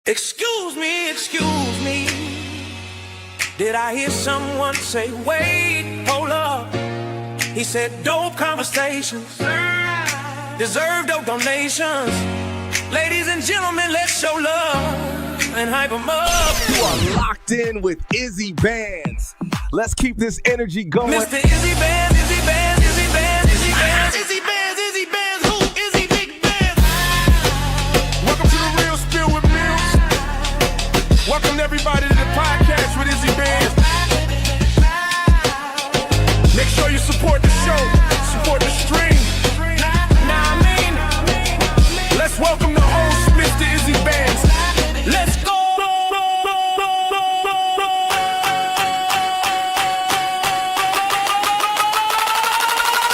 Excuse me, did I hear someone say, wait, hold up? He said, dope conversations deserve dope donations. Ladies and gentlemen, let's show love and hype them up. You are locked in with Izzy Bands. Let's keep this energy going. Mr. Izzy Bands, Izzy Bands, Izzy Bands, Izzy Bands, Izzy Bands, Izzy Bands, who? Izzy Big Bands. Welcome to the Real Spill with Mills. Welcome everybody to the podcast with Izzy Bands. Make sure you support the show, support the stream. Let's welcome the host, Mr. Izzy Bands. Let's go.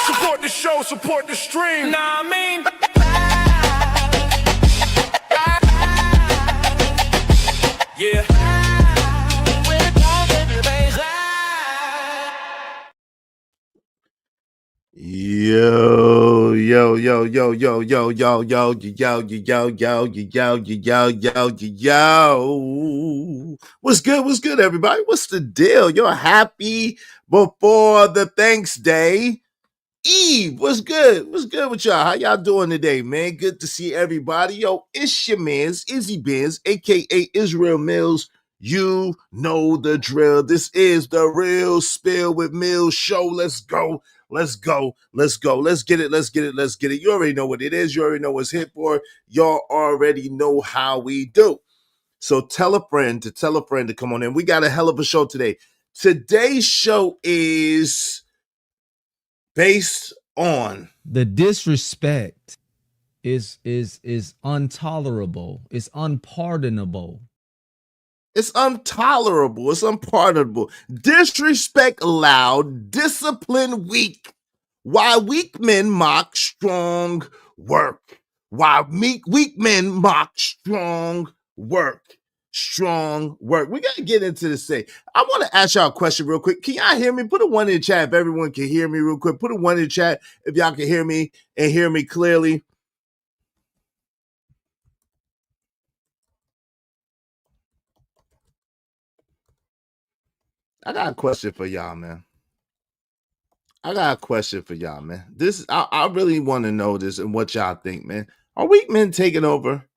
Support the show, support the stream. Yeah. Yo. What's good, everybody? What's the deal? You're happy before the Thanks Day Eve. What's good with y'all? How y'all doing today, man? Good to see everybody. Yo, it's your man's Izzy Benz, aka Israel Mills. You know the drill. This is the Real Spill with Mills show. Let's go. Let's get it. You already know what it is. You already know what's hit for. Y'all already know how we do. So tell a friend to come on in. We got a hell of a show today. Today's show is based on the disrespect is intolerable. It's unpardonable. It's intolerable. It's unpardonable. Disrespect loud, discipline weak. Why weak men mock strong work. Why weak men mock strong work. Strong work. We got to get into this thing. I want to ask y'all a question real quick. Can y'all hear me? Put a 1 in the chat if everyone can hear me real quick. Put a 1 in the chat if y'all can hear me and hear me clearly. I got a question for y'all, man. This I really want to know this and what y'all think, man. Are weak men taking over?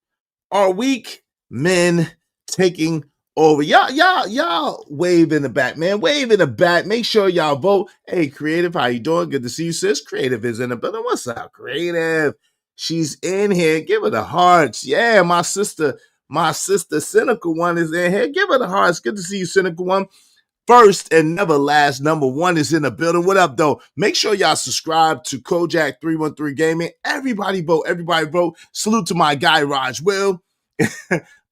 Are weak men taking over? Y'all wave in the back, man. Wave in the back. Make sure y'all vote. Hey, Creative, how you doing? Good to see you, sis. Creative is in the building. What's up, Creative? She's in here. Give her the hearts. Yeah, my sister, Cynical One is in here. Give her the hearts. Good to see you, Cynical One. First and never last, number one is in the building. What up, though? Make sure y'all subscribe to Kojak 313 Gaming. Everybody vote. Salute to my guy, Raj Will.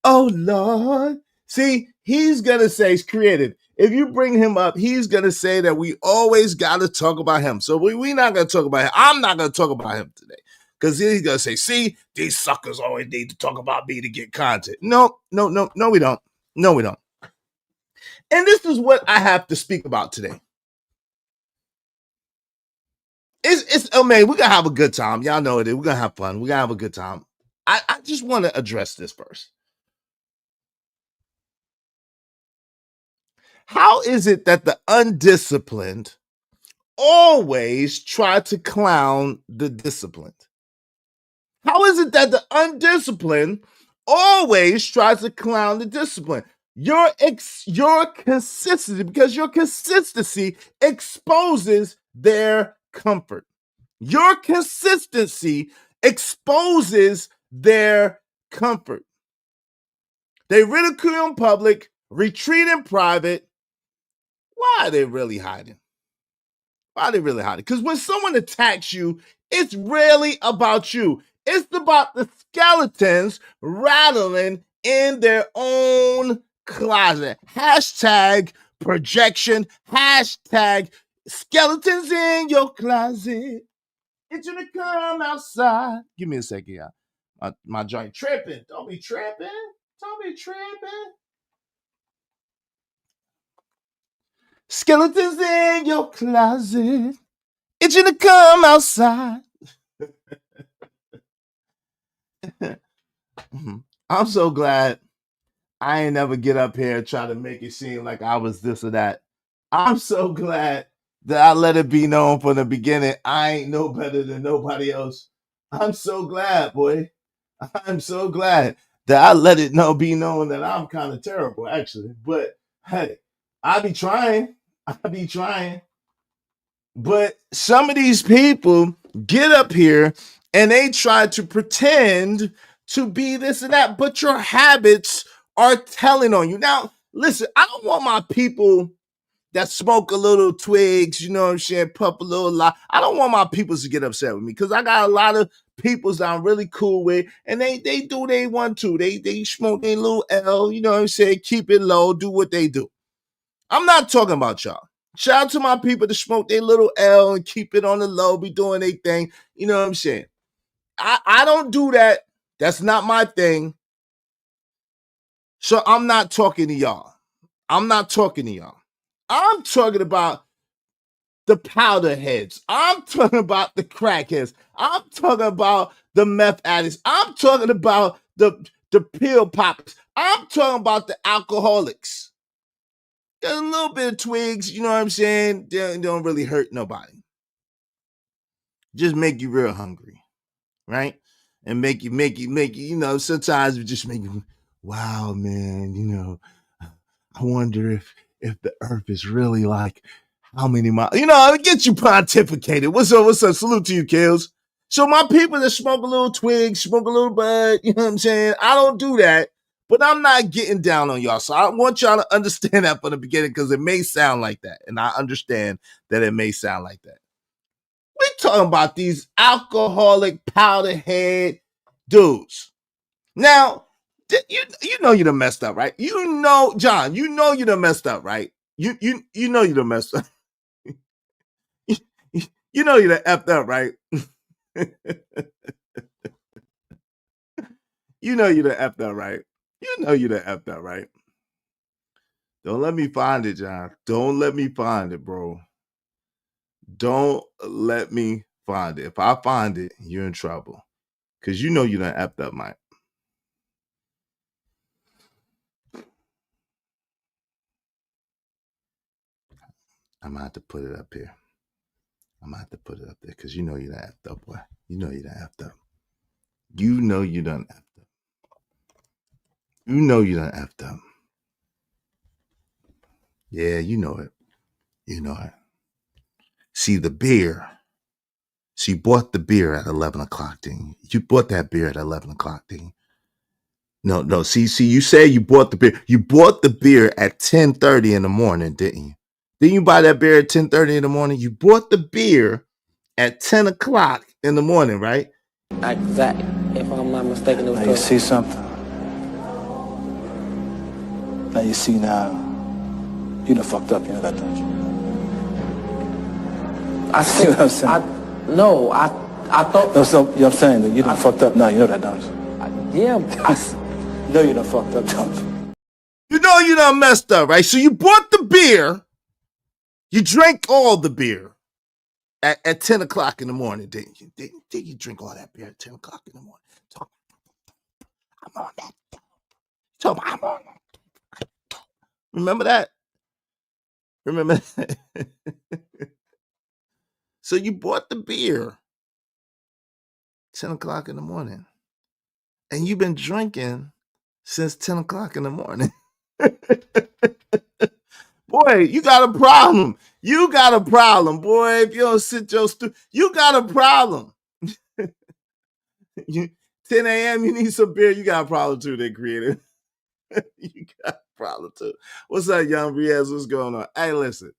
Oh, Lord. See, he's going to say, it's Creative. If you bring him up, he's going to say that we always got to talk about him. So we're not going to talk about him. I'm not going to talk about him today. Because he's going to say, see, these suckers always need to talk about me to get content. No, we don't. And this is what I have to speak about today. Oh man, we're gonna have a good time. Y'all know it. We're gonna have fun. We're gonna have a good time. I just want to address this first. How is it that the undisciplined always try to clown the disciplined? How is it that the undisciplined always tries to clown the discipline? Your consistency, because your consistency exposes their comfort. Your consistency exposes their comfort. They ridicule in public, retreat in private. Why are they really hiding? Because when someone attacks you, it's really about you. It's about the skeletons rattling in their own closet. Hashtag projection. Hashtag skeletons in your closet. It's gonna come outside. Give me a second, y'all. My joint tripping. Don't be tripping. Skeletons in your closet. It's gonna come outside. I'm so glad I ain't never get up here and try to make it seem like I was this or that. I'm so glad that I let it be known from the beginning. I ain't no better than nobody else. I'm so glad, boy. I'm so glad that I let it be known that I'm kind of terrible, actually. But hey, I be trying. But some of these people get up here and they try to pretend to be this and that, but your habits are telling on you. Now, listen, I don't want my people that smoke a little twigs, you know what I'm saying, puff a little lot. I don't want my peoples to get upset with me because I got a lot of peoples that I'm really cool with, and they do what they want to. They smoke their little L, you know what I'm saying, keep it low, do what they do. I'm not talking about y'all. Shout out to my people that smoke their little L and keep it on the low, be doing their thing. You know what I'm saying? I don't do that. That's not my thing. So I'm not talking to y'all. I'm talking about the powder heads. I'm talking about the crackheads. I'm talking about the meth addicts. I'm talking about the pill poppers. I'm talking about the alcoholics. Got a little bit of twigs, you know what I'm saying? They don't really hurt nobody. Just make you real hungry, right? And make you, you know, sometimes it just make you, wow, man, you know, I wonder if the earth is really like how many miles, you know, it gets you pontificated. What's up? Salute to you, Kills. So my people that smoke a little twig, smoke a little bud, you know what I'm saying? I don't do that, but I'm not getting down on y'all. So I want y'all to understand that from the beginning because it may sound like that. And I understand that it may sound like that. We're talking about these alcoholic powder head dudes. Now, you know you done messed up, right? You know, John, you know you done messed up, right? You know you done messed up. You know you done effed up, right? You know you done effed up, right? You know you done effed up, right? Don't let me find it, John. Don't let me find it, bro. Don't let me find it. If I find it, you're in trouble. Because you know you done effed up, Mike. I'm going to have to put it up here. I'm going to have to put it up there because you know you done effed up, boy. You know you done effed up. You know you done effed up. You know you done effed up. Yeah, you know it. You know it. See, the beer. So you bought the beer at 11 o'clock, didn't you? You bought that beer at 11 o'clock, didn't you? No. See, you say you bought the beer. You bought the beer at 10:30 in the morning, didn't you? Didn't you buy that beer at 10:30 in the morning? You bought the beer at 10 o'clock in the morning, right? Exactly. If I'm not mistaken, it was Now you see something. Now you see now. You done fucked up, you know that, don't you? I See what I'm saying? I thought. No, so, you know what I'm saying? That you done fucked up now, you know that, don't you? Yeah, You know you done fucked up, don't you? You know you done messed up, right? So you bought the beer. You drank all the beer at 10 o'clock in the morning, didn't you? Didn't you drink all that beer at 10 o'clock in the morning? I'm on that. I'm on that. Remember that? Remember that? So you bought the beer 10 o'clock in the morning. And you've been drinking since 10 o'clock in the morning. Boy, you got a problem. You got a problem, boy. If you don't sit your you got a problem. 10 a.m., you need some beer. You got a problem too, then, creative. You got a problem too. What's up, Young Riaz? What's going on? Hey, listen.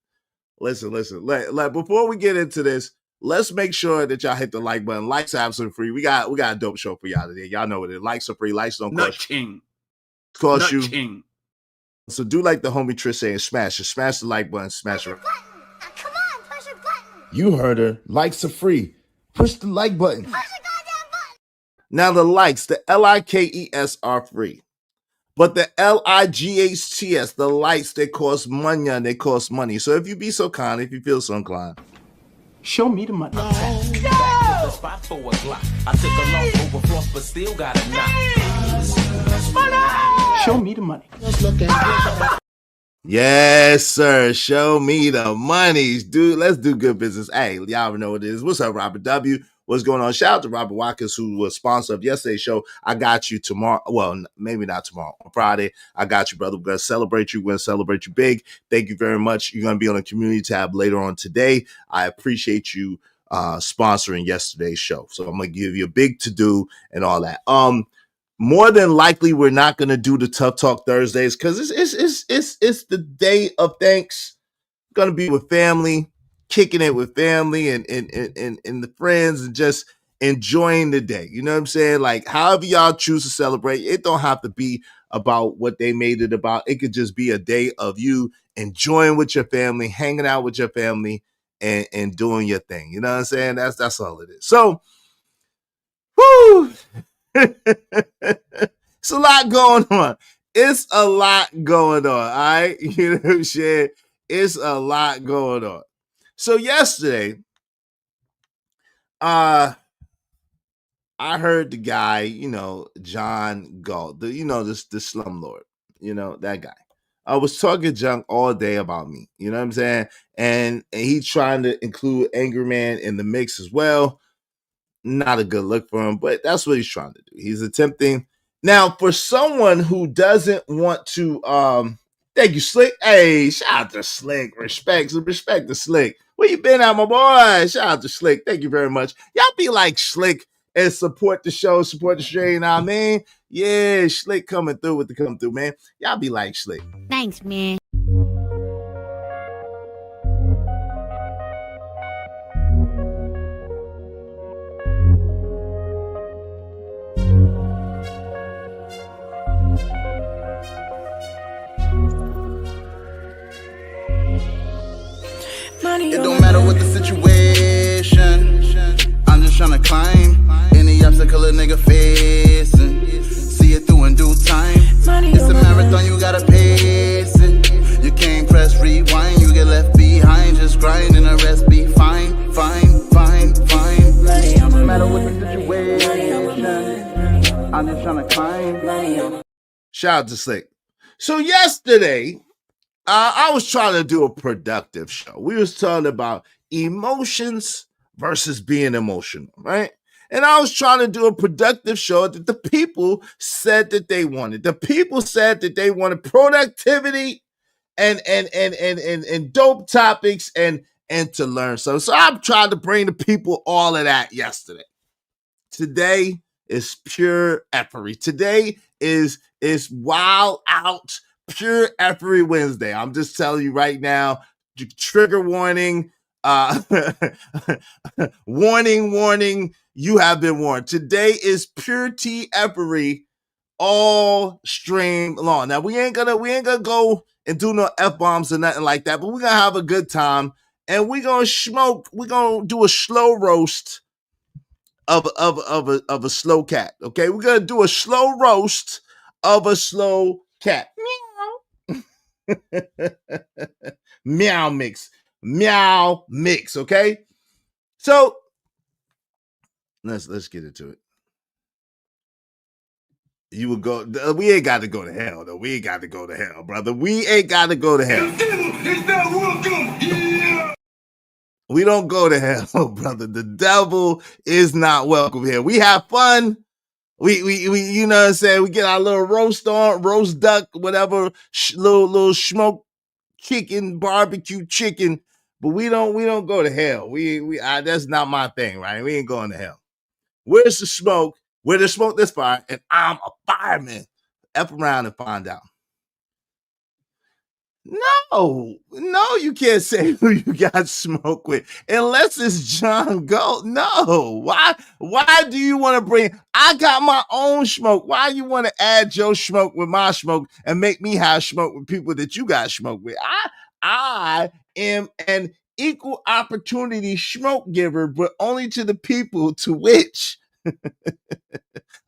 Like, before we get into this, let's make sure that y'all hit the like button. Likes are absolutely free. We got a dope show for y'all today. Y'all know what it is. Likes are free. Likes don't cost you. Cost you. King. So do like the homie Trish saying, smash it. Smash the like button. Smash it. Come on, push a button. You heard her. Likes are free. Push the like button. Push a goddamn button. Now the likes, the LIKES are free. But the LIGHTS, the likes, they cost money and they cost money. So if you be so kind, if you feel so inclined, Show me the money. The spot for a Glock. I took a long overflow, but still got a knock. Show me the money. Yes, sir. Show me the monies, dude. Let's do good business. Hey, y'all know what it is. What's up, Robert W? What's going on? Shout out to Robert Watkins, who was sponsor of yesterday's show. I got you tomorrow. Well, maybe not tomorrow. On Friday, I got you, brother. We're going to celebrate you. We're going to celebrate you big. Thank you very much. You're going to be on the community tab later on today. I appreciate you sponsoring yesterday's show. So I'm going to give you a big to-do and all that. More than likely, we're not going to do the Tough Talk Thursdays because it's the day of thanks. Going to be with family, kicking it with family and the friends and just enjoying the day. You know what I'm saying? Like, however y'all choose to celebrate, it don't have to be about what they made it about. It could just be a day of you enjoying with your family, hanging out with your family, and doing your thing. You know what I'm saying? That's all it is. So, whoo! It's a lot going on. It's a lot going on. All right. You know what I'm saying? It's a lot going on. So yesterday, I heard the guy, John Galt, the slumlord, that guy. I was talking junk all day about me. You know what I'm saying? And he's trying to include Angry Man in the mix as well. Not a good look for him, but that's what he's trying to do. He's attempting. Now, for someone who doesn't want to, thank you, Slick. Hey, shout out to Slick. Respect to Slick. Where you been at, my boy? Shout out to Slick. Thank you very much. Y'all be like Slick and support the show, support the stream. You know what I mean? Yeah, Slick coming through with the come through, man. Y'all be like Slick. Thanks, man. It don't matter what the situation, I'm just tryna climb any obstacle a nigga facing. See it through in due time. It's a marathon, you gotta pace it. You can't press rewind, you get left behind. Just grind and the rest be fine, fine, fine, fine. It don't matter what the situation, I'm just tryna climb. Shout out to Slick. So yesterday, I was trying to do a productive show. We was talking about emotions versus being emotional, right? And I was trying to do a productive show that the people said that they wanted. The people said that they wanted productivity and dope topics and to learn something. So I'm trying to bring the people all of that yesterday. Today is pure effery. Today is wild out. Pure effery Wednesday. I'm just telling you right now, trigger warning, warning, you have been warned. Today is pure tea effery all stream long. Now we ain't gonna go and do no F-bombs or nothing like that, but we're gonna have a good time and we're gonna smoke, we're gonna do a slow roast of a slow cat. Okay, we're gonna do a slow roast of a slow cat. Meow mix, okay? So let's get into it. You would go, we ain't got to go to hell, though. We ain't got to go to hell, brother. We ain't got to go to hell. We don't go to hell, brother. The devil is not welcome here. We have fun. We you know what I'm saying? We get our little roast on, roast duck, whatever, little smoke chicken, barbecue chicken, but we don't go to hell. That's not my thing, right? We ain't going to hell. Where's the smoke? Where there's smoke, there's fire, and I'm a fireman. F around and find out. No, you can't say who you got smoke with unless it's John Galt. No, why do you want to bring? I got my own smoke. Why you want to add your smoke with my smoke and make me have smoke with people that you got smoke with? I am an equal opportunity smoke giver, but only to the people to which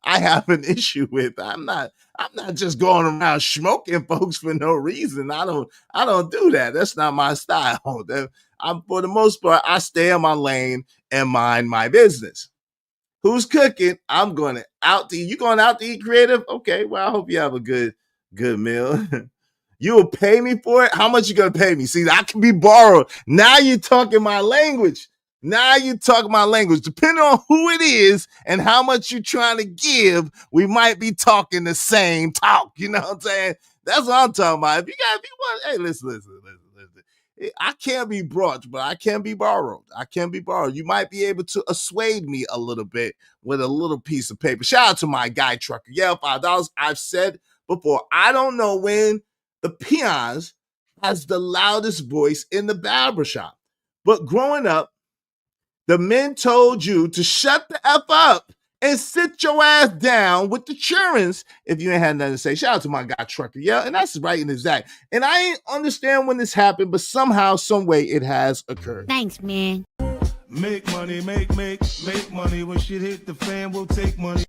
I have an issue with. I'm not just going around smoking folks for no reason. I don't do that. That's not my style. For the most part, I stay in my lane and mind my business. Who's cooking? I'm going out to eat. You going out to eat, Creative? Okay, well, I hope you have a good meal. You will pay me for it? How much you gonna pay me? See, I can be borrowed. Now you're talking my language. Depending on who it is and how much you're trying to give, we might be talking the same talk. You know what I'm saying? That's what I'm talking about. If you want, hey, listen. I can't be brought, but I can be borrowed. You might be able to assuade me a little bit with a little piece of paper. Shout out to my guy trucker. Yeah, $5. I've said before, I don't know when the peons has the loudest voice in the barbershop. But growing up, the men told you to shut the F up and sit your ass down with the childrens if you ain't had nothing to say. Shout out to my guy Trucker. Yeah, and that's right and exact. And I ain't understand when this happened, but somehow, some way it has occurred. Thanks, man. Make money, make money. When shit hit the fan, we'll take money.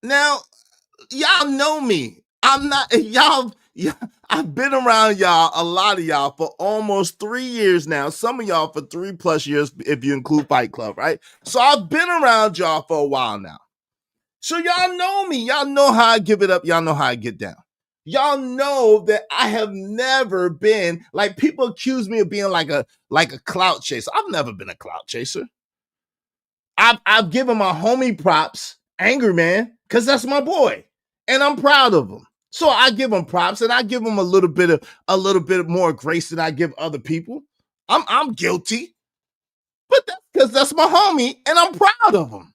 Now, y'all know me. I'm not, y'all, I've been around y'all, a lot of y'all, for almost 3 years now. Some of y'all for 3+ years, if you include Fight Club, right? So I've been around y'all for a while now. So y'all know me. Y'all know how I give it up. Y'all know how I get down. Y'all know that I have never been, like, people accuse me of being like a clout chaser. I've never been a clout chaser. I've given my homie props, Angry Man, because that's my boy. And I'm proud of him. So I give him props and I give him a little bit more grace than I give other people. I'm guilty. But that's because that's my homie and I'm proud of him.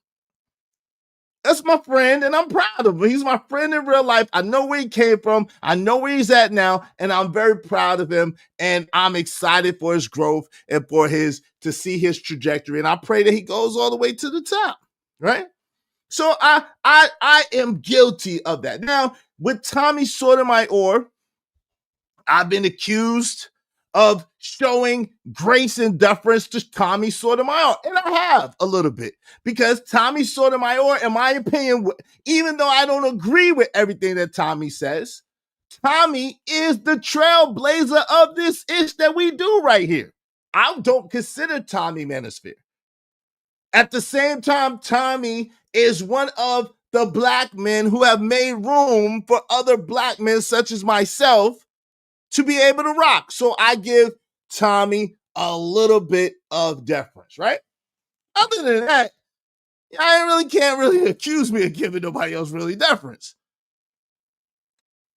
That's my friend and I'm proud of him. He's my friend in real life. I know where he came from. I know where he's at now. And I'm very proud of him. And I'm excited for his growth and for to see his trajectory. And I pray that he goes all the way to the top. Right? So I am guilty of that. Now, with Tommy Sotomayor, I've been accused of showing grace and deference to Tommy Sotomayor. And I have a little bit. Because Tommy Sotomayor, in my opinion, even though I don't agree with everything that Tommy says, Tommy is the trailblazer of this ish that we do right here. I don't consider Tommy Manosphere. At the same time, Tommy is one of the black men who have made room for other black men such as myself to be able to rock. So I give Tommy a little bit of deference, right? Other than that, I can't really accuse me of giving nobody else really deference.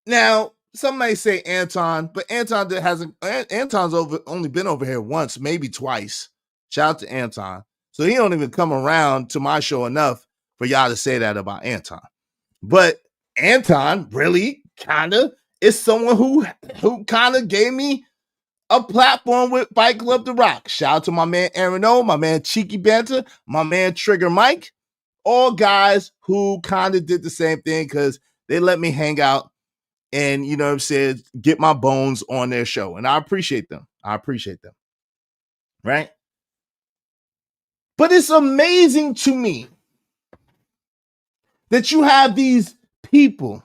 Now, some may say Anton, but Anton's only been over here once, maybe twice. Shout out to Anton. So he don't even come around to my show enough for y'all to say that about Anton. But Anton really kind of is someone who kind of gave me a platform with Fight Club to Rock. Shout out to my man Aaron O, my man Cheeky Banter, my man Trigger Mike. All guys who kind of did the same thing because they let me hang out and, you know what I'm saying, get my bones on their show. And I appreciate them. Right? But it's amazing to me that you have these people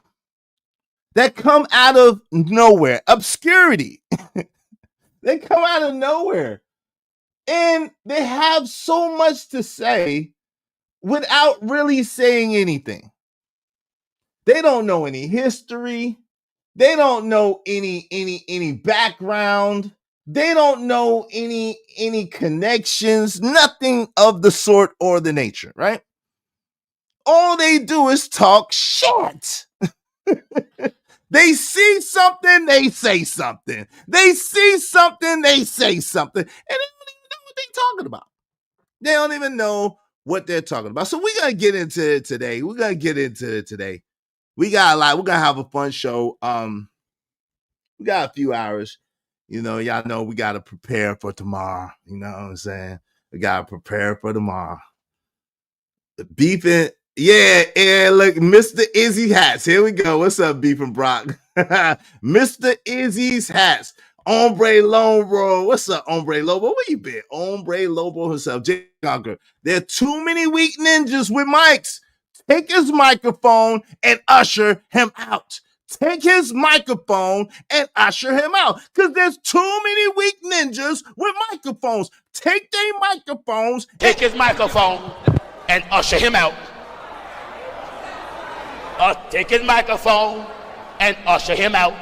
that come out of nowhere, obscurity. They come out of nowhere and they have so much to say without really saying anything. They don't know any history. They don't know any background. They don't know any connections, nothing of the sort or the nature, right? All they do is talk shit. They see something, they say something. They see something, they say something. And they don't even know what they're talking about. They don't even know what they're talking about. So we're going to get into it today. We got a lot. We're going to have a fun show. We got a few hours. You know, y'all know we got to prepare for tomorrow. You know what I'm saying? We got to prepare for tomorrow. The beefing. Yeah, look, Mr. Izzy Hats. Here we go. What's up, Beefing Brock? Mr. Izzy's Hats. Hombre Lobo. What's up, Hombre Lobo? Where you been? Hombre Lobo himself. Jay Conquer. There are too many weak ninjas with mics. Take his microphone and usher him out. take his microphone and usher him out. Because there's too many weak ninjas with microphones. Take their microphones. Take his microphone and usher him out. Take his microphone and usher him out.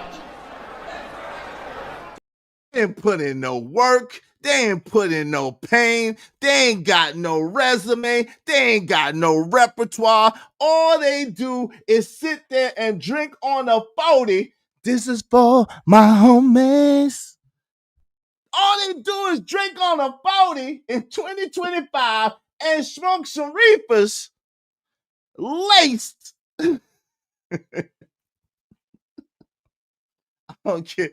They ain't put in no work. They ain't put in no pain. They ain't got no resume. They ain't got no repertoire. All they do is sit there and drink on a 40. This is for my homies. All they do is drink on a 40 in 2025 and smoke some reefers laced. I don't care.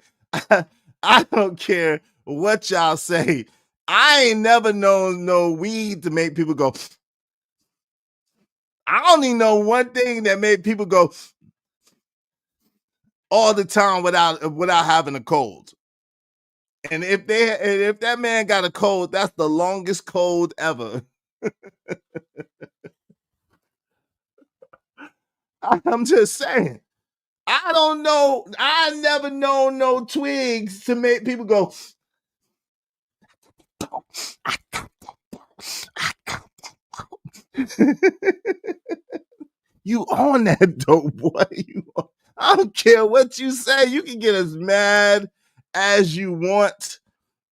I don't care what y'all say. I ain't never known no weed to make people go. I only know one thing that made people go all the time without having a cold. And if that man got a cold, that's the longest cold ever. I'm just saying. I don't know. I never known no twigs to make people go. You on that dope, boy. I don't care what you say. You can get as mad as you want.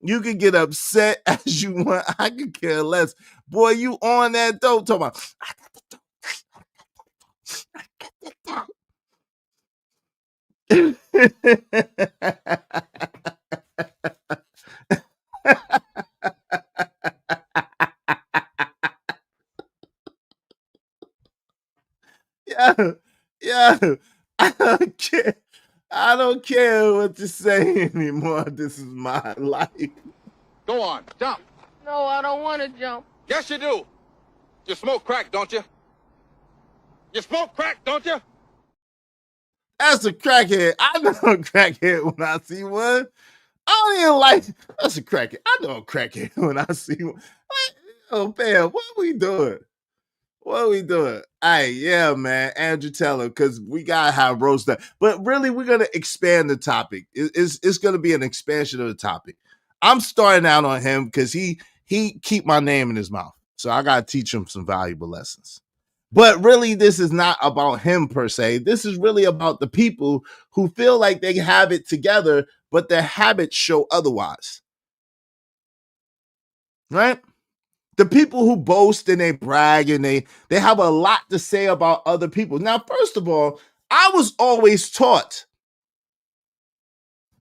You can get upset as you want. I could care less. Boy, you on that dope. Talking about, I got the dope. I got the dope. Yeah, I don't care what to say anymore. This is my life. Go on, jump. No, I don't want to jump. Yes, you do. You smoke crack, don't you? You smoke crack, don't you? That's a crackhead. I know a crackhead when I see one. I don't even like. That's a crackhead. I know a crackhead when I see one. Oh man, what are we doing? What are we doing? Hey, yeah, man, Andrew Taylor, because we gotta have roast that. But really, we're gonna expand the topic. It's gonna be an expansion of the topic. I'm starting out on him because he keep my name in his mouth, so I gotta teach him some valuable lessons. But really, this is not about him per se. This is really about the people who feel like they have it together, but their habits show otherwise. Right? The people who boast and they brag and they have a lot to say about other people. Now, first of all, I was always taught.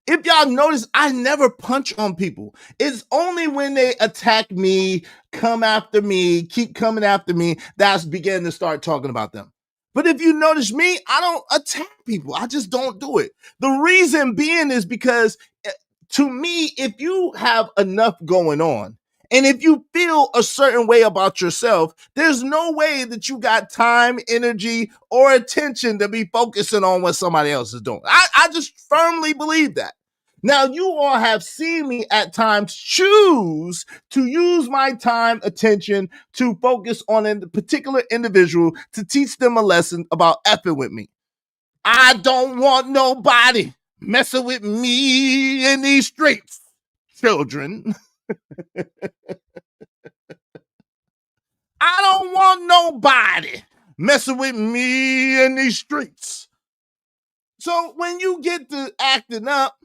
If y'all notice, I never punch on people. It's only when they attack me, come after me, keep coming after me, that's beginning to start talking about them. But if you notice me, I don't attack people. I just don't do it. The reason being is because to me, if you have enough going on, and if you feel a certain way about yourself, there's no way that you got time, energy, or attention to be focusing on what somebody else is doing. I just firmly believe that. Now, you all have seen me at times choose to use my time, attention to focus on a particular individual to teach them a lesson about effing with me. I don't want nobody messing with me in these streets, children. I don't want nobody messing with me in these streets. So when you get to acting up,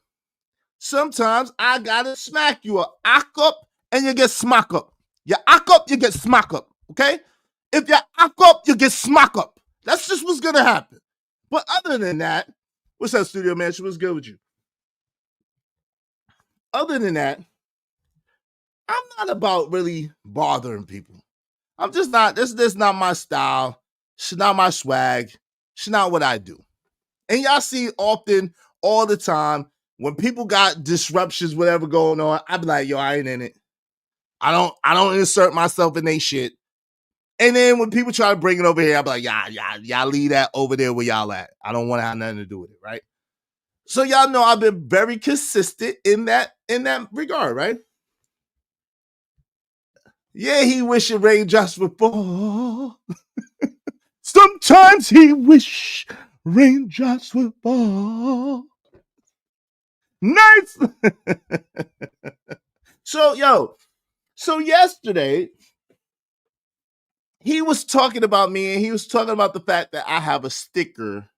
sometimes I gotta smack you up. Ack up and you get smack up. You ack up, you get smack up. Okay? If you ack up, you get smack up. That's just what's gonna happen. But other than that, what's that, Studio Mansion? What's good with you? Other than that, I'm not about really bothering people. I'm just not, this is not my style. It's not my swag. It's not what I do. And y'all see often, all the time, when people got disruptions, whatever going on, I be like, yo, I ain't in it. I don't insert myself in they shit. And then when people try to bring it over here, I be like, y'all leave that over there where y'all at. I don't want to have nothing to do with it, right? So y'all know I've been very consistent in that regard, right? Yeah, he wish it raindrops would fall. Sometimes he wish raindrops will fall. Nice. So yesterday he was talking about me, and he was talking about the fact that I have a sticker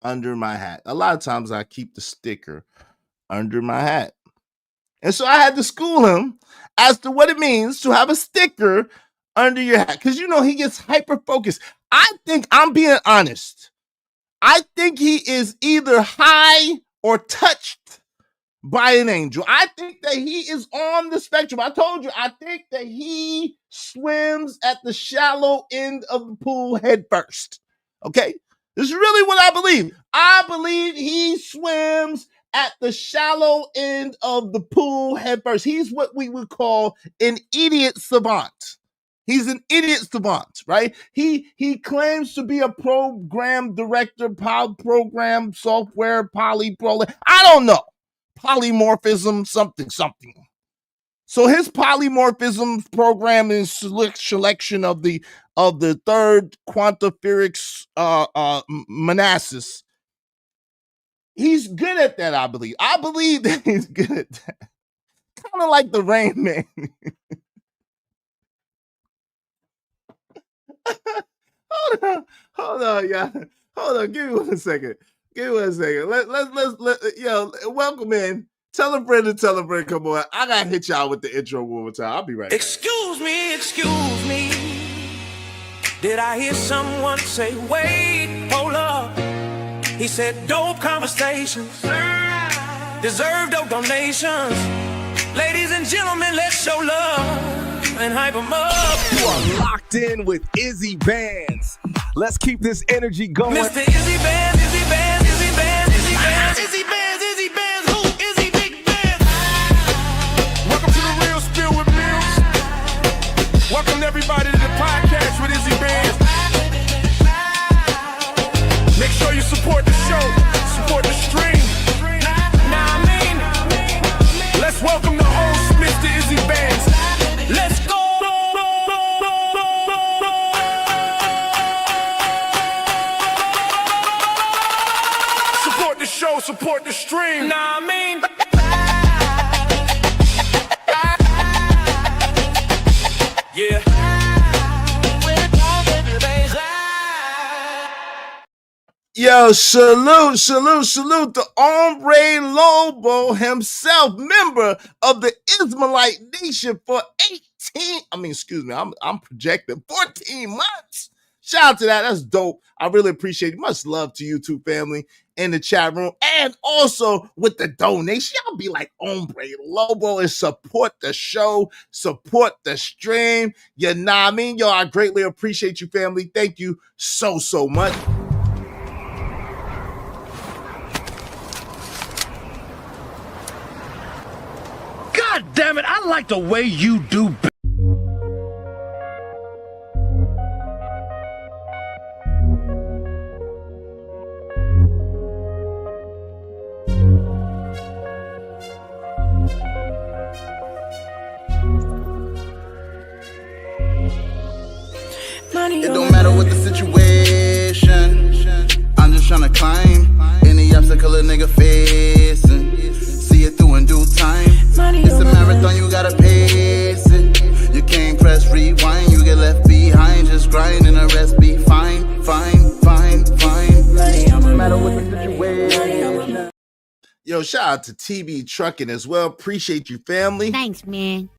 under my hat. A lot of times I keep the sticker under my hat. And so I had to school him as to what it means to have a sticker under your hat. Because, he gets hyper focused. I think I'm being honest. I think he is either high or touched by an angel. I think that he is on the spectrum. I told you, I think that he swims at the shallow end of the pool head first. Okay? This is really what I believe. I believe he swims at the shallow end of the pool head first. He's what we would call an idiot savant. He's an idiot savant, right? He claims to be a program director, program software, polypro. I don't know. Polymorphism, something. So his polymorphism program is selection of the third quantiferix Manassas. He's good at that, I believe. I believe that he's good at that. Kind of like the Rain Man. Hold on, y'all. Hold on. Give me 1 second. Let's welcome in. Tell a friend to tell a friend. Come on. I gotta hit y'all with the intro one more time. I'll be right back. Excuse me. Did I hear someone say, wait, hold up? He said, dope conversations deserve dope donations. Ladies and gentlemen, let's show love and hype them up. You are locked in with Izzy Bands. Let's keep this energy going. Mr. Izzy Bands, Izzy Bands, Izzy Bands, Izzy Bands, Izzy Bands, Izzy Bands, who? Izzy Big Bands. Welcome to the Real Spill with Mills. Welcome everybody to the podcast with Izzy Bands. Make sure you support the show, support the stream. Now I mean, Let's welcome the host, Mr. Izzy Bands. let's go. Support the show, support the stream. Now I mean, yeah. Yo, salute to Hombre Lobo himself, member of the Ismailite Nation for 14 months. Shout out to that. That's dope. I really appreciate it. Much love to you two, family, in the chat room. And also with the donation, y'all be like Hombre Lobo and support the show, support the stream. You know what I mean? Yo, I greatly appreciate you, family. Thank you so much. God damn it, I like the way you do. It don't matter what the situation, I'm just tryna climb any obstacle a nigga facing. See it through in due time. It's a marathon, you gotta pace it. You can't press rewind, you get left behind. Just grind and the rest be fine. No matter what the situation. Yo, shout out to TB Trucking as well. Appreciate you, family. Thanks, man.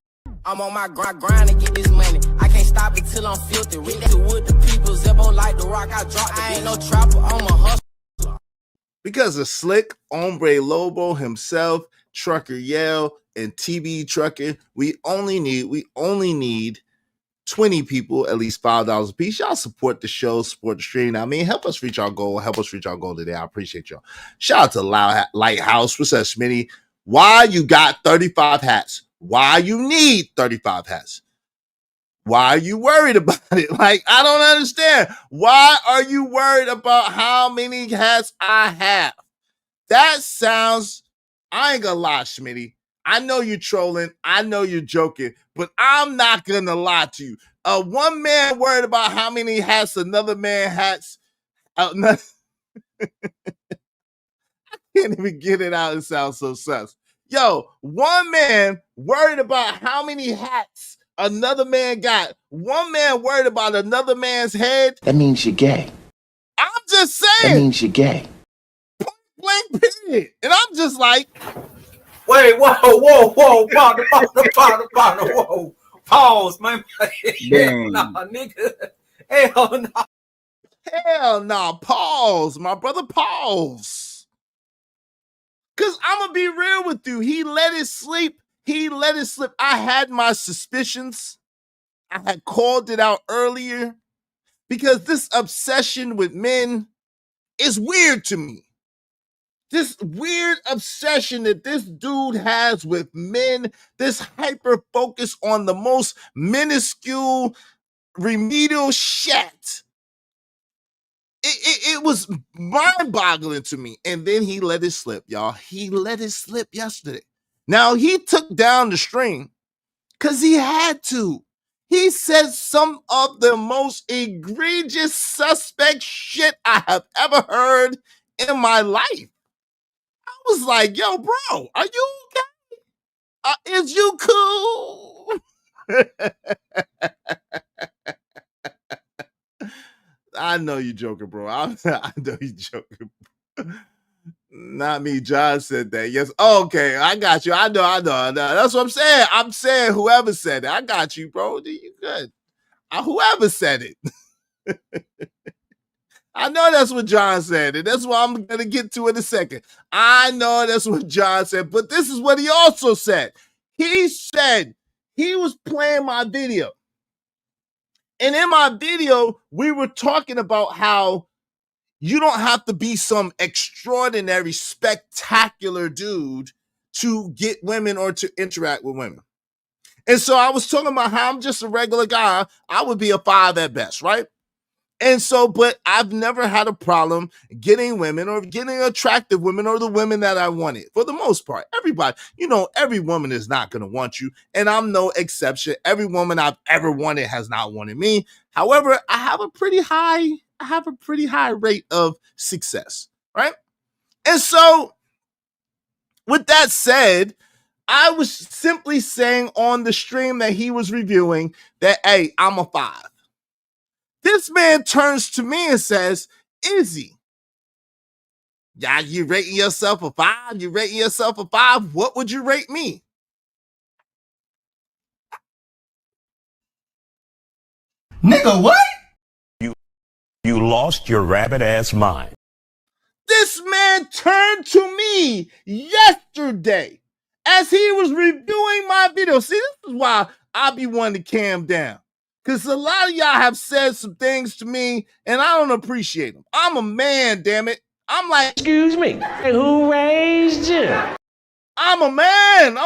I'm on my grind to get this money. I can't stop it till I'm filthy. With that with the people, Zebo like the rock, I drop. I ain't no trapper, I'm a hustler. Because of Slick, Hombre Lobo himself, Trucker Yale, and TB Trucking, we only need 20 people, at least $5 a piece. Y'all support the show, support the stream. I mean, help us reach our goal. Today. I appreciate y'all. Shout out to Lighthouse. What's up, Smitty? Why you got 35 hats? Why you need 35 hats? Why are you worried about it? Like, I don't understand. Why are you worried about how many hats I have? That sounds, I ain't gonna lie, Schmitty. I know you're trolling. I know you're joking, but I'm not gonna lie to you. One man worried about how many hats another man has. Can't even get it out. It sounds so sus. Yo, one man worried about how many hats another man got. One man worried about another man's head. That means you're gay. I'm just That saying. means you're gay. Blank period. And I'm just like, wait, whoa, partner, whoa. Pause, man. Nah, nigga. Hell no. hell nah, pause, my brother, pause. Because I'm going to be real with you. He let it slip. I had my suspicions. I had called it out earlier because this obsession with men is weird to me. This weird obsession that this dude has with men, this hyper focus on the most minuscule remedial shit. It was mind-boggling to me. And then he let it slip, y'all. He let it slip yesterday. Now, he took down the stream because he had to. He said some of the most egregious suspect shit I have ever heard in my life. I was like, yo, bro, are you okay? Is you cool? I know you joking, bro. I know you joking. Not me. John said that. Yes. Oh, okay. I got you. I know. That's what I'm saying. I'm saying whoever said it. I got you, bro. You good. Whoever said it. I know that's what John said. And that's what I'm going to get to in a second. I know that's what John said. But this is what he also said. He said he was playing my video. And in my video, we were talking about how you don't have to be some extraordinary, spectacular dude to get women or to interact with women. And so I was talking about how I'm just a regular guy. I would be a 5 at best, right? And so, but I've never had a problem getting women or getting attractive women or the women that I wanted. For the most part, everybody, every woman is not going to want you. And I'm no exception. Every woman I've ever wanted has not wanted me. However, I have a pretty high rate of success, right? And so with that said, I was simply saying on the stream that he was reviewing that, hey, I'm a 5. This man turns to me and says, Izzy, yeah, you rating yourself a 5? You rating yourself a 5? What would you rate me? Nigga, what? You lost your rabbit ass mind. This man turned to me yesterday as he was reviewing my video. See, this is why I be wanting to calm down. Because a lot of y'all have said some things to me, and I don't appreciate them. I'm a man, damn it. I'm like, Excuse me. Who raised you? I'm a man.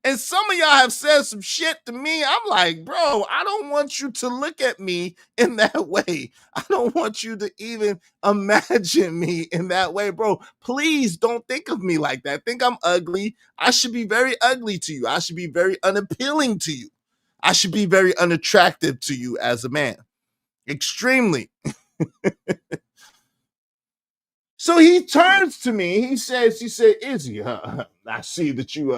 And some of y'all have said some shit to me. I'm like, bro, I don't want you to look at me in that way. I don't want you to even imagine me in that way, bro. Please don't think of me like that. Think I'm ugly. I should be very ugly to you. I should be very unappealing to you. I should be very unattractive to you as a man. Extremely. So he turns to me. He said, Izzy, I see that you,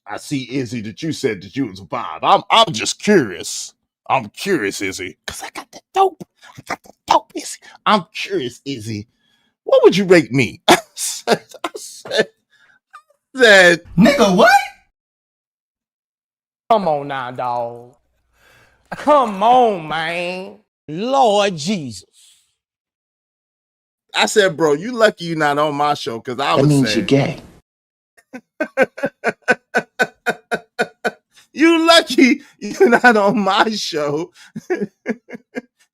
I see, Izzy, that you said that you was a 5. I'm just curious. I'm curious, Izzy. Because I got the dope, Izzy. I'm curious, Izzy. What would you rate me? I said, Nigga, what? Come on now, dog. Come on, man. Lord Jesus. I said, bro, you lucky you're not on my show, because I would say. That means you're gay. You lucky you're not on my show.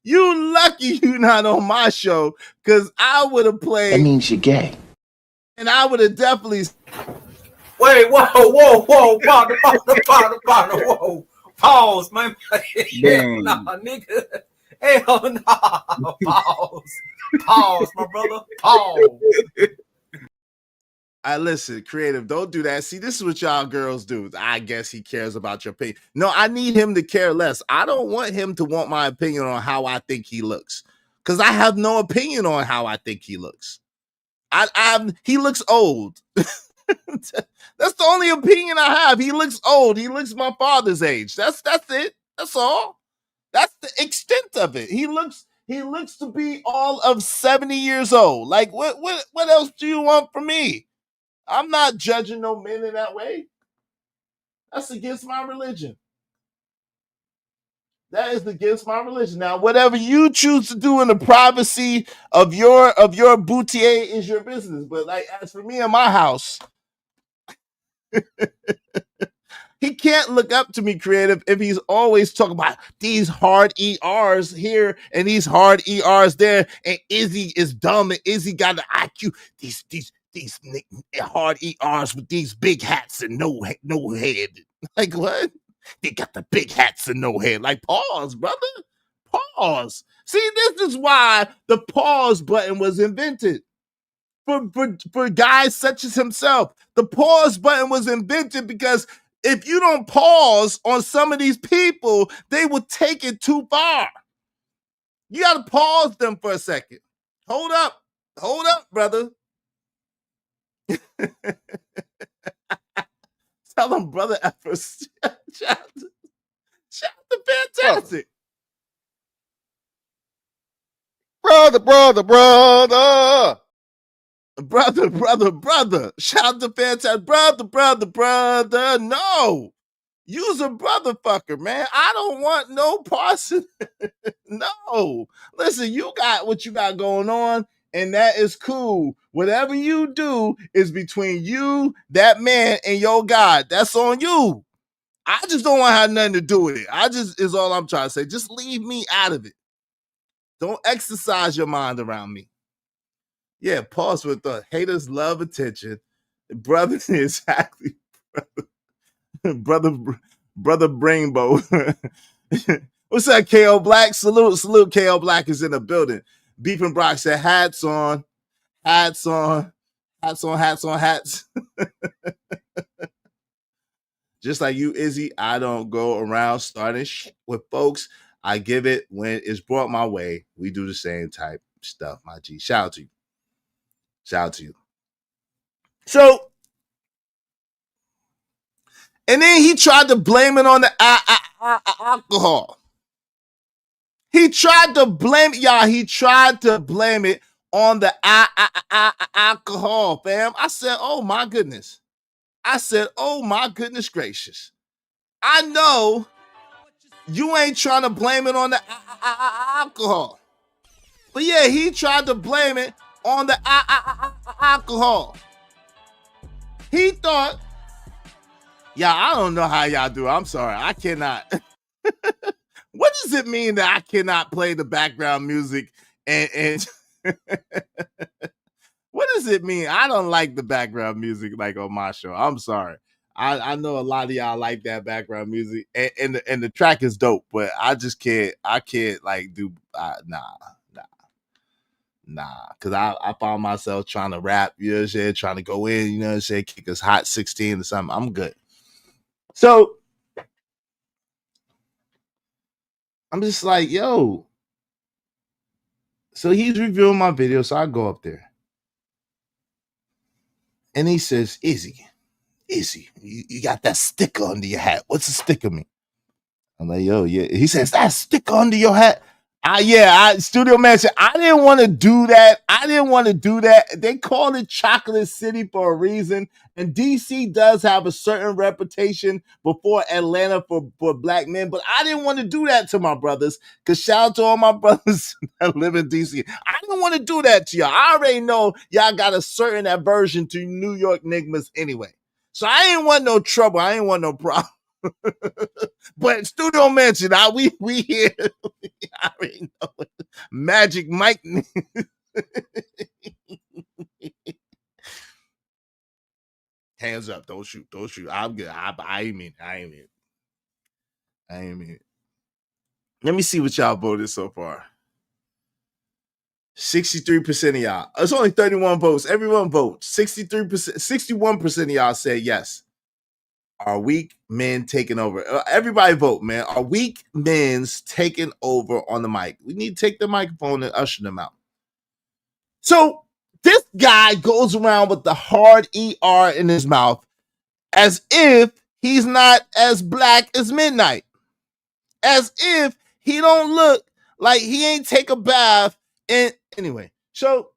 You lucky you're not on my show, because I would have played. That means you're gay. And I would have definitely. Wait, whoa, partner, whoa. Pause, man. Hell nah, nigga. Hell nah. Pause, my brother. Pause. I listen, creative, don't do that. See, this is what y'all girls do. I guess he cares about your opinion. No, I need him to care less. I don't want him to want my opinion on how I think he looks. because I have no opinion on how I think he looks. He looks old. That's the only opinion I have. He looks old. He looks my father's age. That's it. That's all. That's the extent of it. He looks to be all of 70 years old. Like what else do you want from me? I'm not judging no men in that way. That's against my religion. That is against my religion. Now, whatever you choose to do in the privacy of your boutier is your business. But like, as for me and my house, he can't look up to me, creative, if he's always talking about these hard ERs here and these hard ERs there, and Izzy is dumb and Izzy got the IQ. These hard ERs with these big hats and no head. Like what? They got the big hats and no head. Like pause, brother. Pause. See, this is why the pause button was invented. For guys such as himself. The pause button was invented because if you don't pause on some of these people, they will take it too far. You got to pause them for a second. Hold up, brother. Tell them, brother efforts. Shout out to Fantastic. Brother. Shout out to Fantastic. Brother. No. You's a brother fucker, man. I don't want no parts of it. No. Listen, you got what you got going on, and that is cool. Whatever you do is between you, that man, and your God. That's on you. I just don't want to have nothing to do with it. Is all I'm trying to say. Just leave me out of it. Don't exercise your mind around me. Yeah, pause with the haters love attention. Brother, exactly. Brother Brainbow. What's up, KO Black? Salute. KO Black is in the building. Beef and Brock said hats on. Just like you, Izzy, I don't go around starting shit with folks. I give it when it's brought my way. We do the same type stuff, my G. Shout out to you. So, and then he tried to blame it on the alcohol. He tried to blame it, y'all. He tried to blame it on the alcohol, fam. I said, oh my goodness gracious. I know you ain't trying to blame it on the alcohol. But yeah, he tried to blame it on the alcohol. He thought, I don't know how y'all do. I'm sorry. I cannot. What does it mean that I cannot play the background music and what does it mean? I don't like the background music like on my show. I'm sorry. I know a lot of y'all like that background music and the track is dope, but I just can't. I can't like do nah. Cause I found myself trying to rap, you know what I'm saying, trying to go in, you know what I'm saying, kick us hot 16 or something. I'm good. So I'm just like, yo. So he's reviewing my video, so I go up there. And he says, Izzy, you got that sticker under your hat. What's a sticker mean? I'm like, yo, yeah. He says, that sticker under your hat? Studio man said, I didn't want to do that. They called it Chocolate City for a reason. And DC does have a certain reputation before Atlanta for black men. But I didn't want to do that to my brothers. Because shout out to all my brothers that live in DC. I didn't want to do that to y'all. I already know y'all got a certain aversion to New York niggas anyway. So I ain't want no trouble. I ain't want no problem. But Studio Mansion, we here. I already know it. Magic Mike. Hands up, don't shoot. I'm good. I ain't mean it. Let me see what y'all voted so far. 63% of y'all. It's only 31 votes. Everyone votes. 63%, 61% of y'all said yes. Are weak men taking over? Everybody vote, man. Are weak men's taking over on the mic? We need to take the microphone and usher them out. So this guy goes around with the hard ER in his mouth as if he's not as black as midnight. As if he don't look like he ain't take a bath. And anyway, so,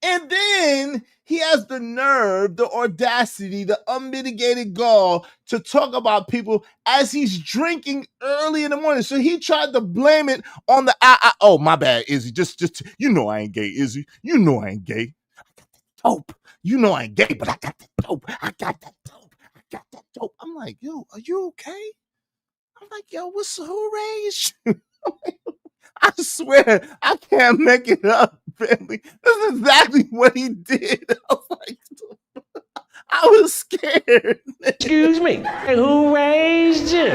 and then he has the nerve, the audacity, the unmitigated gall to talk about people as he's drinking early in the morning. So he tried to blame it on the, oh, my bad, Izzy. Just, you know I ain't gay, Izzy. You know I ain't gay. I got that dope. You know I ain't gay, but I got that dope. I got that dope. I got that dope. I'm like, yo, are you okay? I'm like, yo, what's who raised you? I swear, I can't make it up, family. This is exactly what he did. I was like, I was scared. Excuse me, who raised you?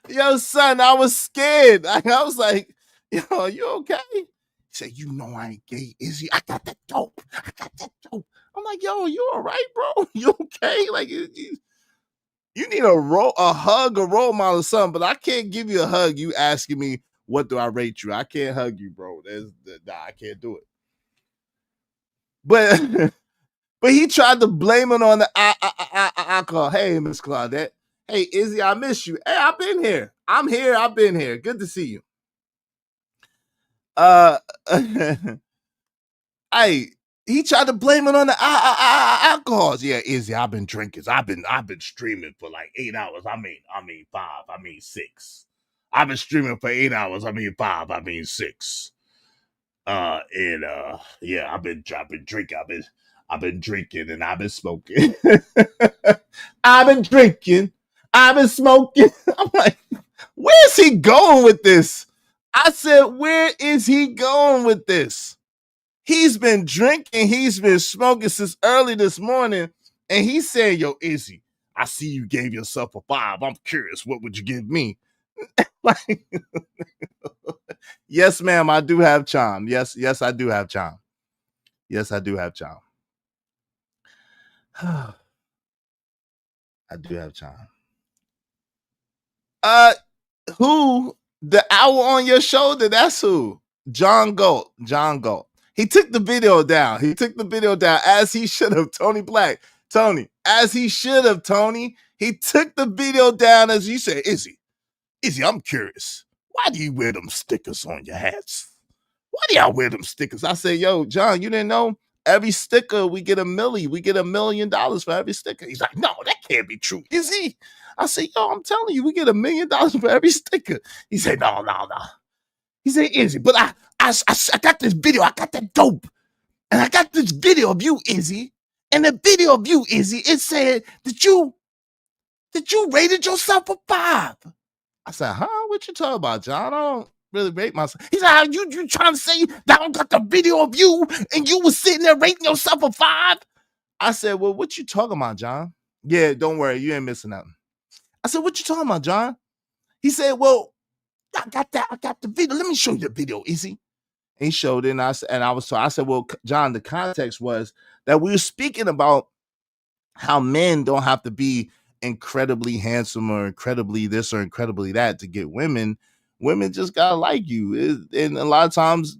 Yo, son, I was scared. I was like, yo, you okay? He said, you know I ain't gay, Izzy. I got that dope. I got that dope. I'm like, yo, you all right, bro? You okay? Like, you need a hug, a role model or something, but I can't give you a hug. You asking me, what do I rate you? I can't hug you, bro. Nah, I can't do it. But he tried to blame it on the alcohol. Hey, Miss Claudette. Hey, Izzy, I miss you. Hey, I've been here. I'm here. I've been here. Good to see you. He tried to blame it on the alcohols. Yeah, Izzy, I've been drinking. I've been streaming for like 8 hours. I mean 5. I mean 6. I've been streaming for 8 hours. I mean 5. I mean 6. Yeah, I've been drinking. I've been drinking and I've been smoking. I've been drinking. I've been smoking. I'm like, where's he going with this? I said, where is he going with this? He's been drinking, he's been smoking since early this morning, and he said, yo, Izzy, I see you gave yourself a 5. I'm curious, what would you give me? Like, yes, ma'am, I do have charm. Yes, I do have charm. Yes, I do have charm. I do have charm. Who? The owl on your shoulder, that's who. John Galt. He took the video down. As he should have. Tony Black. Tony, as he should have, Tony. He took the video down as you said, Izzy, I'm curious. Why do you wear them stickers on your hats? Why do y'all wear them stickers? I said, yo, John, you didn't know? Every sticker, we get $1 million. We get $1 million for every sticker. He's like, no, that can't be true. Izzy. I said, yo, I'm telling you, we get $1 million for every sticker. He said, no. He said, Izzy, but I got this video. I got that dope. And I got this video of you, Izzy. And the video of you, Izzy, it said that you rated yourself a 5. I said, huh? What you talking about, John? I don't really rate myself. He said, how you trying to say that I don't got the video of you and you was sitting there rating yourself a 5? I said, well, what you talking about, John? Yeah, don't worry. You ain't missing nothing. I said, what you talking about, John? He said, well, I got the video. Let me show you the video, Izzy. And he showed it, and I said, well, John, the context was that we were speaking about how men don't have to be incredibly handsome or incredibly this or incredibly that to get women. Women just gotta like you. And a lot of times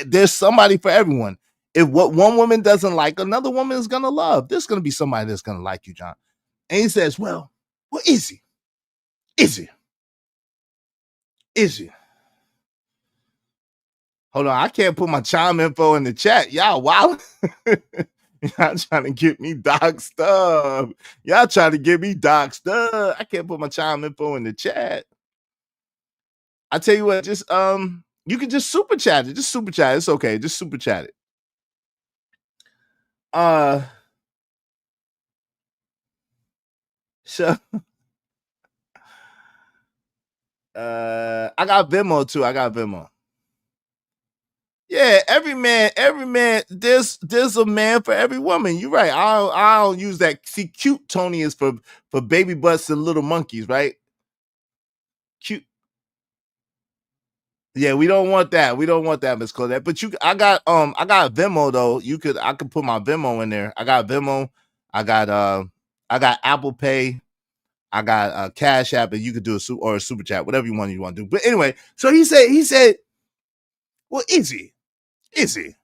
there's somebody for everyone. If what one woman doesn't like, another woman is gonna love. There's gonna be somebody that's gonna like you, John. And he says, well, Izzy. Hold on, I can't put my chime info in the chat. Y'all, wow. Y'all trying to get me doxed up. I can't put my chime info in the chat. I tell you what, just you can just super chat it. Just super chat it. It's okay. Just super chat it. So I got Venmo too. Yeah, every man, there's a man for every woman. You're right. I don't use that. See, cute Tony is for baby butts and little monkeys, right? Cute. Yeah, we don't want that. We don't want that, Miss Claudette. But I got Venmo though. I could put my Venmo in there. I got Venmo. I got Apple Pay. I got Cash App, and you could do a super chat, whatever you want to do. But anyway, so he said, well, Izzy, you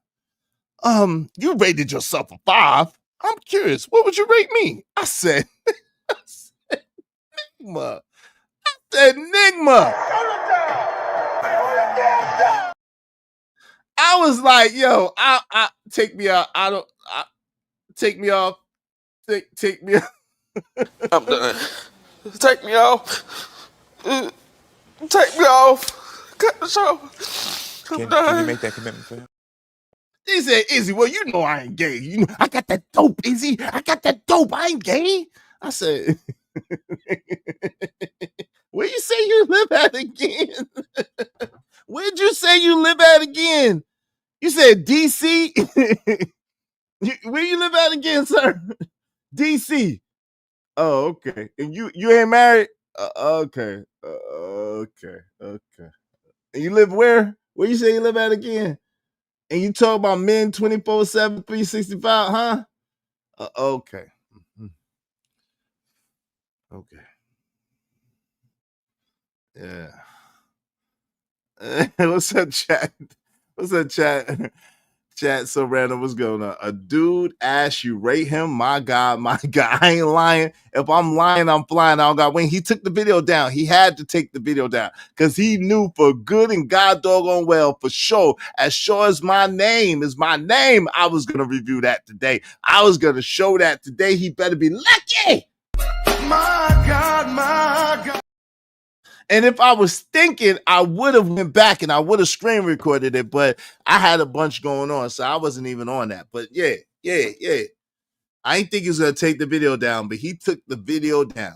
rated yourself a 5. I'm curious, what would you rate me? I said, Nigma. I was like, yo, I take me out. Take me off. Take me off. I'm done. Take me off. Take me off. Cut the show. I'm done. Can you make that commitment for him? He said, Izzy, well, you know I ain't gay. You know, I got that dope, Izzy. I got that dope. I ain't gay. I said, where you say you live at again? Where'd you say you live at again? You said DC? Where you live at again, sir? DC. Oh, okay. And you ain't married? Okay. Okay. And you live where? Where you say you live at again? And you talk about men 24/7, 365, huh? Okay. Okay. Yeah. What's up, chat? What's up, chat? Chat so random. What's going on? A dude asked you rate him. My God. I ain't lying. If I'm lying, I'm flying. I don't got wing. He took the video down. He had to take the video down because he knew for good and God doggone well, for sure as my name is my name, I was going to review that today. I was going to show that today. He better be lucky. My God. And if I was thinking, I would have went back and I would have screen recorded it, but I had a bunch going on, so I wasn't even on that. But yeah. I didn't think he was going to take the video down, but he took the video down.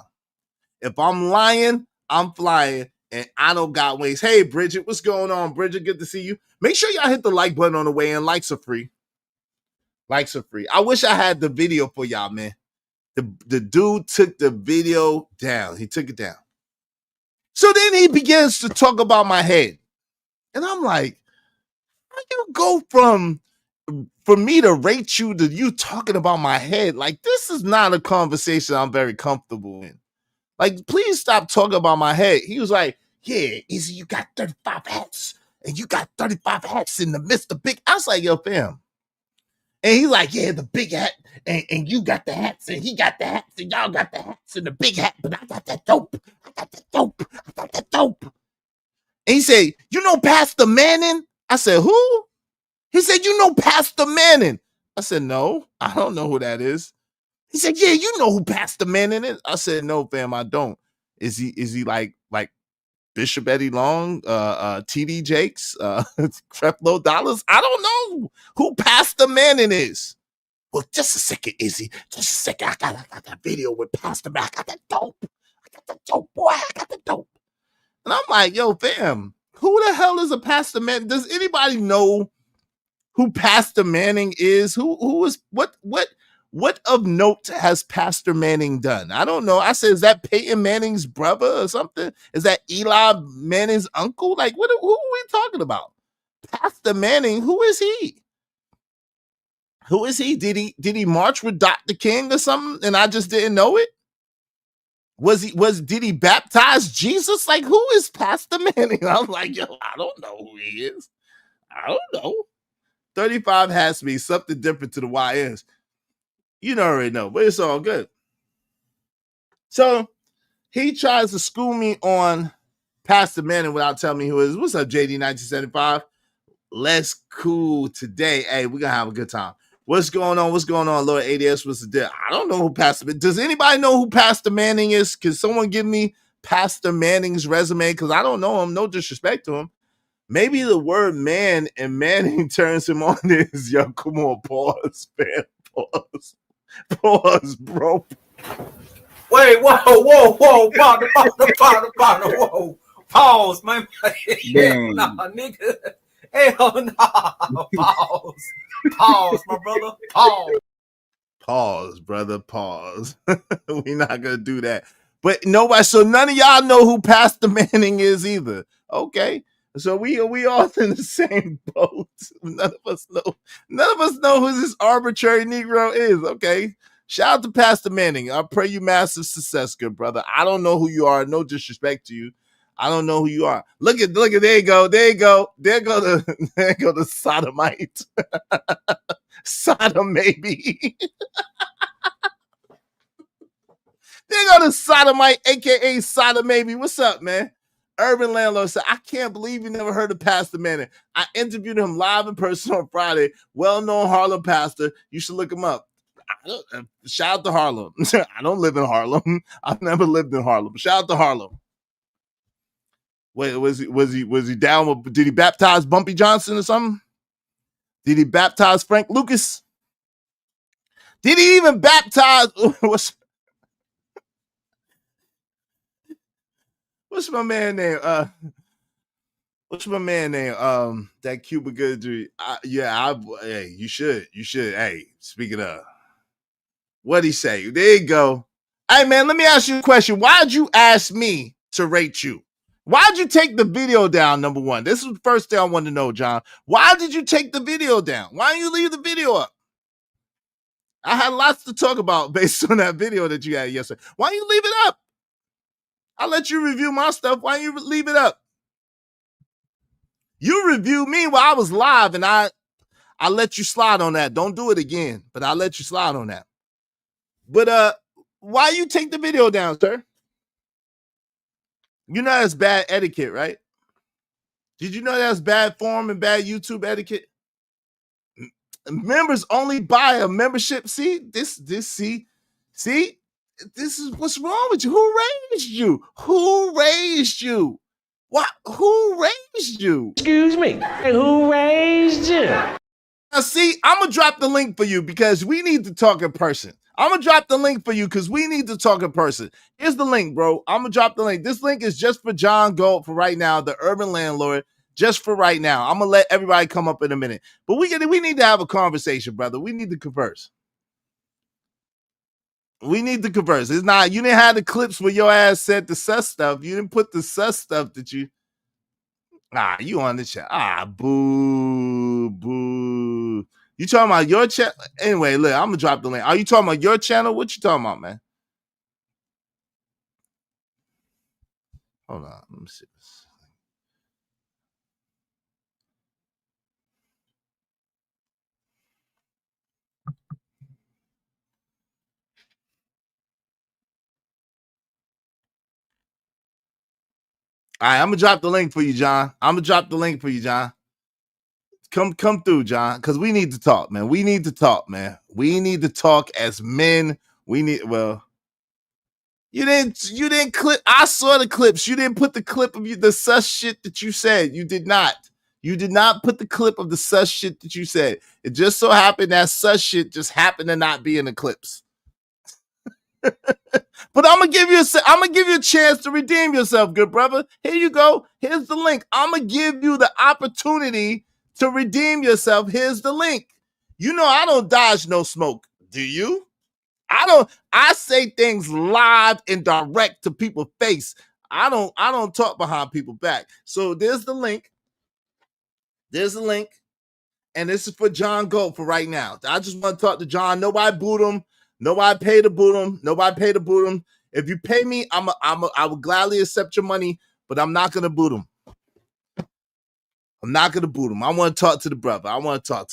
If I'm lying, I'm flying, and I don't got wings. Hey, Bridget, what's going on, Bridget? Good to see you. Make sure y'all hit the like button on the way in. Likes are free. I wish I had the video for y'all, man. The dude took the video down. He took it down. So then he begins to talk about my head. And I'm like, how you go from for me to rate you to you talking about my head? Like, this is not a conversation I'm very comfortable in. Like, please stop talking about my head. He was like, yeah, Izzy, you got 35 hats. And you got 35 hats in the midst of big. I was like, yo, fam. And he's like, yeah, the big hat. And you got the hats. And he got the hats. And y'all got the hats and the big hat. But I got that dope. And he said, you know Pastor Manning? I said, who? He said, you know Pastor Manning? I said, no, I don't know who that is. He said, yeah, you know who Pastor Manning is? I said, no, fam, I don't. Is he like Bishop Eddie Long, TD Jakes, Creflo Dollars? I don't know who Pastor Manning is. Well, just a second, Izzy. Just a second. I got that video with Pastor Manning. I got that dope. Boy. I got the dope. And I'm like, yo, fam, who the hell is a Pastor Manning? Does anybody know who Pastor Manning is? Who is what of note has Pastor Manning done? I don't know. I said, is that Peyton Manning's brother or something? Is that Eli Manning's uncle? Like, who are we talking about? Pastor Manning, who is he? Who is he? Did he march with Dr. King or something and I just didn't know it? Did he baptize Jesus? Like, who is Pastor Manning? I was like, yo, I don't know who he is. I don't know. 35 has to be something different to the YNs. You don't already know, but it's all good. So he tries to school me on Pastor Manning without telling me who it is. What's up, JD 1975? Let's cool today. Hey, we're gonna have a good time. What's going on? Lord ADS, what's the deal? I don't know who Pastor Manning. Does anybody know who Pastor Manning is? Can someone give me Pastor Manning's resume? Because I don't know him. No disrespect to him. Maybe the word man and Manning turns him on is, yo, come on, pause, man. Pause, bro. Wait, whoa, partner, whoa. Pause, man. Hell nah, nigga. Hell nah. Pause, my brother. Pause, brother. Pause. We're not gonna do that. But nobody, so none of y'all know who Pastor Manning is either. Okay. So we all in the same boat. None of us know who this arbitrary Negro is. Okay. Shout out to Pastor Manning. I pray you massive success, good brother. I don't know who you are. No disrespect to you. I don't know who you are. Look at there you go. There go the sodomite. Sodom maybe. There go the sodomite, aka Sodom maybe. What's up, man? Urban Landlord said, I can't believe you never heard of Pastor Manning. I interviewed him live in person on Friday. Well-known Harlem pastor. You should look him up. Shout out to Harlem. I don't live in Harlem. I've never lived in Harlem. Shout out to Harlem. Wait, was he down with, did he baptize Bumpy Johnson or something? Did he baptize Frank Lucas? Did he even baptize what's my man name? What's my man name? That Cuba Goodry. Hey, you should. Hey, speaking of, what'd he say? There you go. Hey, man, let me ask you a question. Why'd you ask me to rate you? Why'd you take the video down, number one? This is the first thing I want to know, John. Why did you take the video down? Why didn't you leave the video up? I had lots to talk about based on that video that you had yesterday. Why don't you leave it up? I'll let you review my stuff. Why don't you leave it up? You reviewed me while I was live, and I let you slide on that. Don't do it again, but I'll let you slide on that. But why you take the video down, sir? You know that's bad etiquette, right? Did you know that's bad form and bad YouTube etiquette? Members only buy a membership. See, this is what's wrong with you. Who raised you? Who raised you? What? Who raised you? Excuse me. Who raised you? Now, see, I'm going to drop the link for you because we need to talk in person. I'm going to drop the link for you because we need to talk in person. Here's the link, bro. I'm going to drop the link. This link is just for John Galt for right now, the Urban Landlord, just for right now. I'm going to let everybody come up in a minute. But we need to have a conversation, brother. We need to converse. We need to converse. It's not, you didn't have the clips where your ass said the sus stuff. You didn't put the sus stuff that you, you on the chat. Boo. You talking about your channel? Anyway, look, I'm gonna drop the link. Are you talking about your channel? What you talking about, man? Hold on, let me see this. All right, I'm gonna drop the link for you, John. Come through, John, because we need to talk, man. We need to talk as men. You didn't clip. I saw the clips. You didn't put the clip of the sus shit that you said. You did not put the clip of the sus shit that you said. It just so happened that sus shit just happened to not be in the clips. But I'm gonna give you a chance to redeem yourself, good brother. Here you go. Here's the link. I'm gonna give you the opportunity to redeem yourself. Here's the link. You know I don't dodge no smoke. Do you? I say things live and direct to people's face. I don't talk behind people's back. So there's the link. And this is for John Galt for right now. I just want to talk to John. Nobody boot him. Nobody pay to boot him. If you pay me, I will gladly accept your money, but I'm not gonna boot him. I want to talk to the brother.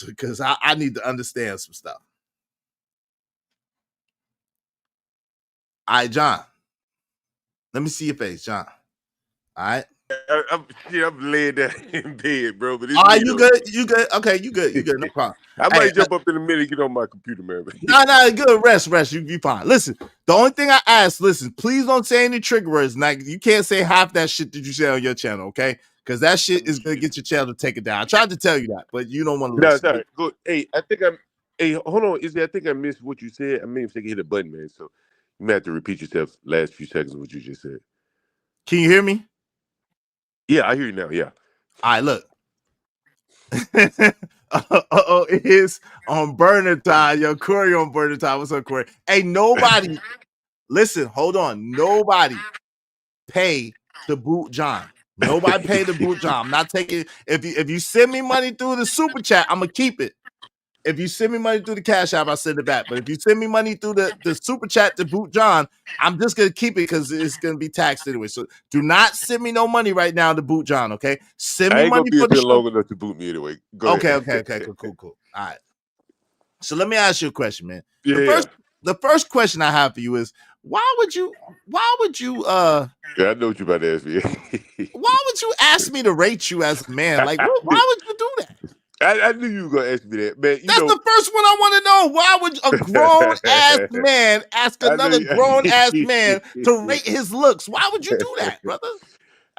Because I need to understand some stuff. All right, John. Let me see your face, John. All right. I'm laying down in bed, bro. But all right, you good? You good? Okay, you good. No problem. I might jump up in a minute and get on my computer, man. No, good. Rest. You fine. Listen, the only thing I ask, please don't say any trigger words. Like, you can't say half that shit that you say on your channel, okay? Because that shit is gonna get your channel to take it down. I tried to tell you that, but you don't want to listen. No, good. Hey, hold on. I think I missed what you said. I mean, if I hit a button, man. So you may have to repeat yourself last few seconds of what you just said. Can you hear me? Yeah, I hear you now. Yeah. All right, look. It is on burner time. Yo, Corey on burner time. What's up, Corey? Hey, nobody. Listen, hold on. Nobody pay to boot John. Nobody paid the boot John. I'm not taking. If you send me money through the super chat, I'm gonna keep it. If you send me money through the Cash App, I'll send it back. But if you send me money through the super chat to boot John, I'm just gonna keep it because it's gonna be taxed anyway. So do not send me no money right now to boot John. Okay, send me I ain't money gonna be for up the here show. long enough to boot me anyway. Go ahead. Okay. Cool. All right. So let me ask you a question, man. Yeah. The first question I have for you is why would you Yeah, I know what you about to ask me. why would you ask me to rate you as a man? Like, why would you do that? I knew you were gonna ask me that, man. That's the first one I want to know. Why would a grown ass man ask another grown ass man to rate his looks? Why would you do that, brother?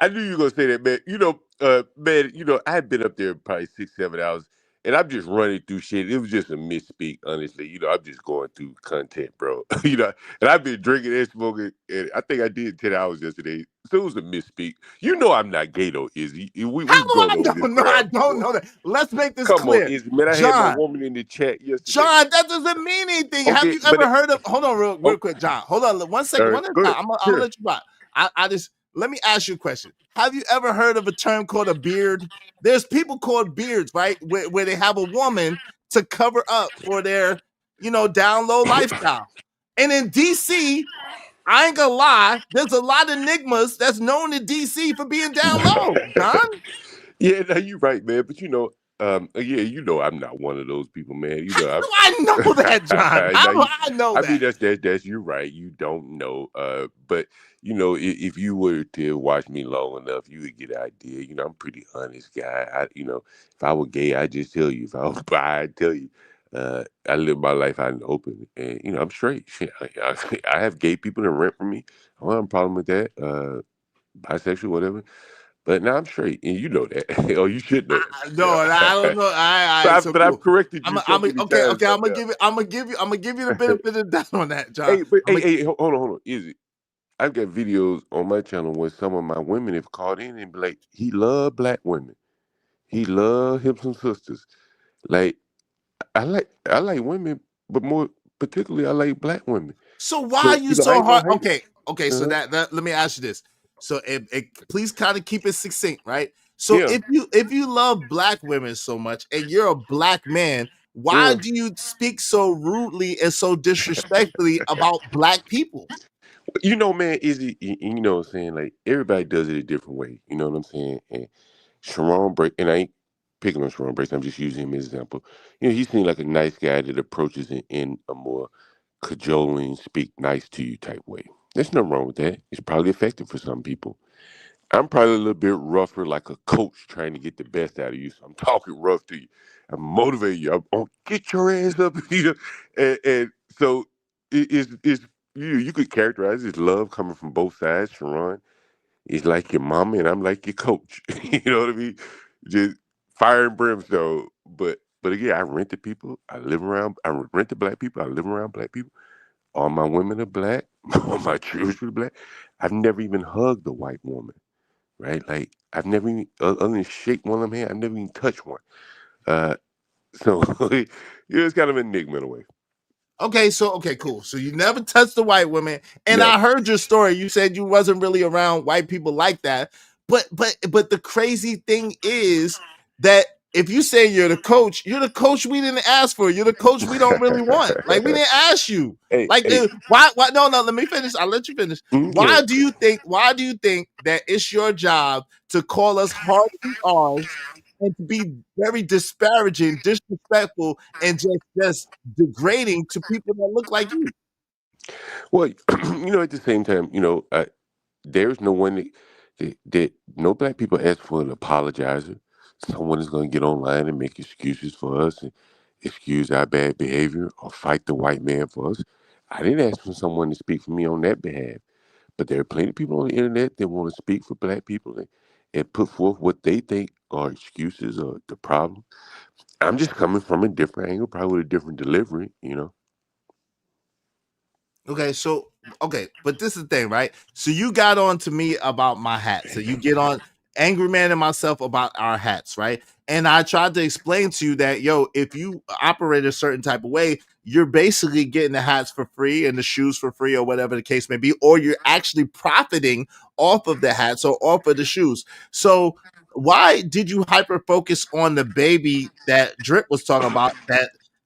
I knew you were gonna say that, man. Man, I had been up there probably 6-7 hours, and I'm just running through shit. It was just a misspeak, honestly. I'm just going through content, bro. And I've been drinking and smoking, and I think I did 10 hours yesterday. So it was a misspeak. I'm not gay though, Izzy. How do I don't know? I don't know that. Let's make this clear. On, Izzy, man. I had my woman in the chat yesterday. John, that doesn't mean anything. Have you ever heard of? Hold on, real quick, John. Hold on, 1 second. I'm gonna let you rock. Let me ask you a question. Have you ever heard of a term called a beard? There's people called beards, right? Where they have a woman to cover up for their, down low lifestyle. And in DC, I ain't gonna lie, there's a lot of enigmas that's known in DC for being down low, John. Yeah, no, you're right, man. But I'm not one of those people, man. I know that, John. I know that. I mean, that's you're right. You don't know. But if you were to watch me long enough, you would get an idea. I'm a pretty honest guy. If I were gay, I'd just tell you. If I was bi, I'd tell you. I live my life out in the open, and I'm straight. Shit, I have gay people that rent from me. I don't have a problem with that. Bisexual, whatever. But now I'm straight, and you know that. Oh, you should know that. No, I don't know. But I've corrected you. Okay. I'm gonna give you the benefit of the doubt on that, John. Hey, hold on. Izzy, I've got videos on my channel where some of my women have called in and be like, "He love black women. He love hips and sisters." Like, I like women, but more particularly, I like black women. So why are you so hard? Okay. So that let me ask you this. So please kind of keep it succinct, right? So if you love black women so much and you're a black man, why do you speak so rudely and so disrespectfully about black people? Man, Izzy, you know what I'm saying? Like, everybody does it a different way. You know what I'm saying? And Sharon Break, and I ain't picking on Sharon Break, I'm just using him as an example. He seemed like a nice guy that approaches it in a more cajoling, speak nice to you type way. There's nothing wrong with that. It's probably effective for some people. I'm probably a little bit rougher, like a coach trying to get the best out of you. So I'm talking rough to you. I'm motivating you. I'm get your ass up, and so it's you could characterize his love coming from both sides. Sharon is like your mama, and I'm like your coach. You know what I mean? Just fire and brimstone. But again, I rent to people. I rent to black people. I live around black people. All my women are black. All my children are black. I've never even hugged a white woman, right? Like, I've never even, other than shake one of them hands, I've never even touched one. So it's kind of an enigma in a way. Okay, cool. So you never touched the white women, and I heard your story. You said you wasn't really around white people like that. But the crazy thing is that if you say you're the coach we didn't ask for. You're the coach we don't really want. Like, we didn't ask you. Why? No, let me finish. I'll let you finish. Why do you think that it's your job to call us hard R's and to be very disparaging, disrespectful, and just degrading to people that look like you? Well, at the same time, there's no one that no black people ask for an apologizer. Someone is going to get online and make excuses for us and excuse our bad behavior or fight the white man for us. I didn't ask for someone to speak for me on that behalf. But there are plenty of people on the internet that want to speak for black people and put forth what they think are excuses or the problem. I'm just coming from a different angle, probably with a different delivery, Okay, but this is the thing, right? So you got on to me about my hat. So you get on, Angry Man and myself about our hats, right? And I tried to explain to you that, yo, if you operate a certain type of way, you're basically getting the hats for free and the shoes for free or whatever the case may be, or you're actually profiting off of the hats or off of the shoes. So why did you hyper focus on the baby that Drip was talking about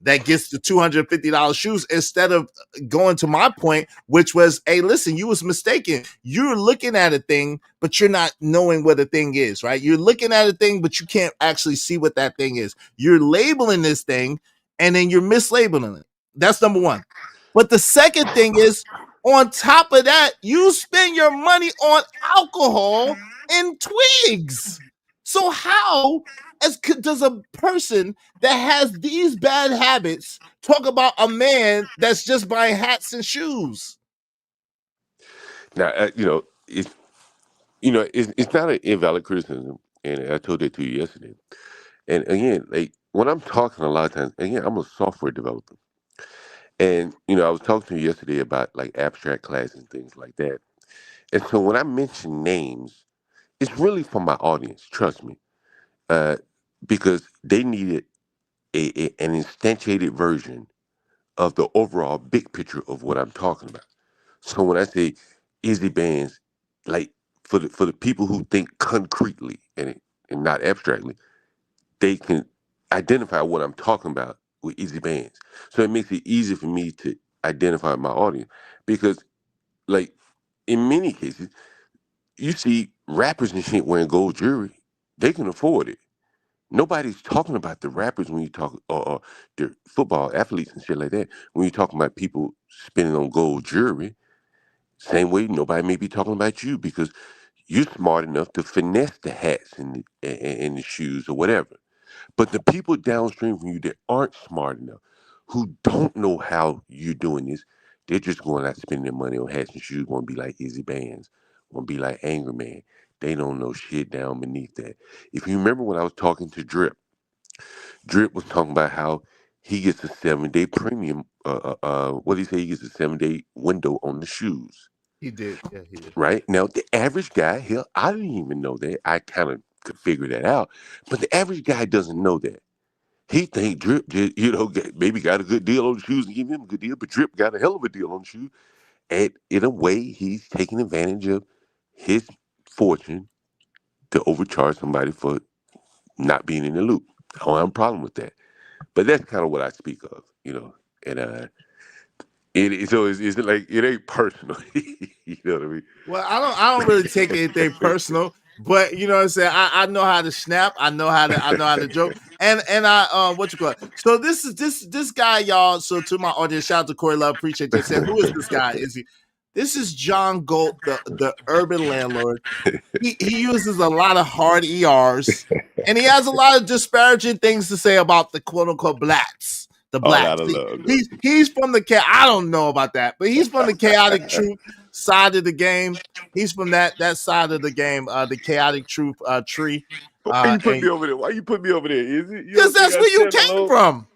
that gets the $250 shoes instead of going to my point, which was, hey, listen, you was mistaken. You're looking at a thing, but you're not knowing what a thing is, right? You're looking at a thing, but you can't actually see what that thing is. You're labeling this thing, and then you're mislabeling it. That's number one. But the second thing is, on top of that, you spend your money on alcohol and twigs. So how does a person that has these bad habits talk about a man that's just buying hats and shoes? Now, it's not an invalid criticism, and I told that to you yesterday. And again, like when I'm talking a lot of times, again, I'm a software developer, and I was talking to you yesterday about like abstract classes and things like that. And so when I mention names, it's really for my audience. Trust me, because they needed an instantiated version of the overall big picture of what I'm talking about. So when I say Izzy Bands, like for the people who think concretely and not abstractly, they can identify what I'm talking about with Izzy Bands. So it makes it easy for me to identify my audience because, like, in many cases, you see rappers and shit wearing gold jewelry. They can afford it. Nobody's talking about the rappers when you talk, or the football athletes and shit like that. When you're talking about people spending on gold jewelry, same way nobody may be talking about you because you're smart enough to finesse the hats and the shoes or whatever. But the people downstream from you that aren't smart enough, who don't know how you're doing this, they're just going out spending their money on hats and shoes, want to be like Izzy Bands, want to be like Angry Man. They don't know shit down beneath that. If you remember when I was talking to Drip was talking about how he gets a 7-day premium. What did he say? He gets a 7-day window on the shoes. He did. Yeah, he did. Right? Now, the average guy, I didn't even know that. I kind of could figure that out. But the average guy doesn't know that. He think Drip just, maybe got a good deal on the shoes and give him a good deal, but Drip got a hell of a deal on the shoes. And in a way, he's taking advantage of his fortune to overcharge somebody for not being in the loop. I don't have a problem with that. But that's kind of what I speak of, and it's like it ain't personal. You know what I mean? Well, I don't really take anything personal, but you know what I'm saying. I know how to snap. I know how to joke, and I what you call it. So this is this guy, y'all. So to my audience, shout out to Corey Love. Appreciate that. Saying, who is this guy? Is he? This is John Galt, the urban landlord. He uses a lot of hard ERs, and he has a lot of disparaging things to say about the quote unquote blacks. The blacks. He's from the I don't know about that, but he's from the chaotic truth side of the game. He's from that side of the game, the chaotic truth tree. Why you put me over there? Why you put me over there? Is it? Because that's where you came from.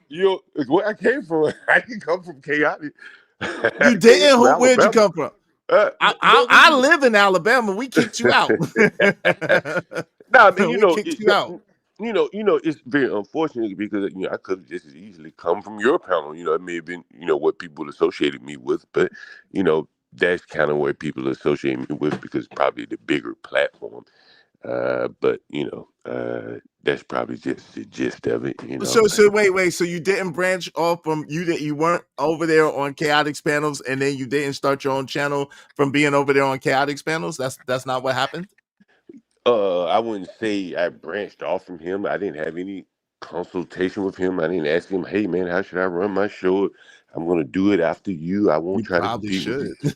Where I came from. I can come from chaotic. You didn't? Where'd you come from? I live in Alabama. We kicked you out. Nah, I mean, kicked you out. It's very unfortunate because I could have just as easily come from your panel. It may have been what people associated me with, but that's kind of where people associate me with because probably the bigger platform. But that's probably just the gist of it. So wait. So you didn't branch off from you weren't over there on Chaotix panels, and then you didn't start your own channel from being over there on Chaotix panels. That's not what happened. I wouldn't say I branched off from him. I didn't have any consultation with him. I didn't ask him, "Hey man, how should I run my show? I'm going to do it after you. I won't try to compete with you."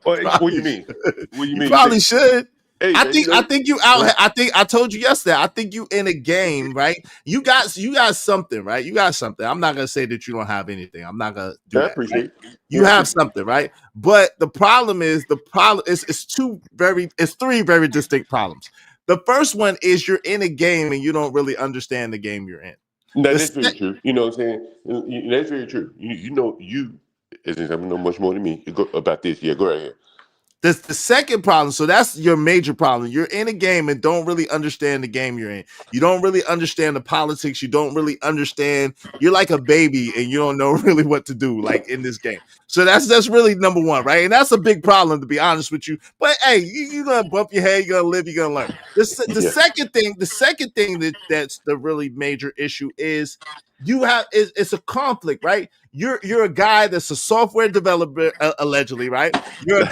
What do you mean? What do you mean? Probably should. Hey, I think you out. I think I told you yesterday. I think you in a game, right? You got something, right? You got something. I'm not gonna say that you don't have anything. I'm not gonna do that. I appreciate it. You have something, right? But the problem is it's three very distinct problems. The first one is you're in a game and you don't really understand the game you're in. No, that's very true. You know what I'm saying? That's very true. You as an example, know much more than me about this. Yeah, go right ahead. That's the second problem. So that's your major problem. You're in a game and don't really understand the game you're in. You don't really understand the politics. You don't really understand. You're like a baby and you don't know really what to do, like in this game. So that's really number one, right? And that's a big problem, to be honest with you. But hey, you're gonna bump your head, you're gonna live, you're gonna learn. The second thing that's the really major issue is it's a conflict, right? You're a guy that's a software developer, allegedly, right? You're a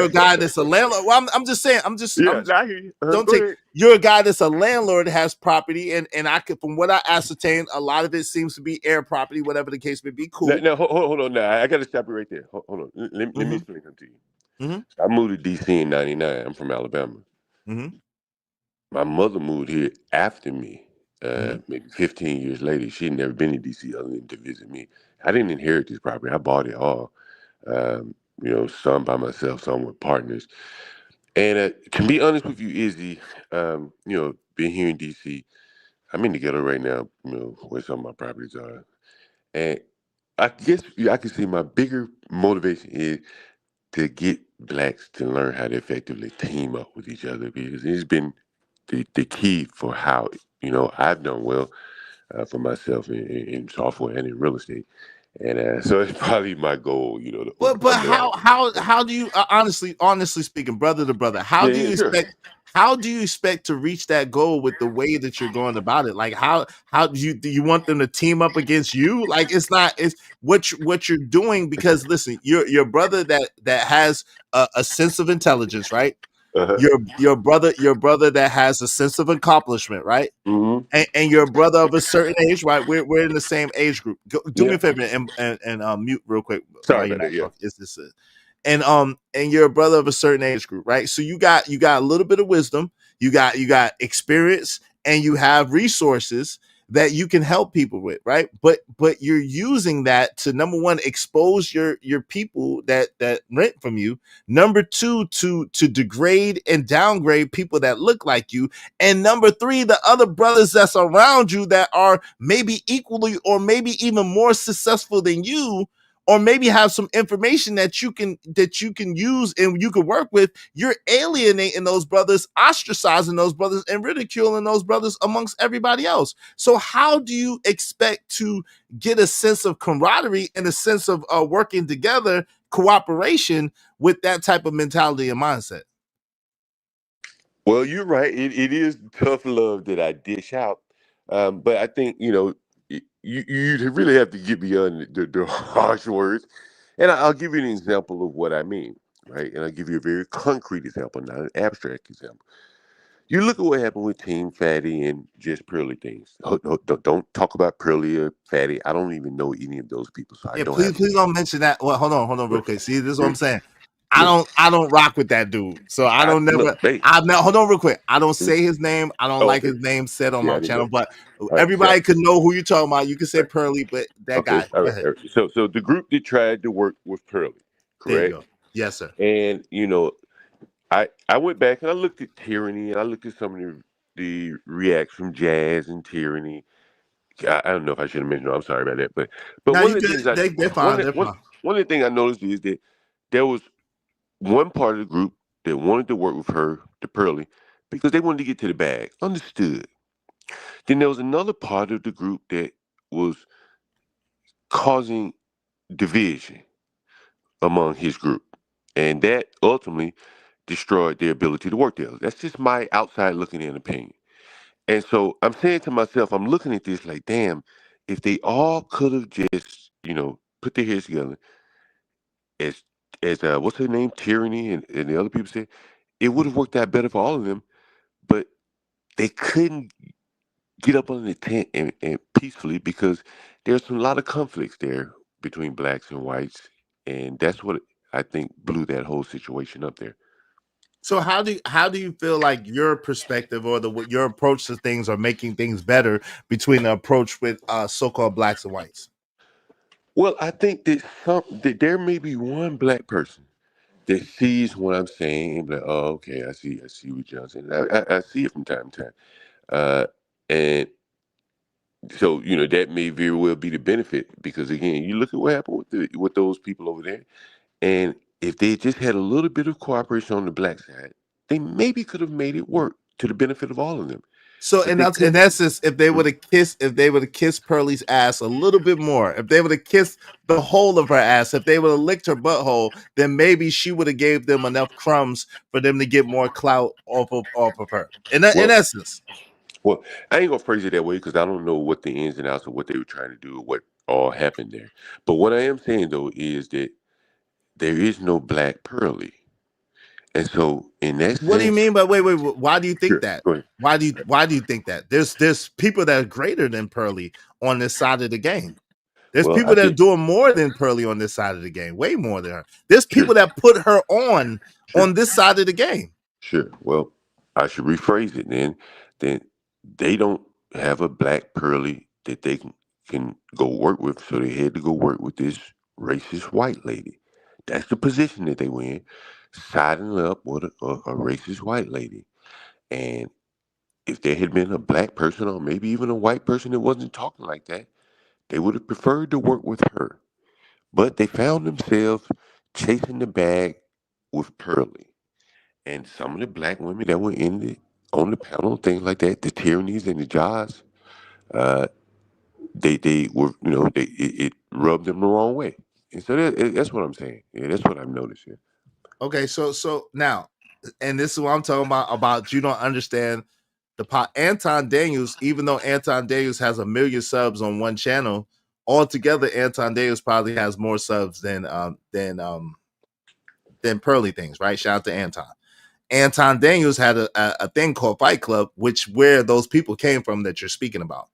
guy that's a landlord. Well, I'm just saying. I hear you. Don't take. You're a guy that's a landlord that has property, and I could, from what I ascertained, a lot of it seems to be air property, whatever the case may be. Cool. Now, hold on. Now, I got to stop you right there. Hold on. Let me explain something to you. I moved to DC in '99. I'm from Alabama. My mother moved here after me. Maybe 15 years later. She had never been to DC other than to visit me. I didn't inherit this property. I bought it all. Some by myself, some with partners. And to be honest with you, Izzy, being here in DC, I'm in the ghetto right now, where some of my properties are. And I guess I can see my bigger motivation is to get blacks to learn how to effectively team up with each other, because it's been the key for how, I've done well for myself in software and in real estate. And so it's probably my goal, to But how do you honestly speaking, brother to brother, how do you expect to reach that goal with the way that you're going about it? Like how do you want them to team up against you? Like it's what you're doing, because listen, your brother that has a sense of intelligence, right? Your brother that has a sense of accomplishment, right? And your brother of a certain age, right? We're in the same age group. Do me a favor and mute real quick. Sorry about that. Is this it? And you're a brother of a certain age group, right? So you got a little bit of wisdom, you got experience, and you have resources that you can help people with, right? But you're using that to, number one, expose your people that rent from you. Number two, to degrade and downgrade people that look like you. And number three, the other brothers that's around you that are maybe equally or maybe even more successful than you, or maybe have some information that you can use and you can work with. You're alienating those brothers, ostracizing those brothers, and ridiculing those brothers amongst everybody else. So how do you expect to get a sense of camaraderie and a sense of working together, cooperation, with that type of mentality and mindset? Well, you're right. It is tough love that I dish out. But I think, you really have to get beyond the harsh words. And I'll give you an example of what I mean, right? And I'll give you a very concrete example, not an abstract example. You look at what happened with Team Fatty and just Pearly things. Don't talk about Pearly or Fatty. I don't even know any of those people. So please don't mention that. Well, hold on real quick. See, this is what I'm saying. I don't rock with that dude. So I don't hold on real quick. I don't say his name. I don't like his name said on my channel, but everybody could know who you're talking about. You can say Pearly, but that guy. All right. So the group that tried to work with Pearly, correct? There you go. Yes, sir. And I went back and I looked at Tyranny and I looked at some of the reacts from Jazz and Tyranny. I don't know if I should have mentioned. I'm sorry about that, but one of the things they're fine. One of the things I noticed is that there was one part of the group that wanted to work with her, the Pearly, because they wanted to get to the bag. Understood. Then there was another part of the group that was causing division among his group, and that ultimately destroyed their ability to work there. That's just my outside looking in opinion. And so I'm saying to myself, I'm looking at this like, damn, if they all could have just, put their heads together as what's her name, Tyranny, and the other people said, it would have worked out better for all of them. But they couldn't get up under the tent and peacefully, because there's a lot of conflicts there between blacks and whites, and that's what I think blew that whole situation up there. So how do you feel like your perspective or your approach to things are making things better between the approach with so-called blacks and whites? Well, I think that there may be one black person that sees what I'm saying and be like, oh, okay, I see what you're saying. I see it from time to time. And so, that may very well be the benefit, because again, you look at what happened with those people over there, and If they just had a little bit of cooperation on the black side, they maybe could have made it work to the benefit of all of them. So But in they that, in couldn't. essence, if they would have kissed Pearlie's ass a little bit more, if they would have kissed the whole of her ass, if they would have licked her butthole, then maybe she would have gave them enough crumbs for them to get more clout off of her. In Well, essence. well, I ain't gonna phrase it that way because I don't know what the ins and outs of what they were trying to do, or what all happened there. But what I am saying though is that there is no black Pearlie, and so in that What do you sense, mean by wait? Why do you think sure, that? go ahead. Why do you think that? There's people that are greater than Pearlie on this side of the game. There's Well, people I that are think doing more than Pearlie on this side of the game, way more than her. There's sure, people that put her on sure, this side of the game. sure. Well, I should rephrase it then. Then they don't have a black Pearlie that they can go work with, so they had to go work with this racist white lady. That's the position that they were in, siding up with a racist white lady. And if there had been a black person or maybe even a white person that wasn't talking like that, they would have preferred to work with her. But they found themselves chasing the bag with Pearlie. And some of the black women that were on the panel and things like that, the tyrannies and the jars, uh, they were, it rubbed them the wrong way. And so that's what I'm saying. Yeah, that's what I've noticed here. Okay, so now, and this is what I'm talking about you don't understand the pot. Anton Daniels, even though Anton Daniels has 1 million subs on one channel, altogether Anton Daniels probably has more subs than Pearlie Things, right? Shout out to Anton. Anton Daniels had a thing called Fight Club, which where those people came from that you're speaking about.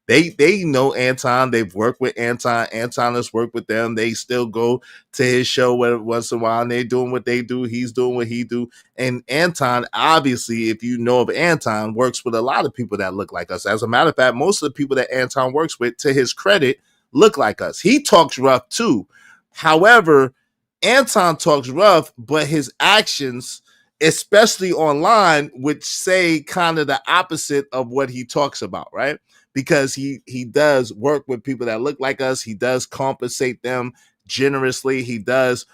They know Anton. They've worked with Anton. Anton has worked with them. They still go to his show once in a while, and they're doing what they do. He's doing what he do. And Anton, obviously, if you know of Anton, works with a lot of people that look like us. As a matter of fact, most of the people that Anton works with, to his credit, look like us. He talks rough too. However, Anton talks rough, but his actions, especially online, would say kind of the opposite of what he talks about, right? Because he does work with people that look like us. He does compensate them generously. He does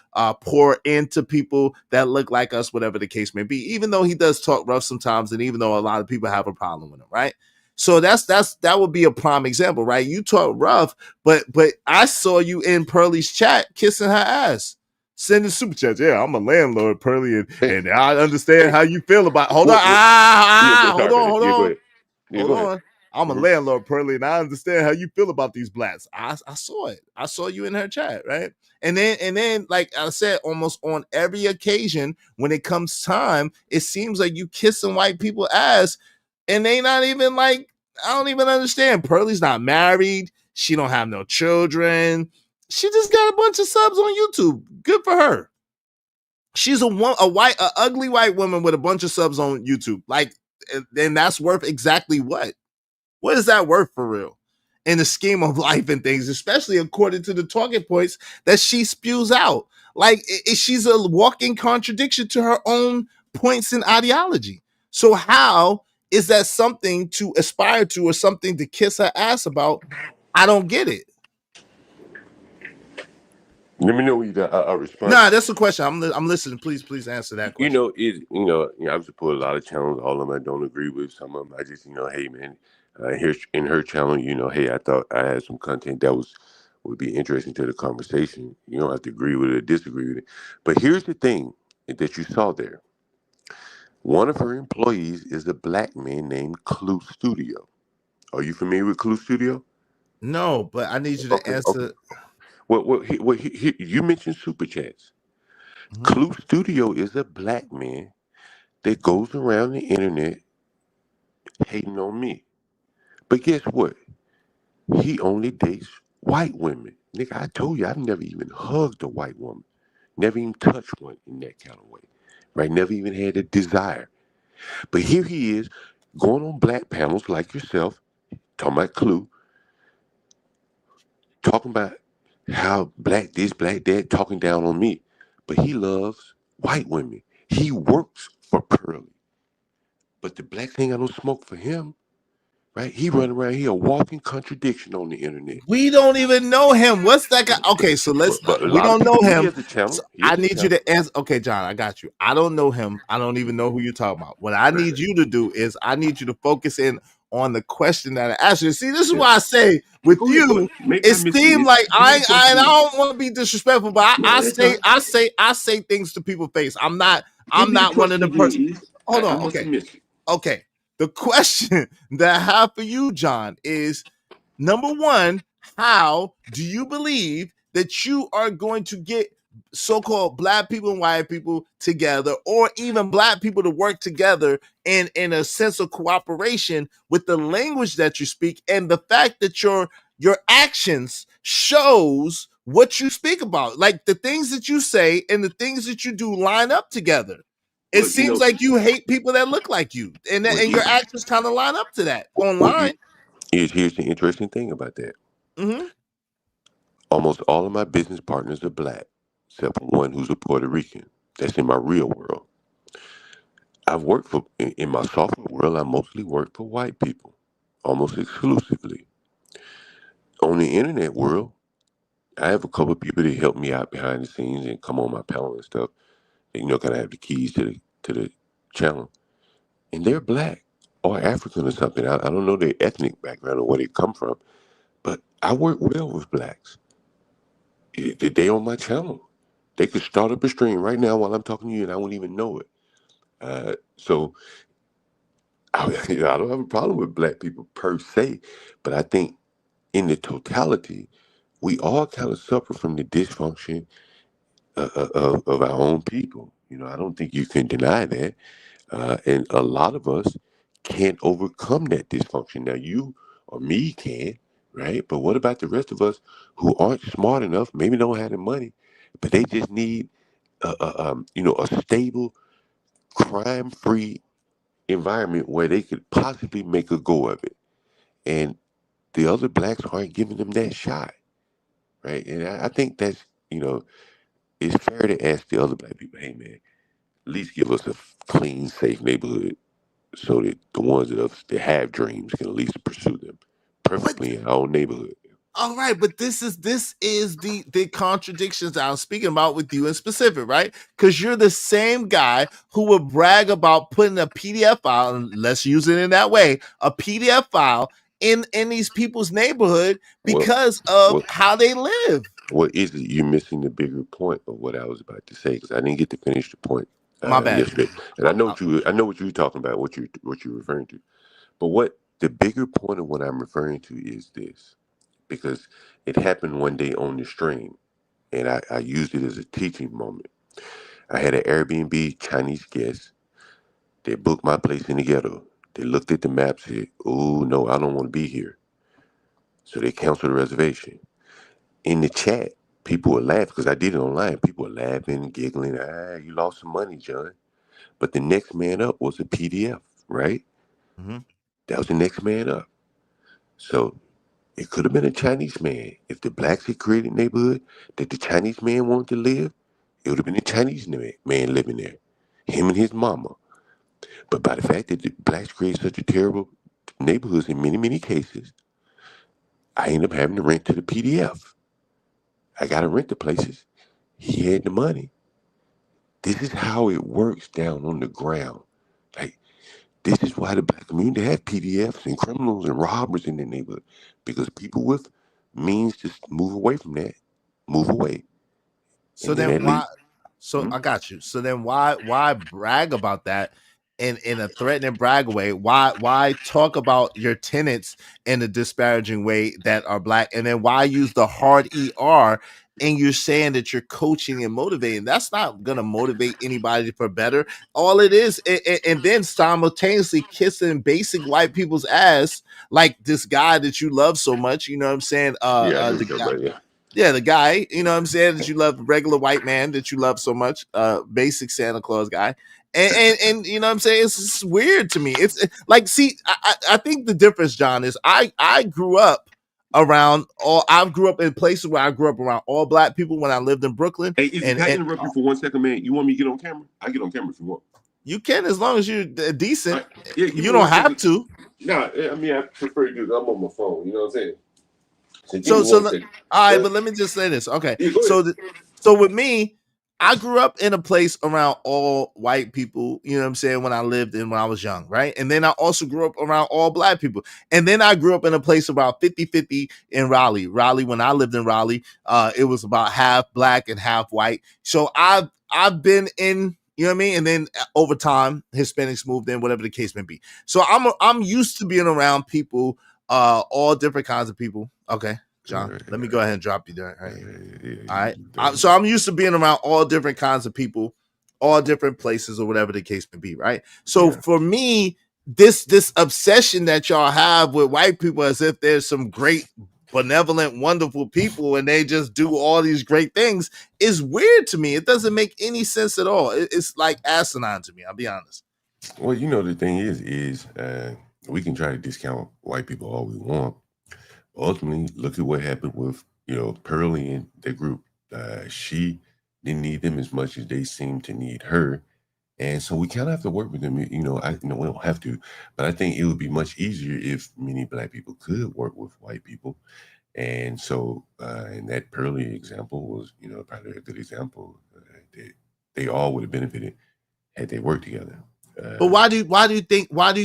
pour into people that look like us, whatever the case may be, even though he does talk rough sometimes, and even though a lot of people have a problem with him, right? So that would be a prime example, right? You talk rough, but I saw you in Pearlie's chat kissing her ass. Sending super chats. Yeah, I'm a landlord, Pearlie, and I understand how you feel about. Hold on, hold on. I'm a landlord, Pearlie, and I understand how you feel about these blacks. I saw it. I saw you in her chat, right? And then, like I said, almost on every occasion when it comes time, it seems like you kissing white people ass, and they not even like. I don't even understand. Pearlie's not married. She don't have no children. She just got a bunch of subs on YouTube. Good for her. She's a ugly white woman with a bunch of subs on YouTube. Like, and that's worth exactly what? What is that worth for real? In the scheme of life and things, especially according to the talking points that she spews out. Like, she's a walking contradiction to her own points and ideology. So how is that something to aspire to or something to kiss her ass about? I don't get it. Let me know when you got a response. Nah, that's the question. I'm listening. Please answer that question. I support a lot of channels. All of them I don't agree with. Some of them I just, hey man, here in her channel, hey, I thought I had some content that would be interesting to the conversation. You don't have to agree with it or disagree with it. But here's the thing that you saw there. One of her employees is a black man named Clue Studio. Are you familiar with Clue Studio? No, but I need you to answer. Okay. Well, you mentioned super chats. Mm-hmm. Clue Studio is a black man that goes around the internet hating on me. But guess what? He only dates white women. Nigga, I told you I've never even hugged a white woman. Never even touched one in that kind of way. Right? Never even had a desire. But here he is going on black panels like yourself, talking about Clue, talking about how black this, black that, talking down on me. But he loves white women. He works for Pearlie. But the blacks ain't got no smoke for him. right? He running around here a walking contradiction on the internet. We don't even know him. What's that guy? Okay, so let's. But a We lot of don't know people do. He him. has a channel. So He has I a need you channel. to answer. Okay, John, I got you. I don't know him. I don't even know who you're talking about. What I need you to do is I need you to focus in on the question that I asked you. See, this is why I say with Go ahead, you, maybe it I missed seemed it. like Give me the question. I don't want to be disrespectful, but No, I that's fine. say things to people's face. I'm not Give me the one of the question person. again, Iz. Hold I on. must have Okay. missed it. Okay. The question that I have for you, John, is number one, how do you believe that you are going to get so-called black people and white people together, or even black people to work together in a sense of cooperation with the language that you speak and the fact that your actions shows what you speak about, like the things that you say and the things that you do line up together? It Well, you seems know, like you hate people that look like you, and well, your actions kind of line up to that online. here's the interesting thing about that. Mm-hmm. Almost all of my business partners are black, except for one who's a Puerto Rican. That's in my real world. I've worked for in my software world. I mostly work for white people, almost exclusively. On the internet world, I have a couple of people that help me out behind the scenes and come on my panel and stuff. And, kind of have the keys to the channel, and they're black or African or something. I don't know their ethnic background or where they come from, but I work well with blacks. They on my channel. They could start up a stream right now while I'm talking to you, and I wouldn't even know it. So I don't have a problem with black people per se, but I think in the totality, we all kind of suffer from the dysfunction of our own people. I don't think you can deny that. And a lot of us can't overcome that dysfunction. Now, you or me can, right? But what about the rest of us who aren't smart enough, maybe don't have the money, but they just need, a stable, crime-free environment where they could possibly make a go of it. And the other blacks aren't giving them that shot, right? And I think that's, it's fair to ask the other black people, hey, man, at least give us a clean, safe neighborhood so that the ones that have dreams can at least pursue them perfectly in our own neighborhood. All right, but this is the contradictions that I'm speaking about with you in specific, right? Because you're the same guy who would brag about putting a PDF file, and let's use it in that way, a PDF file in these people's neighborhood because of how they live. Well, you're missing the bigger point of what I was about to say, because I didn't get to finish the point. My bad. Yesterday, and I know what you were talking about, what you're referring to. But what the bigger point of what I'm referring to is this, because it happened one day on the stream, and I used it as a teaching moment. I had an Airbnb Chinese guest. They booked my place in the ghetto. They looked at the map, said, "Oh no, I don't want to be here." So they canceled the reservation. In the chat, people were laughing because I did it online. People were laughing, giggling. You lost some money, John. But the next man up was a PDF, right? Mm-hmm. That was the next man up. So it could have been a Chinese man. If the blacks had created a neighborhood that the Chinese man wanted to live, it would have been a Chinese man living there, him and his mama. But by the fact that the blacks create such a terrible neighborhoods in many, many cases, I ended up having to rent to the PDF. I got to rent the places. He had the money. This is how it works down on the ground. Like, this is why the black community have PDFs and criminals and robbers in their neighborhood, because people with means just move away from that, move away. So then why? So I got you. So then why brag about that in a threatening brag way? Why talk about your tenants in a disparaging way that are black? And then why use the hard ER? And you're saying that you're coaching and motivating. That's not going to motivate anybody for better. All it is, and then simultaneously kissing basic white people's ass, like this guy that you love so much. You know what I'm saying? The guy, you know what I'm saying, that you love, the regular white man that you love so much, basic Santa Claus guy. And you know what I'm saying? It's weird to me. It's like, see, I think the difference, John, is I grew up around I grew up in places where I grew up around all black people when I lived in Brooklyn. Hey, can I interrupt you for 1 second, man? You want me to get on camera? I get on camera if you want. You can, as long as you're decent. You don't have to. No, I mean I prefer to do. I'm on my phone. You know what I'm saying? So give So, me so one le- second. all right, but let me just say this. Okay, Yeah, go so ahead. so with me, I grew up in a place around all white people. You know what I'm saying? When I was young, right? And then I also grew up around all black people. And then I grew up in a place about 50-50 in Raleigh. Raleigh, when I lived in Raleigh, it was about half black and half white. So I've been in. You know what I mean? And then over time, Hispanics moved in, whatever the case may be. So I'm used to being around people, all different kinds of people. Okay. John, let me go ahead and drop you there. All right. So I'm used to being around all different kinds of people, all different places, or whatever the case may be, right? So for me, this obsession that y'all have with white people as if there's some great, benevolent, wonderful people and they just do all these great things is weird to me. It doesn't make any sense at all. It's like asinine to me, I'll be honest. Well, you know the thing is we can try to discount white people all we want. Ultimately, look at what happened with Pearlie and their group. She didn't need them as much as they seemed to need her, and so we kind of have to work with them. We don't have to, but I think it would be much easier if many black people could work with white people. And so, and that Pearlie example was, probably a good example. They all would have benefited had they worked together. But why do you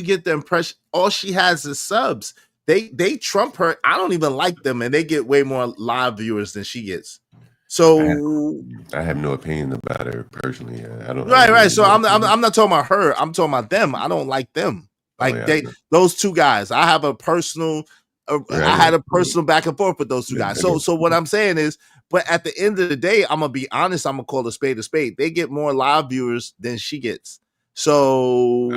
get the impression all she has is subs? They trump her. I don't even like them, and they get way more live viewers than she gets. So I have no opinion about her personally. I don't. Right. So I'm not talking about her. I'm talking about them. I don't like them. Like those two guys. I have a personal. I had a personal back and forth with those two guys. So what I'm saying is, but at the end of the day, I'm gonna be honest. I'm gonna call a spade a spade. They get more live viewers than she gets. So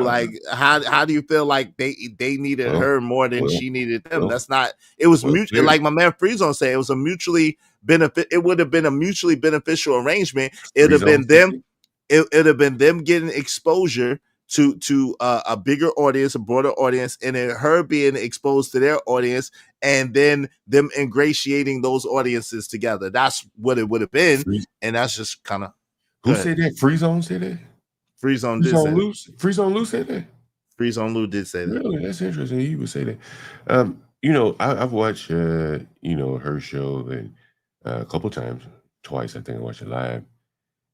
how do you feel like they needed her more than she needed them? That's not. It was mutual. Like my man Freezone said, it was a mutually benefit. It would have been a mutually beneficial arrangement. It'd have been them. It'd have been them getting exposure to a bigger audience, a broader audience, and then her being exposed to their audience, and then them ingratiating those audiences together. That's what it would have been, and that's just kind of. Who said that? Freezone said that. Freezone did say that. Freezone Lou said that. Freezone Lou did say that. Really, that's interesting. He would say that. I've watched her show and a couple times, twice. I think I watched it live,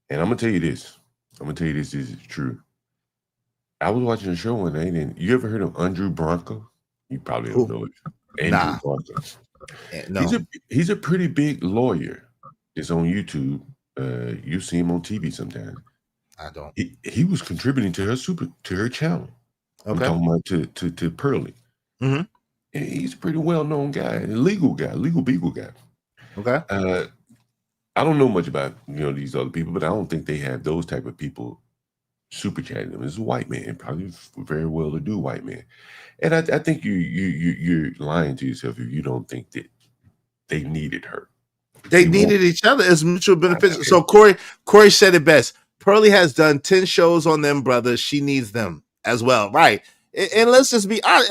and I'm gonna tell you this. This is true. I was watching a show one night, and you ever heard of Andrew Bronco? You probably don't know it. Andrew Bronco. No. He's a pretty big lawyer. It's on YouTube. You see him on TV sometimes. I don't. He was contributing to her channel. Okay. I'm talking about to Pearlie. Mm-hmm. And he's a pretty well-known guy, a legal beagle guy. Okay. I don't know much about these other people, but I don't think they have those type of people super chatting them. It's a white man, probably very well-to-do white man. And I think you're lying to yourself if you don't think that they needed her. They needed each other as mutual benefits. So Corey said it best. Pearlie has done 10 shows on them brothers. She needs them as well, right? And let's just be honest.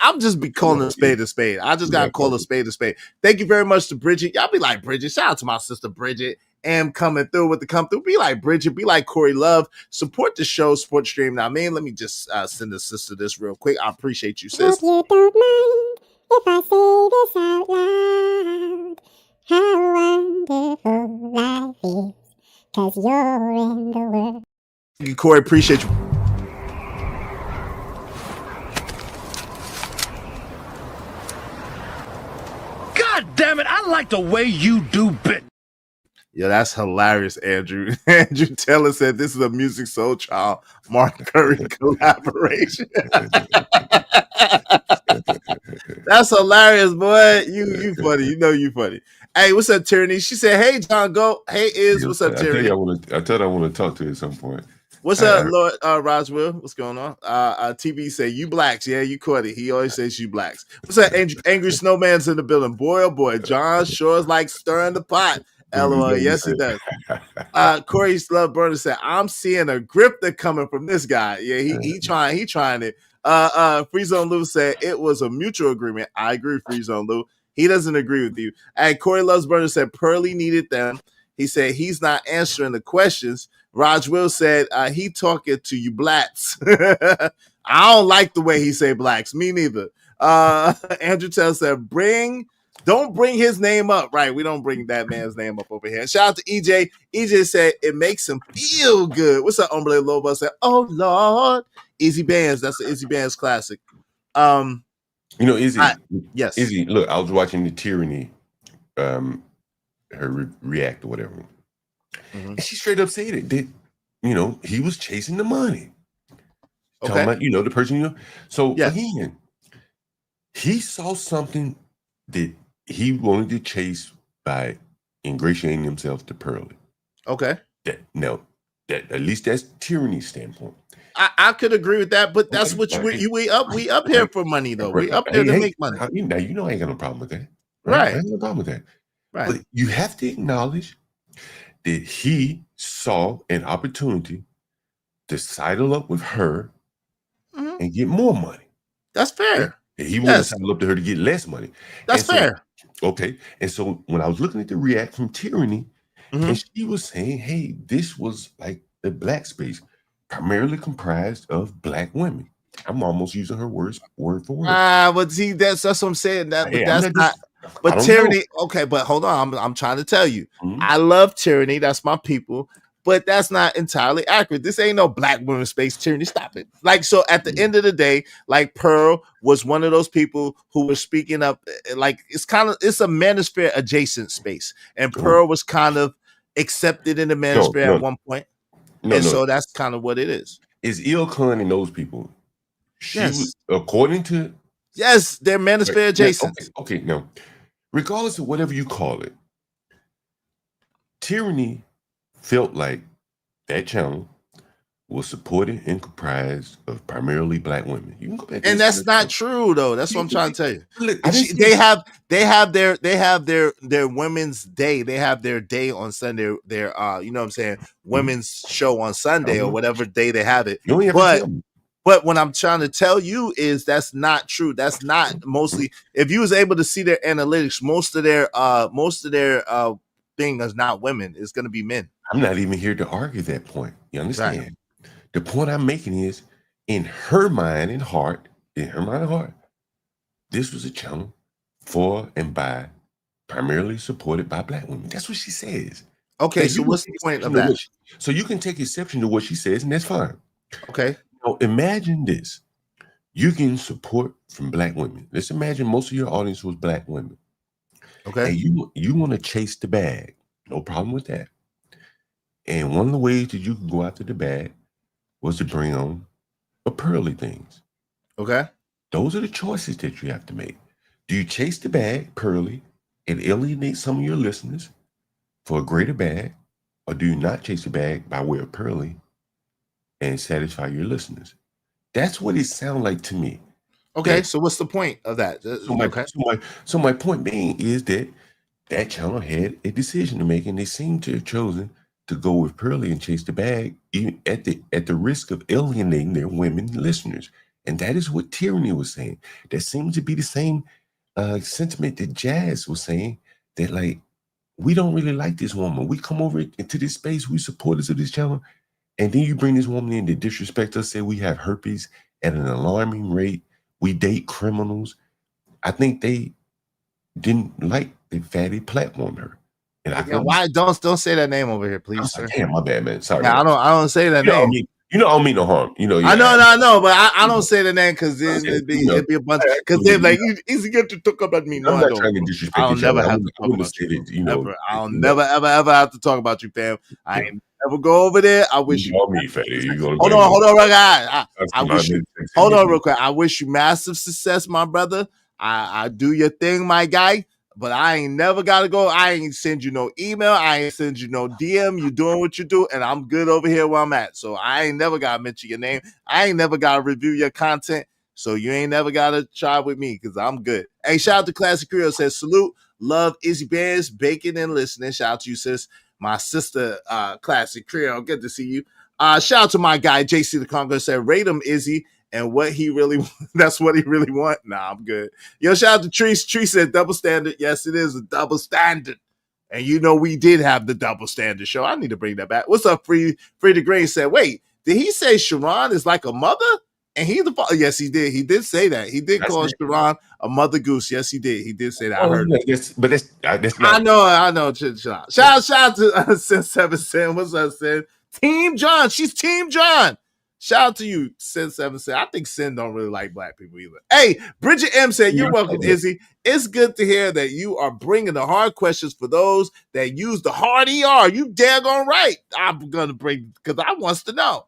I'm just be calling a spade a spade. I just gotta call a spade a spade. Thank you very much to Bridget. Y'all be like Bridget. Shout out to my sister Bridget. Am coming through with the come through. Be like Bridget. Be like Corey Love. Support the show, support stream. Now, man, let me just send the sister this real quick. I appreciate you, sis. Hope you don't mind if I say this out loud. How wonderful life is, 'cause you're in the world. Thank you, Corey. Appreciate you. God damn it, I like the way you do bit. Yeah, that's hilarious, Andrew. Andrew Taylor said this is a Music Soul Child Mark Curry collaboration. That's hilarious, boy. You funny. You funny. Hey, what's up, Tyranny? She said, hey, John Go. Hey, what's up, Tyranny? I told her I want to talk to you at some point. What's up, Lord Roswell? What's going on? TV say you blacks. Yeah, you caught it. He always says you blacks. What's up, Angry Snowman's in the building? Boy, oh boy, John sure is like stirring the pot. LOL. Yes, he does. Corey's Love Burner said, I'm seeing a grifter coming from this guy. Yeah, he trying it. Freezone Lou said it was a mutual agreement. I agree, Freezone Lou. He doesn't agree with you. And Corey Loves Burner said Pearlie needed them. He said he's not answering the questions. Raj Will said he talking to you blacks. I don't like the way he say blacks. Me neither. Andrew Tell said, don't bring his name up. Right. We don't bring that man's name up over here. Shout out to EJ. EJ said it makes him feel good. What's up, Hombre Lobo? Said, oh Lord. Easy Bands. That's the Easy Bands classic. Izzy. Yes. Izzy, look, I was watching the Tyranny, her react or whatever. And she straight up said it. That, he was chasing the money. Talking about, the person, So again, he saw something that he wanted to chase by ingratiating himself to Pearly. Okay. That at least that's Tyranny's standpoint. I could agree with that, but that's what we up here for money though. We up there to make money. Now I ain't got no problem with that. Right. I ain't got no problem with that. Right. But you have to acknowledge that he saw an opportunity to sidle up with her and get more money. That's fair. And he wanted to sidle up to her to get less money. That's fair. Okay. And so when I was looking at the react from Tyranny, and she was saying, hey, this was like the black space, primarily comprised of black women. I'm almost using her words word for word. But see, that's what I'm saying. That's not. But Tyranny, okay, but hold on. I'm trying to tell you. I love Tyranny. That's my people. But that's not entirely accurate. This ain't no black women space. Tyranny, stop it. Like, so at the end of the day, like Pearl was one of those people who was speaking up. Like, it's a manosphere adjacent space. And Pearl was kind of accepted in the manosphere at one point. So that's kind of what it is. Is Ilkhan and those people? She was, according to they're manosphere adjacent. Okay, now, regardless of whatever you call it, Tyranny felt like that channel was supported and comprised of primarily black women. You can go back, and that's not true though. That's what I'm trying to tell you. Look, they have their women's day. They have their day on Sunday. Their women's show on Sunday or whatever day they have it. But what I'm trying to tell you is that's not true. That's not mostly. If you was able to see their analytics, most of their thing is not women. It's going to be men. I'm not even here to argue that point. You understand? Right. The point I'm making is, in her mind and heart, this was a channel for and by, primarily supported by black women. That's what she says. Okay, so what's the point of that? So you can take exception to what she says, and that's fine. Okay. Now imagine this. You can support from black women. Let's imagine most of your audience was black women. Okay. And you want to chase the bag. No problem with that. And one of the ways that you can go after the bag was to bring on a Pearly things. Okay. Those are the choices that you have to make. Do you chase the bag, Pearly, and alienate some of your listeners for a greater bag? Or do you not chase the bag by way of Pearly and satisfy your listeners? That's what it sounds like to me. Okay, so what's the point of that? So my point being is that channel had a decision to make, and they seem to have chosen to go with Pearly and chase the bag, even at the risk of alienating their women listeners. And that is what Tyranny was saying. That seems to be the same sentiment that Jazz was saying, that like, we don't really like this woman. We come over into this space, we supporters of this channel, and then you bring this woman in to disrespect us, say we have herpes at an alarming rate, we date criminals. I think they didn't like the fatty platform her. And why don't say that name over here, please, sir? Damn, my bad, man. Sorry. Yeah, I don't say that name. I don't mean no harm. I know, but I don't say the name because then it'd be a bunch. Because they're like, it's good to talk about me. No, I'm not trying to disrespect you. I'll never have to talk about you. I'll never ever have to talk about you, fam. I ain't never go over there. I wish you. Me, fatty. Hold on, real guy. I wish you. Hold on, real quick. I wish you massive success, my brother. I do your thing, my guy. But I ain't never got to go. I ain't send you no email. I ain't send you no DM. You doing what you do, and I'm good over here where I'm at. So I ain't never got to mention your name. I ain't never got to review your content. So you ain't never got to try with me because I'm good. Hey, shout out to Classic Creole. Says, salute, love, Izzy Bands, baking and listening. Shout out to you, sis. My sister, Classic Creole. Good to see you. Shout out to my guy, JC the Congo. Said, rate him, Izzy. And what he really that's what he really want. Nah, I'm good. Yo, shout out to Treese. Treese said double standard. Yes, it is a double standard. And we did have the double standard show. I need to bring that back. What's up, Free the Green said, wait, did he say Sharon is like a mother? And he's the father. Yes, he did. He did say that. He did That's call it. Sharon a mother goose. Yes, he did. He did say that. I Oh, heard. but that's not. I know. Shout out to Sin 7 Sin. What's up, Sin? Team John. She's Team John. Shout out to you, Sin 7 Sin. I think Sin don't really like black people either. Hey, Bridget M said, "You're welcome, Izzy. It's good to hear that you are bringing the hard questions for those that use the hard ER. You daggone right. I'm gonna bring because I wants to know.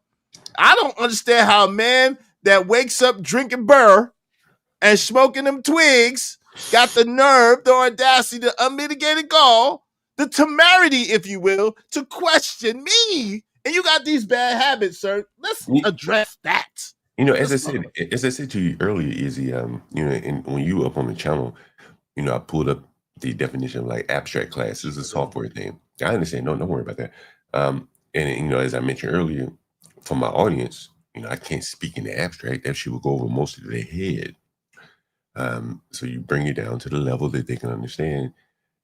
I don't understand how a man that wakes up drinking burr and smoking them twigs got the nerve, the audacity, the unmitigated gall, the temerity, if you will, to question me. And you got these bad habits, sir. Let's address that. You know, as I said to you earlier, Izzy, you know, and when you were up on the channel, you know, I pulled up the definition of like abstract class. This is a software thing. I understand. No, don't worry about that. And you know, as I mentioned earlier, for my audience, you know, I can't speak in the abstract. That shit will go over most of their head. So you bring it down to the level that they can understand.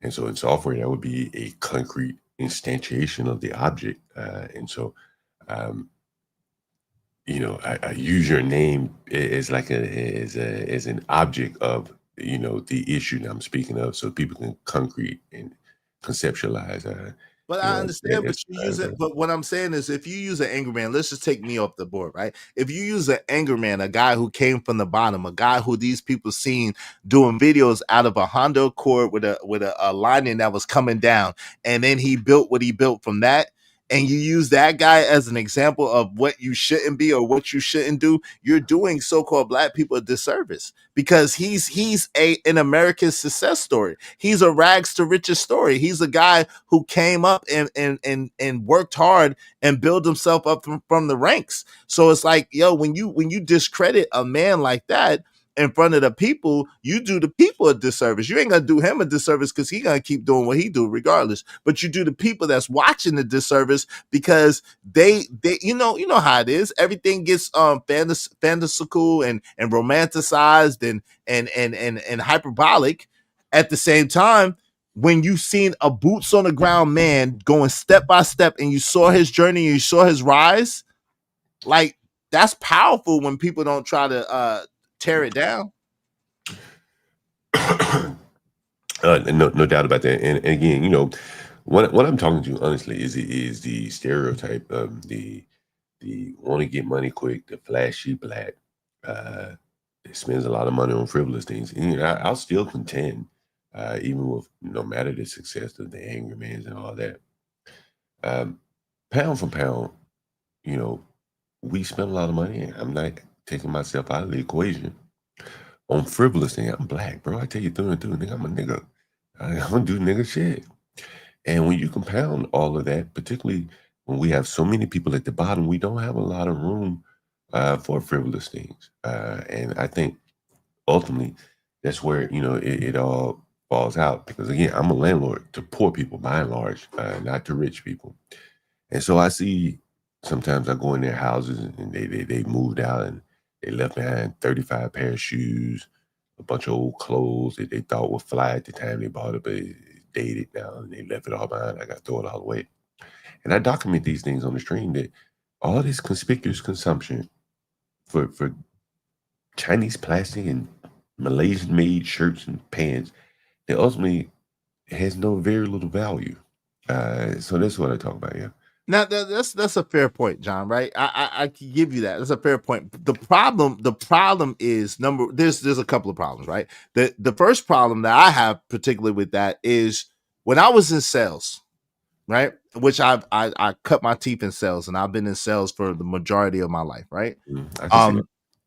And so in software, that would be a concrete instantiation of the object. And so, you know, I use your name as like as an object of, you know, the issue that I'm speaking of, so people can concrete and conceptualize. But I understand, but you use it. But what I'm saying is, if you use an anger man, let's just take me off the board, right? If you use an anger man, a guy who came from the bottom, a guy who these people seen doing videos out of a Honda Accord with a lining that was coming down, and then he built what he built from that, and you use that guy as an example of what you shouldn't be or what you shouldn't do, you're doing so-called black people a disservice, because he's an American success story. He's a rags to riches story. He's a guy who came up and worked hard and built himself up from the ranks. So it's like, yo, when you discredit a man like that in front of the people, you do the people a disservice. You ain't gonna do him a disservice because he gonna keep doing what he do regardless. But you do the people that's watching the disservice because they you know how it is. Everything gets fantastical and romanticized and hyperbolic. At the same time, when you seen a boots on the ground man going step by step and you saw his journey, you saw his rise, like that's powerful when people don't try to tear it down. No doubt about that. And again, you know, what I'm talking to, honestly, is the stereotype of the want to get money quick, the flashy black, that spends a lot of money on frivolous things. And you know, I'll still contend, even with no matter the success of the angry mans and all that. Pound for pound, you know, we spend a lot of money. And I'm not taking myself out of the equation on frivolous thing. I'm black, bro. I tell you through and through, nigga, I'm a nigga. I'm gonna do nigga shit. And when you compound all of that, particularly when we have so many people at the bottom, we don't have a lot of room for frivolous things. And I think ultimately that's where, you know, it all falls out. Because again, I'm a landlord to poor people by and large, not to rich people. And so I see sometimes I go in their houses and they moved out and they left behind 35 pair of shoes, a bunch of old clothes that they thought were fly at the time they bought it, but it's dated now, and they left it all behind. I got to throw it all away. And I document these things on the stream, that all this conspicuous consumption for Chinese plastic and Malaysian-made shirts and pants that ultimately has very little value. So that's what I talk about, yeah. Now that's a fair point, John. Right? I can give you that. That's a fair point. The problem is there's a couple of problems, right? The first problem that I have particularly with that is when I was in sales, right? Which I cut my teeth in sales, and I've been in sales for the majority of my life, right?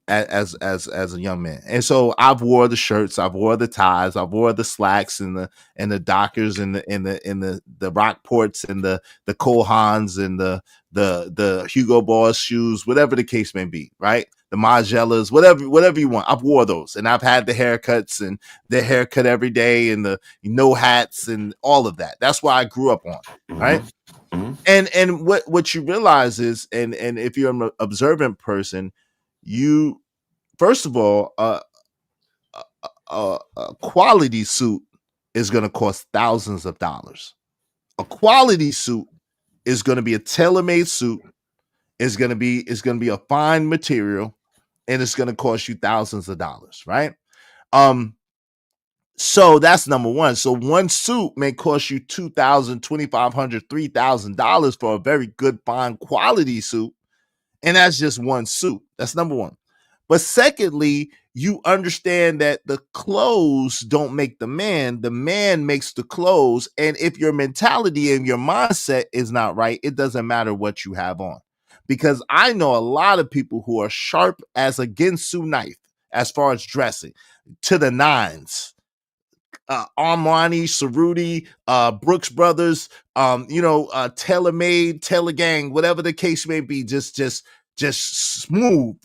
As a young man. And so I've wore the shirts, I've wore the ties, I've wore the slacks and the Dockers and the Rockports and the Cole Haans and the Hugo Boss shoes, whatever the case may be, right? The Margielas, whatever you want. I've wore those, and I've had the haircuts and the haircut every day and the no hats and all of that. That's what I grew up on, right? And what you realize is, and if you're an observant person, you first of all, a quality suit is going to cost thousands of dollars. A quality suit is going to be a tailor-made suit. It's going to be a fine material. and it's going to cost you thousands of dollars, right? So that's number one. So one suit may cost you $2,000, $2,500, $3,000 for a very good, fine quality suit. And that's just one suit. That's number one. But secondly, you understand that the clothes don't make the man makes the clothes. And if your mentality and your mindset is not right, it doesn't matter what you have on. Because I know a lot of people who are sharp as a Ginsu knife as far as dressing, to the nines. Armani, Cerruti, Brooks Brothers, TaylorMade, Taylor Gang, whatever the case may be, just smooth,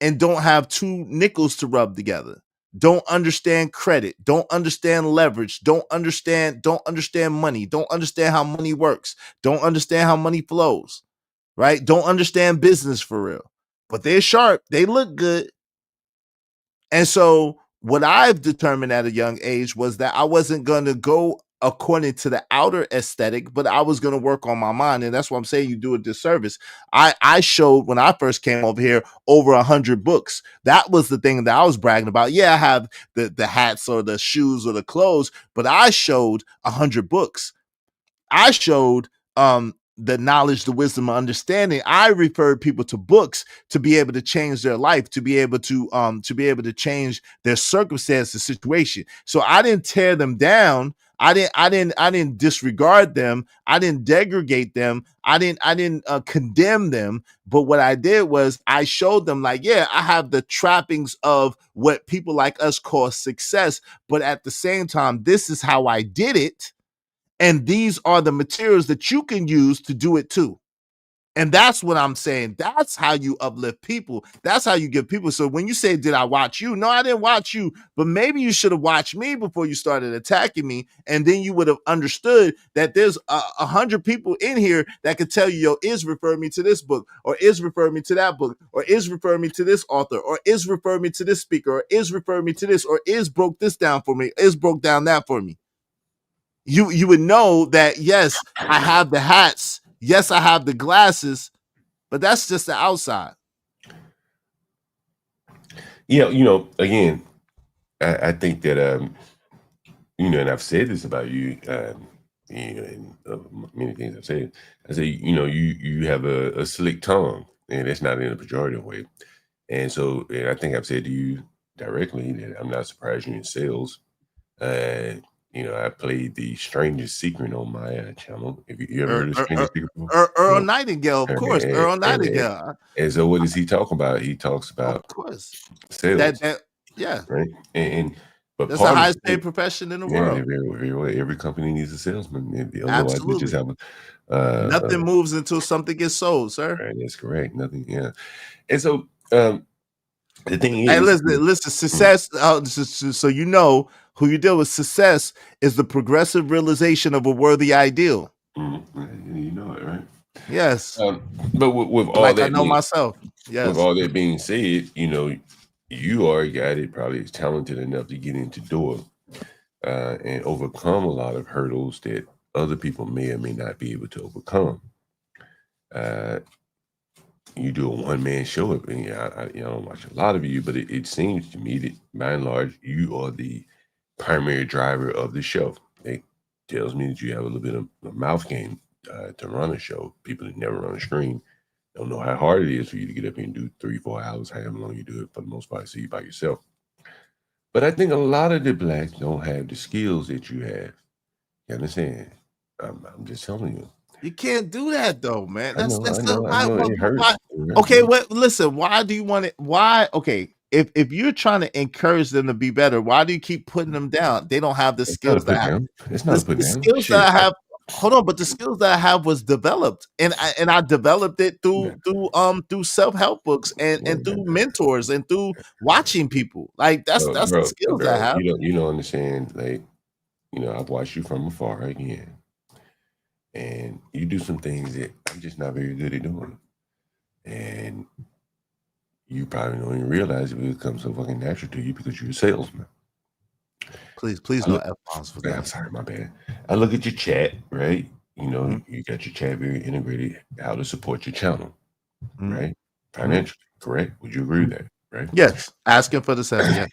and don't have two nickels to rub together. Don't understand credit, don't understand leverage, don't understand money, don't understand how money works, don't understand how money flows, right? Don't understand business for real. But they're sharp, they look good. And so what I've determined at a young age was that I wasn't going to go according to the outer aesthetic, but I was going to work on my mind. And that's why I'm saying you do a disservice. I showed, when I first came over here, over 100 books. That was the thing that I was bragging about. Yeah, I have the hats or the shoes or the clothes, but I showed 100 books. I showed the knowledge, the wisdom, understanding. I referred people to books to be able to change their life, to be able to change their circumstance, the situation. So I didn't tear them down. I didn't disregard them. I didn't degrade them. I didn't condemn them. But what I did was I showed them, like, yeah, I have the trappings of what people like us call success. But at the same time, this is how I did it. And these are the materials that you can use to do it too. And that's what I'm saying. That's how you uplift people. That's how you give people. So when you say, did I watch you? No, I didn't watch you. But maybe you should have watched me before you started attacking me. And then you would have understood that there's 100 people in here that could tell you, yo, is refer me to this book, or is refer me to that book, or is refer me to this author, or is refer me to this speaker, or is refer me to this, or is broke this down for me, is broke down that for me. You would know that, yes, I have the hats, yes, I have the glasses, but that's just the outside. Yeah, again, I think that and I've said this about you, and many things I've said. I say, you have a slick tongue, and it's not in a pejorative way. And so, and I think I've said to you directly that I'm not surprised you're in sales. I played the Strangest Secret on my channel. If you ever heard of Strangest Secret? Earl Nightingale, of course. Earl Nightingale. And so what does he talk about? He talks about, of course, sales. Yeah. Right. But that's the highest paid profession in the world. Every company needs a salesman. Absolutely. Just have nothing moves until something gets sold, sir. Right, that's correct. Nothing, yeah. And so the thing is, hey, listen, success. So you know who you deal with. Success is the progressive realization of a worthy ideal. Mm-hmm. You know it, right? Yes. But with all like that, I know myself. Yes. With all that being said, you are a guy that probably is talented enough to get into door and overcome a lot of hurdles that other people may or may not be able to overcome. You do a one-man show, and I don't watch a lot of you, but it seems to me that by and large, you are the primary driver of the show. It tells me that you have a little bit of a mouth game to run a show. People that never run a stream don't know how hard it is for you to get up and do 3-4 hours, however long you do it, for the most part, so you by yourself. But I think a lot of the blacks don't have the skills that you have. You understand? I'm just telling you. You can't do that though, man. I know. It hurts. Okay, listen, why do you want it? Why? Okay, if you're trying to encourage them to be better, why do you keep putting them down? They don't have the skills that I have. It's not the skills that I have. Hold on, but the skills that I have was developed, and I developed it through self-help books and through mentors and through watching people. Like that's the skills I have. You don't understand. Like, I've watched you from afar again. And you do some things that I'm just not very good at doing. And you probably don't even realize it becomes so fucking natural to you because you're a salesman. Please no F-bombs for that. I'm sorry, my bad. I look at your chat, right? You got your chat very integrated, how to support your channel, right? Financially. Correct? Would you agree with that? Right? Yes, asking for the sale.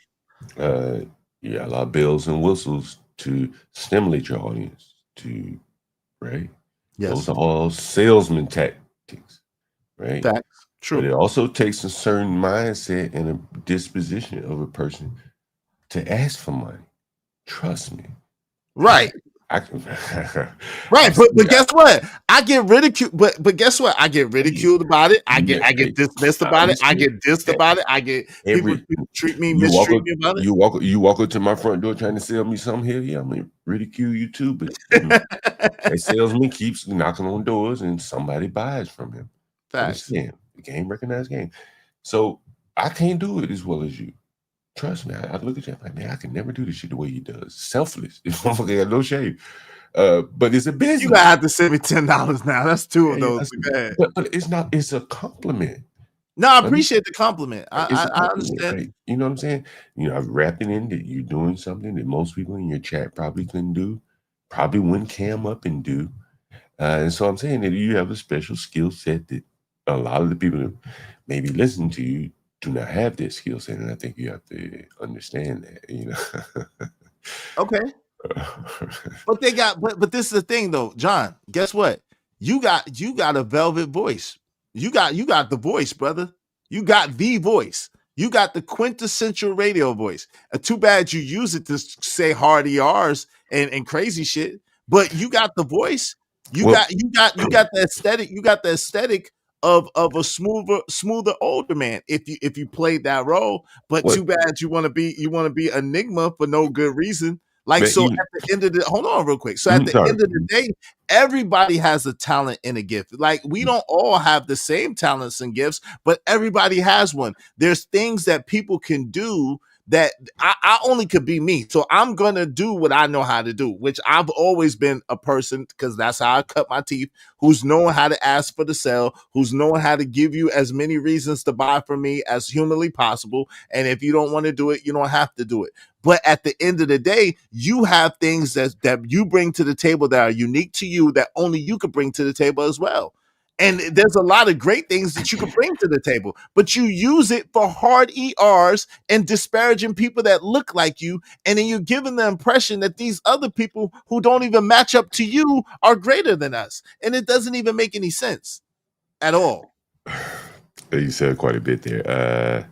Yeah. You got a lot of bells and whistles to stimulate your audience. Right? Yes. Those are all salesman tactics, right? Facts. True. But it also takes a certain mindset and a disposition of a person to ask for money. Trust me. Right. I can, right, but guess what? I get ridiculed. But guess what? I get ridiculed about it. I get dismissed about it. I get dissed about it. I get people treat me, mistreat me about it. You walk up to my front door trying to sell me something here. Yeah, I'm gonna ridicule you too. But a salesman keeps knocking on doors and somebody buys from him. Facts. The game recognized game. So I can't do it as well as you. Trust me, I look at you like, man, I can never do this shit the way he does. Selfless. This motherfucker got no shame. But it's a business. You gotta have to send me $10 now. That's two of those. But it's not, it's a compliment. No, I appreciate the compliment. I understand. Right? You know what I'm saying? I've wrapped it in that you're doing something that most people in your chat probably couldn't do, probably wouldn't cam up and do. And so I'm saying that you have a special skill set that a lot of the people that maybe listen to you do not have this skill set, and I think you have to understand that, Okay. But they got, but this is the thing though, John. Guess what? You got a velvet voice. You got the voice, brother. You got the voice. You got the quintessential radio voice. Too bad you use it to say hard ERs and crazy shit. But you got the voice. You got the aesthetic. You got the aesthetic of a smoother older man if you played that role. But too bad you want to be Enigma for no good reason. Like, so at the end of the, hold on real quick. So at the end of the day, everybody has a talent and a gift. Like, we don't all have the same talents and gifts, but everybody has one. There's things that people can do that I only could be me. So I'm going to do what I know how to do, which I've always been a person, because that's how I cut my teeth, who's knowing how to ask for the sale, who's knowing how to give you as many reasons to buy from me as humanly possible. And if you don't want to do it, you don't have to do it. But at the end of the day, you have things that you bring to the table that are unique to you that only you could bring to the table as well. And there's a lot of great things that you can bring to the table, but you use it for hard ERs and disparaging people that look like you. And then you're giving the impression that these other people who don't even match up to you are greater than us. And it doesn't even make any sense at all. You said quite a bit there.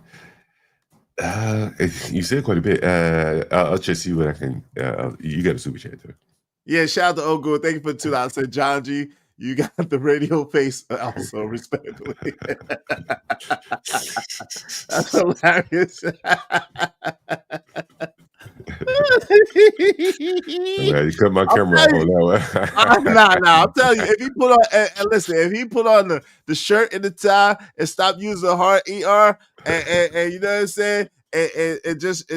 You said quite a bit. I'll just see what I can. You got a super chat too. Yeah, shout out to Ogu. Thank you for the $2. Said John G. You got the radio face also, respectfully. That's hilarious. You cut my camera off on that one. Nah. I'm telling you, if he put on, and listen, if he put on the shirt and the tie and stop using hard ER, and you know what I'm saying, and it just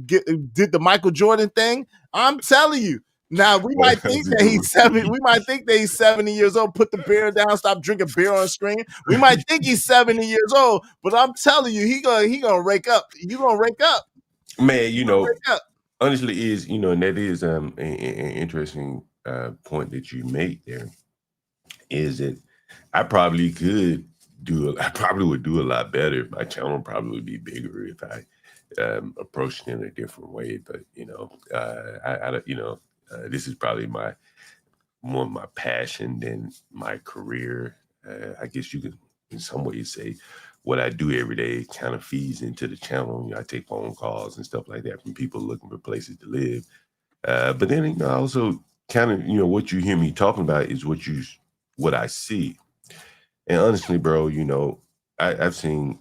did the Michael Jordan thing, I'm telling you. Now we might think that he's 70. We might think that he's 70 years old. Put the beer down. Stop drinking beer on screen. We might think he's 70 years old, but I'm telling you, he gonna rake up. You gonna rake up, man. Honestly, is and that is an interesting point that you make there. Is that I probably would do a lot better. My channel probably would be bigger if I approached it in a different way. But this is probably more of my passion than my career. I guess you could, in some ways, say what I do every day kind of feeds into the channel. I take phone calls and stuff like that from people looking for places to live. But then I also kind of, what you hear me talking about is what I see. And honestly, bro, I've seen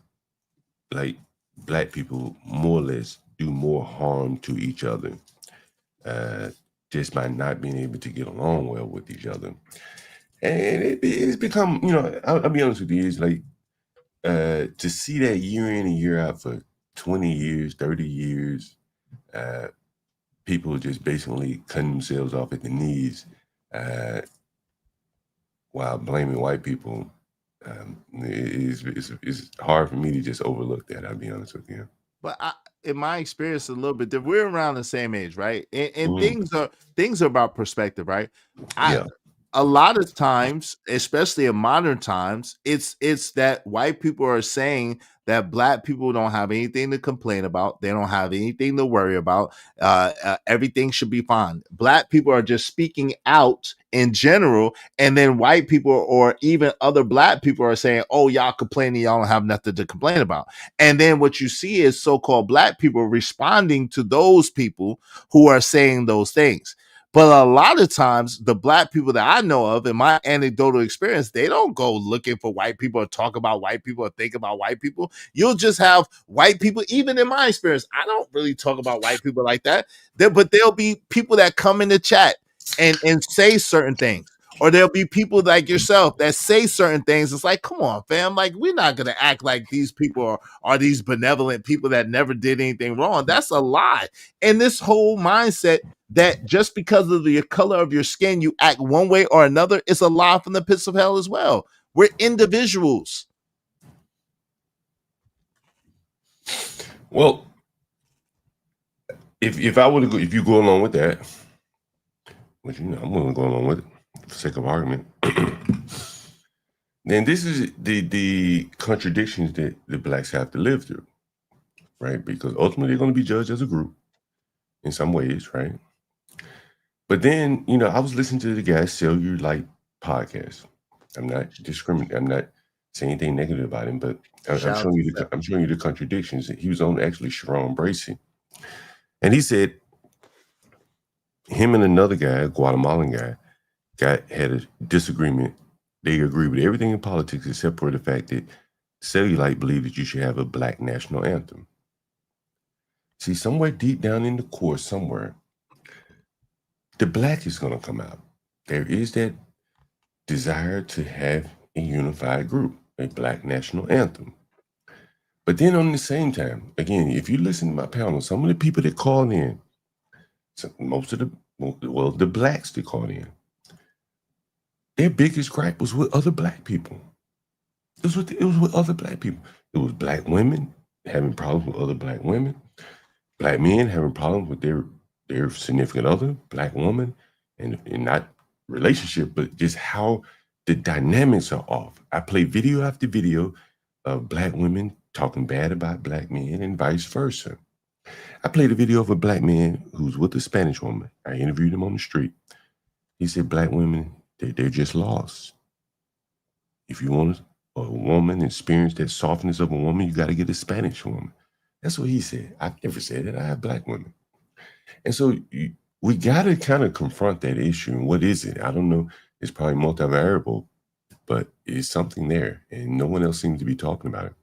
like Black people more or less do more harm to each other. Just by not being able to get along well with each other. And it's become, I'll be honest with you, it's like to see that year in and year out for 20 years, 30 years, people just basically cutting themselves off at the knees while blaming white people. It's hard for me to just overlook that, I'll be honest with you. But in my experience, a little bit different. We're around the same age, right? And things are about perspective, right? a lot of times, especially in modern times, it's that white people are saying that black people don't have anything to complain about. They don't have anything to worry about. Everything should be fine. Black people are just speaking out in general, and then white people or even other black people are saying, "Oh, y'all complaining, y'all don't have nothing to complain about." And then what you see is so-called black people responding to those people who are saying those things. But a lot of times, the black people that I know of in my anecdotal experience, they don't go looking for white people or talk about white people or think about white people. You'll just have white people, even in my experience, I don't really talk about white people like that. But there'll be people that come in the chat and say certain things. Or there'll be people like yourself that say certain things. It's like, come on, fam. Like, we're not going to act like these people are these benevolent people that never did anything wrong. That's a lie. And this whole mindset that just because of the color of your skin, you act one way or another is a lie from the pits of hell as well. We're individuals. Well, if I were to go, if you go along with that, which I'm willing to go along with it for the sake of argument, then this is the contradictions that the blacks have to live through, right? Because ultimately they're going to be judged as a group in some ways, right? But then, I was listening to the guy Cellulite podcast. I'm not discriminating. I'm not saying anything negative about him, but I'm showing you the contradictions. He was on actually Sharon Bracey, and he said him and another guy, a Guatemalan guy, had a disagreement. They agree with everything in politics except for the fact that Cellulite believed that you should have a black national anthem. See, somewhere deep down in the core, somewhere, the black is going to come out. There is that desire to have a unified group, a black national anthem. But then on the same time, again, if you listen to my panel, some of the people that call in, the blacks that called in, their biggest gripe was with other black people. It was with other black people. It was black women having problems with other black women, black men having problems with their significant other, black woman, and not relationship, but just how the dynamics are off. I play video after video of black women talking bad about black men and vice versa. I played a video of a black man who's with a Spanish woman. I interviewed him on the street. He said, black women, they're just lost. If you want a woman experience that softness of a woman, you got to get a Spanish woman. That's what he said. I've never said that. I have black women. And so we got to kind of confront that issue. And what is it? I don't know. It's probably multivariable, but it's something there. And no one else seems to be talking about it.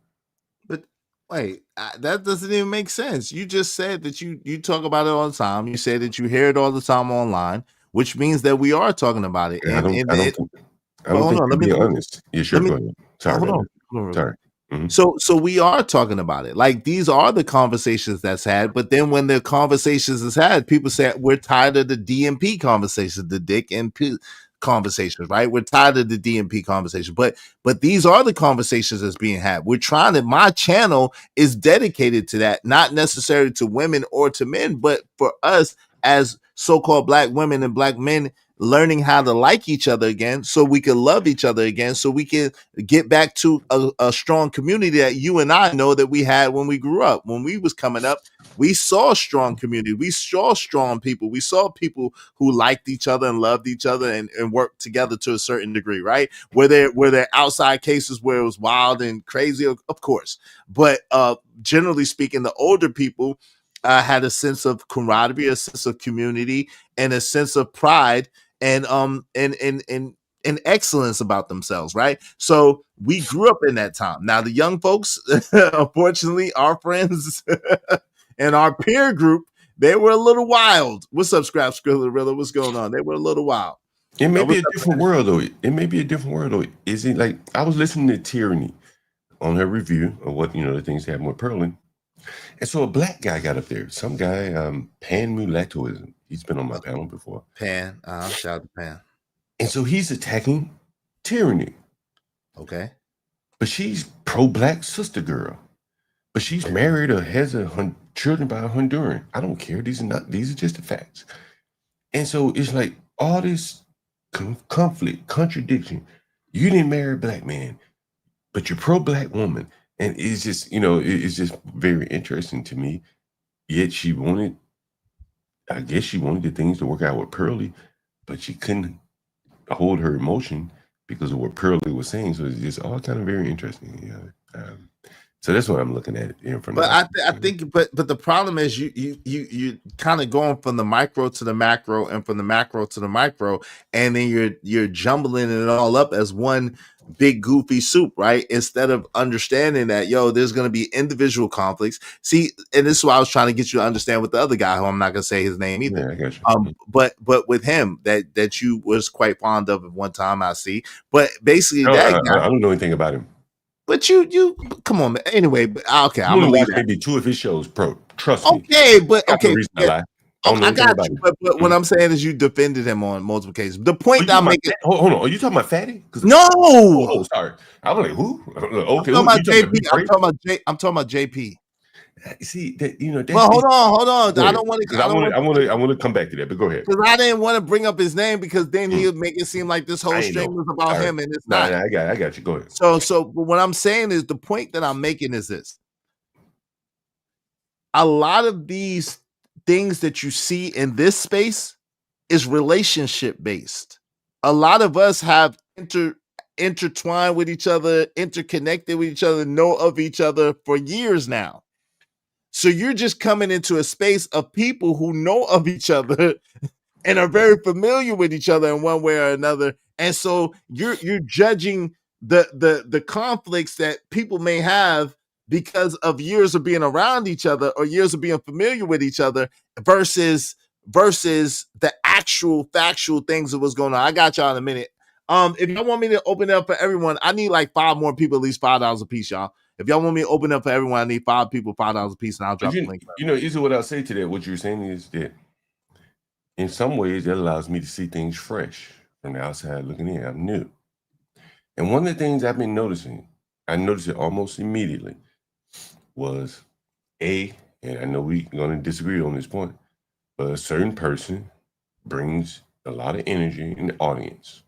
But wait, that doesn't even make sense. You just said that you talk about it all the time. You said that you hear it all the time online, which means that we are talking about it. I don't think you're being honest. Yeah, sure. Go ahead. Sorry. Hold on. Sorry. Mm-hmm. So we are talking about it. Like, these are the conversations that's had. But then when the conversations is had, people say we're tired of the DMP conversations, the Dick and P conversations, right? We're tired of the DMP conversation. But these are the conversations that's being had. We're trying to. My channel is dedicated to that, not necessarily to women or to men, but for us as so-called black women and black men, learning how to like each other again, so we can love each other again, so we can get back to a strong community that you and I know that we had when we grew up. When we was coming up, we saw a strong community. We saw strong people. We saw people who liked each other and loved each other and worked together to a certain degree, right? Were there outside cases where it was wild and crazy? Of course. But generally speaking, the older people had a sense of camaraderie, a sense of community, and a sense of pride and excellence about themselves, right? So we grew up in that time. Now the young folks, unfortunately, our friends and our peer group, they were a little wild. What's up, Scrap Skrilla? What's going on? They were a little wild. It may be a different world, though. It may be a different world, though. Is it like, I was listening to Tyranny on her review of what, the things that happened with Perlin. And so a black guy got up there, some guy, Pan Mulattoism. He's been on my panel before. Pan, shout out to Pan. And so he's attacking Tyranny. Okay. But she's pro-black sister girl. But she's married or has children by a Honduran. I don't care. These are just the facts. And so it's like all this conflict, contradiction. You didn't marry a black man, but you're pro-black woman. And it's just, it's just very interesting to me. Yet I guess she wanted the things to work out with Pearlie, but she couldn't hold her emotion because of what Pearlie was saying. So it's just all kind of very interesting. So that's what I'm looking at in front of. But I think, but the problem is you kind of going from the micro to the macro and from the macro to the micro, and then you're jumbling it all up as one big goofy soup, right? Instead of understanding that, there's going to be individual conflicts. See, and this is why I was trying to get you to understand with the other guy, who I'm not going to say his name either. Yeah, I got you. But with him that you was quite fond of at one time, I see. But basically, I don't know anything about him. But you come on, man. Anyway, okay, I'm gonna watch maybe 2 of his shows, bro. Trust me. Okay, but okay. I got you. But what I'm saying is you defended him on multiple occasions. The point that I'm making. Hold on. Are you talking about Fatty? No. Oh, sorry. I was like, who? Okay. I'm talking about JP. See that Well, hold on. I don't want to. I want to come back to that, but go ahead. Because I didn't want to bring up his name because then he'll make it seem like this whole stream was about him, and it's not. I got you. Go ahead. So what I'm saying is the point that I'm making is this: a lot of these things that you see in this space is relationship based. A lot of us have intertwined with each other, interconnected with each other, know of each other for years now. So you're just coming into a space of people who know of each other and are very familiar with each other in one way or another. And so you're judging the conflicts that people may have because of years of being around each other or years of being familiar with each other versus the actual factual things of what's going on. I got y'all in a minute. If y'all want me to open it up for everyone, I need like 5 more people, at least $5 a piece, y'all. If y'all want me to open up for everyone, I need 5 people, $5 a piece, and I'll drop the link. Easy what I'll say to that, what you're saying is that in some ways that allows me to see things fresh from the outside looking in. I'm new. And one of the things I've been noticing, I noticed it almost immediately, was and I know we're going to disagree on this point, but a certain person brings a lot of energy in the audience.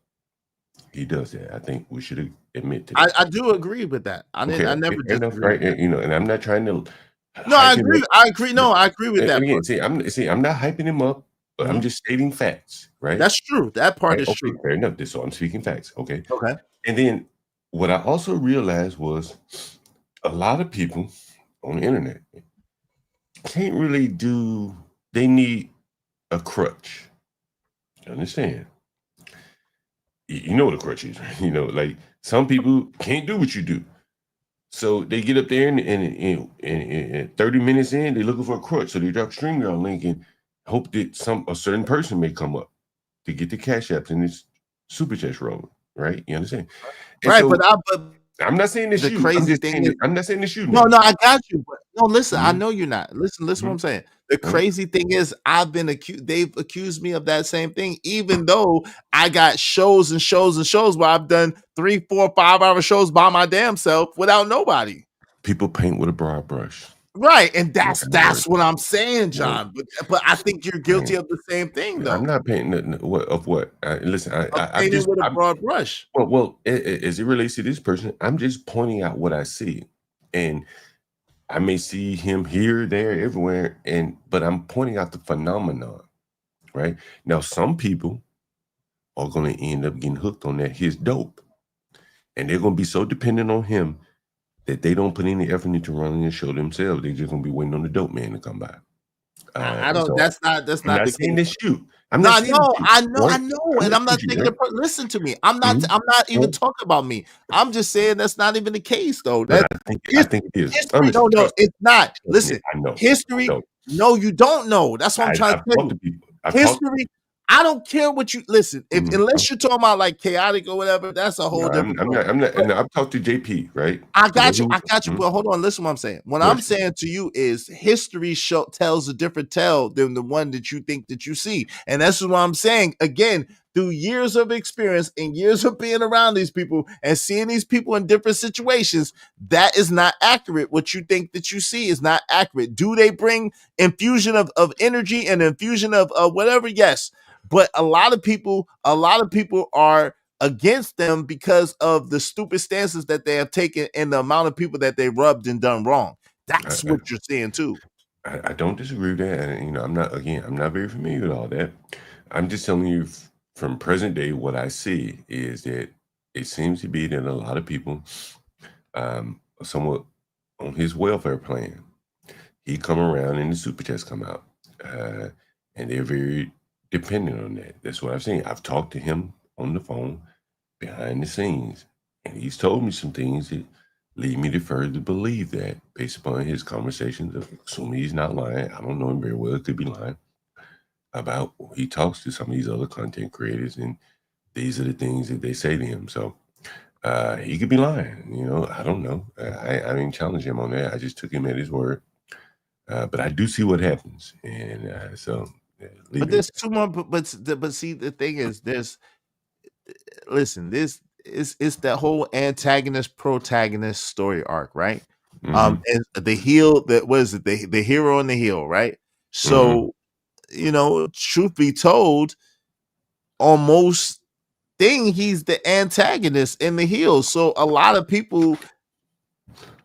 He does that. I think we should admit to that. I do agree with that. I never disagree. Right? And I'm not trying to. No, I agree. No, I agree with that. Again, I'm not hyping him up, but I'm just stating facts, right? That's true. That part is true. Fair enough. So I'm speaking facts. Okay. Okay. And then what I also realized was a lot of people on the internet can't really they need a crutch. You understand? You know what a crutch is, right? Like some people can't do what you do. So they get up there and 30 minutes in, they're looking for a crutch. So they drop StreamYard link and hope that a certain person may come up to get the cash apps and this super chest rolling, right? You understand? And right, so, but I'm not saying this. I'm not saying this. No, I got you. But no, listen. I know you're not. Listen. What I'm saying. The crazy thing is, I've been accused. They've accused me of that same thing, even though I got shows and shows and shows where I've done 3, 4, 5 hour shows by my damn self without nobody. People paint with a broad brush. Right, and that's what I'm saying, John. But I think you're guilty of the same thing, though. I'm not painting of what. Listen, I just with a broad brush. Well, as it relates to this person, I'm just pointing out what I see, and I may see him here, there, everywhere, but I'm pointing out the phenomenon. Right now, some people are going to end up getting hooked on his dope, and they're going to be so dependent on him that they don't put any effort into running the show themselves. They're just gonna be waiting on the dope man to come by. I don't. So that's not. I'm not saying this you. I know, and I'm not thinking. Listen to me. I'm not. I'm not even talking about me. I'm just saying that's not even the case, though. I think it is. History, no, it's not. Listen, I know. History. No, you don't know. That's what I'm trying to tell you. History. I don't care what you listen. Unless you're talking about like chaotic or whatever, that's a whole different. I'm not. I've talked to JP, right? I got you. But hold on, listen. What I'm saying. What I'm saying to you is history tells a different tale than the one that you think that you see, and that's what I'm saying. Again, through years of experience and years of being around these people and seeing these people in different situations, that is not accurate. What you think that you see is not accurate. Do they bring infusion of energy and infusion of whatever? Yes. But a lot of people are against them because of the stupid stances that they have taken and the amount of people that they rubbed and done wrong. That's what you're seeing too. I don't disagree with that. And, I'm not very familiar with all that. I'm just telling you from present day, what I see is that it seems to be that a lot of people are somewhat on his welfare plan. He come around and the super chats come out. And they're very dependent on that. That's what I've seen. I've talked to him on the phone behind the scenes, and he's told me some things that lead me to further believe that, based upon his conversations, assuming he's not lying. I don't know him very well, could be lying, about he talks to some of these other content creators, and these are the things that they say to him. So he could be lying, I don't know. I didn't challenge him on that. I just took him at his word. But I do see what happens. And but there's too much, but see, the thing is, it's that whole antagonist protagonist story arc, right? And the heel, the hero and the heel, right? So truth be told, on most thing, he's the antagonist and the heel. So a lot of people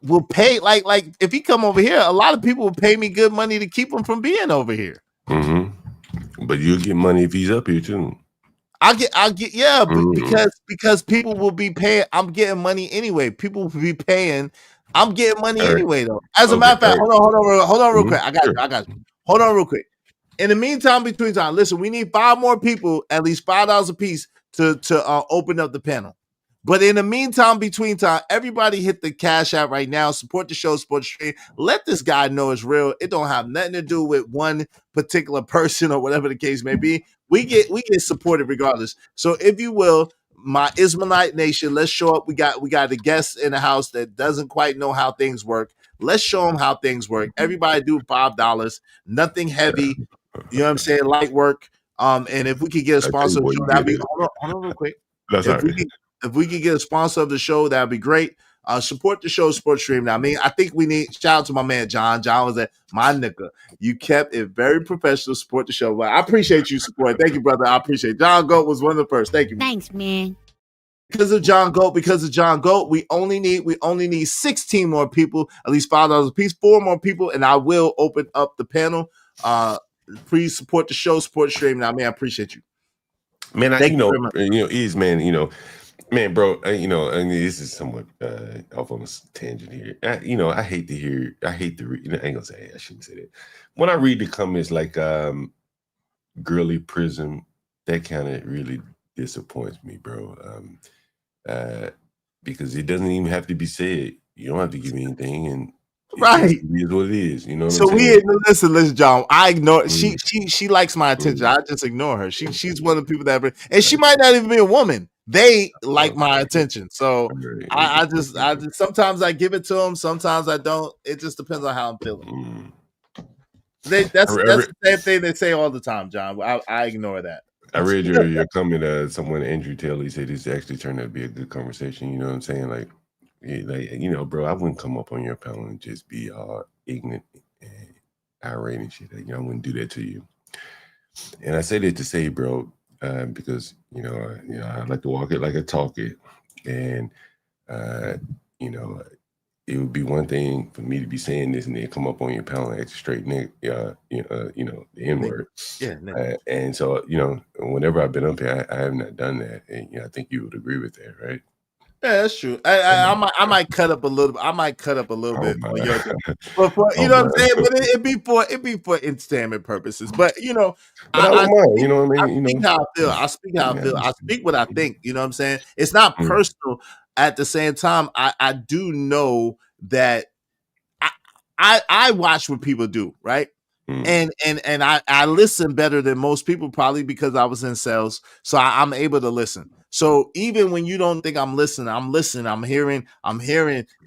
will pay, like if he come over here, a lot of people will pay me good money to keep him from being over here. But you'll get money if he's up here too. I'll get because people will be paying. I'm getting money anyway. People will be paying. I'm getting money anyway, though. As a matter of fact, hold on real quick. I got you. Hold on real quick. In the meantime, between time, listen, we need 5 more people, at least $5 a piece, to open up the panel. But in the meantime, between time, everybody hit the Cash App right now. Support the show, support the stream. Let this guy know it's real. It don't have nothing to do with one particular person or whatever the case may be. We get supported regardless. So if you will, my Ismailite Nation, let's show up. We got a guest in the house that doesn't quite know how things work. Let's show them how things work. Everybody do $5. Nothing heavy. You know what I'm saying? Light work. And if we could get a sponsor, that'd be hold on real quick. That's all right. If we could get a sponsor of the show, that'd be great. Support the show, support stream. Now, I think we need shout out to my man John. John was my nigga. You kept it very professional. Support the show. But I appreciate you support. Thank you, brother. I appreciate it. John Goat was one of the first. Thank you. Thanks, man. Because of John Goat, we only need 16 more people, at least $5 a piece, 4 more people, and I will open up the panel. Please support the show, support the stream. Now, I appreciate you. Man, man, bro, this is somewhat off on a tangent here. I hate to read, I ain't gonna say it, I shouldn't say that. When I read the comments like Girly Prism, that kind of really disappoints me, bro. Because it doesn't even have to be said. You don't have to give me anything, and right, it is what it is. You know what so I'm saying? Listen, John. I ignore she likes my attention. I just ignore her. She's one of the people that and she might not even be a woman. They like my attention. So I just sometimes I give it to them, sometimes I don't. It just depends on how I'm feeling. That's the same thing they say all the time, John. I ignore that. I read your comment. Someone, Andrew Taylor, said this actually turned out to be a good conversation. You know what I'm saying? Like, bro, I wouldn't come up on your panel and just be ignorant and irate and shit. I wouldn't do that to you. And I say that to say, bro, because I like to walk it like I talk it, and it would be one thing for me to be saying this and then come up on your panel and act straight, the N-word. Yeah. And so, whenever I've been up here, I have not done that, and I think you would agree with that, right? Yeah, that's true. I might cut up a little bit. I might cut up a little bit on your but you know what I'm saying? But it'd be for entertainment purposes. But I speak how I feel. I speak how I feel. I speak what I think. You know what I'm saying? It's not personal. At the same time, I do know that I watch what people do, right? And I listen better than most people, probably because I was in sales. So I'm able to listen. So even when you don't think I'm listening, I'm listening. I'm hearing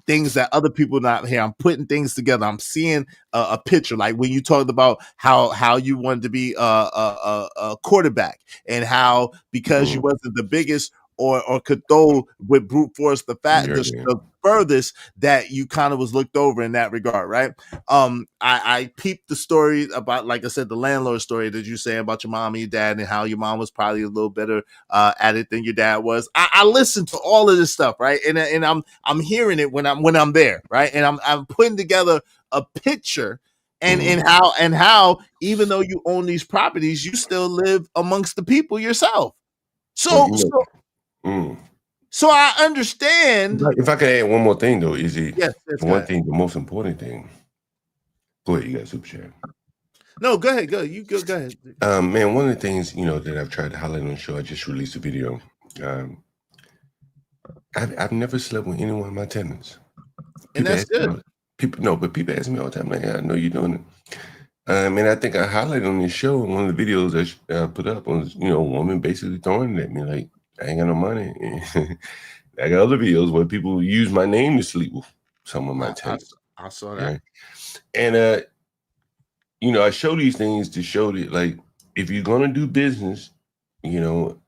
things that other people not here. I'm putting things together. I'm seeing a picture, like when you talked about how you wanted to be a quarterback, and how because you wasn't the biggest or could throw with brute force the furthest, that you kind of was looked over in that regard, right? I peeped the story about, like I said, the landlord story that you say about your mom and your dad, and how your mom was probably a little better at it than your dad was. I listened to all of this stuff, right? And I'm hearing it when I'm there, right? And I'm putting together a picture. And how even though you own these properties, you still live amongst the people yourself. So so I understand. If I could add one more thing, though, is it? Yes, one thing, the most important thing. Go ahead, you got super chat. No, go ahead. Go. You go. Go ahead. Man, one of the things that I've tried to highlight on the show, I just released a video. I've never slept with any one of my tenants, and that's good. But people ask me all the time, like, I know you're doing it. And I think I highlighted on this show, one of the videos that I put up was, a woman basically throwing it at me like, I ain't got no money. I got other videos where people use my name to sleep with some of my tenants. I saw that. Right? And I show these things to show that, like, if you're gonna do business, you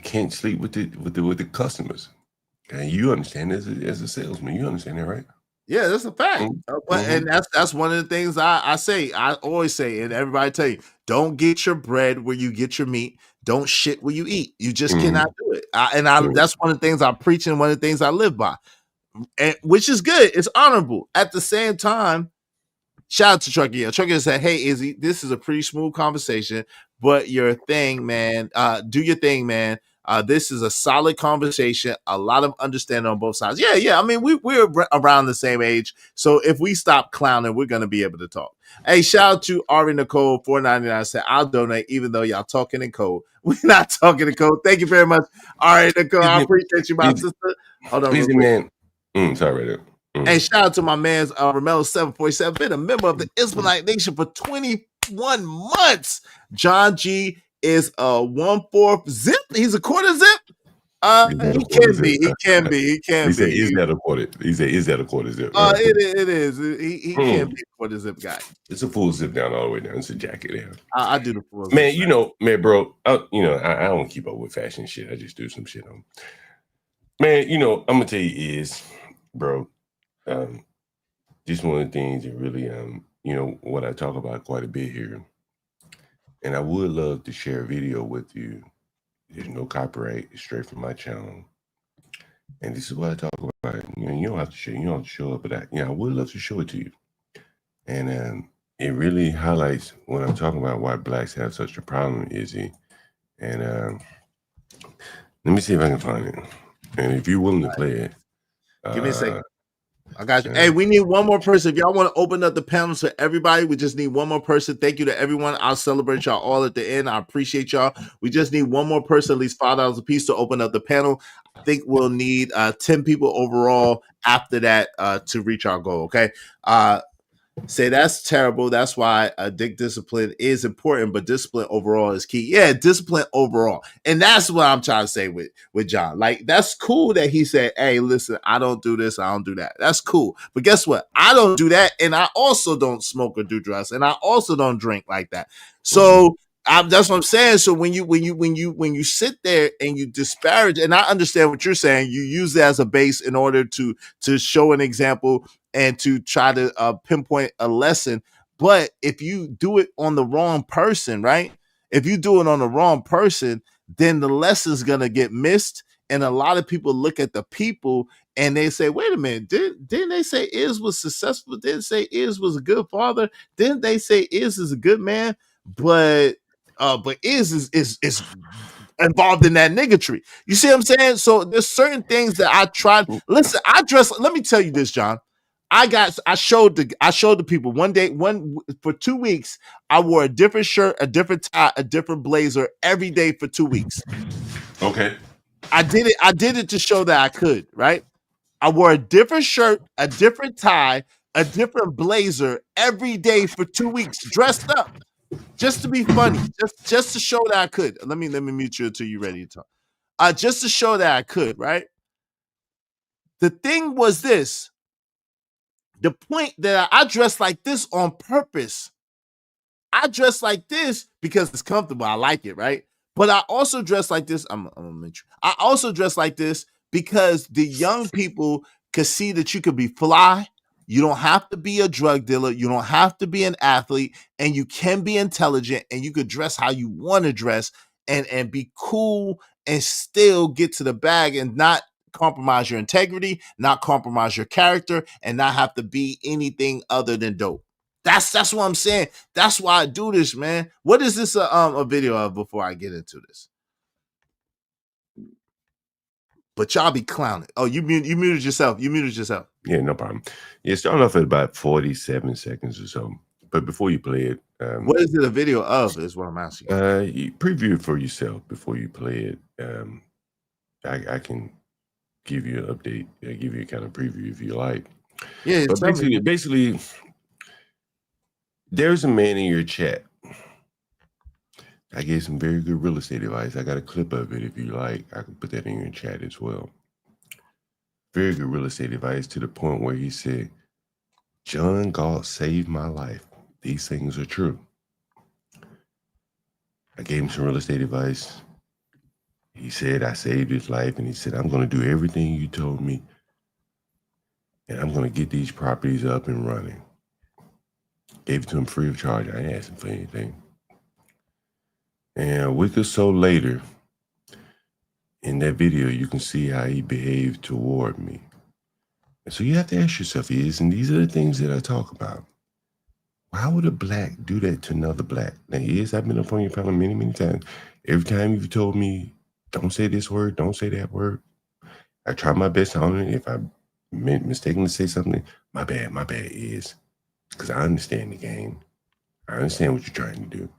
can't sleep with the customers. And you understand as a salesman, you understand that, right? Yeah, that's a fact. And that's one of the things I say. I always say, and everybody tell you, don't get your bread where you get your meat. Don't shit where you eat. You just cannot do it. That's one of the things I preach, and one of the things I live by, and which is good. It's honorable. At the same time, shout out to Truckee. Truckee said, "Hey, Izzy, this is a pretty smooth conversation, but your thing, man. Do your thing, man. This is a solid conversation. A lot of understanding on both sides. Yeah. I mean, we're around the same age, so if we stop clowning, we're gonna be able to talk." Hey, shout out to Ari Nicole 499 said, "I'll donate, even though y'all talking in code. We're not talking in code." Thank you very much, Ari Nicole. I appreciate you, my sister. Hold on, easy man. Sorry, right there. And shout out to my man's Ramelo 747, been a member of the Israelite Nation for 21 months. John G is a 1/4 zip. He's a quarter zip. He can be. He said, "Is that a quarter?" He said, "Is that a quarter zip?" It is. He can be a quarter zip guy. It's a full zip down all the way down. It's a jacket there. I do the full man. Zip. Bro. I don't keep up with fashion shit. I just do some shit on. Man, I'm gonna tell you is, bro. Just one of the things that really, what I talk about quite a bit here, and I would love to share a video with you. There's no copyright. It's straight from my channel. And this is what I talk about. You don't have to show it, but I would love to show it to you. And it really highlights what I'm talking about, why blacks have such a problem, Izzy. And let me see if I can find it. And if you're willing to play it. Give me a second. I got you. Hey, we need one more person. If y'all want to open up the panels for everybody, we just need one more person. Thank you to everyone. I'll celebrate y'all all at the end. I appreciate y'all. We just need one more person, at least $5 a piece, to open up the panel. I think we'll need 10 people overall after that to reach our goal. Okay. Say that's terrible. That's why discipline is important, but discipline overall is key. Yeah, discipline overall. And that's what I'm trying to say with John. Like, that's cool that he said, "Hey, listen, I don't do this, I don't do that." That's cool. But guess what? I don't do that, and I also don't smoke or do drugs, and I also don't drink like that. So that's what I'm saying. So when you sit there and you disparage, and I understand what you're saying, you use that as a base in order to show an example and to try to pinpoint a lesson. But if you do it on the wrong person, right? If you do it on the wrong person, then the lesson's gonna get missed. And a lot of people look at the people and they say, "Wait a minute, didn't they say Iz was successful? Didn't say Iz was a good father? Didn't they say Iz is a good man?" But Iz is involved in that niggatry. You see what I'm saying? So there's certain things that I tried. Listen, let me tell you this, John. I showed the people one day, for 2 weeks, I wore a different shirt, a different tie, a different blazer every day for 2 weeks. Okay. I did it to show that I could, right? I wore a different shirt, a different tie, a different blazer every day for 2 weeks, dressed up, just to be funny, just to show that I could. Let me mute you until you're ready to talk. Just to show that I could, right? The thing was this. The point that I dress like this on purpose. I dress like this because it's comfortable. I like it, right? But I also dress like this. I also dress like this because the young people could see that you could be fly. You don't have to be a drug dealer. You don't have to be an athlete, and you can be intelligent, and you could dress how you want to dress and be cool and still get to the bag and not compromise your integrity, not compromise your character, and not have to be anything other than dope. That's what I'm saying. That's why I do this, man. What is this a video of before I get into this? But y'all be clowning. Oh, you muted yourself. You muted yourself. Yeah, no problem. Yeah, starting off at about 47 seconds or so. But before you play it, what is it a video of? Is what I'm asking. You preview it for yourself before you play it. I can give you an update. Give you a kind of preview if you like. Yeah, but basically, there's a man in your chat. I gave some very good real estate advice. I got a clip of it if you like. I can put that in your chat as well. Very good real estate advice to the point where he said, John Galt saved my life. These things are true. I gave him some real estate advice. He said, I saved his life. And he said, I'm going to do everything you told me. And I'm going to get these properties up and running. Gave it to him free of charge. I didn't ask him for anything. And a week or so later, in that video, you can see how he behaved toward me. And so you have to ask yourself, and these are the things that I talk about. Why would a black do that to another black? Now, I've been up on your panel many, many times. Every time you've told me, don't say this word, don't say that word, I try my best to honor it. If I mistakenly say something, my bad is. Because I understand the game. I understand what you're trying to do.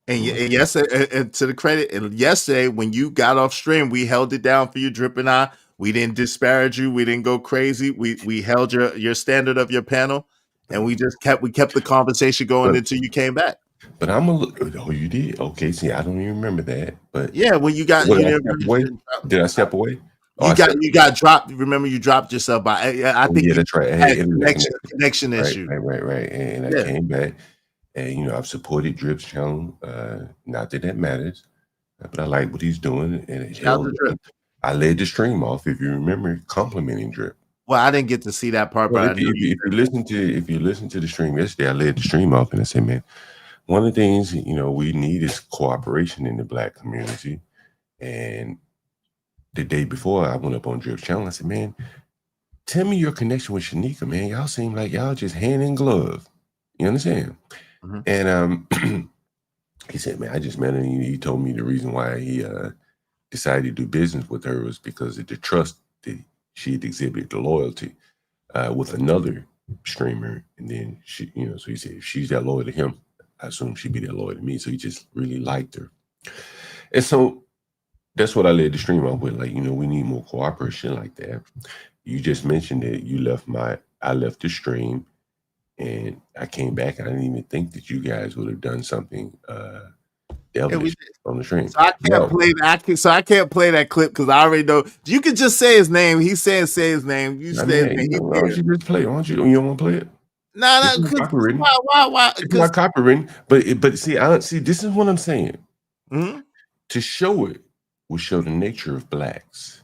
And yes, and to the credit, and yesterday when you got off stream, we held it down for you, Drip and I. We didn't disparage you. We didn't go crazy. We held your standard of your panel, and we kept the conversation going until you came back. But I'm a look. Oh, you did? Okay. See, I don't even remember that. But yeah, when you got did I step away? You got dropped. Remember, you dropped yourself by. I think that's right. I had connection issue. Right. And I came back. And, I've supported Drip's channel. Not that matters, but I like what he's doing. And I led the stream off, if you remember, complimenting Drip. Well, I didn't get to see that part, but if you listen to the stream yesterday, I led the stream off and I said, man, one of the things, we need is cooperation in the black community. And the day before I went up on Drip's channel, I said, man, tell me your connection with Shanika, man. Y'all seem like y'all just hand in glove. You understand? Mm-hmm. And he said, man, I just met her. And he told me the reason why he decided to do business with her was because of the trust that she had exhibited, the loyalty with another streamer. And then she, so he said, if she's that loyal to him, I assume she'd be that loyal to me. So he just really liked her. And so that's what I led the stream off with. Like, we need more cooperation like that. You just mentioned that I left the stream. And I came back, and I didn't even think that you guys would have done something devilish on the stream. So I can't play that clip because I already know. You can just say his name. He's saying say his name. You say his name. Why don't you just play it? Why don't you don't want to play it? No, why? It's not copywritten. But see, this is what I'm saying. Mm-hmm. To show it will show the nature of blacks.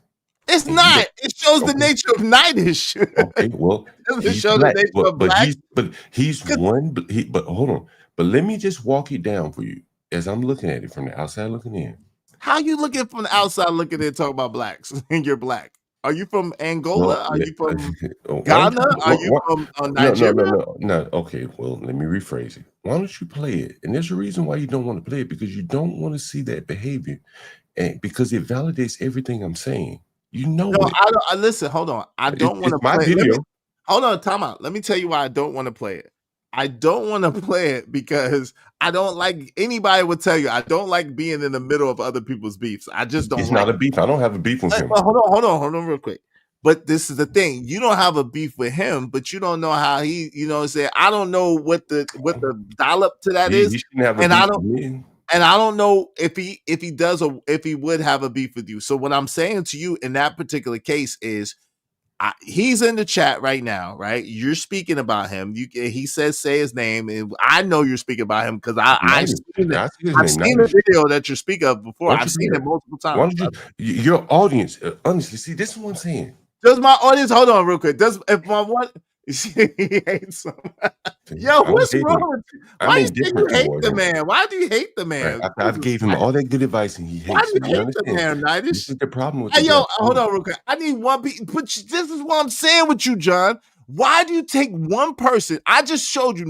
It's not. It shows the nature of Nightish. Okay, well, he's show the nature of black. But hold on. But let me just walk it down for you as I'm looking at it from the outside looking in. How you looking from the outside looking in talking about blacks and you're black? Are you from Angola? Are you from Ghana? Are you from Nigeria? No. Okay, well, let me rephrase it. Why don't you play it? And there's a reason why you don't want to play it, because you don't want to see that behavior, and because it validates everything I'm saying. No, listen, hold on. I don't want to play it. Hold on, time out. Let me tell you why I don't want to play it. I don't want to play it because I don't like, anybody would tell you, I don't like being in the middle of other people's beefs. I just don't. It's not a beef. I don't have a beef with him. Hold on real quick. But this is the thing. You don't have a beef with him, but you don't know how he, say, I don't know what the dollop to that is. And I don't know if he does or if he would have a beef with you. So what I'm saying to you in that particular case is, He's in the chat right now, right? You're speaking about him. He says say his name, and I know you're speaking about him because I've seen the video that you speak of before. I've seen it multiple times. Why don't your audience honestly see? This is what I'm saying. Does my audience hold on real quick? Does if my one he hates him? Yo, what's wrong with you? Why do you hate the man? Why do you hate the man? Right. I gave him all that good advice, and he hates. Why do you hate the man, Nidish? This is the problem with. Hey, yo, hold on real quick. I need one. But this is what I'm saying with you, John. Why do you take one person? I just showed you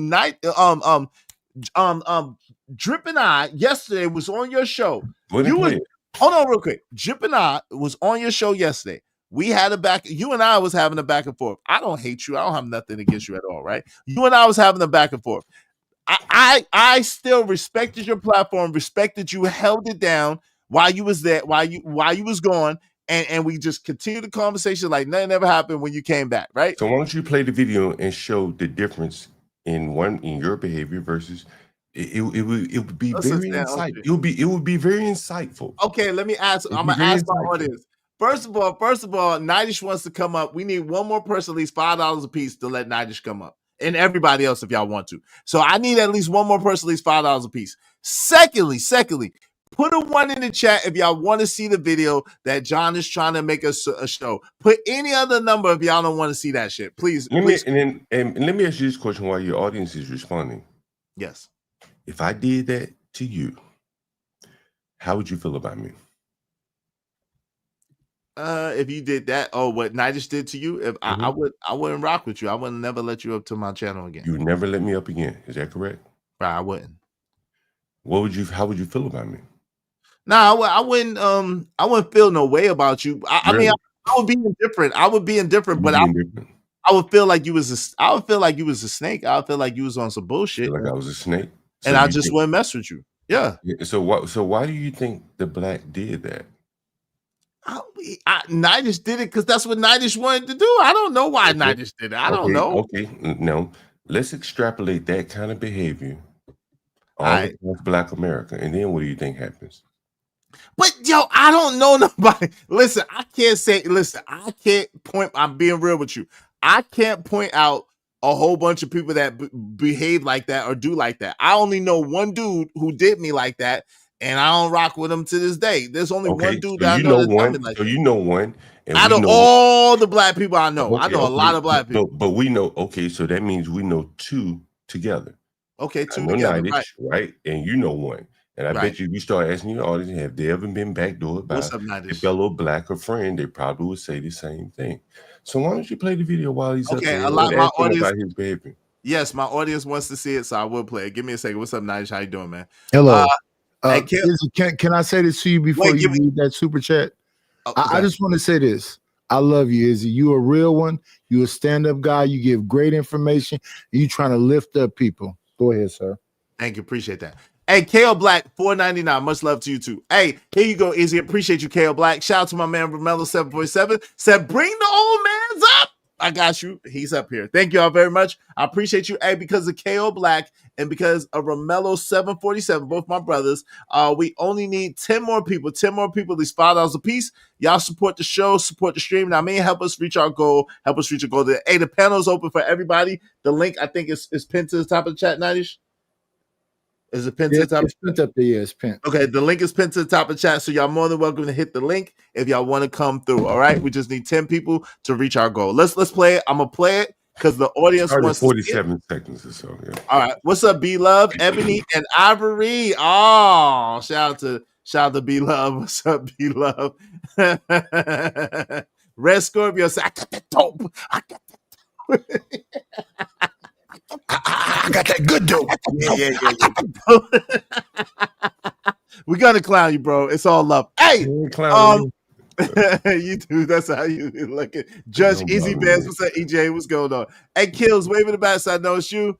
Drip and I yesterday was on your show. Hold on real quick. Drip and I was on your show yesterday. We had a back. You and I was having a back and forth. I don't hate you. I don't have nothing against you at all, right? You and I was having a back and forth. I still respected your platform. Respected you held it down while you was there, while you was gone, and we just continued the conversation like nothing ever happened when you came back, right? So why don't you play the video and show the difference in your behavior versus it would be very insightful. It would be very insightful. Okay, let me ask. I'm gonna ask my audience. First of all, Nidish wants to come up. We need one more person, at least $5 a piece, to let Nidish come up, and everybody else if y'all want to. So I need at least one more person, at least $5 a piece. Secondly, put a 1 in the chat if y'all want to see the video that John is trying to make a show. Put any other number if y'all don't want to see that shit. Please. Let me ask you this question while your audience is responding. Yes. If I did that to you, how would you feel about me? If you did that, what Nidish did to you, if I wouldn't rock with you. I would never let you up to my channel again. You would never let me up again. Is that correct? Right, I wouldn't. How would you feel about me? Nah, I wouldn't feel no way about you. I mean, I would be indifferent. I would be indifferent, but I would feel like you was a snake. I would feel like you was on some bullshit. Like I was a snake. And I just wouldn't mess with you. Yeah. So why do you think the black did that? Nidish did it because that's what Nidish wanted to do. I don't know why Nidish did it. I don't know. Okay, no. Let's extrapolate that kind of behavior all across Black America, and then what do you think happens? But yo, I don't know nobody. Listen, I can't point. I'm being real with you. I can't point out a whole bunch of people that behave like that or do like that. I only know one dude who did me like that. And I don't rock with him to this day. There's only one dude that I know that's coming like that. You know one. Out of all the black people I know, I know a lot of black people. But we know, so that means we know 2 together. Okay, 2 together, Nidish, right? And you know one. And I bet you start asking your audience, have they ever been backdoored by a fellow black or friend? They probably would say the same thing. So why don't you play the video while he's up there? A lot of my audience about his behavior. Yes, my audience wants to see it, so I will play it. Give me a second. What's up, Nidish? How you doing, man? Hello. Can I say this to you before you read that super chat? I just want to say this. I love you, Izzy. You a real one. You a stand-up guy. You give great information. You trying to lift up people. Go ahead, sir. Thank you. Appreciate that. Hey, KO Black, $4.99. Much love to you too. Hey, here you go, Izzy. Appreciate you, KO Black. Shout out to my man Romello 747. Said, bring the old man's up. I got you. He's up here. Thank you all very much. I appreciate you. Hey, because of KO Black and because of Romello 747, both my brothers, we only need 10 more people. 10 more people, at least $5 a piece. Y'all support the show, support the stream. Now, help us reach our goal. Help us reach a goal. Hey, the panel is open for everybody. The link, I think, is pinned to the top of the chat, Nidish. Is it pinned to the top? It's pinned up there. Yeah, it's pinned. Okay, the link is pinned to the top of the chat, so y'all more than welcome to hit the link if y'all want to come through. All right, we just need 10 people to reach our goal. Let's play it. I'm gonna play it because the audience wants 47 seconds or so. Yeah. All right, what's up, B Love, Ebony, and Ivory? Oh, shout out to B Love. What's up, B Love? Red Scorpio said, I got that dope. I got that. I got that good dope. Yeah. We're gonna clown you, bro. It's all love. Hey, you do. That's how you look at Judge Easy Bands. What's up, EJ? What's going on? Hey, Kills, wave in the backside. No, it's you.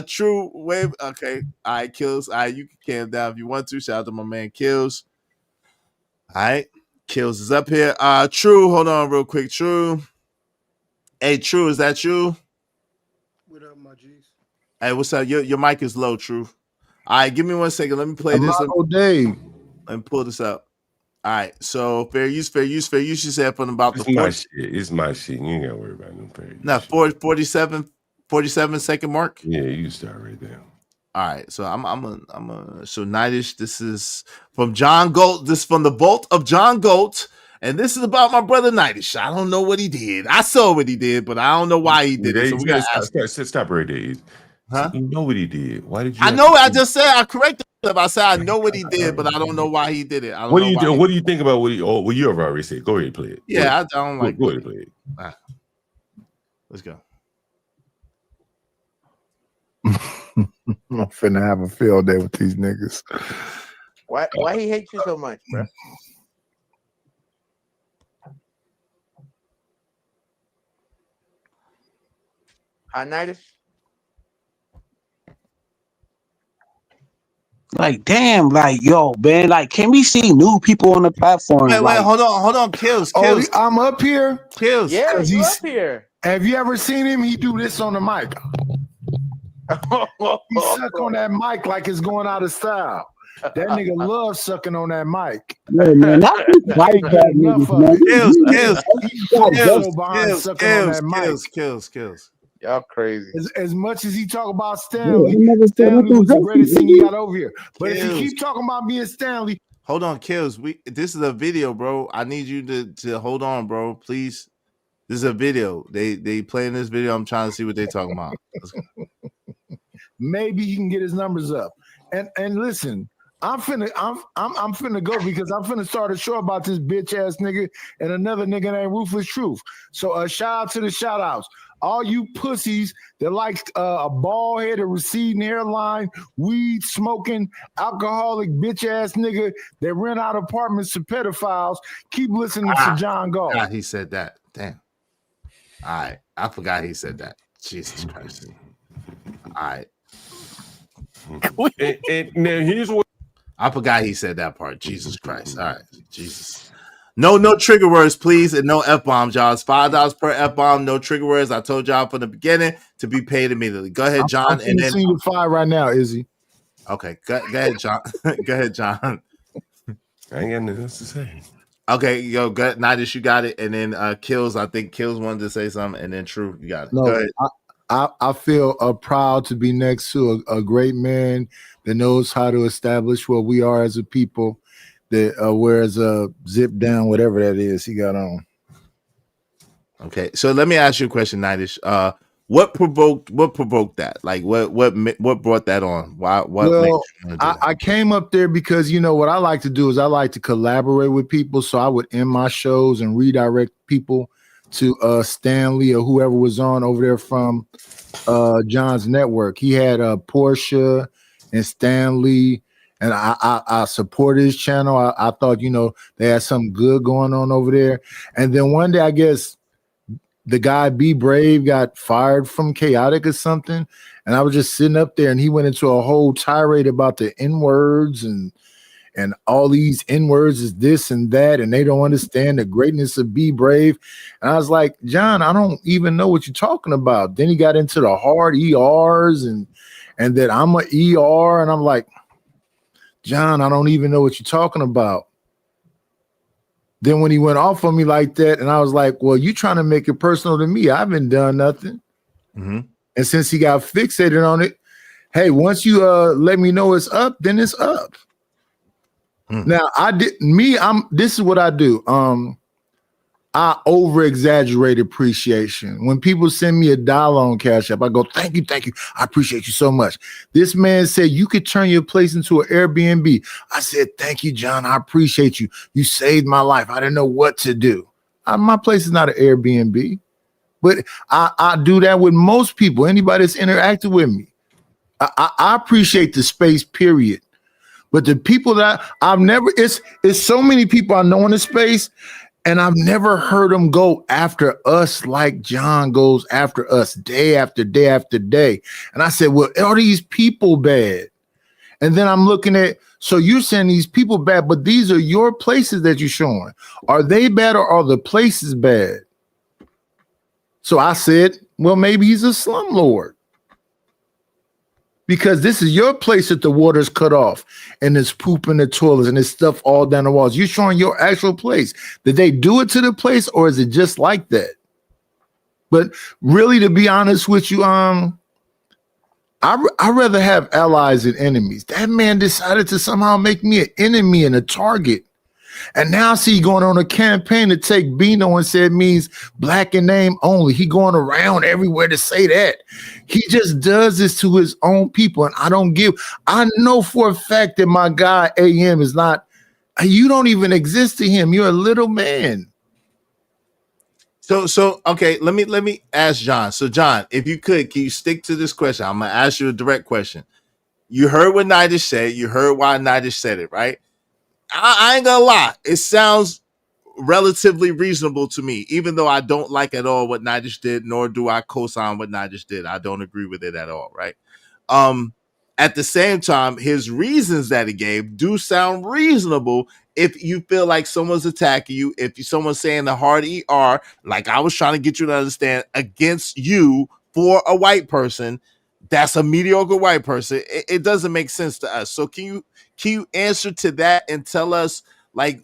True wave. Okay, all right, Kills. All right, you can calm down if you want to. Shout out to my man Kills. All right, Kills is up here. True, hold on real quick. True. Hey, True, is that you? What up, my G's? Hey, what's up? Your mic is low, True. All right, give me 1 second. Let me play this. Dave. Let me pull this up. All right, so fair use. You said from about It's the my 40, shit. It's my shit. You ain't gotta worry about no fair use. no, 47 second mark. Yeah, you can start right there. All right, so I'm so Nightish. This is from John Gold. This is from the Vault of John Gold, and this is about my brother Nightish. I don't know what he did. I saw what he did, but I don't know why he did it. So we gotta stop right there. Huh? You know what he did. Why did you? I know. I just said I corrected him. I said I know what he did, but I don't know why he did it. I don't What know do you why do? he- What do you think about what he? Oh, well, you have already said. Go ahead and play it. Yeah, I don't like. Go ahead and play it. Let's go. I'm finna have a field day with these niggas. Why he hates you so much, bro? Nightish? Like, damn, like, yo, man, like, can we see new people on the platform? Wait, like, hold on, Kills. Oh, I'm up here. Kills. Yeah, 'Cause you he's- up here. Have you ever seen him? He do this on the mic. He suck on that mic like it's going out of style. That nigga loves sucking on that mic. Yeah, man, not these white cat niggas, man. Kills. Y'all crazy. As much as he talk about Stanley, Yeah, I never said Stanley nothing was the racist, greatest thing he dude. got over here. But if you keep talking about being Stanley, Hold on, Kills. This is a video, bro. I need you to hold on, bro. Please. This is a video. They playing this video. I'm trying to see what they talking about. maybe he can get his numbers up. And listen, I'm finna go because I'm finna start a show about this bitch ass nigga and another nigga named Ruthless Truth. So shout out to the shout outs. All you pussies that like a bald headed receding hairline, weed smoking, alcoholic bitch ass nigga that rent out apartments to pedophiles, keep listening to John Gall. He said that. Damn. All right. I forgot he said that. Jesus Christ. All right. And now here's what I forgot he said that part. Jesus Christ. All right. Jesus. No trigger words, please, and no F-bombs, y'all. It's $5 per F-bomb, no trigger words. I told y'all from the beginning to be paid immediately. Go ahead, John. I'm and then see you 5 right now, Izzy. Okay, go ahead, John. Go ahead, John. I ain't got nothing else to say. Okay, yo, go ahead. Nightish, you got it. And then Kills, I think Kills wanted to say something, and then True, you got it. No, Go ahead. I feel proud to be next to a great man that knows how to establish what we are as a people, that wears a zip down, whatever that is he got on. Okay, so let me ask you a question, Nightish. What provoked that? Like, what brought that on? Why? What? Well, I came up there because you know what I like to do is I like to collaborate with people. So I would end my shows and redirect people to Stanley or whoever was on over there from John's network. He had Portia and Stanley, and I supported his channel. I thought, you know, they had something good going on over there. And then one day, I guess the guy Be Brave got fired from Chaotic or something. And I was just sitting up there and he went into a whole tirade about the N-words and all these N-words is this and that, and they don't understand the greatness of Be Brave. And I was like, John, I don't even know what you're talking about. Then he got into the hard ERs and that I'm an ER, and I'm like, John, I don't even know what you're talking about. Then when he went off on me like that, and I was like, well, you trying to make it personal to me. I haven't done nothing. Mm-hmm. And since he got fixated on it, hey, once you let me know it's up, then it's up. Now this is what I do. I over exaggerate appreciation. When people send me $1 on Cash App, I go, thank you. I appreciate you so much. This man said you could turn your place into an Airbnb. I said, thank you, John. I appreciate you. You saved my life. I didn't know what to do. My place is not an Airbnb, but I do that with most people. Anybody that's interacted with me, I appreciate the space, period. But the people that I've never, it's so many people I know in the space, and I've never heard them go after us like John goes after us day after day after day. And I said, well, are these people bad? And then I'm looking at, so you're saying these people bad, but these are your places that you're showing. Are they bad or are the places bad? So I said, well, maybe he's a slumlord. because this is your place that the water's cut off and there's poop in the toilets and there's stuff all down the walls. You're showing your actual place. Did they do it to the place, or is it just like that? But really, to be honest with you, I'd rather have allies than enemies. That man decided to somehow make me an enemy and a target. And now I see he going on a campaign to take Bino and say it means black in name only. He going around everywhere to say that. He just does this to his own people. And I know for a fact that my guy AM is not, you don't even exist to him. You're a little man. So okay, let me ask John. So John, if you could, can you stick to this question? I'm gonna ask you a direct question. You heard what Nitish said. You heard why Nitish said it, right? I ain't gonna lie. It sounds relatively reasonable to me, even though I don't like at all what Nitish did, nor do I co-sign what Nitish did. I don't agree with it at all, right? At the same time, his reasons that he gave do sound reasonable if you feel like someone's attacking you, if someone's saying the hard ER, like I was trying to get you to understand, against you for a white person, that's a mediocre white person. It doesn't make sense to us. So can you answer to that and tell us, like,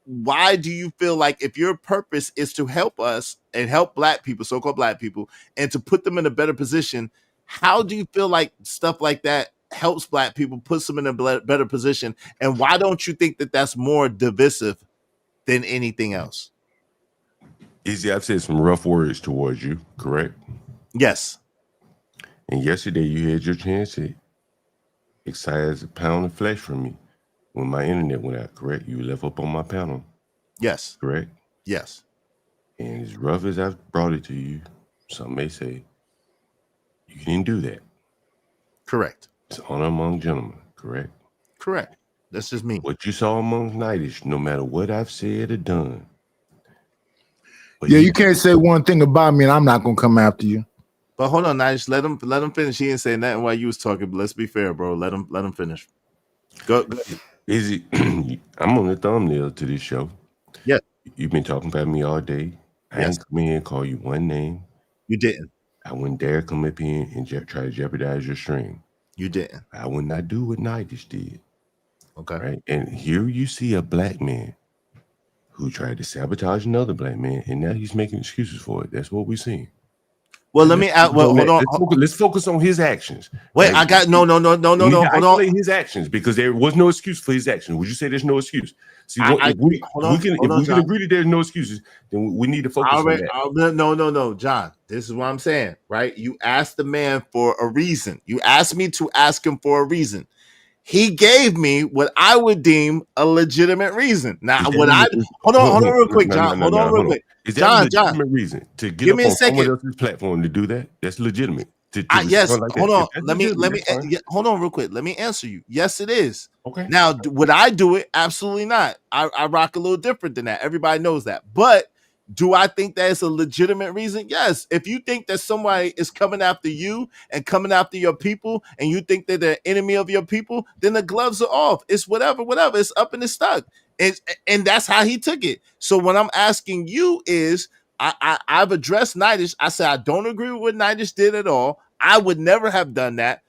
why do you feel like if your purpose is to help us and help black people, so-called black people, and to put them in a better position, how do you feel like stuff like that helps black people, puts them in a better position? And why don't you think that that's more divisive than anything else? Izzy, I've said some rough words towards you, correct? Yes. And yesterday you had your chance to excise a pound of flesh from me when my internet went out, correct? You left up on my panel. Yes. Correct? Yes. And as rough as I've brought it to you, some may say, you didn't do that. Correct. It's honor among gentlemen, correct? Correct. That's just me. What you saw among Nitish, no matter what I've said or done. Yeah, you can't say one thing about me and I'm not going to come after you. But hold on, Nitish, let him finish. He didn't say nothing while you was talking, but let's be fair, bro. Let him finish. Go. Izzy, I'm on the thumbnail to this show. Yeah. You've been talking about me all day. I ain't come in and call you one name. You didn't. I wouldn't dare come up here and try to jeopardize your stream. You didn't. I would not do what Nitish did. Okay. Right? And here you see a black man who tried to sabotage another black man, and now he's making excuses for it. That's what we're seeing. Well, let me add. Well, hold on. Let's focus on his actions. Wait, right? I got no. Hold on. His actions, because there was no excuse for his actions. Would you say there's no excuse? See, if we can agree that there's no excuses, then we need to focus on that. No, John. This is what I'm saying, right? You asked the man for a reason. You asked me to ask him for a reason. He gave me what I would deem a legitimate reason. Now, hold on real quick, John. Hold on real quick. Is that a legitimate reason to get up on someone else's platform to do that? That's legitimate. Yes. Hold on. Let me hold on real quick. Let me answer you. Yes, it is. Okay. Now, would I do it? Absolutely not. I rock a little different than that. Everybody knows that. But do I think that is a legitimate reason? Yes. If you think that somebody is coming after you and coming after your people, and you think that they're an enemy of your people, then the gloves are off. It's whatever. It's up and it's stuck. And that's how he took it. So what I'm asking you is, I've addressed Nitish. I said I don't agree with what Nitish did at all. I would never have done that.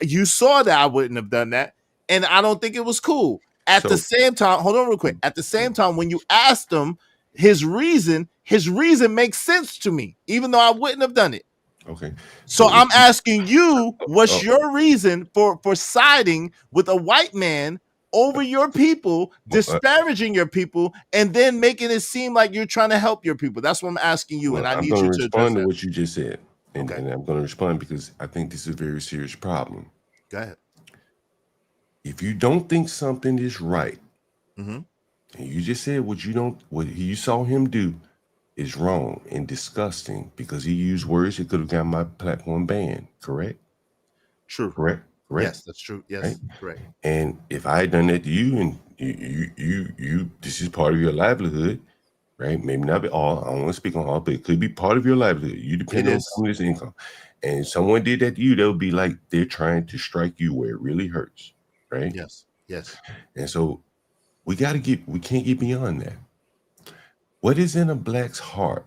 You saw that I wouldn't have done that, and I don't think it was cool. At the same time, hold on real quick. At the same time, when you asked him his reason makes sense to me, even though I wouldn't have done it. Okay. So I'm asking you, what's your reason for siding with a white man over your people, disparaging your people, and then making it seem like you're trying to help your people? That's what I'm asking you, and I need you to respond to what you just said. And I'm going to respond because I think this is a very serious problem. Go ahead. If you don't think something is right, mm-hmm. and you just said what you saw him do is wrong and disgusting because he used words that could have got my platform banned, correct? True. Correct? Yes, that's true. Yes, right? Correct. And if I had done that to you, and you this is part of your livelihood, right? Maybe not all. I don't want to speak on all, but it could be part of your livelihood. You depend on some of this income. And if someone did that to you, they'll be like they're trying to strike you where it really hurts, right? Yes. And so we can't get beyond that. What is in a black's heart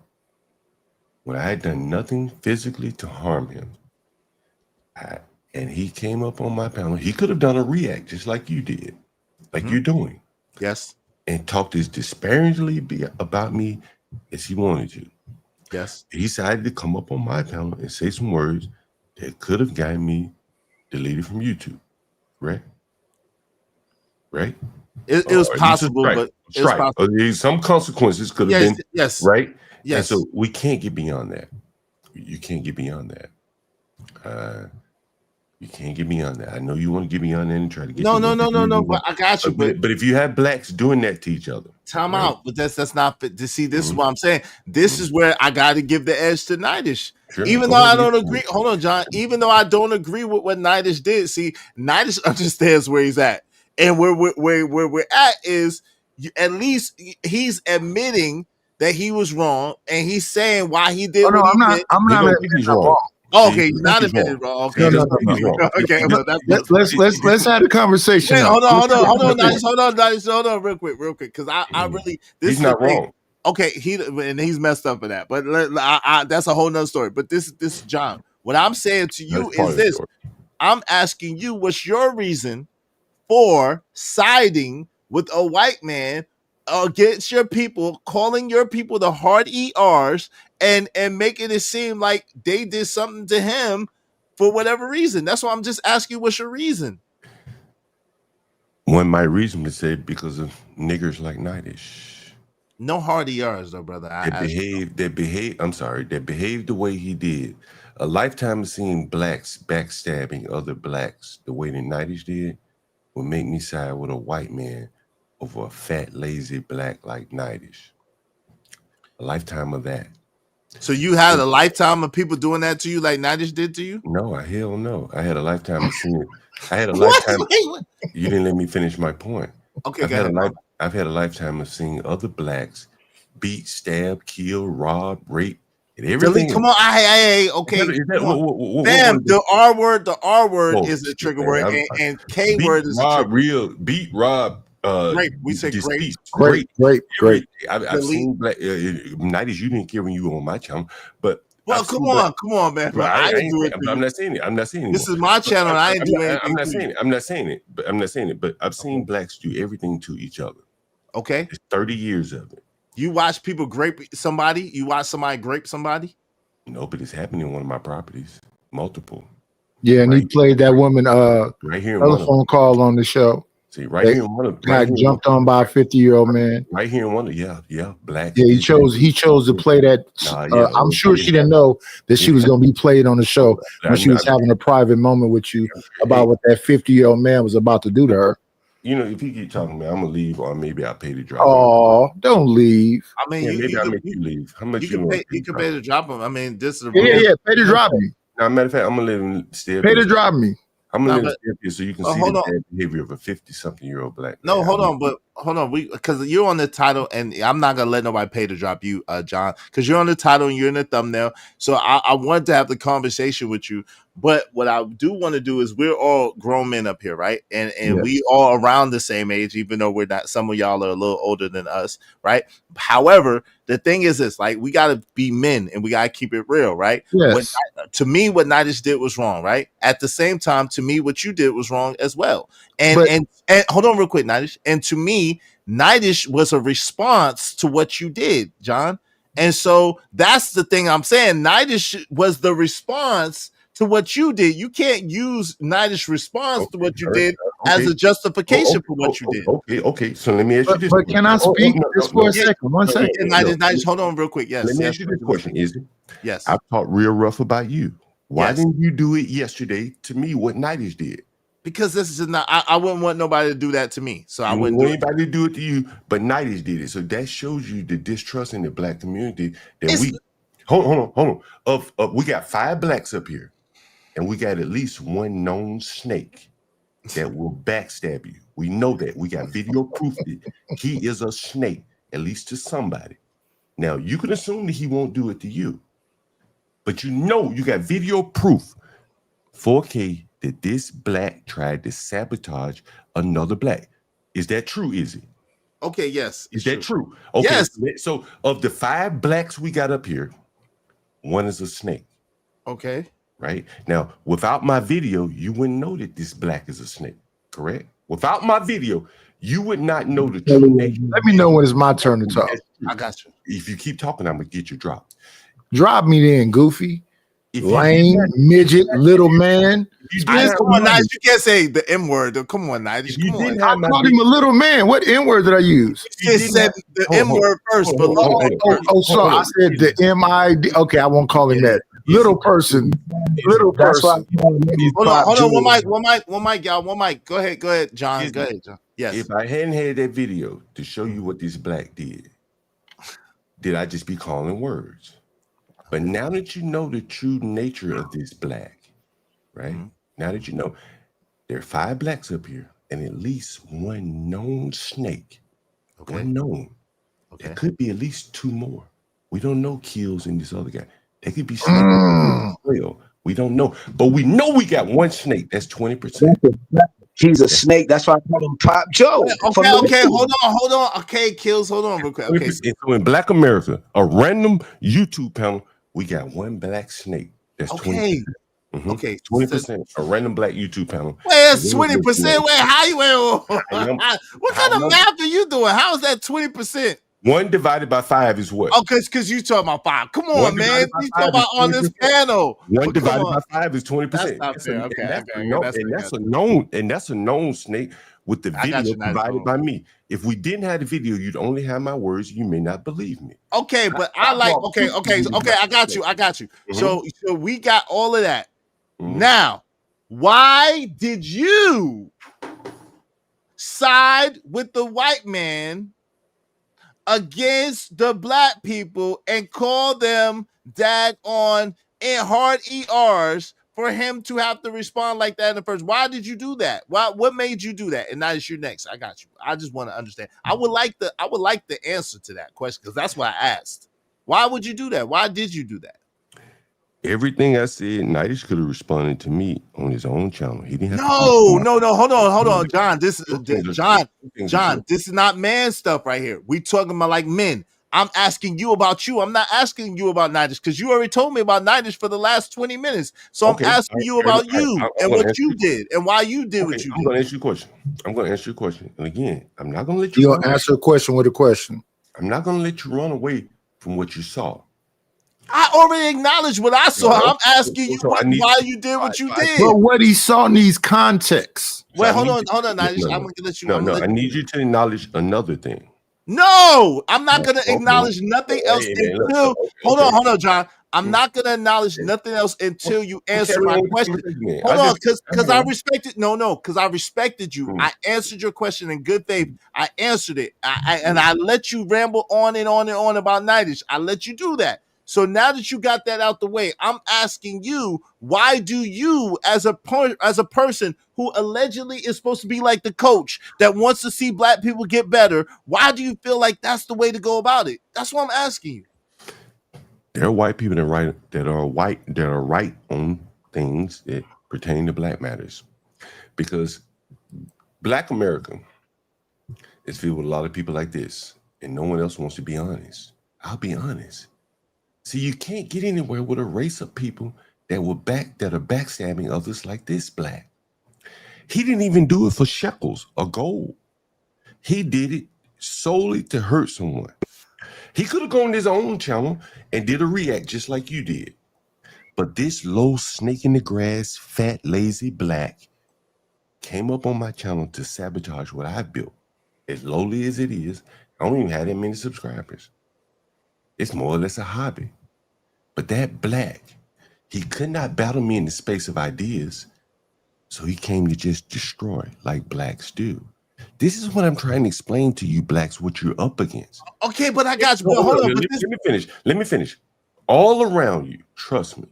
when I had done nothing physically to harm him? and he came up on my panel. He could have done a react just like you did, like you're doing. Yes. And talked as disparagingly about me as he wanted to. Yes. He decided to come up on my panel and say some words that could have gotten me deleted from YouTube. Right? Right? It was possible, but it was possible. Some consequences could have been. Yes. Right? Yes. And so we can't get beyond that. You can't get beyond that. You can't get beyond that. I know you want to get beyond that and try to get. No. But I got you. But if you have blacks doing that to each other, time out. But that's not fit to see. This is what I'm saying. This is where I got to give the edge to Nidish. Sure. Even though I don't agree. Hold on, John. Even though I don't agree with what Nidish did, see, Nidish understands where he's at, and where we're at is at least he's admitting that he was wrong, and he's saying why he did. Oh, no, I'm not admitting he's wrong. Oh, okay, you're not admitted wrong. Okay, no. Okay, let's have a conversation. Hold on, real quick, because I really he's not wrong. Okay, he's messed up for that, but that's a whole nother story. But this John, what I'm saying to you is this: I'm asking you, what's your reason for siding with a white man against your people, calling your people the hard ERs, and making it seem like they did something to him for whatever reason? That's why I'm just asking, what's your reason? One my reason to say because of niggers like Nidish. No hard ERs though, brother. That behaved the way he did. A lifetime of seeing blacks backstabbing other blacks the way that Nidish did would make me side with a white man over a fat, lazy black like Nidish. A lifetime of that. So you had a lifetime of people doing that to you like Nidish did to you? No, hell no. I had a lifetime of seeing it. I had a lifetime. You didn't let me finish my point. Okay, I've had a lifetime of seeing other blacks beat, stab, kill, rob, rape, and everything. Come on, okay. Damn, the R word is a trigger word, and K word is a trigger. Rob. Great. We say great. I've seen black. Nidish, you didn't care when you were on my channel, but come on, man. I'm not saying it. This is my channel. And I ain't doing anything. I'm not saying it. But I've seen blacks do everything to each other. Okay, it's 30 years of it. You watch people grape somebody. You watch somebody grape somebody. No, but it's happened in one of my properties. Multiple. Yeah, and he played that woman right here telephone call on the show. See, right here in one of got jumped on by a 50-year-old man. Right here in one of black. Yeah, he chose to play that. I'm sure she didn't know that she was going to be played on the show when she was having a private moment with you about what that 50-year-old man was about to do to her. You know, if you keep talking, man, I'm gonna leave, or maybe I'll pay to drop. Oh, don't leave. I mean, maybe I'll make you leave. How much you can pay to drop him? I mean, this is pay to drop me. Now, matter of fact, I'm gonna let him stay. Pay to drop me. I'm gonna let him stay up here so you can see the bad behavior of a 50-something-year-old black. No, hold on, because you're on the title, and I'm not gonna let nobody pay to drop you, John, because you're on the title and you're in the thumbnail. So I wanted to have the conversation with you. But what I do want to do is, we're all grown men up here, right? And we all around the same age, even though we're not. Some of y'all are a little older than us, right? However, the thing is this: like, we got to be men and we got to keep it real, right? Yes. To me, what Nidish did was wrong, right? At the same time, to me, what you did was wrong as well. And hold on, real quick, Nidish. And to me, Nidish was a response to what you did, John. And so that's the thing I'm saying. Nidish was the response to what you did. You can't use Nidish's response to what you did as a justification for what you did. Okay. So let me ask you this. But can I speak just for a second? 1 second. Nidish, hold on real quick. Yes. Let me ask you this question, Izzy. Yes. I've talked real rough about you. Why didn't you do it yesterday to me what Nidish did? Because this is not, I wouldn't want nobody to do that to me. So I wouldn't want anybody to do it to you, but Nidish did it. So that shows you the distrust in the black community that hold on. We got 5 blacks up here. And we got at least one known snake that will backstab you. We know that. We got video proof that he is a snake, at least to somebody. Now, you can assume that he won't do it to you. But you know you got video proof, 4K, that this black tried to sabotage another black. Is that true, Izzy? Okay, yes. Is that true? Okay, yes. So of the 5 blacks we got up here, one is a snake. Okay. right? Now, without my video, you wouldn't know that this black is a snake, correct? Without my video, you would not know the true nature. Let me know when it's my turn to talk. I got you. If you keep talking, I'm gonna get you dropped. Drop me then, Goofy. Lame, midget, little man. Come on, Nige. You can't say the M word. Come on, Nige. Come on. I called him a little man. What N word did I use? You just said the M word first, but so I said the M-I-D. Okay, I won't call him that. Little person. Little person. Hold on. One mic, y'all. One mic. Go ahead, John. Go ahead, John. Yes. If I hadn't had that video to show you what this black did I just be calling words? But now that you know the true nature of this black, right? Now that you know, there are 5 blacks up here and at least one known snake. Okay. One known. Okay. There could be at least 2 more. We don't know Kills and this other guy. They could be snakes. We don't know. But we know we got one snake. That's 20%. He's a snake. That's why I call him Pop Joe. Okay. Hold on. Okay, Kills. Hold on real quick. Okay. So in Black America, a random YouTube panel, we got one black snake. That's 20%. Okay, 20%. A random black YouTube panel. Wait, that's 20%. Wait, how you? What kind of math are you doing? How is that 20%? 1 divided by 5 is what? Oh, because you talking about 5. Come on, man. You talking about on this panel. 1 divided by 5 is 20%. That's not fair. Okay. That's a known snake with the video provided by me. If we didn't have the video, you'd only have my words. You may not believe me. Okay, but I got you. So we got all of that. Now, why did you side with the white man against the black people and call them daggone and hard ERs for him to have to respond like that in the first? Why did you do that? What made you do that? And now it's your next. I got you. I just want to understand. I would like the answer to that question because that's what I asked. Why would you do that? Why did you do that? Everything I said, Nidish could have responded to me on his own channel. He didn't have No. Hold on, John. This is John. This is not man stuff right here. We talking about like men. I'm asking you about you. I'm not asking you about Nidish because you already told me about Nidish for the last 20 minutes. So I'm asking you about you and what you did and why you did what you did. I'm going to answer your question. And again, I'm not going to let you. You're going to answer a question with a question. I'm not going to let you run away from what you saw. I already acknowledged what I saw. I'm asking you why you did what you did. But what he saw needs context. Wait, hold on, Nidish. I'm going to let you know. I need you to acknowledge another thing. No, I'm not going to acknowledge nothing else until. Hold on, John. I'm not going to acknowledge nothing else until you answer my question. Hold on, because I respected. Because I respected you. I answered your question in good faith. I answered it. And I let you ramble on and on and on about Nidish. I let you do that. So now that you got that out the way, I'm asking you, why do you, as a person who allegedly is supposed to be like the coach that wants to see black people get better, why do you feel like that's the way to go about it? That's what I'm asking you. There are white people that are right on things that pertain to black matters, because Black America is filled with a lot of people like this, and no one else wants to be honest. I'll be honest. See, you can't get anywhere with a race of people that are backstabbing others like this black. He didn't even do it for shekels or gold. He did it solely to hurt someone. He could have gone to his own channel and did a react just like you did. But this low snake in the grass, fat, lazy black came up on my channel to sabotage what I built. As lowly as it is, I don't even have that many subscribers. It's more or less a hobby. But that black, he could not battle me in the space of ideas. So he came to just destroy like blacks do. This is what I'm trying to explain to you blacks, what you're up against. Okay, but I got you. Hold on. Let me finish. All around you, trust me,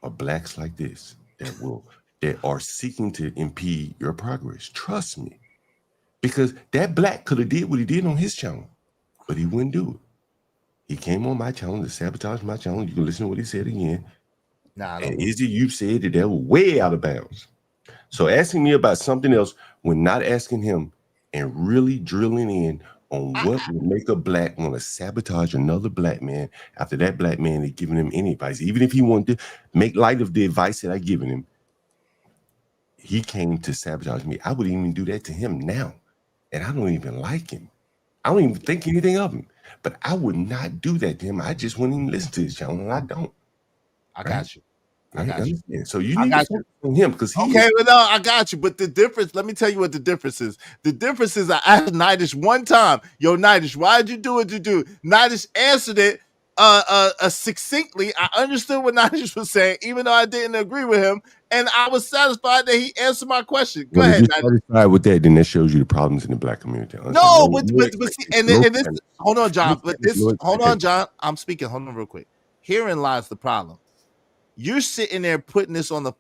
are blacks like this that are seeking to impede your progress. Trust me. Because that black could have did what he did on his channel, but he wouldn't do it. He came on my channel to sabotage my channel. You can listen to what he said again. And Izzy, you said that they were way out of bounds. So asking me about something else when not asking him and really drilling in on what would make a black want to sabotage another black man after that black man had given him any advice. Even if he wanted to make light of the advice that I given him, he came to sabotage me. I would even do that to him now. And I don't even like him. I don't even think anything of him. But I would not do that to him. I just wouldn't even listen to his channel, and I don't. I got you. I understand. So you need to focus on him because he okay, well, no, I got you. But the difference, let me tell you what the difference is. The difference is I asked Nidish one time, yo, Nidish, why did you do what you do? Nidish answered it succinctly. I understood what Nidish was saying, even though I didn't agree with him. And I was satisfied that he answered my question. Go ahead, if you're satisfied with that, then that shows you the problems in the black community. No, but see, and this, hold on, John. But this, hold on, John. I'm speaking. Hold on, real quick. Herein lies the problem. You're sitting there putting this on the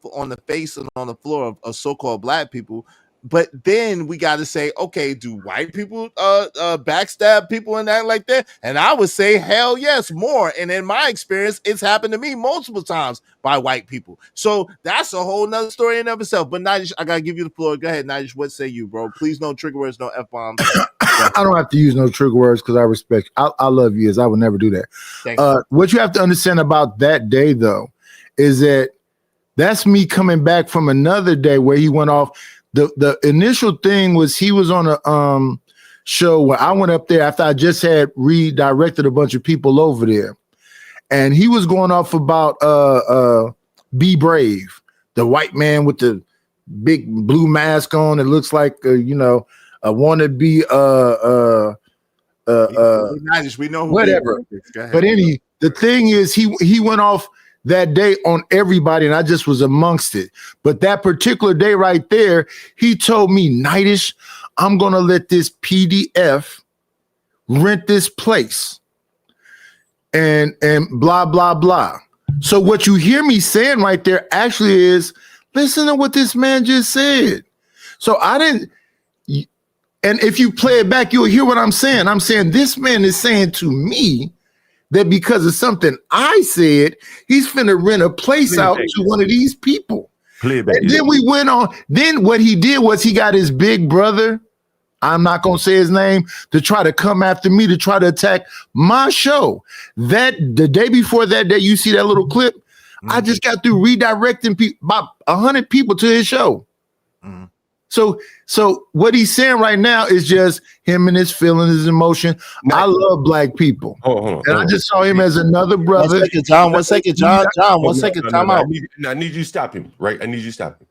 face and on the floor of so-called black people, but then we got to say, okay, do white people backstab people and act like that? And I would say, hell yes, more. And in my experience, it's happened to me multiple times by white people. So that's a whole nother story in of itself. But Nidish, I gotta give you the floor. Go ahead, Nidish. What say you, bro? Please, no trigger words, no F-bombs. I don't have to use no trigger words because I respect. I love you, as I would never do that. What you have to understand about that day, though, is that that's me coming back from another day where he went off. The initial thing was he was on a show where I went up there after I just had redirected a bunch of people over there, and he was going off about Be Brave, the white man with the big blue mask on. It looks like a wannabe we know who whatever. But the thing is he went off that day on everybody, and I just was amongst it. But that particular day right there, he told me, Nidish, I'm gonna let this PDF rent this place and blah blah blah. So what you hear me saying right there actually is, listen to what this man just said. So I didn't, and if you play it back, you'll hear what I'm saying. I'm saying this man is saying to me that because of something I said, he's finna rent a place out to one of these people. And then we went on. Then what he did was he got his big brother, I'm not gonna say his name, to try to come after me, to try to attack my show. That the day before that day, you see that little clip? I just got through redirecting about 100 people to his show. So what he's saying right now is just him and his feelings, his emotion. I love black people. And I just saw him as another brother. One second, John, time out. I need you to stop him, right? I need you to stop him.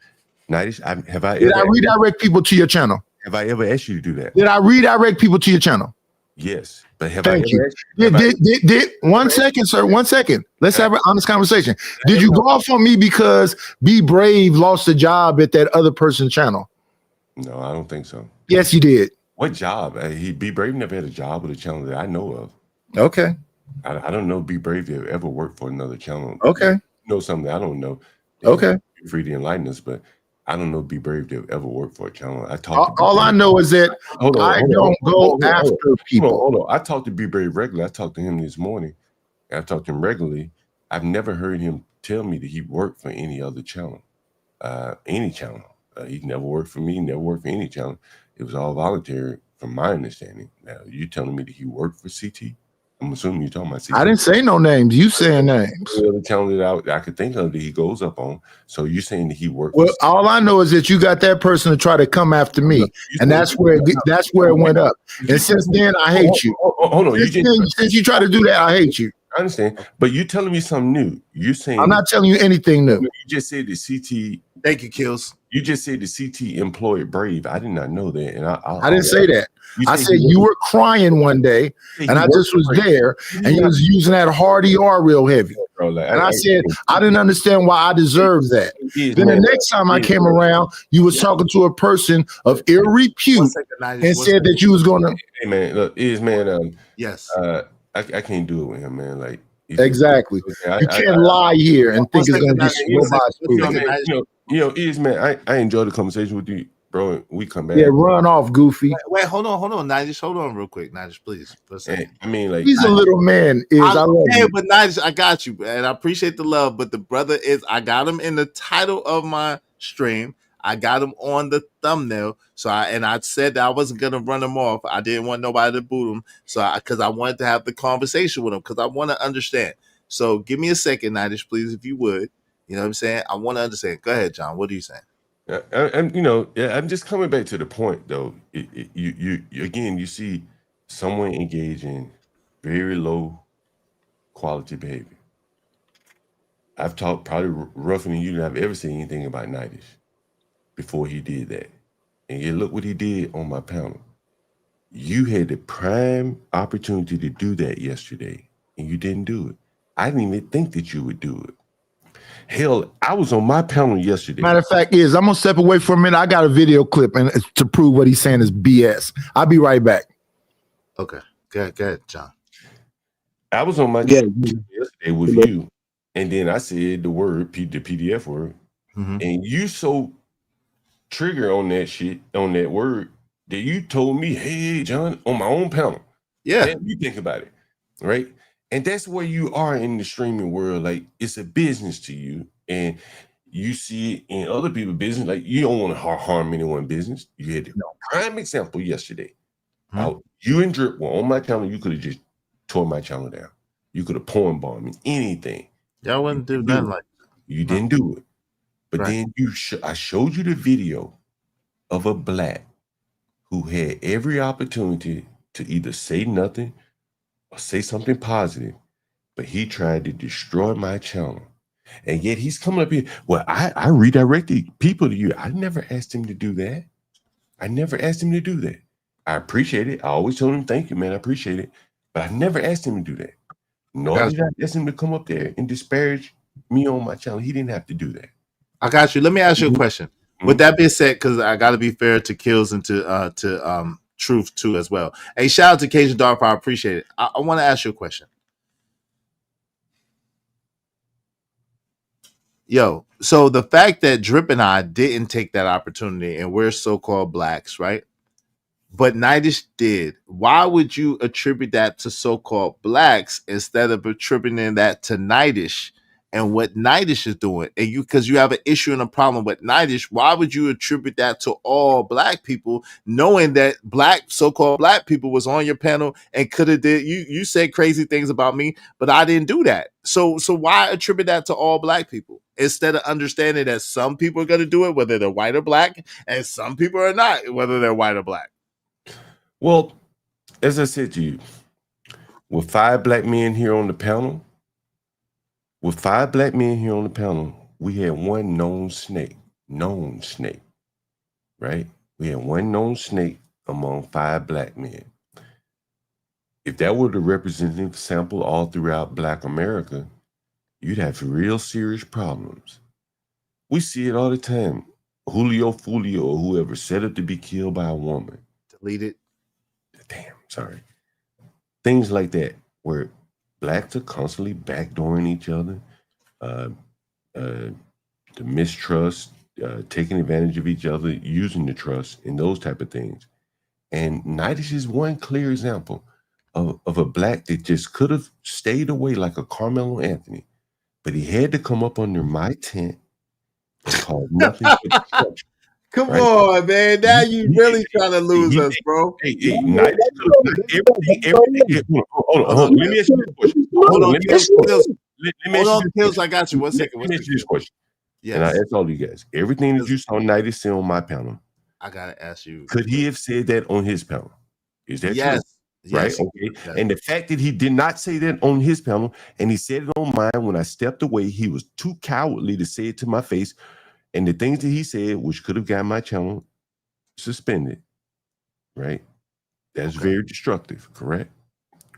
Nidish, Did I redirect people to your channel? Have I ever asked you to do that? Did I redirect people to your channel? Yes, but Thank you. One second, sir. 1 second. Let's have an honest conversation. Did you go off on me because Be Brave lost a job at that other person's channel? No, I don't think so. Yes, you did. What job? Be Brave never had a job with a channel that I know of. Okay. I don't know Be Brave ever worked for another channel. Okay. You know something I don't know. Okay. Feel free to enlighten us, but I don't know Be Brave to ever worked for a channel. All I know is that I don't go after people. Hold on. I talked to Be Brave regularly. I talked to him this morning. I talked to him regularly. I've never heard him tell me that he worked for any other channel. Any channel. He never worked for me, never worked for any channel. It was all voluntary from my understanding. Now, you telling me that he worked for CT? I'm assuming you're talking about CT. I didn't say no names. You saying names. The channel that I could think of that he goes up on. So you're saying that he worked Well, all I know is that you got that person to try to come after me. And that's where it went up. And since then, I hate you. Hold on. Since you try to do that, I hate you. I understand. But you're telling me something new. You're saying I'm not telling you anything new. You just said the CT. Thank you, Kills. You just said the CT employed Brave. I did not know that. And I didn't say that. I said you were crying one day, and I just was there, and you was using that hard ER real heavy. And I said I didn't understand why I deserved that. Then the next time I came around, you was talking to a person of ill repute and said that you was going to. Hey man, look, yes. I can't do it with him, man. Like exactly, you can't lie here and think it's going to be man. I enjoy the conversation with you, bro. We come back. Yeah, run off, Goofy. Wait, hold on, Nidish. Hold on, real quick, Nidish, please. I mean, like he's a little man. I love you. But Nidish, I got you, and I appreciate the love. But the brother is, I got him in the title of my stream. I got him on the thumbnail. So I said that I wasn't gonna run him off. I didn't want nobody to boot him. So because I wanted to have the conversation with him because I want to understand. So give me a second, Nidish, please, if you would. You know what I'm saying? I want to understand. Go ahead, John. What are you saying? I'm just coming back to the point though. You again, you see someone engage in very low quality behavior. I've talked probably rougher than you than I've ever said anything about Nidish before he did that. And yet look what he did on my panel. You had the prime opportunity to do that yesterday, and you didn't do it. I didn't even think that you would do it. Hell, I was on my panel yesterday. Matter of fact is, I'm going to step away for a minute. I got a video clip and to prove what he's saying is BS. I'll be right back. Okay. Go ahead, John. I was on my yesterday with you, and then I said the word, the PDF word, and you so trigger on that shit, on that word, that you told me, hey, John, on my own panel. Yeah. Man, you think about it, right? And that's where you are in the streaming world. Like, it's a business to you, and you see it in other people's business. Like, you don't want to harm anyone's business. You had the prime example yesterday. You and Drip were on my channel. You could have just tore my channel down. You could have porn bombed me, anything. Y'all wouldn't do nothing like that. You didn't do it. But then I showed you the video of a black who had every opportunity to either say nothing or say something positive, but he tried to destroy my channel. And yet he's coming up here. Well, I redirected people to you. I never asked him to do that. I never asked him to do that. I appreciate it. I always told him, thank you, man. I appreciate it. But I never asked him to do that. Nor did I ask him to come up there and disparage me on my channel. He didn't have to do that. I got you. Let me ask you a question. With that being said, because I got to be fair to Kills and to Truth too as well. Hey, shout out to Cajun Dark. I appreciate it. I want to ask you a question. Yo, so the fact that Drip and I didn't take that opportunity, and we're so-called blacks, right? But Nidish did. Why would you attribute that to so-called blacks instead of attributing that to Nidish and what Nidish is doing? And because you have an issue and a problem with Nidish, why would you attribute that to all black people, knowing that so-called black people was on your panel and could have did you said crazy things about me, but I didn't do that. So why attribute that to all black people instead of understanding that some people are going to do it, whether they're white or black, and some people are not, whether they're white or black? Well, as I said to you, with 5 black men here on the panel, we had one known snake, right? We had one known snake among 5 black men. If that were the representative sample all throughout Black America, you'd have real serious problems. We see it all the time. Julio Fulio or whoever set up to be killed by a woman. Delete it. Damn, sorry. Things like that, where blacks are constantly backdooring each other, the mistrust, taking advantage of each other, using the trust, and those type of things. And Nidish is one clear example of a black that just could have stayed away like a Carmelo Anthony, but he had to come up under my tent and call nothing but destruction. Come on, man. Now you really trying to lose us, bro. Hey, Nidish, hold on. Let me ask you this question. Hold on, Kills. I got you. One second. Let me ask you this question. Yes. And I ask all you guys. Everything that you saw Nidish say on my panel, I gotta ask you. Could he have said that on his panel? Is that yes. true? Right? Yes. Okay. Yes. And the fact that he did not say that on his panel and he said it on mine when I stepped away, he was too cowardly to say it to my face. And the things that he said, which could have got my channel suspended, right? That's very destructive, correct?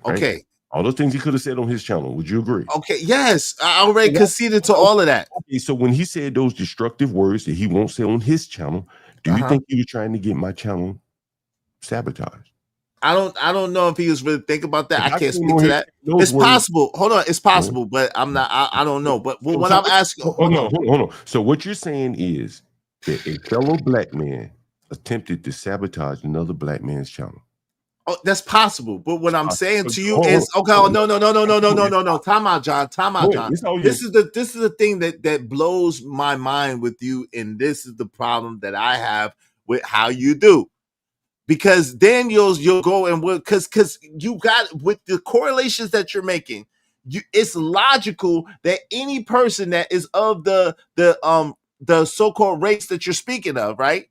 Right? Okay. All those things he could have said on his channel. Would you agree? Okay. Yes. I already conceded to all of that. Okay. So when he said those destructive words that he won't say on his channel, do you think he was trying to get my channel sabotaged? I don't know if he was really thinking about that. I can't speak to that. It's possible. Hold on, it's possible, but I'm not. I don't know. But what I'm asking. Hold on. So what you're saying is that a fellow black man attempted to sabotage another black man's channel. Oh, that's possible. But what I'm saying to you is, okay, no. Time out, John. This is the thing that blows my mind with you, and this is the problem that I have with how you do. Because then you'll go and because you got with the correlations that you're making, it's logical that any person that is of the so-called race that you're speaking of, right,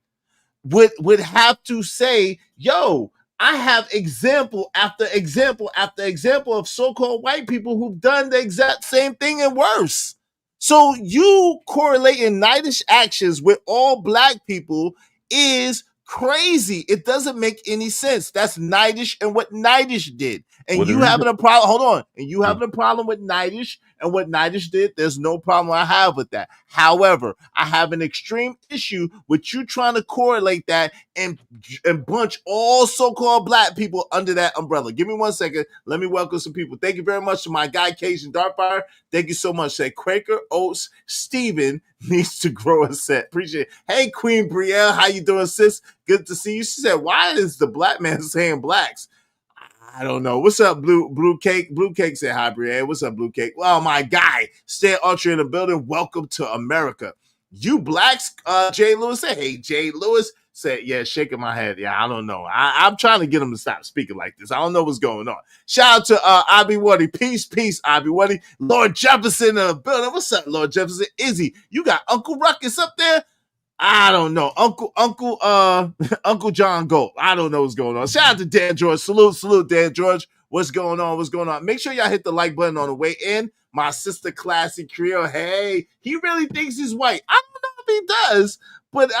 would have to say, yo, I have example after example after example of so-called white people who've done the exact same thing and worse. So you correlating Knightish actions with all black people is crazy. It doesn't make any sense. That's Knightish and what Knightish did. And you having a problem, hold on. And you having a problem with Knightish and what Knightish did, there's no problem I have with that. However, I have an extreme issue with you trying to correlate that and bunch all so-called black people under that umbrella. Give me 1 second. Let me welcome some people. Thank you very much to my guy, Cajun Dartfire. Thank you so much. Say Quaker Oats Steven needs to grow a set. Appreciate it. Hey, Queen Brielle, how you doing, sis? Good to see you. She said, why is the black man saying blacks? I don't know. What's up, Blue Cake? Blue Cake said hi, Brielle. What's up, Blue Cake? Well, my guy, Stan Ultra in the building. Welcome to America. You blacks, Jay Lewis said, hey, Jay Lewis said, yeah, shaking my head. Yeah, I don't know. I'm trying to get him to stop speaking like this. I don't know what's going on. Shout out to Abby Waddy. Peace, Abby Waddy. Lord Jefferson in the building. What's up, Lord Jefferson? Izzy, you got Uncle Ruckus up there? I don't know. Uncle John Gold. I don't know what's going on. Shout out to Dan George. Salute, Dan George. What's going on? Make sure y'all hit the like button on the way in. My sister, Classy Creole. Hey, he really thinks he's white. I don't know if he does, but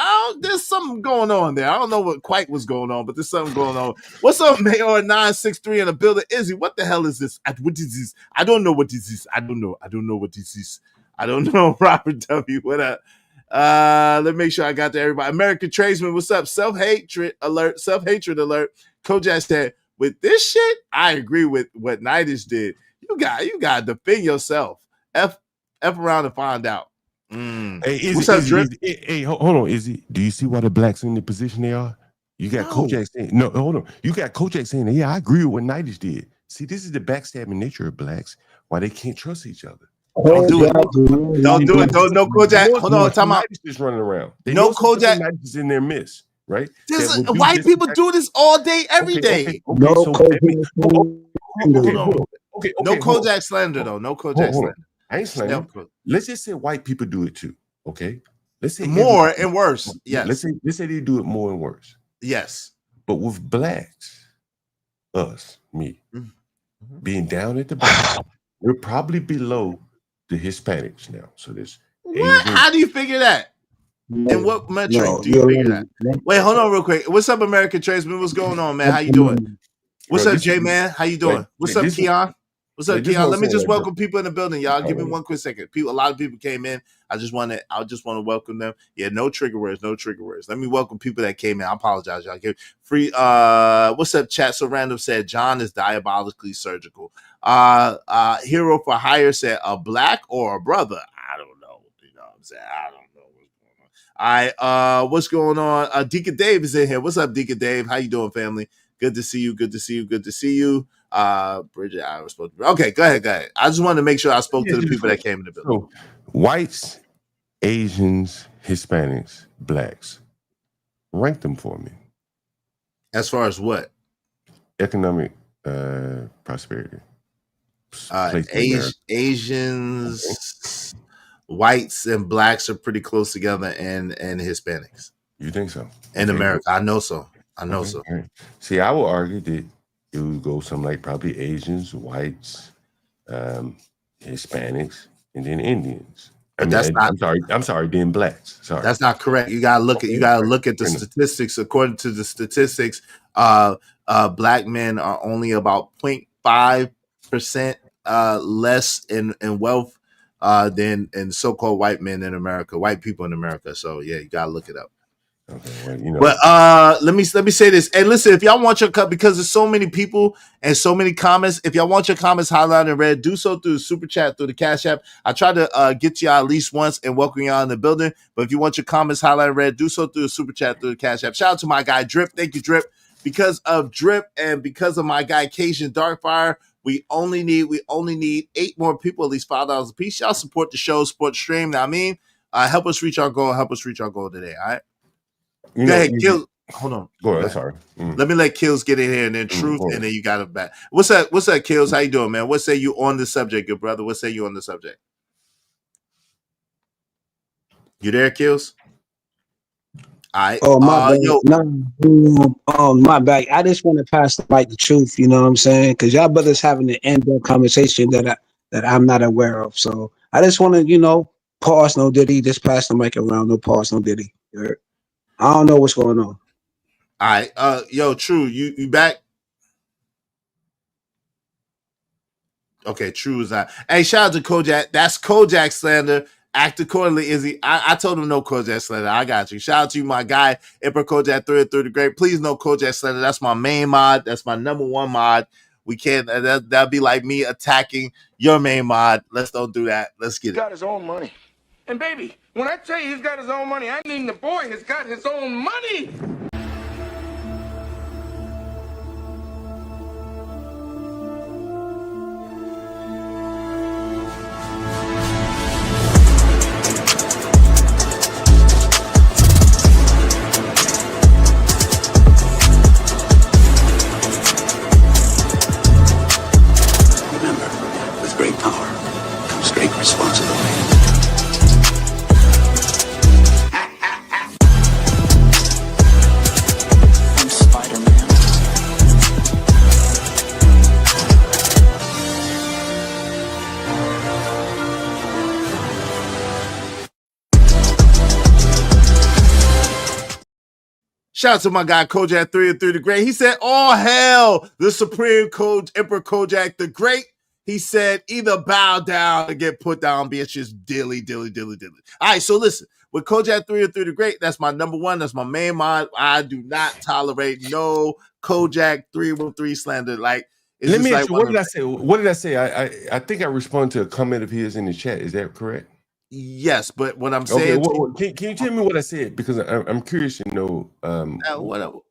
there's something going on there. I don't know what quite was going on, but there's something going on. What's up, Mayor 963 in the building? Izzy, what the hell is this? What is this? I don't know what this is. I don't know what this is. I don't know. Robert W. What up? Let me make sure I got to everybody. American Tradesman, what's up? Self-hatred alert. Kojak said, with this shit, I agree with what Knightish did. You got to defend yourself. F around and find out. Hey, Izzy, hey, hold on, Izzy. Do you see why the blacks in the position they are? You got Kojak saying, no, hold on. You got Kojak saying, yeah, I agree with what Knightish did. See, this is the backstabbing nature of blacks, why they can't trust each other. Don't do it. Don't do it. Don't no Kojak. Hold on, time out. Just running around. They no Kojak is in their midst, right? White people do this all day, every day. No Kojak slander though. No Kojak slander. I ain't slandering. Let's just say white people do it too. Okay. Let's say more and worse. Yes. Let's say they do it more and worse. Yes. But with blacks, us, me, being down at the bottom, we're probably below the Hispanics now. So there's what? How do you figure that? And what metric do you figure that? Wait, hold on real quick. What's up, American Tradesman? What's going on, man? How you doing? What's up, J-Man? How you doing? What's up, Keon? What's up, Keon? Let me just welcome people in the building, y'all. Give me 1 quick second. A lot of people came in. I just want to welcome them. Yeah, no trigger words. Let me welcome people that came in. I apologize, y'all. Free. What's up, chat? So random said John is diabolically surgical. Hero for Hire said a black or a brother. I don't know. You know what I'm saying? I don't know what's going on. All right. What's going on? Deacon Dave is in here. What's up, Deacon Dave? How you doing, family? Good to see you. Bridget, I was supposed to be. Okay, go ahead. I just wanted to make sure I spoke to the people that came in the building. So, whites, Asians, Hispanics, blacks. Rank them for me. As far as what? Economic prosperity. Asians, whites, and blacks are pretty close together, and Hispanics. You think so? In America, I know so. So. Right. See, I will argue that it would go something like probably Asians, whites, Hispanics, and then Indians. I'm sorry, then blacks. Sorry, that's not correct. You gotta look at the statistics. According to the statistics, black men are only about 0.5% less in wealth than so-called white men in America, white people in America. So yeah, you gotta look it up. Okay, well, you know. But let me say this. And listen, if y'all want your cut, because there's so many people and so many comments, if y'all want your comments highlighted in red, do so through the super chat, through the Cash App. I try to get to y'all at least once and welcome y'all in the building. But if you want your comments highlighted in red, do so through the super chat, through the Cash App. Shout out to my guy Drip. Thank you, Drip. because of Drip and because of my guy Cajun Darkfire, we only need 8 more people, at least $5 a piece. Y'all support the show, support the stream. Now, I mean, help us reach our goal. Help us reach our goal today. All right. Go ahead, Kills. Hold on. Go ahead. Sorry. Let me let Kills get in here, and then Truth, and then you got it back. What's up? What's up, Kills? How you doing, man? What say you on the subject, good brother? What say you on the subject? You there, Kills? All right. Oh, my bad. My bad. I just want to pass the mic the truth. You know what I'm saying? Because y'all brothers having an in-depth conversation that I'm not aware of. So I just want to, pause, no Diddy. Just pass the mic around. No pause, no Diddy. I don't know what's going on. All right. Yo, True, you back? Okay, True is not. Hey, shout out to Kojak. That's Kojak slander. Act accordingly, Izzy. I told him no Kojak slander. I got you. Shout out to you, my guy, Emperor Kojak 3 the Great. Please no Kojak slander. That's my main mod. That's my #1 mod. We can't. That'd be like me attacking your main mod. Let's don't do that. Let's get it. He's got his own money. And baby, when I tell you he's got his own money, I mean the boy has got his own money. With great power comes great responsibility. I'm Spider-Man. Shout out to my guy Kojak 3 the Great. He said, "Oh hell, the Supreme Emperor Kojak the Great." He said, "Either bow down or get put down, bitches. Dilly. All right, so listen, with Kojak 3 the Great, that's my #1. That's my main mod. I do not tolerate no Kojak 313 slander. Like, let me ask you, what did I say? What did I say? I think I responded to a comment of his in the chat. Is that correct? Yes, but what I'm saying, can you tell me what I said? Because I'm curious to know.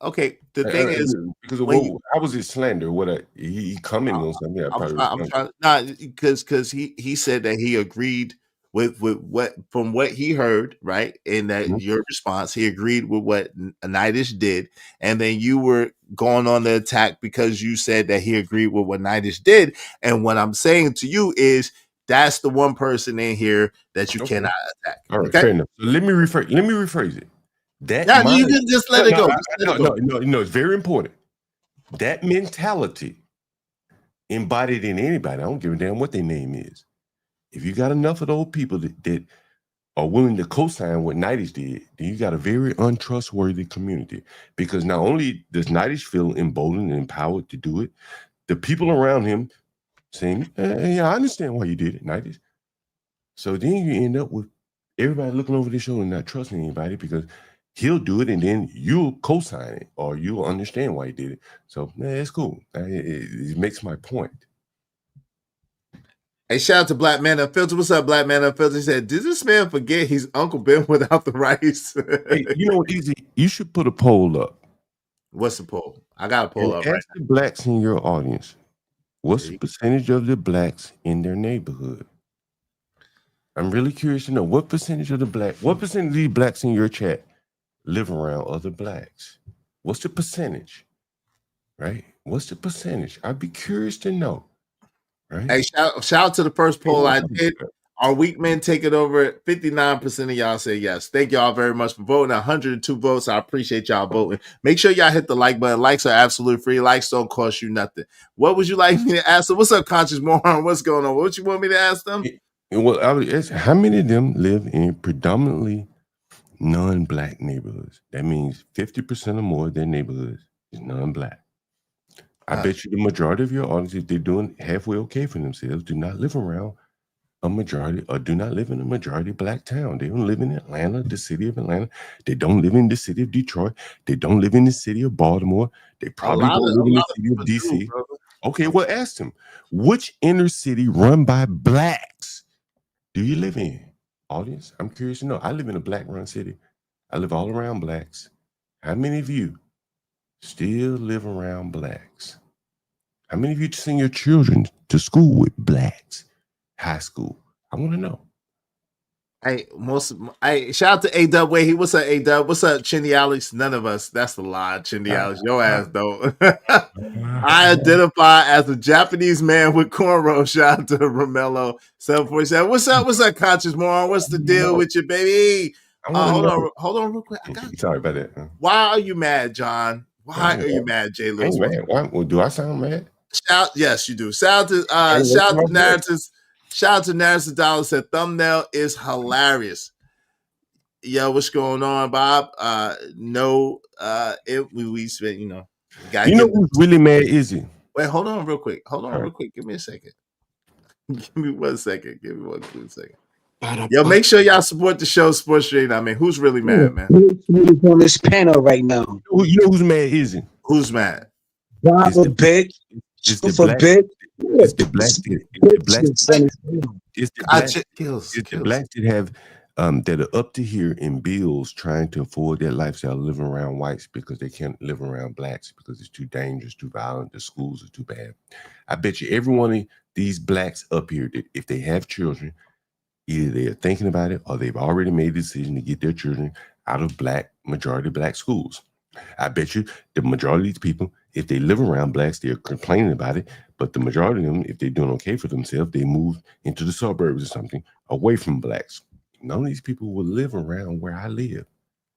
Okay, the thing is, because how was it slander? He commented on something? I'm trying because he said that he agreed with what from what he heard, right? In that your response, he agreed with what Nidish did, and then you were going on the attack because you said that he agreed with what Nidish did. And what I'm saying to you is, that's the one person in here that you cannot attack. All right, okay? fair enough. So let me rephrase it. You can just let it go. No, it's very important. That mentality embodied in anybody, I don't give a damn what their name is. If you got enough of those people that are willing to co-sign what Nidish did, then you got a very untrustworthy community. Because not only does Nidish feel emboldened and empowered to do it, the people around him saying, yeah, I understand why you did it, Nidish. So then you end up with everybody looking over their shoulder and not trusting anybody because he'll do it and then you'll co-sign it or you'll understand why he did it. So it's cool. It makes my point. Hey, shout out to Black Man Unfiltered. What's up, Black Man Unfiltered? He said, did this man forget he's Uncle Ben without the rice? Hey, you know what, Easy? You should put a poll up. What's the poll? I got a poll up right now. Ask the blacks in your audience. What's the percentage of the blacks in their neighborhood? I'm really curious to know what percentage of these blacks in your chat live around other blacks? What's the percentage? Right? What's the percentage? I'd be curious to know. Right? Hey, shout out to the first poll I did. Our weak men take it over. 59% of y'all say yes. Thank y'all very much for voting. 102 votes. I appreciate y'all voting. Make sure y'all hit the like button. Likes are absolutely free. Likes don't cost you nothing. What would you like me to ask them? What's up, Conscious Moron? What's going on? What you want me to ask them? Well, how many of them live in predominantly non-black neighborhoods? That means 50% or more of their neighborhoods is non-black. I bet you the majority of your audience, if they're doing halfway okay for themselves, do not live around a majority or do not live in a majority black town. They don't live in Atlanta, the city of Atlanta. They don't live in the city of Detroit. They don't live in the city of Baltimore. They probably don't live in the city of DC. Okay, well, ask them, which inner city run by blacks do you live in? Audience, I'm curious to know. I live in a black run city. I live all around blacks. How many of you still live around blacks? How many of you send your children to school with blacks? High school. I want to know. Hey, shout out to A-Dub. Wait, what's up, A-Dub? What's up, Chinny Alex? None of us. That's the lie, Chinny Alex. Your ass don't. I identify as a Japanese man with cornrows. Shout out to Romello 747. What's up, Conscious Moron? What's the deal with you, baby? Hold on real quick. I got you. Sorry about that. Why are you mad, John? Why are you mad, Jay Lewis? Well, do I sound mad? Yes, you do. Shout out to Narratives. Shout out to Narratives Dollar said thumbnail is hilarious. Yo, what's going on, Bob? We spent, who's really mad, is he? Wait, hold on real quick. Give me a second. Give me 1 second. Give me one quick second. Yo, make sure y'all support the show, Sports Street. I mean, who's really mad, man? Who's on this panel right now? You know who's mad, is he? Who's mad? Bob a bitch. It's the black. It's the blacks that have that are up to here in bills trying to afford their lifestyle living around whites because they can't live around blacks because it's too dangerous, too violent, the schools are too bad. I bet you every one of these blacks up here, that if they have children, either they're thinking about it or they've already made a decision to get their children out of majority black schools. I bet you the majority of these people, if they live around blacks, they're complaining about it. But the majority of them, if they're doing okay for themselves, they move into the suburbs or something away from blacks. None of these people will live around where I live.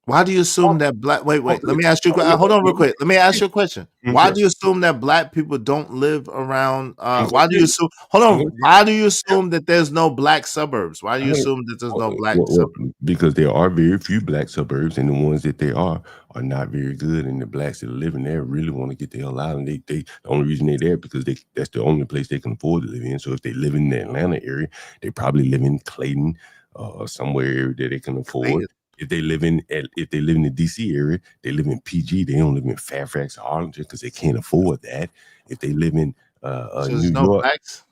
Why do you assume that black? Wait. Let me ask you. Hold on, real quick. Let me ask you a question. Why do you assume that black people don't live around? Why do you assume? Hold on. Why do you assume that there's no black suburbs? Why do you assume that there's no black suburbs? Because there are very few black suburbs, and the ones that they are not very good. And the blacks that are living there really want to get the hell out. And they the only reason they're there because that's the only place they can afford to live in. So if they live in the Atlanta area, they probably live in Clayton, somewhere that they can afford. If they live in the DC area, they live in PG. They don't live in Fairfax or Arlington because they can't afford that. If they live in New York, blacks?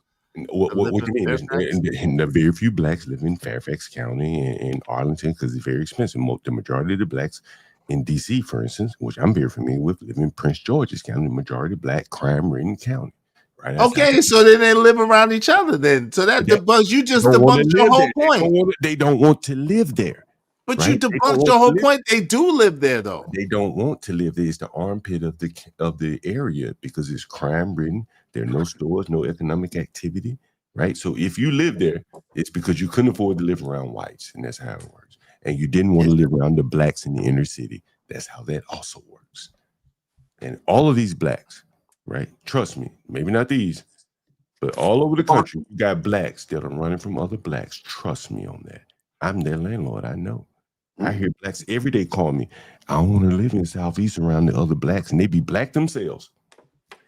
What do you mean? And the very few blacks live in Fairfax County and Arlington because it's very expensive. The majority of the blacks in DC, for instance, which I'm very familiar with, live in Prince George's County, the majority black crime-ridden county. Right? Okay, so then they live around each other then. So that debunks, you just debunked your whole point. They don't want to live there. But right? You debunked your whole point. They do live there, though. They don't want to live there. It's the armpit of the area because it's crime-ridden. There are no stores, no economic activity, right? So if you live there, it's because you couldn't afford to live around whites, and that's how it works. And you didn't want to live around the blacks in the inner city. That's how that also works. And all of these blacks, right? Trust me, maybe not these, but all over the country, you got blacks that are running from other blacks. Trust me on that. I'm their landlord. I know. I hear blacks every day call me. I don't want to live in Southeast around the other blacks, and they be black themselves.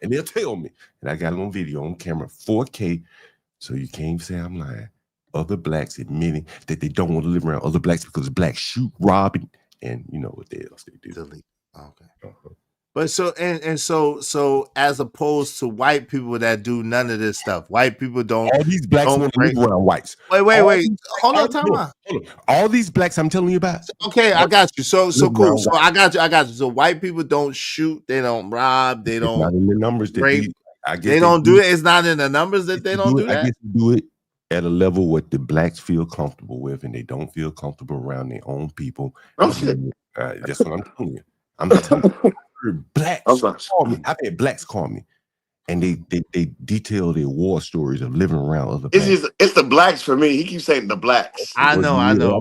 And they'll tell me, and I got it on video, on camera, 4K, so you can't say I'm lying. Other blacks admitting that they don't want to live around other blacks because blacks shoot, rob, and you know what else they do. Delete. Okay. But so as opposed to white people that do none of this stuff, white people don't. All these blacks want to live around whites. Wait. Hold on, time out. All these blacks I'm telling you about. Okay, I got you. So cool. So I got you. So white people don't shoot, they don't rob, they don't. Not in the numbers that rape. They don't do it. It's not in the numbers that they don't do that. I guess they do it at a level what the blacks feel comfortable with, and they don't feel comfortable around their own people. That's what I'm telling you. I'm telling you. Blacks call me. I've had blacks call me, and they detail their war stories of living around other blacks. It's the blacks for me. He keeps saying the blacks. I know.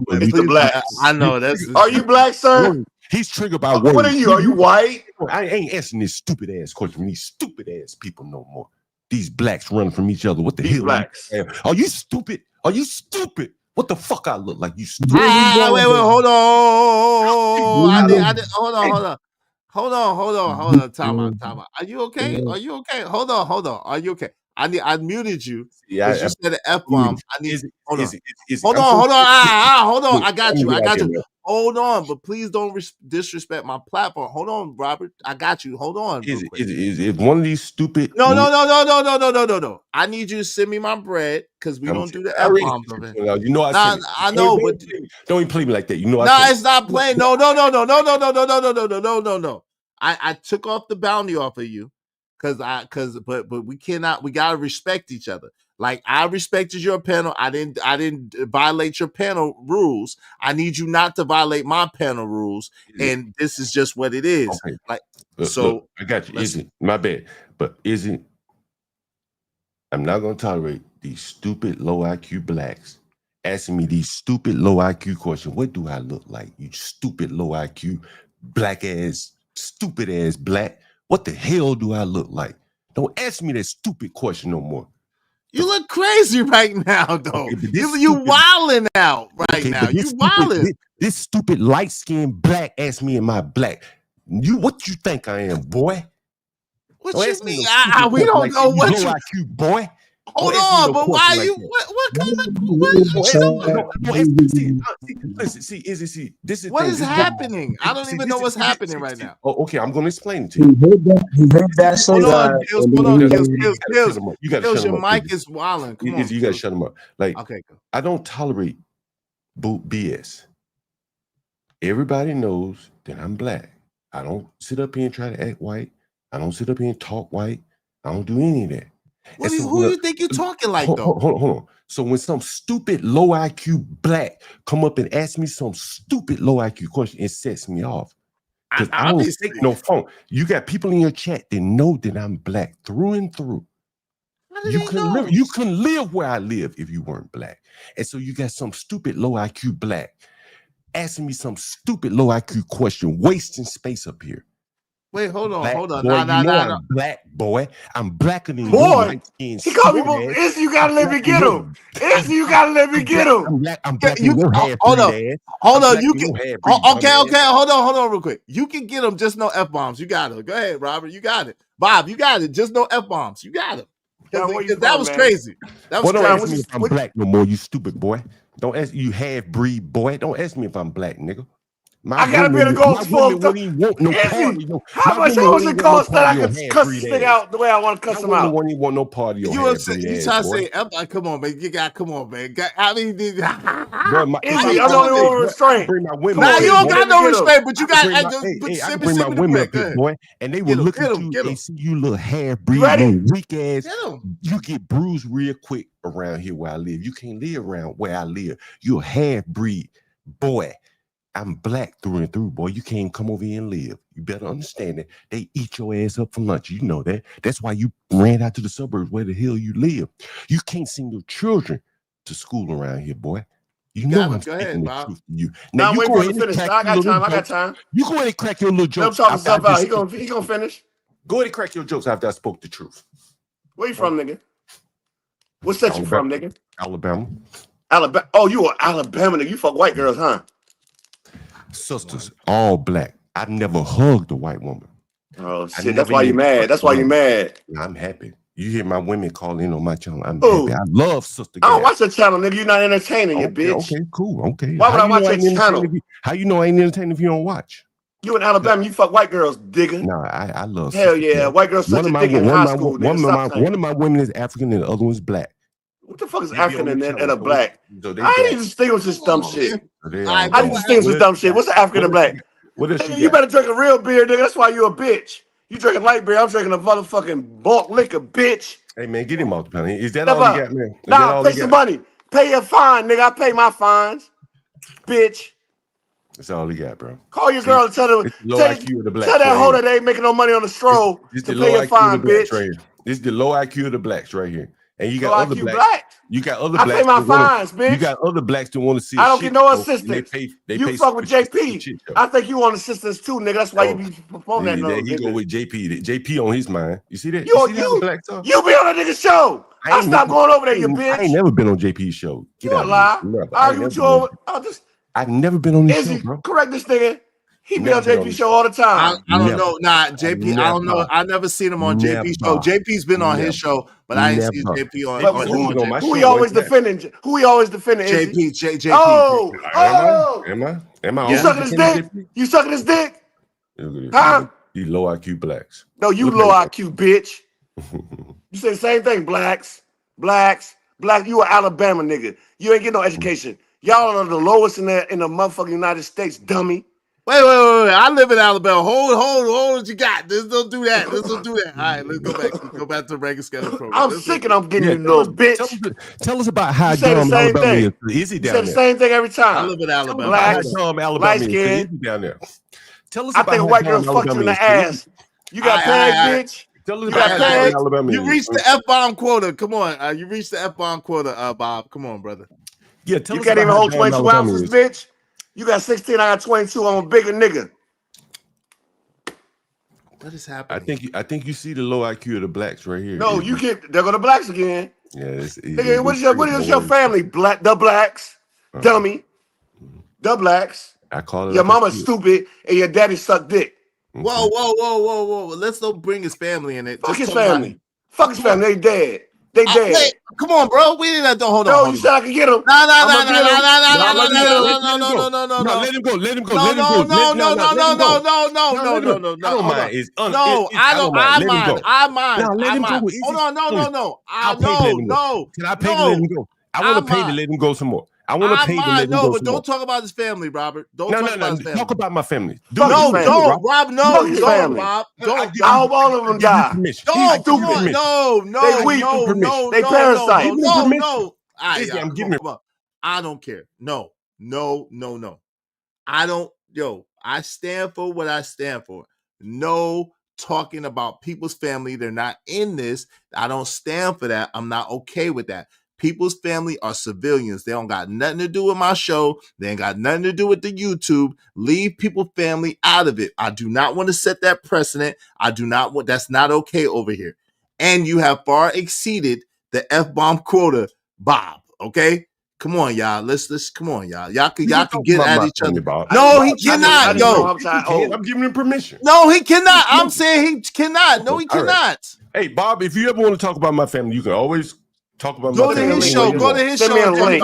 It's the blacks. I know. Are you black, sir? He's triggered by what are you? Are you white? I ain't answering this stupid ass question from these stupid ass people no more. These blacks running from each other. What the hell? Blacks. Are you stupid? Are you stupid? What the fuck I look like? You stupid? Wait, hold on. Hold on. Time out. Are you okay? Hold on. Are you okay? I muted you. Yeah, you said an F-bomb. Hold on. Hold on. I got you. Hold on, but please don't disrespect my platform. Hold on, Robert. I got you. Hold on. Is it one of these stupid? No. I need you to send me my bread because we don't do the F-bombs. You know I know, but don't even play me like that. You know, it's not playing. No. I took off the bounty off of you but we cannot. We gotta respect each other. Like I respected your panel. I didn't violate your panel rules. I need you not to violate my panel rules. And this is just what it is. Okay. Like look, I got you. Izzy, my bad. But Izzy, I'm not gonna tolerate these stupid low IQ blacks asking me these stupid low IQ questions. What do I look like? You stupid low IQ black ass, stupid ass black. What the hell do I look like? Don't ask me that stupid question no more. You look crazy right now, though. Okay, you wilding out right now. You wilding. This stupid light-skinned black asked me, am I black? What you think I am, boy? What you mean? We don't know what you... IQ, boy. Hold on, but why you? What kind of? See, Izzy, this is what is happening? I don't even know what's happening right now. Oh, okay, I'm going to explain it to you. He heard that song. Hold on, Kills. You got to shut him up. Your mic is wilding. Come on, you got to shut him up. Like, okay, go. I don't tolerate BS. Everybody knows that I'm black. I don't sit up here and try to act white. I don't sit up here and talk white. I don't do any of that. Who do you think you're talking like, though? Hold on. So when some stupid low IQ black come up and ask me some stupid low IQ question, it sets me off. Because I don't take no phone. You got people in your chat that know that I'm black through and through. You couldn't live where I live if you weren't black. And so you got some stupid low IQ black asking me some stupid low IQ question, wasting space up here. Wait, hold on. Boy, I'm black, boy. I'm blacker than boy. He called me boy. Izzy, you gotta let me get him. Izzy, you gotta let me get him. I'm black. Hold on. You can. Okay. Hold on, real quick. You can get him. Just no F-bombs. You got it. Go ahead, Robert. You got it. Bob, you got it. Just no F-bombs. You got it. That was crazy. That was crazy. Don't ask me if I'm black no more, you stupid boy. Don't ask you half breed boy. Don't ask me if I'm black, nigga. I gotta be able to go full. How much it cost that I could cuss this thing out the way I want to cuss him out? Won't even want no party. You trying to say? Come on, man. Come on, man. I mean, Izzy, I'm the only one restrained. Nah, you don't got no respect, but you got. I bring my women up here, boy, and they will look at you. They see you little half breed, little weak ass. You get bruised real quick around here where I live. You can't live around where I live. You're a half breed, boy. I'm black through and through, boy. You can't come over here and live. You better understand that. They eat your ass up for lunch. You know that. That's why you ran out to the suburbs where the hell you live. You can't send your children to school around here, boy. You know I'm speaking the truth to you. Now wait for him to finish. I got time. You go ahead and crack your little jokes. Let him talk himself out. He gonna finish. Go ahead and crack your jokes after I spoke the truth. Where you from, nigga? What state you from, nigga? Alabama. Alabama. Oh, you are Alabama, nigga. You fuck white girls, huh? Sisters, all black. I never hugged a white woman. Oh shit! That's why you mad. That's why you mad. I'm happy. You hear my women call in on my channel. I'm happy. I love Sister. I don't watch the channel, nigga. You're not entertaining, you bitch. Okay, cool. Okay. Why would I watch that channel? How you know I ain't entertaining if you don't watch? You in Alabama, you fuck white girls, digger. Nah, I love. Hell yeah, girl. white girls such a dick in high school. One of my women is African and the other one's black. What the fuck is African and a black? I ain't distinguish this dumb shit. I distinguish this dumb shit. What's African and black? You better drink a real beer, nigga. That's why you a bitch. You drinking light beer. I'm drinking a motherfucking bulk liquor, bitch. Hey man, get him off the panel. Is that all you got, man? Nah, pay some money. Pay your fine, nigga. I pay my fines, bitch. That's all he got, bro. Call your girl and tell her. Tell that hoe that ain't making no money on the stroll to pay your fine, bitch. This is the low IQ of the blacks right here. And you got other blacks. You got other blacks. I pay my fines, bitch. You got other blacks that want to see. I don't get no assistance. You fuck with JP. I think you want assistance too, nigga. That's why you be performing that. He go with JP. JP on his mind. You see that? You be on that nigga's show. I stopped going over there, you bitch. I ain't never been on JP's show. You a lie. Argue with you over. I've never been on this show, bro. Correct this nigga. He be on JP show all the time. I don't know. Nah, JP. I don't know. I never seen him on JP show. JP's been on his show, but I ain't seen JP on. Who he always defending? Who he always defending? JP. Oh. Am I? You sucking his dick? You sucking his dick? Huh? You low IQ blacks. No, you low IQ bitch. You say the same thing, blacks. You are Alabama nigga. You ain't get no education. Y'all are the lowest in the motherfucking United States, dummy. Wait. I live in Alabama. Hold what you got. Let's don't do that. All right, let's go back. Let's go back to the regular schedule program. I'm sick and I'm getting you little bitch. Tell us about how say the dumb same Alabama thing. is. Easy down say there. the same thing every time. I live in Alabama. Blacks, how dumb Alabama light is. skin. Easy down there. Tell us I about think a how white dumb girl fucked you in the Alabama is. ass. You got pegged, bitch. Tell us You about got how dumb pegged. Alabama You is. reached the F-bomb quota. Come on. You reached the F-bomb quota, Bob. Come on, brother. Yeah, tell You us can't about even how hold dumb 22 Alabama ounces, is. bitch. You got 16, I got 22. I'm a bigger nigga. What is happening? I think you see the low IQ of the blacks right here. No, you get there go the blacks again. Yeah, Nigga, what is your family? The blacks, dummy, the blacks. I call it. Your mama's stupid and your daddy sucked dick. Whoa. Let's don't bring his family in it. Fuck his family. Fuck his family. They dead. They dead. Wait, come on, bro. We didn't have to hold on. No, you said I could get him. No. Let him go. Let him go. No. I mind. Hold on. No. Can I pay to let him go? I want to pay to let him go some more. I want to pay to let him go. No, but don't talk about his family, Robert. Don't talk about his family. Talk about my family. Don't, Rob. No, don't, Rob. Don't. I hope all of them die. No. They weak. They parasite. No. I'm giving it. I don't care. No. I don't. I stand for what I stand for. No talking about people's family. They're not in this. I don't stand for that. I'm not okay with that. People's family are civilians. They don't got nothing to do with my show. They ain't got nothing to do with the YouTube. Leave people's family out of it. I do not want to set that precedent. I do not want. That's not okay over here. And you have far exceeded the F-bomb quota, Bob. Okay. Come on, y'all. Let's come on, y'all. Y'all can get at each other. No, he cannot. I'm giving him permission. No, he cannot. I'm saying he cannot. No, he cannot. Right. Hey, Bob, if you ever want to talk about my family, you can always talk about my family. Go to his show. Send me a link.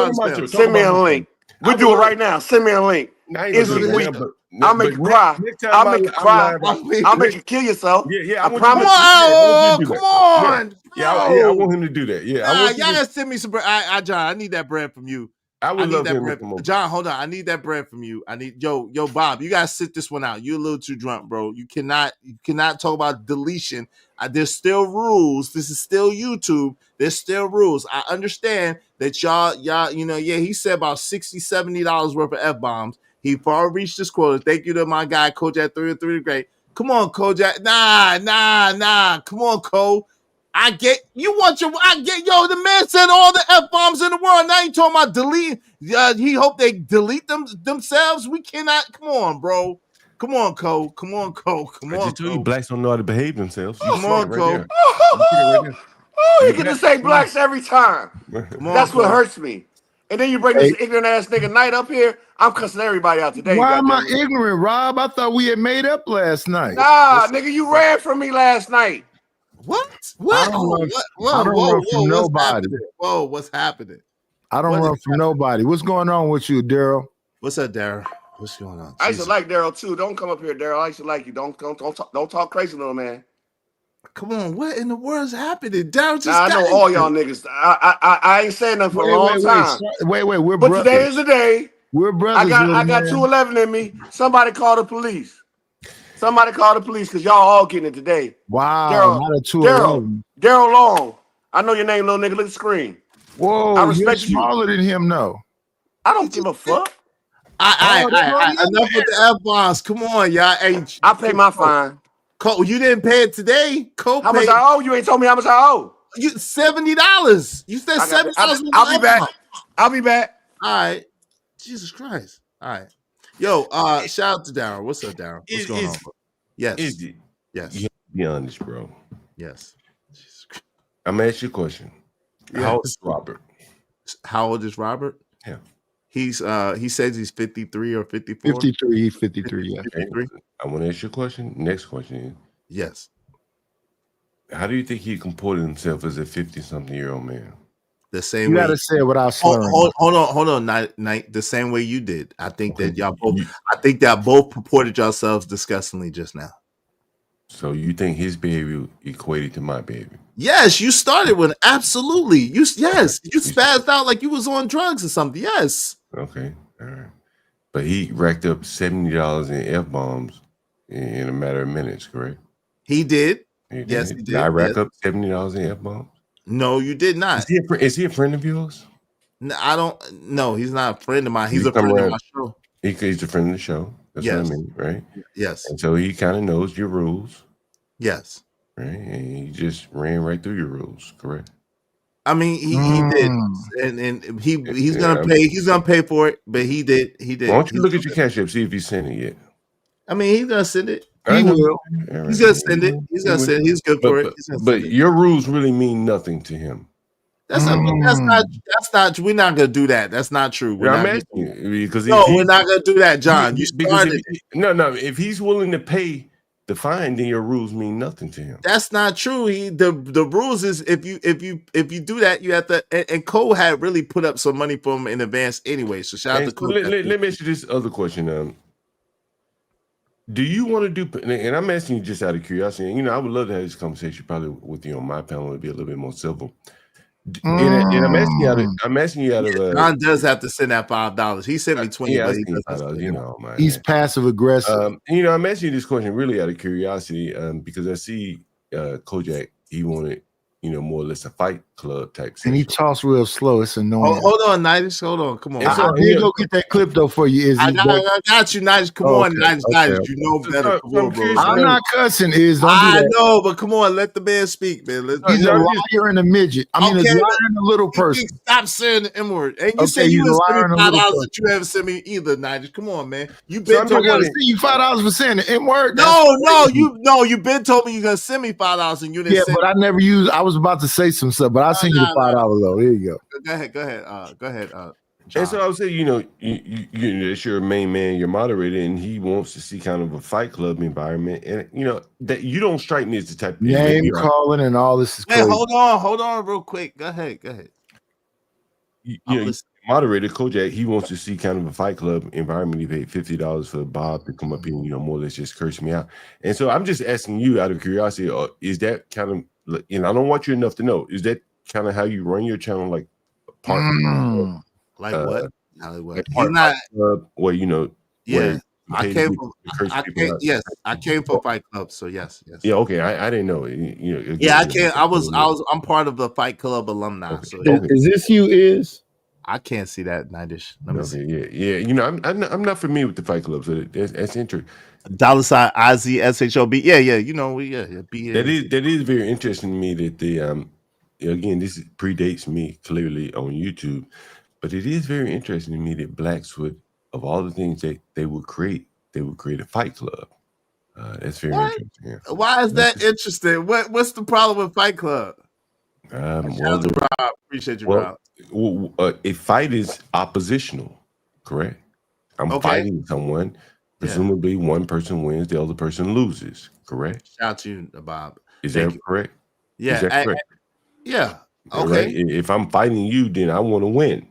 Send me a link. We'll do it right now. Send me a link. I'll make you cry. I'll make you cry. I'll make you kill yourself. Yeah. I promise. Come on. I want him to do that. Yeah. Y'all gotta send me some bread. John, I need that bread from you. I would love that bread. John, hold on. I need that bread from you. I need yo, Bob. You gotta sit this one out. You're a little too drunk, bro. You cannot talk about deletion. There's still rules. This is still YouTube. There's still rules. I understand that y'all, he said about $60, $70 worth of F-bombs. He far reached this quota. Thank you to my guy, Kojak 303 the Great. Come on, Kojak. Nah. Come on, Ko. The man said all the F-bombs in the world. Now you talking about delete. He hope they delete them themselves. We cannot. Come on, bro. Come on, Ko. I just told you blacks don't know how to behave themselves. Come on, Ko. You get to say blacks every time. That's what hurts me. And then you bring this ignorant ass nigga Knight up here. I'm cussing everybody out today. Why am I ignorant, Rob? I thought we had made up last night. Nah, nigga, you ran from me last night. What? I don't run from nobody. Whoa, what's happening? I don't run from nobody. What's going on with you, Daryl? What's up, Daryl? What's going on? I used to like Daryl too. Don't come up here, Daryl. I used to like you. Don't talk crazy, little man. Come on, what in the world's happening? Daryl just I know all y'all niggas. I ain't saying nothing for a long time. Wait, we're but brothers. Today is the day. We're brothers. I got 211 in me. Somebody call the police. Somebody call the police because y'all all getting it today. Wow, Daryl Long. I know your name, little nigga. Look at the screen. Whoa, I respect you're smaller than him, no. I don't give a fuck. Enough with the F-bombs. Come on, y'all. Hey, I pay my fine. Cole, you didn't pay it today. Cole, how much I owe? You ain't told me how much I owe. You $70. You said $70. I'll be back. All right. Jesus Christ. All right. Yo, shout out to Daryl. What's up, Daryl? What's going on? Bro? Yes. Yes. You have to be honest, bro. Yes. I'm gonna ask you a question. How old is Robert? How old is Robert? Yeah. He says he's 53 or 54. 53. He's 53. Yeah. 53. I want to ask you a question. Next question is, yes. How do you think he comported himself as a 50-something-year-old man? The same you way. You gotta say it without slurring. Hold on. Night. The same way you did. I think that y'all both. I think that both purported yourselves disgustingly just now. So you think his behavior equated to my behavior? Yes, you started with absolutely. You spazzed out like you was on drugs or something. Yes. Okay. All right. But he racked up $70 in F-bombs in a matter of minutes, correct? He did. He Yes, did. he Did I did. rack Yes. up $70 in F-bombs? No, you did not. Is he a friend of yours? No, I don't. No, he's not a friend of mine. He's He a come friend of around- my show. He's a friend of the show. That's Yes. what I mean, right? Yes. And so he kind of knows your rules, Yes. right? And he just ran right through your rules, correct? I mean, he did, and he's gonna pay. He's gonna pay for it, but he did. He did. Why don't you look at your Cash App, see if he's sent it yet? I mean, he's gonna send it. I He know. will. All He's right. gonna send it. He's gonna send it. He's good for it. He's gonna But send it. your rules really mean nothing to him. That's not. We're not gonna do that. That's not true. We're Yeah, I'm not asking you because no, we're not gonna do that, John. You started it. No. If he's willing to pay the fine, then your rules mean nothing to him. That's not true. The rules is if you do that, you have to. And Cole had really put up some money for him in advance anyway. So shout out And to so Cole. let me ask you this other question. Do you want to do? And I'm asking you just out of curiosity. And, I would love to have this conversation probably with you on my panel. It'd be a little bit more civil. And I'm asking you out of. John does have to send that $5. He sent me 20. Yeah, I but he seen doesn't send $5. Man. He's passive aggressive. I'm asking you this question really out of curiosity, because I see Kojak. He wanted, more or less a Fight Club type. And he talks real slow. It's annoying. Hold on, Nigel. Hold on. Come on. I did go get that clip though for you. I got you, Nigel. Come on, Nigel. You know better. Come on, bro. I'm not cussing. Don't do I that. know, but come on, let the man speak, man. He's a liar and a midget. I mean, a liar and a little person. Stop saying the M word. And you say Okay, you he's a would liar send and me a little $5 person. that you haven't sent me either, Nigel. Come on, man. You So been I'm told not me. gonna send you $5 for saying the M word. You been told me you're gonna send me $5 and you didn't. Yeah, send but I never used. I was about to say some stuff, but I sent you the $5 though. Here you go. Go ahead. And so I would say, it's your main man, your moderator, and he wants to see kind of a Fight Club environment. And that you don't strike me as the type of Name calling and all this is Hey, crazy. hold on, real quick. Go ahead. Moderator Kojak, he wants to see kind of a Fight Club environment. He paid $50 for Bob to come up here and more or less just curse me out. And so I'm just asking you out of curiosity, is that kind of, I don't want you enough to know, is that kind of how you run your channel, like part Like what? like He's part not. club, where Yeah, where I you pay came people from. to curse people out? Yes, I came from Fight Club. So yes. Yeah, okay. I didn't know. Yeah, I can't. I'm part of the Fight Club alumni. So Is this you? I can't see that, Nidish. Let me see. Yeah. I'm not familiar with the Fight Club, so that's interesting. $ IZSHOB. Yeah. That is very interesting to me that the again, this predates me clearly on YouTube, but it is very interesting to me that blacks would, of all the things that they would create a Fight Club. That's very interesting. Yeah. Why is that interesting? What's the problem with Fight Club? Rob. Appreciate you, Rob. A fight is oppositional, correct? I'm fighting someone. Presumably, one person wins, the other person loses, correct? Shout out to you, Bob. Is that correct? Yeah. Is that correct? Yeah. Okay. Right? If I'm fighting you, then I want to win.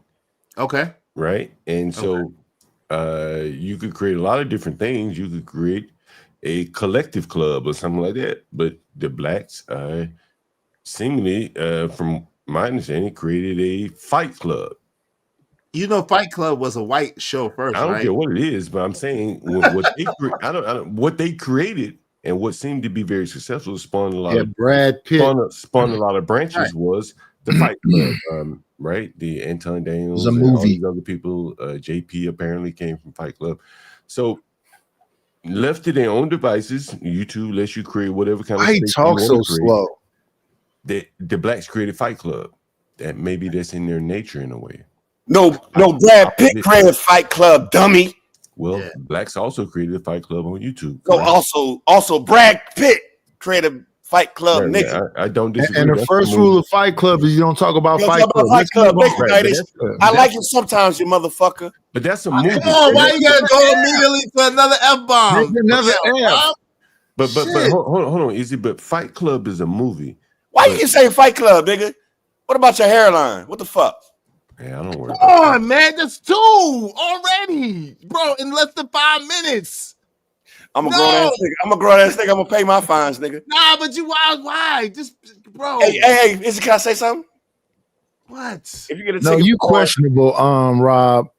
Okay. Right? And so you could create a lot of different things. You could create a collective club or something like that. But the blacks seemingly, from my understanding, created a Fight Club. Fight Club was a white show first. I don't right? care what it is, but I'm saying what they created and what seemed to be very successful spawned a lot of Brad Pitt spawned a lot of branches was the Fight Club, right? The Anton Daniels, a and all movie. these other people. JP apparently came from Fight Club. So left to their own devices, YouTube lets you create whatever kind of. Why he space you talks so wanna create. slow? The blacks created Fight Club. That maybe that's in their nature in a way. No, Brad Pitt created Fight Club, dummy. Well, blacks also created a Fight Club on YouTube. So also Brad Pitt created Fight Club, Right, nigga. I don't disagree. And the That's first the rule movie. of Fight Club is you don't talk about You don't Fight talk about Club. Fight Club, Let's nigga, move on. Nigga. I like it sometimes, you motherfucker. But that's a movie. Come on, why you gotta go immediately to another F-bomb? Another F. But hold on, Easy. But Fight Club is a movie. Why you keep saying Fight Club, nigga? What about your hairline? What the fuck? Yeah, I don't worry. Come on, man. That's 2 already, bro. In less than 5 minutes. I'm a grown ass nigga. I'm gonna pay my fines, nigga. Nah, but you why? Just bro. Hey, can I say something? What? If you get a No, ticket you for- questionable, Rob.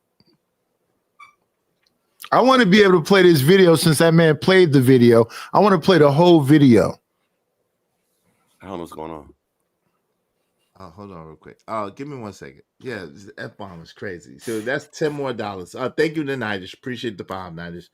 I want to be able to play this video since that man played the video. I want to play the whole video. I don't know what's going on. Hold on real quick. Give me 1 second. Yeah, this F-bomb is crazy. So that's $10 more. Thank you to Nidish. Appreciate the bomb, Nidish.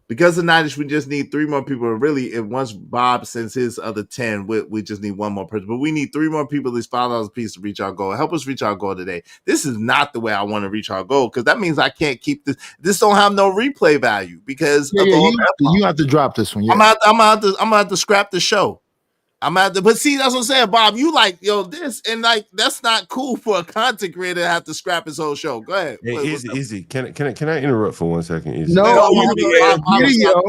Because of Nidish, we just need 3 more people. Really, if once Bob sends his other 10, we just need 1 more person. But we need 3 more people, at least $5 a piece to reach our goal. Help us reach our goal today. This is not the way I want to reach our goal, because that means I can't keep this. This don't have no replay value because you have to drop this one. Yeah. I'm gonna have to scrap the show. But see, that's what I'm saying, Bob. You like, this, and like that's not cool for a content creator to have to scrap his whole show. Go ahead. Hey, Izzy. Can I interrupt for 1 second? Izzy? No, video.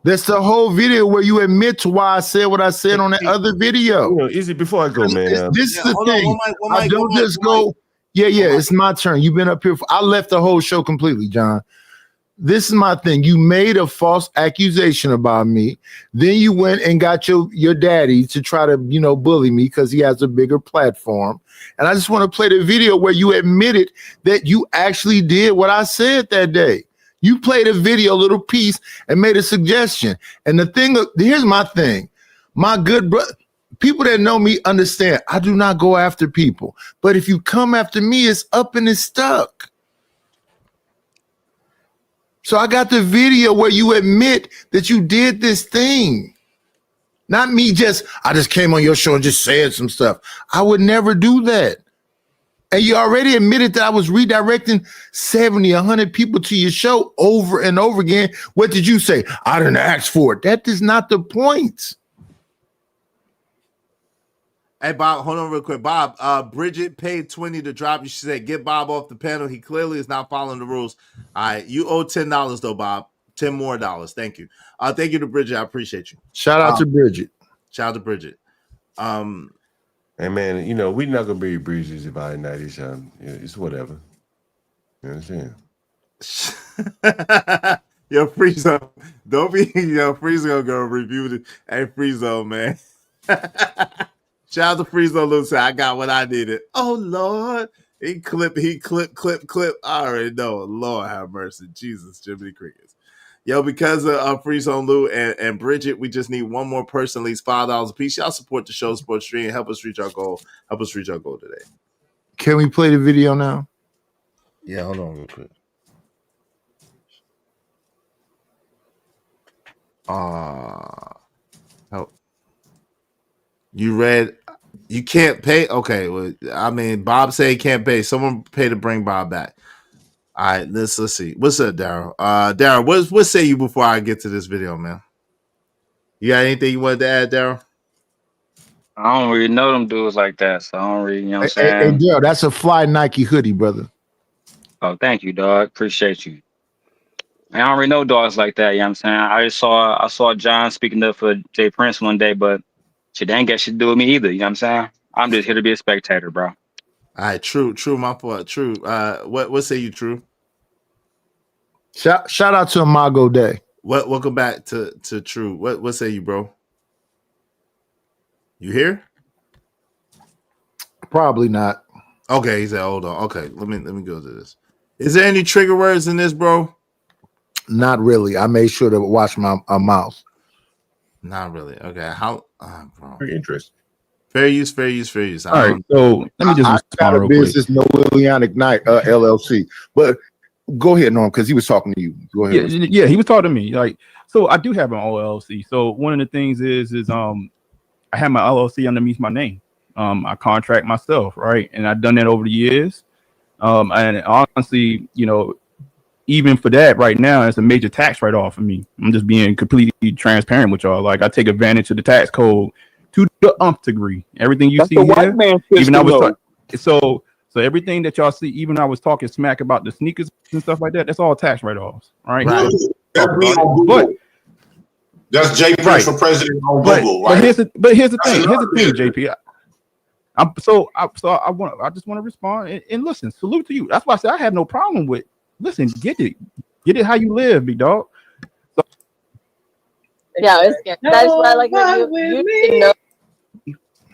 That's the whole video where you admit to why I said what I said on that other video. Izzy, before I go, man. This is the thing. I don't just go. Yeah, it's my turn. You've been up here. I left the whole show completely, John. This is my thing. You made a false accusation about me. Then you went and got your daddy to try to, bully me because he has a bigger platform. And I just want to play the video where you admitted that you actually did what I said that day. You played a video, a little piece, and made a suggestion. And here's my thing. My good brother, people that know me understand I do not go after people. But if you come after me, it's up and it's stuck. So I got the video where you admit that you did this thing. Not me I just came on your show and just said some stuff. I would never do that. And you already admitted that I was redirecting 70, 100 people to your show over and over again. What did you say? I didn't ask for it. That is not the point. Hey, Bob, hold on real quick. Bob, Bridget paid $20 to drop. You should say, get Bob off the panel. He clearly is not following the rules. All right, you owe $10 though, Bob. $10 more. Thank you. Thank you to Bridget. I appreciate you. Shout out to Bridget. Shout out to Bridget. Hey, man, we're not going to be breezes about night. It's whatever. You understand? Yo, Free Zone. Don't be, Free Zone going to review it. Hey, Free Zone, man. Shout out to Free Zone Lucy. I got what I needed. Oh, Lord. He clip. I already know. Lord have mercy. Jesus, Jiminy Crickets. Yo, because of Free Zone Lou and Bridget, we just need 1 more person, at least $5 a piece. Y'all support the show, support stream, help us reach our goal. Help us reach our goal today. Can we play the video now? Yeah, hold on real quick. Help. You read, you can't pay. Okay, well, Bob said he can't pay. Someone pay to bring Bob back. All right, let's see. What's up, Daryl? Daryl, what say you before I get to this video, man? You got anything you wanted to add, Daryl? I don't really know them dudes like that, so I don't really, what I'm saying? Hey, Daryl, that's a fly Nike hoodie, brother. Oh, thank you, dog. Appreciate you. I don't really know dogs like that, what I'm saying? I saw John speaking up for Jay Prince one day, but shit, they ain't got shit to do with me either, what I'm saying? I'm just here to be a spectator, bro. All right, true, my fault. True. What say you, True? Shout out to Imago Day. Welcome back to True. What say you, bro? You here? Probably not. Okay, he said, hold on. Okay, let me go to this. Is there any trigger words in this, bro? Not really. I made sure to watch my mouth. Not really. Okay. How? Bro. Very interesting. Fair use. All right. So let me just respond real quick. This no Lilianic Night LLC, but go ahead, Norm, because he was talking to you. Go ahead. Yeah, he was talking to me. Like, so I do have an LLC. So one of the things is I have my LLC underneath my name. I contract myself, right, and I've done that over the years. And honestly, even for that right now, it's a major tax write-off for me. I'm just being completely transparent with y'all. Like, I take advantage of the tax code to the nth degree. Everything you see here, even I was so everything that y'all see, even I was talking smack about the sneakers and stuff like that. That's all tax write-offs, all right? But that's Jay Prince for president on Google, right? But here's the thing, JP. I just want to respond and listen. Salute to you. That's why I said I have no problem with. Listen, get it how you live, big dog. So, yeah, it's good. That's why I like you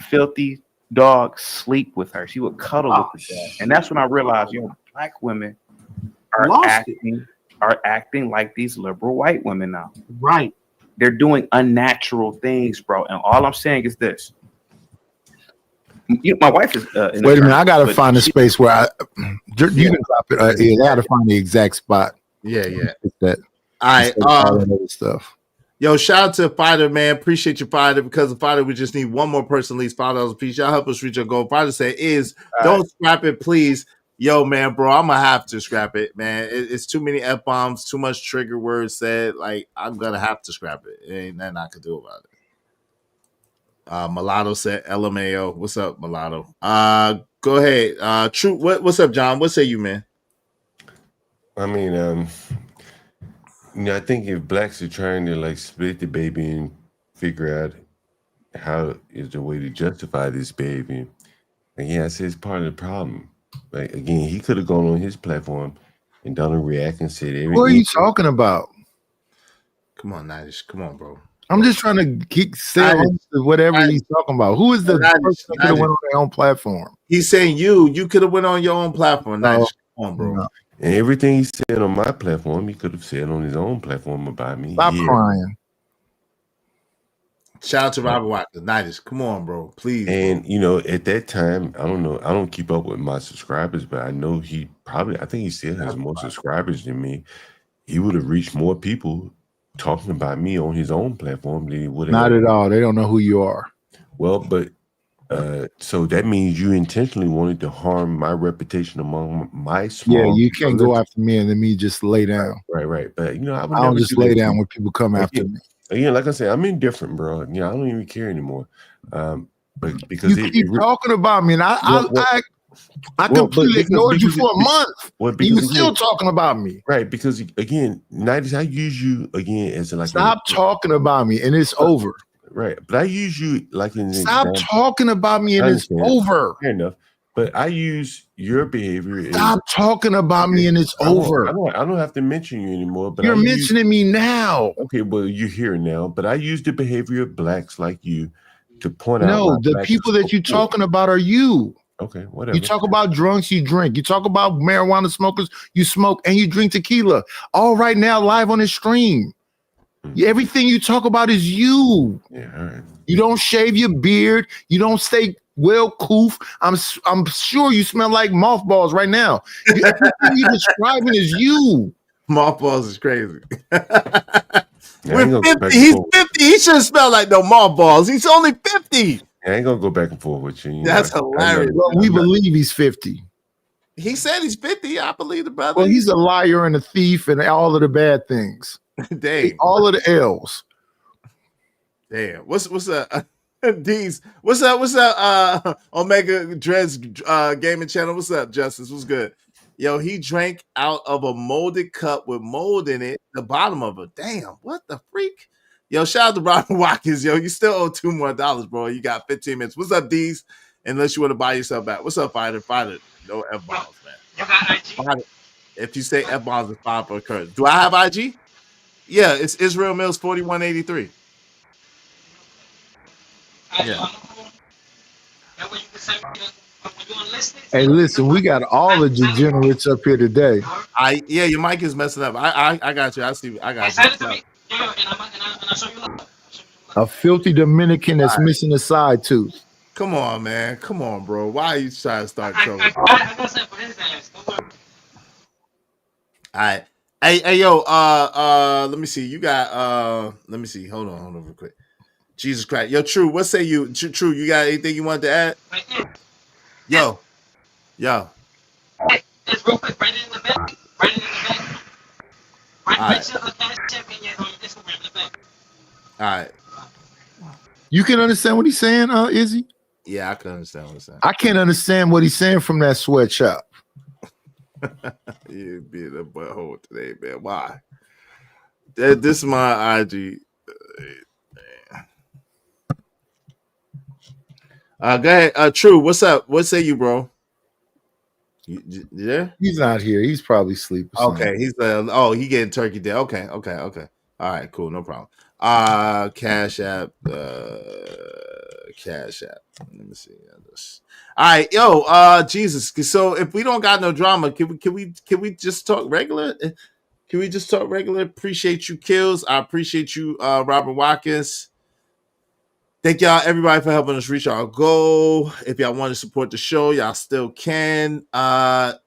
filthy dog sleep with her. She would cuddle with the dog, and that's when I realized, black women are acting are acting like these liberal white women now. Right. They're doing unnatural things, bro. And all I'm saying is this. My wife is. Wait a minute, I gotta find a space where you can drop it. I gotta find the exact spot. Yeah. That. All right. All that other stuff. Yo, shout out to Fighter, man. Appreciate you, Fighter. Because of Fighter, we just need one more person, at least $5 a piece. Y'all help us reach our goal. Fighter said don't scrap it, please. Yo, man, bro, I'm gonna have to scrap it, man. It's too many F-bombs, too much trigger words said. Like, I'm gonna have to scrap it. It ain't nothing I could do about it. Mulatto said LMAO. What's up, Mulatto? Go ahead. True. What's up, John? What say you, man? I mean, I think if blacks are trying to like split the baby and figure out how is the way to justify this baby, and I say it's part of the problem. Like, again, he could have gone on his platform and done a react and said everything. What are you talking about? Come on, Nidish. Come on, bro. I'm just trying to keep saying whatever he's talking about. Who is the person that could have went on their own platform? He's saying you could have went on your own platform. Nidish. Come on, bro. No. And everything he said on my platform, he could have said on his own platform about me. Stop crying. Shout out to Robert Watkins. Nidish. Come on, bro. Please. And, at that time, I don't know. I don't keep up with my subscribers, but I know I think he still has more subscribers than me. He would have reached more people talking about me on his own platform than he would have. Not at all. They don't know who you are. Well, but so that means you intentionally wanted to harm my reputation among my small. Yeah, you can't go after me and then me just lay down. Right. But, I don't just lay down when people come after me. Again, like I said, I'm indifferent, bro. I don't even care anymore. But because you keep talking about me, and I completely ignored you for a month. You were still talking about me, right? Because again, Nidish, I use you again as like stop talking about me, and it's over. Right, but I use you like in stop talking about me, and it's over. Fair enough. But I use your behavior. Stop talking about me, and it's over. I don't have to mention you anymore. But you're mentioning me now. Okay, well, you're here now. But I use the behavior of blacks like you to point out. No, the people that you're talking about are you. Okay, whatever. You talk about drunks, you drink. You talk about marijuana smokers, you smoke, and you drink tequila. All right now, live on the stream. Everything you talk about is you. Yeah, all right. You don't shave your beard. You don't stay well coof. I'm sure you smell like mothballs right now. Everything you're describing is you. Mothballs is crazy. We're 50. He's 50. He shouldn't smell like no mothballs. He's only 50. I ain't gonna go back and forth with you. That's hilarious. Well, we believe he's 50. He said he's 50. I believe the brother. Well, he's a liar and a thief and all of the bad things. Damn. All of the L's. Damn. What's up? D's. What's up? Omega Dreads gaming channel. What's up, Justice? What's good? Yo, he drank out of a molded cup with mold in it, the bottom of it. Damn, what the freak? Yo, shout out to Robert Watkins. Yo, you still owe $2 more, bro. You got 15 minutes. What's up, D's? Unless you want to buy yourself back. What's up, Fighter? No F-bombs, man. You got IG? Fighter. If you say F-bombs, it's fine per occurrence. Do I have IG? Yeah, it's Israel Mills 4183. Yeah. Hey, listen, we got all the degenerates up here today. Yeah, your mic is messing up. I got you. I got you. A filthy Dominican that's missing a side tooth. Come on, man. Come on, bro. Why are you trying to start trouble? All right. Hey, yo, let me see. You got let me see. Hold on real quick. Jesus Christ. Yo, True, what say you? True, you got anything you wanted to add? Yo. Hey, just real quick, right in the back. Write your cash check on your Instagram in the back. All right. You can understand what he's saying, Izzy? Yeah, I can understand what he's saying. I can't understand what he's saying from that sweatshop. You being a butthole today, man. Why? This is my IG. Go ahead. True. What's up? What say you, bro? You there? He's not here. He's probably sleeping. Okay. He's he getting turkey day. Okay. All right, cool, no problem. Cash App. Cash App. Let me see. All right, yo, Jesus. So if we don't got no drama, can we just talk regular? Can we just talk regular? Appreciate you, Kills. I appreciate you, Robert Watkins. Thank y'all, everybody, for helping us reach our goal. If y'all want to support the show, y'all still can. So I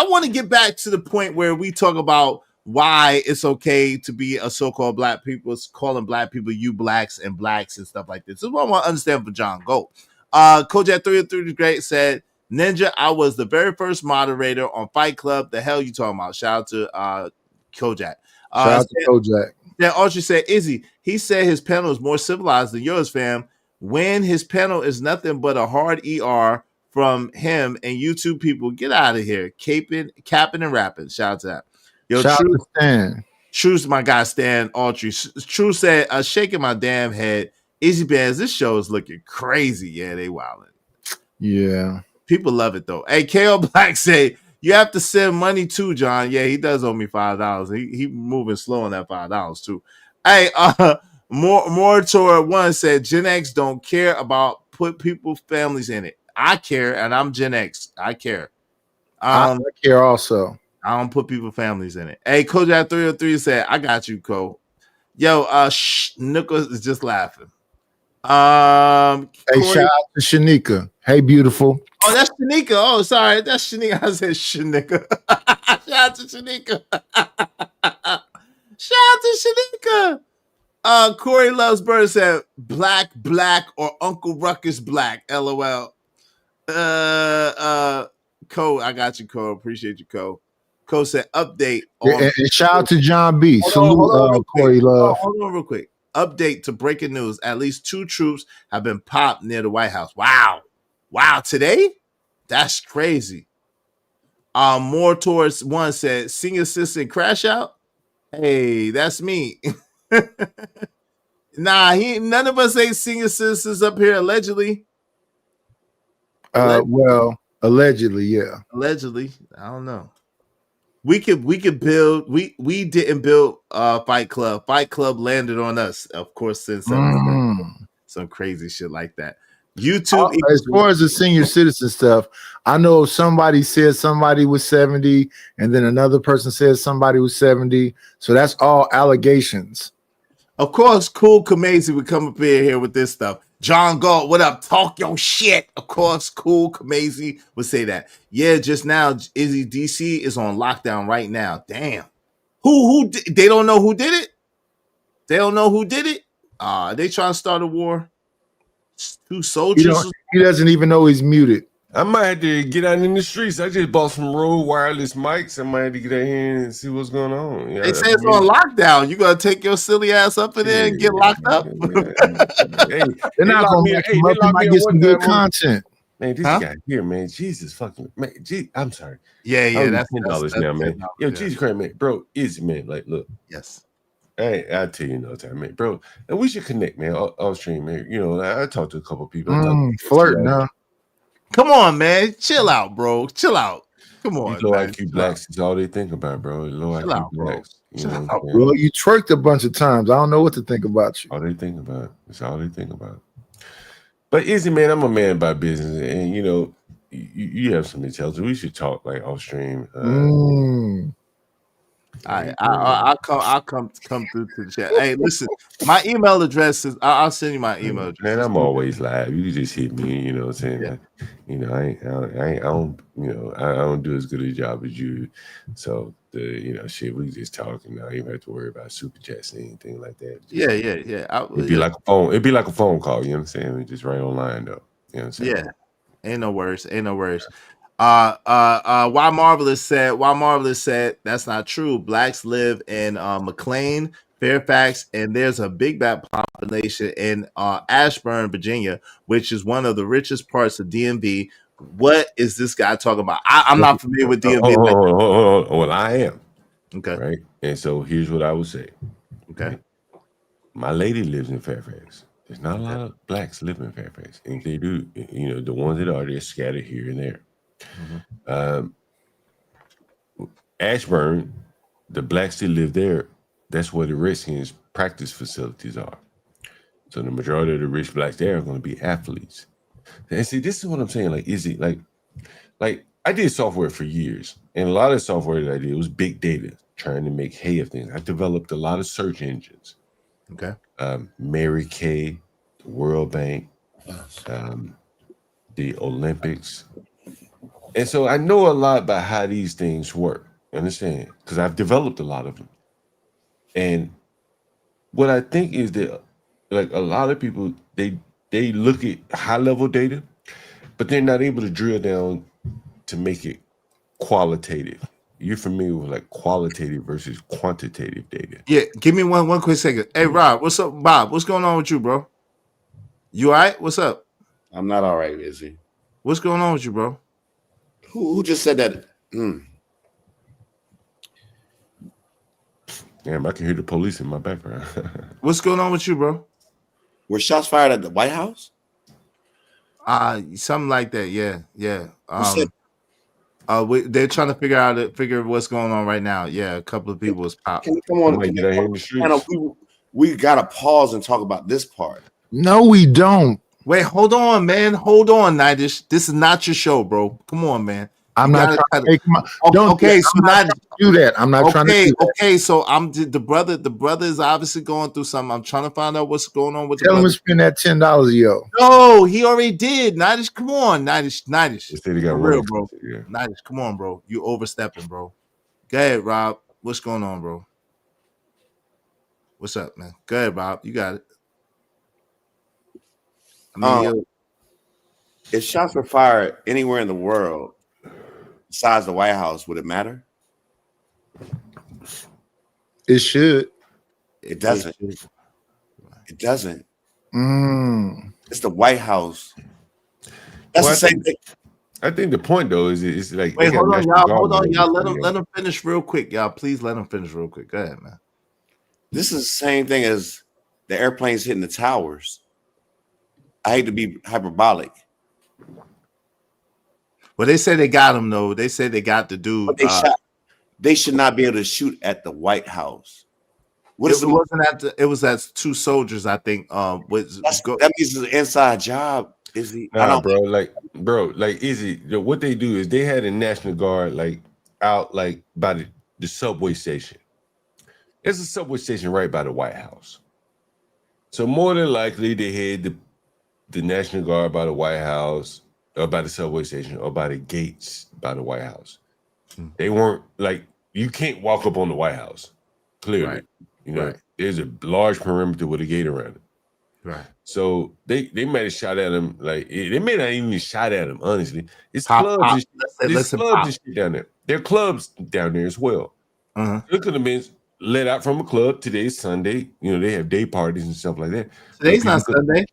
want to get back to the point where we talk about why it's okay to be a so-called black people, calling black people you blacks and blacks and stuff like this. This is what I want to understand for John Gold. Kojak 303 the Great said, Ninja, I was the very first moderator on Fight Club. The hell you talking about? Shout out to Kojak. Shout out to Kojak. Then Archie said, Izzy, he said his panel is more civilized than yours, fam. When his panel is nothing but a hard ER from him and YouTube people, get out of here. Capping and rapping. Shout out to that. Yo, shout out to Stan. True's my guy, Stan Autry. True said, shaking my damn head. Izzy Bands, this show is looking crazy. Yeah, they wildin'. Yeah. People love it, though. Hey, KO Black say, you have to send money too, John. Yeah, he does owe me $5. He moving slow on that $5 too. Hey, more toward one said Gen X don't care about put people's families in it. I care, and I'm Gen X. I care. I care also. I don't put people's families in it. Hey, Kojak 303 said, I got you, Ko. Yo, Nicholas is just laughing. Hey, shout out to Shanika. Hey, beautiful. Oh, that's Shanika. Oh, sorry. That's Shanika. I said Shanika. Shout out to Shanika. Shout out to Shanika. Corey Loves Bird said black, or Uncle Ruckus black. LOL. Cole, I got you, Cole. Appreciate you, Cole. Cole said update. And shout out to John B. Salute, Corey Love. Hold on real quick. Update to breaking news. At least 2 troops have been popped near the White House. Wow. Today? That's crazy. More towards one said senior assistant crash out. Hey, that's me. Nah, none of us ain't senior citizens up here allegedly. Well, allegedly, yeah. Allegedly. I don't know. We could build. We didn't build Fight Club. Fight Club landed on us, of course, since some crazy shit like that. YouTube. As far as the senior citizen stuff, I know somebody said somebody was 70, and then another person says somebody was 70. So that's all allegations. Of course, Cool Kamezi would come up in here with this stuff. John Galt, what up? Talk your shit. Of course, Cool Kamezi would say that. Yeah, just now, Izzy DC is on lockdown right now. Damn. Who? They don't know who did it. They don't know who did it. They trying to start a war. 2 soldiers. He doesn't even know he's muted. I might have to get out in the streets. I just bought some Rode wireless mics. I might have to get out here and see what's going on. They say it's on lockdown. You gotta take your silly ass up in there and get locked up. Hey, they're not gonna make him up. You might get some good content. Man, this guy here, man, Jesus fucking man. I'm sorry. Yeah, that's $10 now, man. Yo, Jesus Christ, man, bro, easy, man. Like, look, yes. Hey, I'll tell you no time, man, bro. And we should connect, man. Off stream, man. You know, I talked to a couple of people. Flirting, huh? Come on, man. Chill out, bro. Chill out. Come on. These low IQ blacks is all they think about, bro. Low IQ blacks. Well, you twerked a bunch of times. I don't know what to think about you. All they think about. It's all they think about. But Izzy, man, I'm a man by business, and you know, you have some intelligence. We should talk like off stream. I'll come through to the chat. Hey, listen, my email address is. I'll send you my email address. Man, I'm always live. You can just hit me. You know what I'm saying? Yeah. Like, you know, I don't. You know, I don't do as good a job as you. So shit, we just talk, and I don't even have to worry about super chats and anything like that. Yeah. It'd be like a phone. It'd be like a phone call. You know what I'm saying? We just right online though. You know what I'm saying? Yeah. Ain't no worries. Why Marvelous said that's not true. Blacks live in McLean, Fairfax, and there's a big black population in Ashburn, Virginia, which is one of the richest parts of DMV. What is this guy talking about? I'm not familiar with DMV. Well, I am. Okay. Right. And so here's what I would say. Okay. My lady lives in Fairfax. There's not a lot of blacks live in Fairfax. And if they do, you know, the ones that are, they're scattered here and there. Ashburn, the blacks that live there, that's where the Redskins practice facilities are. So the majority of the rich blacks there are going to be athletes. And see, this is what I'm saying. Like, is it like I did software for years, and a lot of the software that I did was big data, trying to make hay of things. I developed a lot of search engines. Okay. Mary Kay, the World Bank, the Olympics. And so I know a lot about how these things work. Understand? Because I've developed a lot of them. And what I think is that like a lot of people, they look at high level data, but they're not able to drill down to make it qualitative. You're familiar with like qualitative versus quantitative data. Yeah, give me one quick second. Hey, Rob, what's up, Bob? What's going on with you, bro? You all right? What's up? I'm not all right, is he? What's going on with you, bro? Who just said that? Damn, I can hear the police in my background. What's going on with you, bro? Were shots fired at the White House? Something like that. Yeah. They're trying to figure what's going on right now. Yeah, a couple of people was popped. Come on, we gotta pause and talk about this part. No, we don't. Wait, hold on, man. Hold on, Nidish. This is not your show, bro. Come on, man. I'm not trying to take my. Okay, so not do that. I'm not trying to do that. Okay, so I'm the brother. The brother is obviously going through something. I'm trying to find out what's going on with. Tell him to spend that $10, yo. No, he already did. Nidish, come on, Nidish. He got real, bro. Yeah. Nidish, come on, bro. You overstepping, bro. Go ahead, Rob. What's going on, bro? What's up, man? Go ahead, Rob. You got it. I mean, if shots were fired anywhere in the world besides the White House, would it matter? It should. It doesn't. It doesn't. It's the White House. That's the same thing. I think the point though is it's like wait, hold on, y'all. Hold on, y'all. Let him finish real quick, y'all. Please let him finish real quick. Go ahead, man. This is the same thing as the airplanes hitting the towers. I hate to be hyperbolic. Well, they say they got him though. They say they got the dude. But they should not be able to shoot at the White House. It was at two soldiers, I think. That means it's an inside job. Is he? Nah, bro, Izzy, what they do is they had a National Guard like out like by the subway station. There's a subway station right by the White House. So more than likely they had the National Guard by the White House or by the subway station or by the gates by the White House. They weren't like, you can't walk up on the White House. Clearly, right. You know, there's a large perimeter with a gate around it. Right. So they might have shot at him. Like they may not even shot at him. Honestly, it's clubs. There's clubs and shit down there. There are clubs down there as well. It could have been let out from a club. Today's Sunday. You know they have day parties and stuff like that. Today's not Sunday.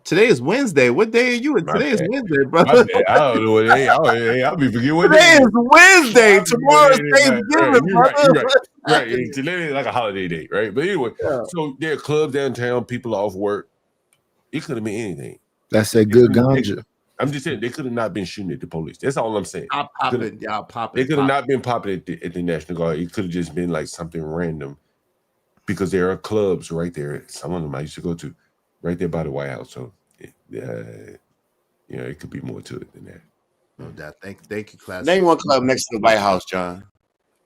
Today is Wednesday. What day are you in? Today is Wednesday, brother. I don't know what day. I'll be forgetting what day. Today is Wednesday. Tomorrow's Thanksgiving, brother. Right. Today is like a holiday day, right? But anyway, so there are clubs downtown, people off work. It could have been anything. That's a good ganja. I'm just saying they could have not been shooting at the police. That's all I'm saying. Y'all popping. They could have not been popping at the National Guard. It could have just been like something random because there are clubs right there. Some of them I used to go to right there by the White House. So, you know, it could be more to it than that. No doubt. Thank you, class. Name one club next to the White House, John.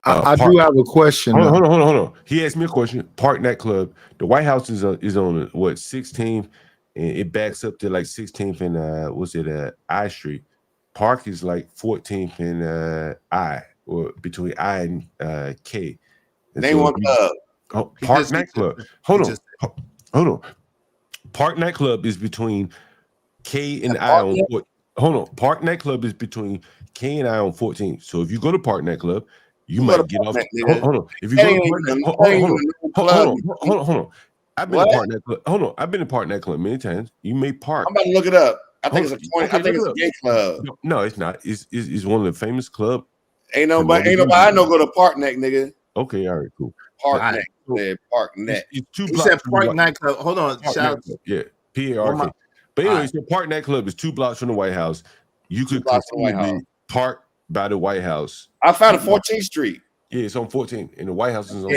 I do have a question. Hold on. He asked me a question. Park Nightclub. The White House is on what 16th, and it backs up to like 16th and I Street. Park is like 14th and I, or between I and K. And name one club. Park Nightclub. Hold on. Park Nightclub is between K and I on. Hold on. Park Nightclub is between K and I on 14th. So if you go to Park Nightclub, you might get off. Hold on. If you go, hold on. I've been to Park Nightclub. Hold on. I've been to Park Nightclub many times. You may park. I'm about to look it up. I think it's a gay club. No, it's not. It's one of the famous clubs. Ain't nobody I know go to Park Neck, nigga. Okay, all right, cool. Park Neck. Park Neck. It's 2 He blocks. said Park Nightclub. Hold on. Shout. Yeah, PARK. But anyway, so Park Nightclub is 2 blocks from the White House. You could park by the White House. I found it 14th Street. Yeah, it's on 14th, and the White House is on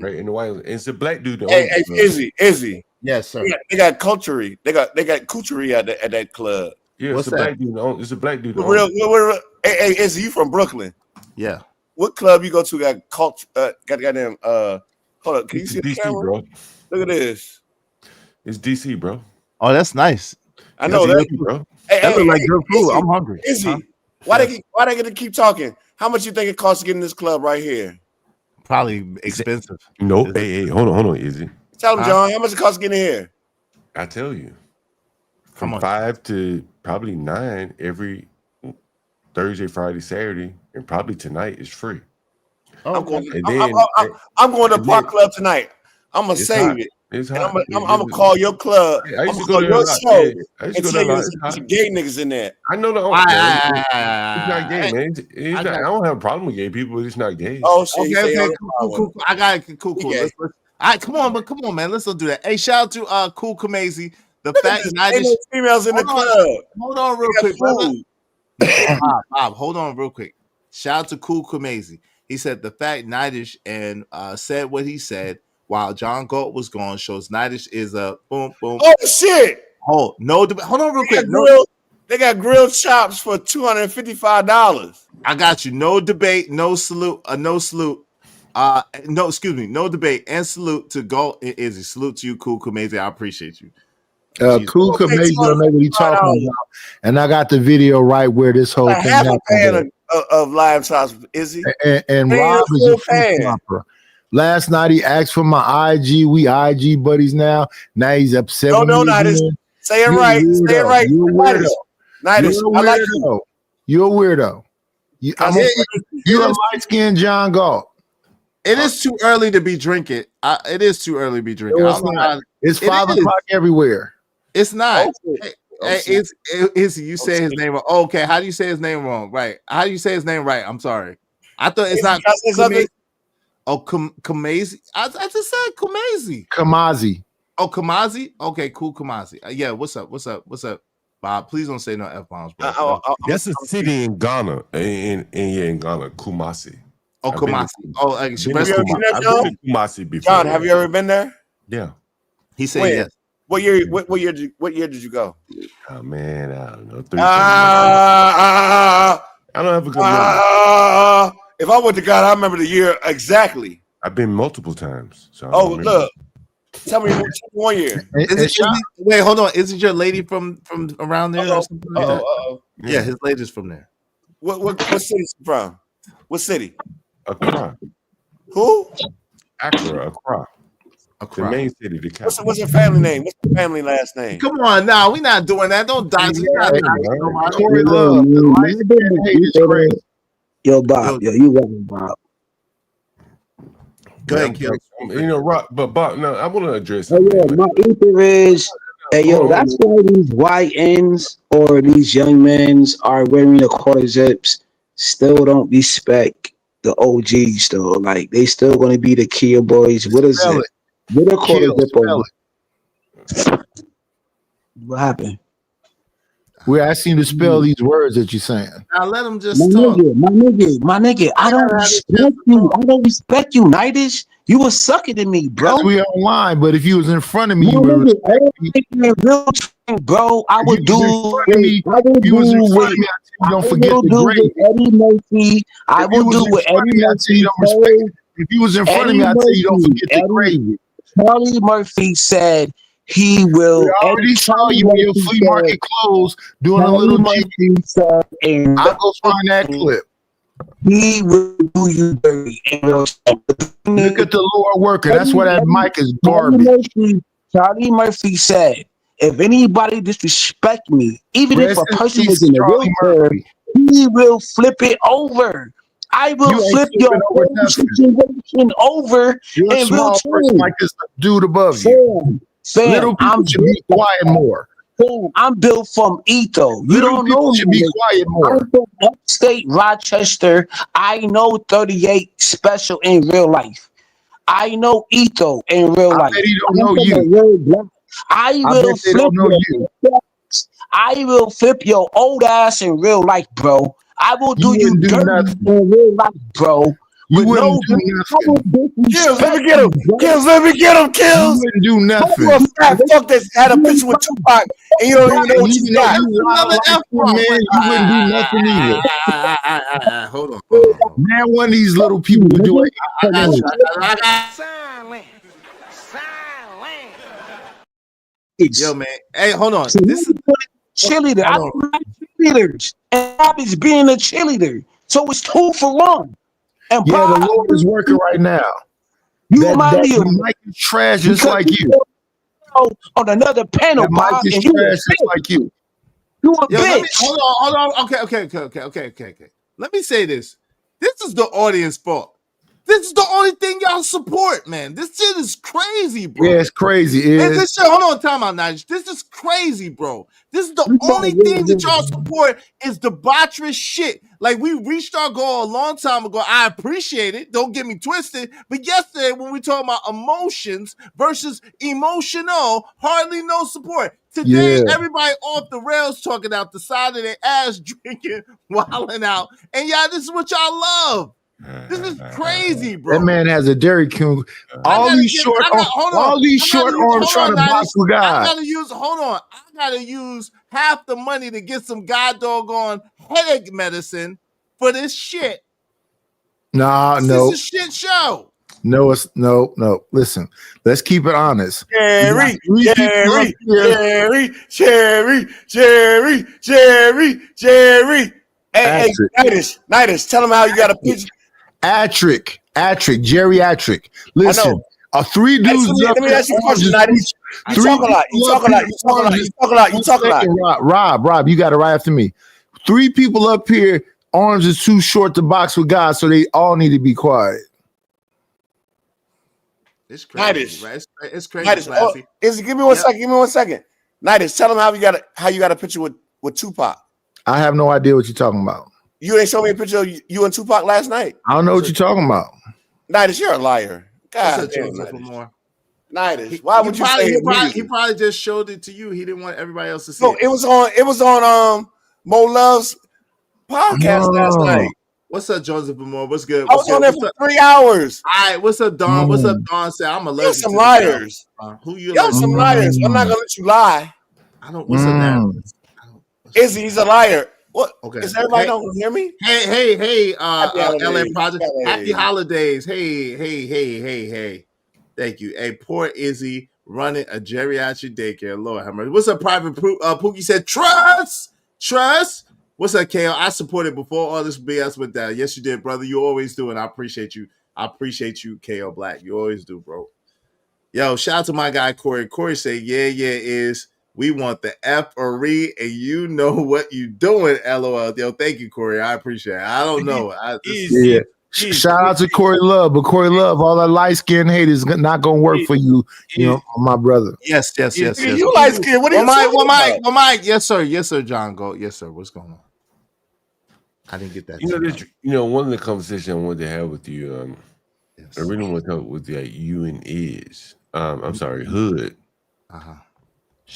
right in the White House. And it's a black dude. Hey, Izzy. Yes, sir. They got country. They got country at that club. Yeah, it's a black dude. It's a black dude. Hey, Izzy, you from Brooklyn? Yeah. What club you go to got cult? Got goddamn. Hold up. Can you see the DC, camera? bro. Look at this. It's DC, bro. Oh, that's nice. I know that, bro. That look like good food. I'm hungry. Izzy, Huh? why they gonna keep talking? How much you think it costs to get in this club right here? Probably expensive. No, hey, hold on, Izzy. Tell them, John, how much it costs to get in here? I tell you, from 5 to probably 9 every Thursday, Friday, Saturday, and probably tonight is free. I'm going to Park Club tonight. I'm gonna save it. It's and hot. I'm gonna call your club. Yeah, I I'm used to gonna go call there your a lot. show Yeah, I used to and go tell there a you lot. there's some gay niggas in there. I know it's not gay, man. I don't have a problem with gay people, but it's not gay. Oh shit. Okay, cool. I got it. Cool. Yeah. All right, come on, man. Let's don't do that. Hey, shout out to Cool Kamazi. The fact that I Ain't just no females in the club. hold on real They got quick, brother. food. Bob, hold on real quick. Shout out to Cool Kamazi. He said the fact Nidish and said what he said while John Galt was gone shows Nidish is a boom. Oh shit! Oh no! Hold on real quick. They got grilled chops for $255. I got you. No debate. No salute. No salute. No, excuse me. No debate and salute to Galt and Izzy. Salute to you, Cool Kamazi. I appreciate you. Cool Kamazi don't know what he's talking about, and I got the video right where this whole thing half a happened. pan of live chops, Izzy. And Man, Rob is full a food pan. shopper. Last night he asked for my IG. We IG buddies now. Now he's upset. No, with no, me Nidish. again. Say it You're a right. Say it weirdo. right. You're a weirdo. Nidish, You're a I like weirdo. you. You're a weirdo. You're a light-skinned John Galt. It is too early to be drinking. It is too early to be drinking. It's 5 o'clock everywhere. It's not. You say his name wrong. Oh, okay, how do you say his name wrong? Right. How do you say his name right? I'm sorry. I thought it's not. Kamazi. I just said Kamazi. Kamazi. Oh, Kamazi. Okay, Cool Kamazi. Yeah. What's up, Bob? Please don't say no F-bombs, bro. That's a city in Ghana, in Ghana, Kumasi. Oh, Kumasi. Oh, I've been to Kumasi before. John, have you ever been there? Yeah. He said yes. What year? What year did you go? Oh man, I don't know. I don't have a good memory. If I went to God, I remember the year exactly. I've been multiple times. So look. Tell me 1 year. Wait, hold on. Isn't your lady from around there? Or something like that? Yeah, his lady's from there. What city is she from? What city? Accra. Who? Accra. The main city. The capital. What's her family name? What's her family last name? Come on now, we're not doing that. Don't dodge it. Corey Love. Yo, Bob. Yo, you right, Bob. Go ahead, Kill. Rock, but Bob, no, I want to address. Oh yeah, my ether is. Hey yo, that's why these YNs or these young men's are wearing the quarter zips. Still don't respect the OGs though. Like they still gonna be the Kia boys. What is it? With a quarter zip on. What happened? We're asking you to spell these words that you're saying. Now let him just talk. My nigga. I don't respect you. Nidish. You was sucking to me, bro. We online, but if you was in front of me, you would real bro. I would do. Don't forget the grade. Eddie Murphy. I will do with Eddie Murphy. If you was in front of me, I'd tell you don't forget the grade. Charlie Murphy said he will. We already saw you in your flea market clothes doing a little Murphy. I'll go find that clip. He will do you dirty. Look at the Lord working. That's why that mic is garbage. Charlie Murphy said, if anybody disrespect me, even if a person is in a wheelchair, he will flip it over. I will flip your whole situation over. You're a small person like this dude above you. Little people should be quiet more. I'm built from Etho. You don't know should be quiet more. I'm from upstate Rochester. I know 38 Special in real life. I know Etho in real life. I bet he don't know you. I will flip you. I will flip your old ass in real life, bro. I will do you dirty in real life, bro. You wouldn't do nothing. Kills, let me get him. Kills, let me get him. Kills. You wouldn't do nothing. You a fat fuck that had a picture with Tupac and you don't even know what you got. Man, you wouldn't do nothing either. Hold on. Man, one of these little people would do it. Silent. Yo, man. Hey, hold on. This is cheerleader. I don't like cheerleaders. And Bobby's being a cheerleader. So it's 2 for 1. And yeah, the Lord is working right now. You remind me of Mike is trash just like you. On another panel, Mike Bob, is and you trash just like you. You a bitch. Hold on. Okay. Let me say this. This is the audience fault. This is the only thing y'all support, man. This shit is crazy, bro. Yeah, it's crazy. This shit, hold on, time out, Nige. This is crazy, bro. This is the only thing that y'all support is debaucherous shit. Like, we reached our goal a long time ago. I appreciate it. Don't get me twisted. But yesterday, when we talking about emotions versus emotional, hardly no support. Today, everybody off the rails talking out the side of their ass, drinking, wilding out. And y'all, this is what y'all love. This is crazy, bro. That man has a Dairy King. All these short arms trying to box with God. I gotta use half the money to get some god doggone headache medicine for this shit. No. This is a shit show. No. Listen, let's keep it honest. Jerry. Hey, Nidus, tell him how you got a picture. Geriatric. Listen, three dudes. Let me ask you a question, Nidus. You talk a lot. Rob, you got it right after me. 3 people up here, arms is too short to box with God, so they all need to be quiet. It's crazy, right? It's crazy. Nidus, give me 1 second. Nidus, tell him how you got a picture with Tupac. I have no idea what you're talking about. You ain't show me a picture of you and Tupac last night. I don't know what you're talking about. Nidus, you're a liar. God damn, Nidus. Why would you say he probably just showed it to you. He didn't want everybody else to see it. It was on Mo Love's podcast last night. What's up, Joseph Amore? What's good? I was on there for 3 hours. All right, what's up, Don? What's up, Don? Say I'm allergic. You're some liars. Who you? Y'all some liars. I'm not gonna let you lie. I don't. What's up now? He's a liar. What? Okay. Is everybody gonna hear me? Hey, LA Project. Happy holidays. Hey. Thank you. Hey, poor Izzy running a geriatric daycare. Lord have mercy. What's up, Private Pookie said, trust. What's up, KO? I supported before all this BS went down. Yes, you did, brother. You always do, and I appreciate you. KO Black. You always do, bro. Yo, shout out to my guy, Corey. Corey said, is. We want the F-R-E, and you know what you doing, LOL. Yo, thank you, Corey. I appreciate it. I don't know. Shout out to Corey Love, but Corey Love, all that light skin hate is not gonna work for you, my brother. Yes. You light skin. What are you talking about? Mike. Yes, sir, John. Go. Yes, sir. What's going on? I didn't get that. One of the conversations I wanted to have with you, I really want to talk with you and Hood.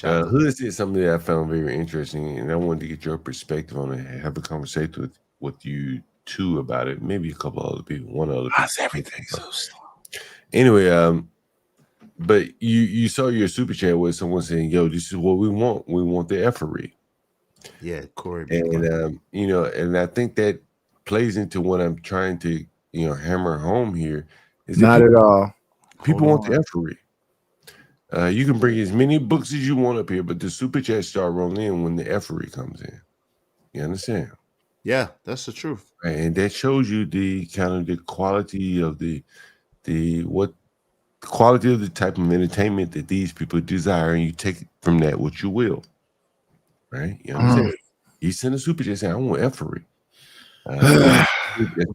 Hood said something that I found very interesting, and I wanted to get your perspective on it and have a conversation with you two about it. Maybe a couple other people, one other. How's everything so slow? Anyway, but you saw your super chat with someone saying, "Yo, this is what we want. We want the effery." Yeah, Corey. And and I think that plays into what I'm trying to hammer home here. Is not at all. People want the effery. You can bring as many books as you want up here, but the super chat start rolling in when the effery comes in. You understand? Yeah, that's the truth. And that shows you the kind of the quality of the quality of the type of entertainment that these people desire, and you take from that what you will. Right? You understand? You send a super chat saying, "I want effery."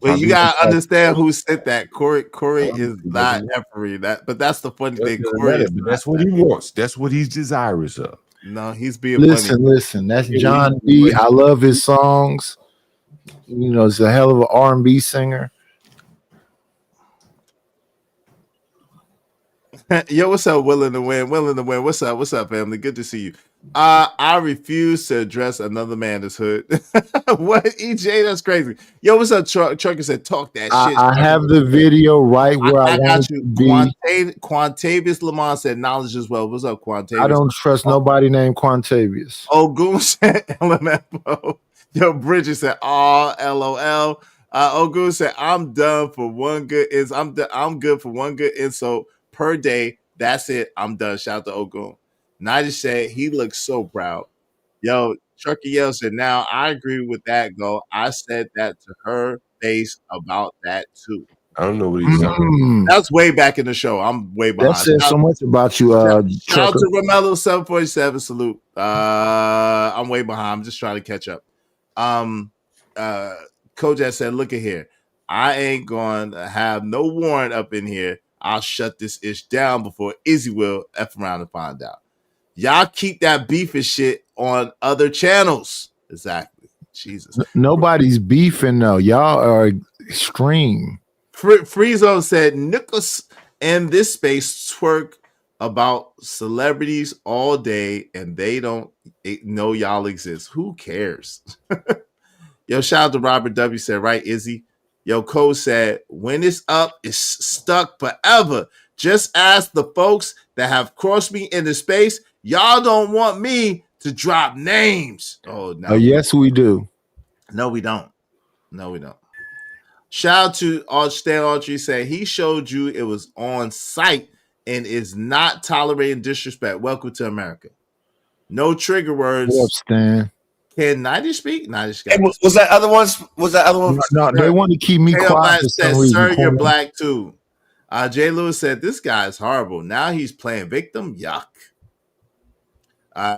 Well, you gotta understand who said that. Corey is not effery. But that's the funny thing. Corey but that's what he wants. That's what he's desirous of. No, he's being listen. That's John B. I love his songs. He's a hell of an R&B singer. Yo, what's up? Willing to win. What's up? What's up, family? Good to see you. I refuse to address another man that's hood. What, EJ? That's crazy. Yo, what's up? Trucker said, talk that shit. I have the video right where I got want you. to be. Quantavious Lamont said knowledge as well. What's up, Quantavious? I don't trust nobody named Quantavious. Ogun said LMFO. Yo, Bridget said, oh, LOL. Ogun said, I'm done for one good I'm good for one good insult per day. That's it. I'm done. Shout out to Ogun. Nigel said he looks so proud. Yo, Chucky Yell said, now I agree with that, Go. I said that to her face about that too. I don't know what he's talking about. That's way back in the show. I'm way behind. That says so much about you, shout out to Romello 747. Salute. I'm way behind. I'm just trying to catch up. Kojak said, look at here. I ain't going to have no warrant up in here. I'll shut this ish down before Izzy will F around and find out. Y'all keep that beef and shit on other channels. Exactly. Jesus. Nobody's beefing though. Y'all are extreme. Friezo said, Nicholas in this space twerk about celebrities all day and they don't know y'all exist. Who cares? Yo, shout out to Robert W. said, right, Izzy? Yo, Cole said, when it's up, it's stuck forever. Just ask the folks that have crossed me into space. Y'all don't want me to drop names. Oh, no. Yes, we do. No, we don't. No, we don't. Shout out to Stan Autry said he showed you it was on site and is not tolerating disrespect. Welcome to America. No trigger words. What up, Stan? Can 90 speak? 90 hey, was that other one? No, they want to keep me quiet. Said, sir, you're black too. Jay Lewis said, this guy is horrible. Now he's playing victim. Yuck.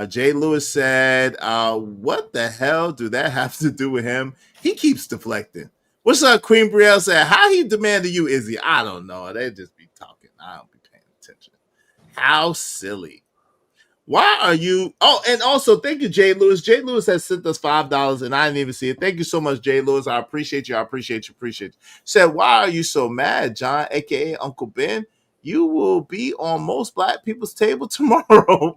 Jay Lewis said, what the hell do that have to do with him? He keeps deflecting. What's up, Queen Brielle said, how he demanded you, Izzy? I don't know. They just be talking. I don't be paying attention. How silly. Why are you? Oh, and also, thank you, Jay Lewis. Jay Lewis has sent us $5, and I didn't even see it. Thank you so much, Jay Lewis. I appreciate you. I appreciate you. Appreciate you. Said, why are you so mad, John, a.k.a. Uncle Ben? You will be on most black people's table tomorrow.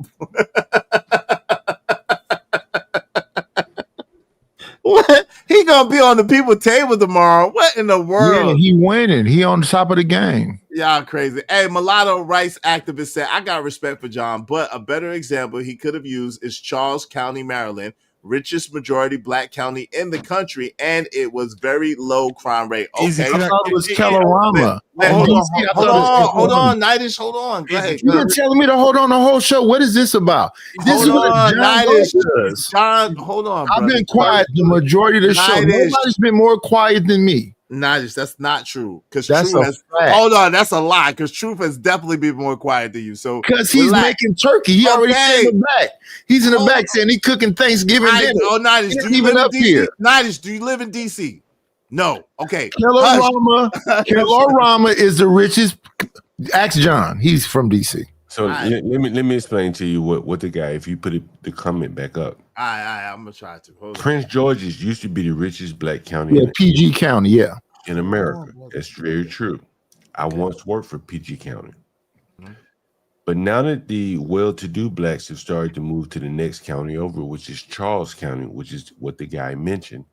What? He gonna be on the people's table tomorrow. What in the world? Yeah, he winning. He on the top of the game. Y'all crazy. Hey, mulatto rights activist said, I got respect for John, but a better example he could have used is Charles County, Maryland, richest majority black county in the country, and it was very low crime rate. Okay, I thought it was Kellerama. Hold on, Nidish, hold on. Go ahead. You've been telling me to hold on the whole show. What is this about? This is what John, hold on. I've been quiet the majority of the show. Nobody's been more quiet than me. Nidish, that's not true. Because that's Truth a fact. Hold on, that's a lie. Because Truth has definitely been more quiet than you. So because he's making turkey, he already in the back. He's in the back saying he cooking Thanksgiving dinner. Oh, Nidish, do you live in DC? Nidish, do you live in DC? No. Okay. Kellerama is the richest. Ask John. He's from DC. So let me explain to you what the guy. If you put the comment back up. I'm gonna try to. Prince George's used to be the richest black county. Yeah, PG County. Yeah, in America. That's very true. I once worked for PG County. But now that the well-to-do blacks have started to move to the next county over, which is Charles County, which is what the guy mentioned,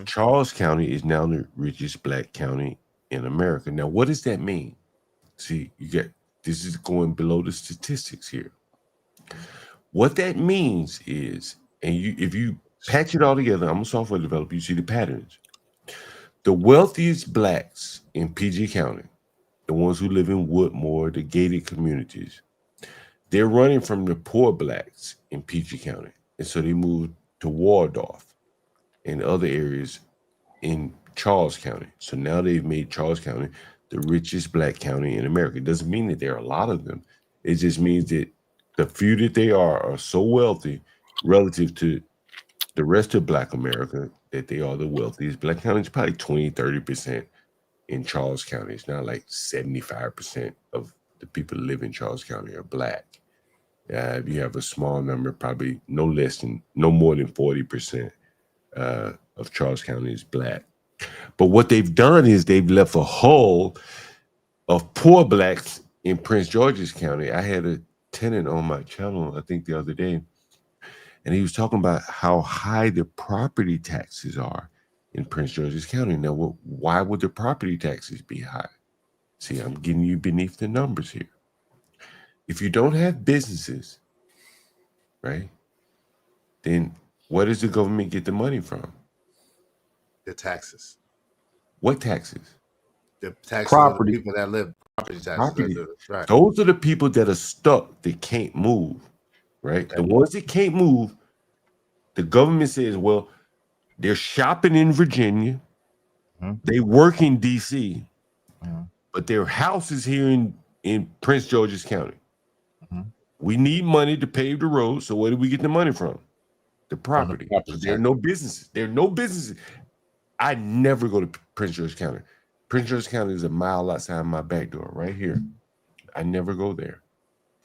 Charles County is now the richest black county in America. Now, what does that mean? See, this is going below the statistics here. What that means is, and if you patch it all together, I'm a software developer, you see the patterns. The wealthiest blacks in PG County, the ones who live in Woodmore, the gated communities, they're running from the poor blacks in PG County. And so they moved to Waldorf and other areas in Charles County. So now they've made Charles County the richest black county in America. It doesn't mean that there are a lot of them. It just means that the few that they are so wealthy relative to the rest of black America that they are the wealthiest. Black county is probably 20-30% in Charles County. It's not like 75% of the people who live in Charles County are black. If you have a small number, probably no more than 40% of Charles County is black. But what they've done is they've left a hole of poor blacks in Prince George's County, I had a tenant on my channel, I think the other day, and he was talking about how high the property taxes are in Prince George's County. Now, why would the property taxes be high? See, I'm getting you beneath the numbers here. If you don't have businesses, right, then where does the government get the money from? The taxes. What taxes? The taxes Property. of the people that live. Property taxes. Property. Right. Those are the people that are stuck, that can't move, right? Okay. The ones that can't move, the government says, well, they're shopping in Virginia, they work in DC, but their house is here in Prince George's County. We need money to pave the road, so where do we get the money from? The property. There are no businesses. There are no businesses. I never go to Prince George County. Prince George County is a mile outside my back door, right here. I never go there.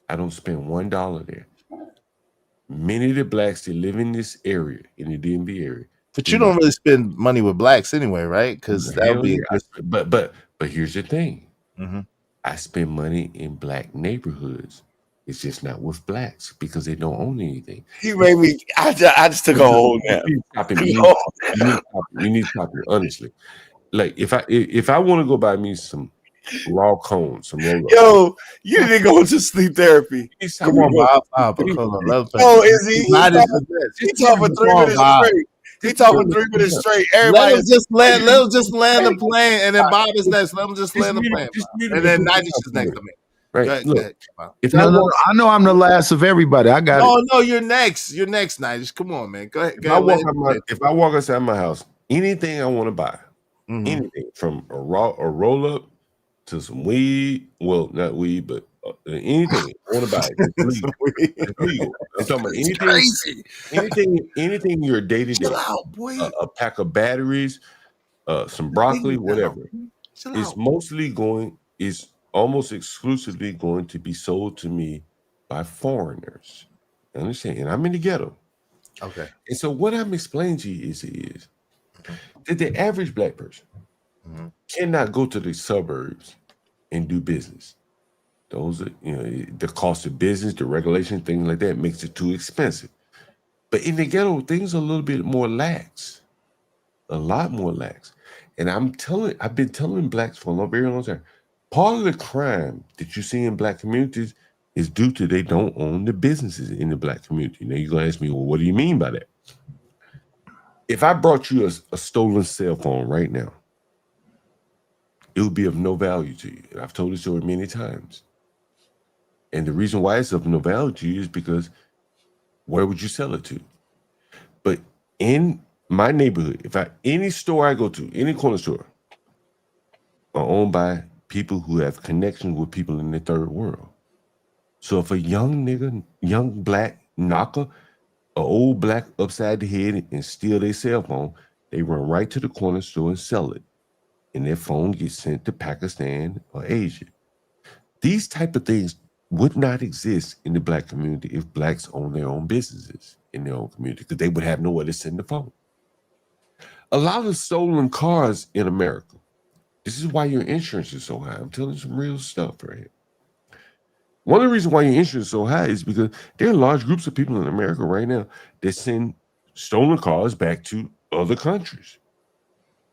I don't spend $1 there. Many of the blacks that live in this area, in the DMV area. But you don't really spend money with blacks anyway, right? Because that would be. But here's the thing. I spend money in black neighborhoods. It's just not with blacks because they don't own anything. You made me. I just took a whole nap. We need to stop it, honestly. Like if I want to go buy me some raw cones, some roll-ups. Yo, you didn't go to sleep therapy. Come on, Bob. Hold on. Oh, is he? He talking for 3 minutes straight. He talking 3 minutes straight. Everybody, let him just land the plane, and then Bob is next. Let him just land the plane, and then Nigel is next. Right. Look, if I know I'm the last of everybody. I got it. No, you're next. You're next, Nigel. Come on, man. Go ahead. If I walk outside my house, anything I want to buy, anything from a roll up to some weed. Well, not weed, but anything I want to buy. It's legal. I'm talking about anything your day to day. A pack of batteries, some broccoli, whatever. It's almost exclusively going to be sold to me by foreigners. Understand? And I'm in the ghetto. Okay. And so what I'm explaining to you is that the average black person cannot go to the suburbs and do business. Those are, the cost of business, the regulation, things like that makes it too expensive. But in the ghetto, things are a little bit more lax, a lot more lax. And I've been telling blacks for a very long time, part of the crime that you see in black communities is due to they don't own the businesses in the black community. Now you're gonna ask me, well, what do you mean by that? If I brought you a stolen cell phone right now, it would be of no value to you. And I've told this story many times. And the reason why it's of no value to you is because where would you sell it to? But in my neighborhood, any store I go to, any corner store, are owned by people who have connections with people in the third world. So if a young black knocker, an old black upside the head and steal their cell phone, they run right to the corner store and sell it. And their phone gets sent to Pakistan or Asia. These type of things would not exist in the black community if blacks own their own businesses in their own community, because they would have nowhere to send the phone. A lot of stolen cars in America. This is why your insurance is so high. I'm telling you some real stuff right here. One of the reasons why your insurance is so high is because there are large groups of people in America right now that send stolen cars back to other countries.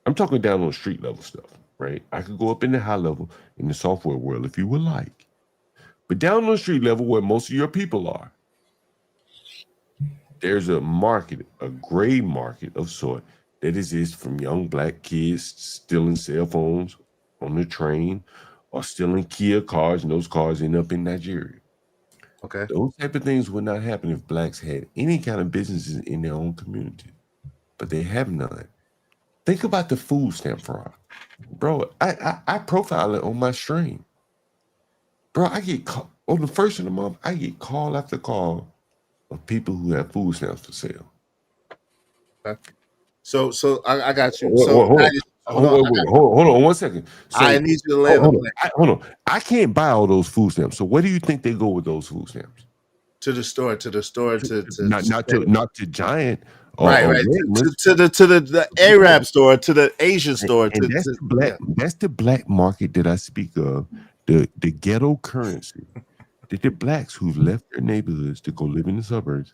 I'm talking down on street level stuff, right? I could go up in the high level in the software world if you would like. But down on the street level where most of your people are, there's a market, a gray market of sort that exists from young black kids stealing cell phones on the train or stealing Kia cars, and those cars end up in Nigeria. Okay. Those type of things would not happen if blacks had any kind of businesses in their own community, but they have none. Think about the food stamp fraud. Bro, I profile it on my stream. Bro, I get on the first of the month, I get call after call of people who have food stamps for sale. Okay. So I got you. Hold on 1 second. So, I need you to land the plane. Hold on. I can't buy all those food stamps. So where do you think they go with those food stamps? To the store, not to Giant. Right. To the Arab store, to the Asian store. That's the black market that I speak of. the ghetto currency that the blacks who've left their neighborhoods to go live in the suburbs,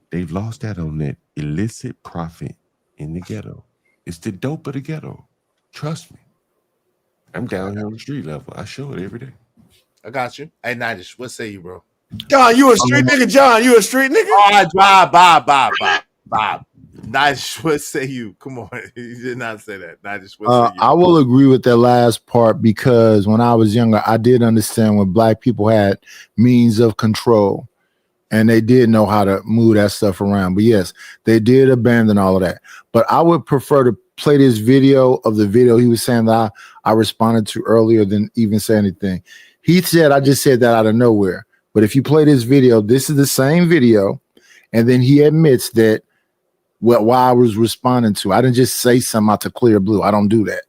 they've lost that on that illicit profit in the ghetto. It's the dope of the ghetto. Trust me. I'm down here on the street level. I show it every day. I got you. Hey, Nidish, what say you, bro? John, you a street nigga? John, you a street nigga? All right, Bob. Nidish, what say you? Come on. You did not say that. Nidish, what say you? I will agree with that last part because when I was younger, I did understand when black people had means of control and they did know how to move that stuff around. But yes, they did abandon all of that. But I would prefer to play this video of the video he was saying that I responded to earlier than even say anything. He said, I just said that out of nowhere. But if you play this video, this is the same video. And then he admits that what I was responding to. I didn't just say something out to clear blue. I don't do that.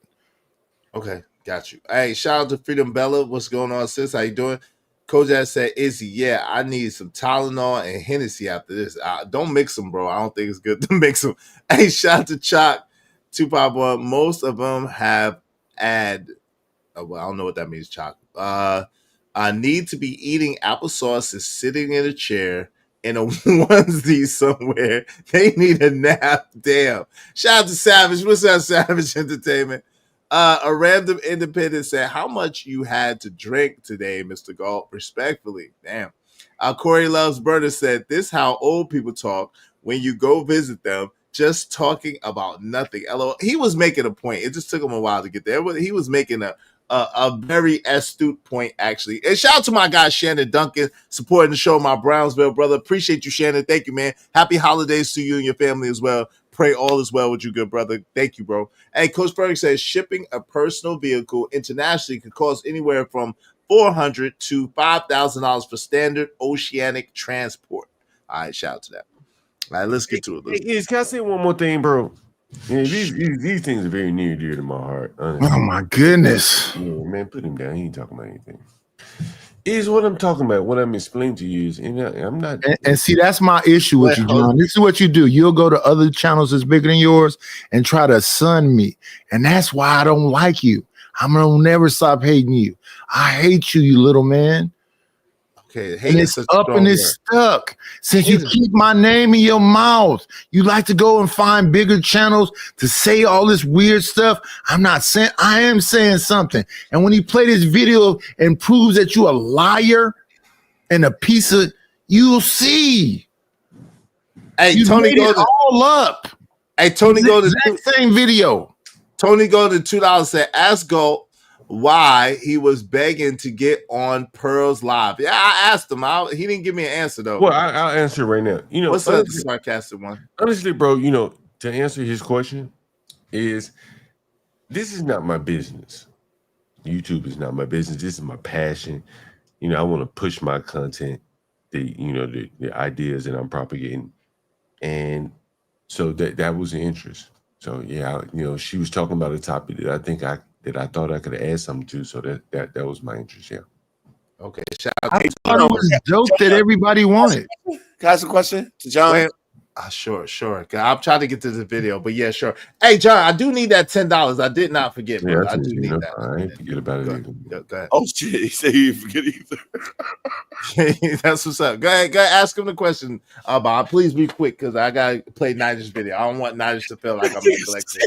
Okay, got you. Hey, shout out to Freedom Bella. What's going on, sis? How you doing? Kojak said, Izzy, yeah, I need some Tylenol and Hennessy after this. Don't mix them, bro. I don't think it's good to mix them. Hey, shout out to Chalk, Tupac boy. Most of them have well, I don't know what that means, Chalk. I need to be eating applesauce and sitting in a chair in a onesie somewhere. They need a nap. Damn. Shout out to Savage. What's up, Savage Entertainment? A random independent said, how much you had to drink today, Mr. Galt? Respectfully. Damn. Corey Loves Burner said, this how old people talk when you go visit them, just talking about nothing. LOL. He was making a point. It just took him a while to get there. He was making a very astute point, actually. And shout out to my guy Shannon Duncan supporting the show, my Brownsville brother. Appreciate you, Shannon. Thank you, man. Happy holidays to you and your family as well. Pray all is well with you, good brother. Thank you, bro. Hey, Coach Berg says shipping a personal vehicle internationally could cost anywhere from $400 to $5,000 for standard oceanic transport. All right, shout out to that. All right, let's get to it. Can I say one more thing, bro? Yeah, these things are very near and dear to my heart. Honestly. Oh my goodness. Yeah, man, put him down. He ain't talking about anything. Is what I'm talking about. What I'm explaining to you is, and I'm not. And see, that's my issue with you, John. This is what you do. You'll go to other channels that's bigger than yours and try to sun me. And that's why I don't like you. I'm gonna never stop hating you. I hate you, you little man. Okay, and it's up and it's stuck. Since you keep my name in your mouth, you like to go and find bigger channels to say all this weird stuff. I'm not saying, I am saying something. And when you play this video and proves that you're a liar and a piece of, you'll see. Hey, you Tony, made it all up. Hey, Tony, go to the same video. Tony, go to $2. Said, ask Galt why he was begging to get on Pearl's live. Yeah, I asked him. He didn't give me an answer though. Well, I'll answer right now. You know, what's the sarcastic one? Honestly, bro, you know, to answer his question is, this is not my business. YouTube is not my business. This is my passion. You know, I want to push my content, the ideas that I'm propagating, and so that was the interest. So yeah, she was talking about a topic that I thought I could add something to, so that was my interest. Yeah. Okay. I thought it was dope that everybody wanted. Can I ask a question to John? Wait, sure. I'm trying to get to the video, but yeah, sure. Hey, John, I do need that $10. I did not forget, bro. I do need that. I ain't forget about it either. Go ahead. Oh shit, he said he didn't forget either. That's what's up. Go ahead, ask him the question, Bob. Please be quick because I gotta play Night's video. I don't want Night's to feel like I'm neglected.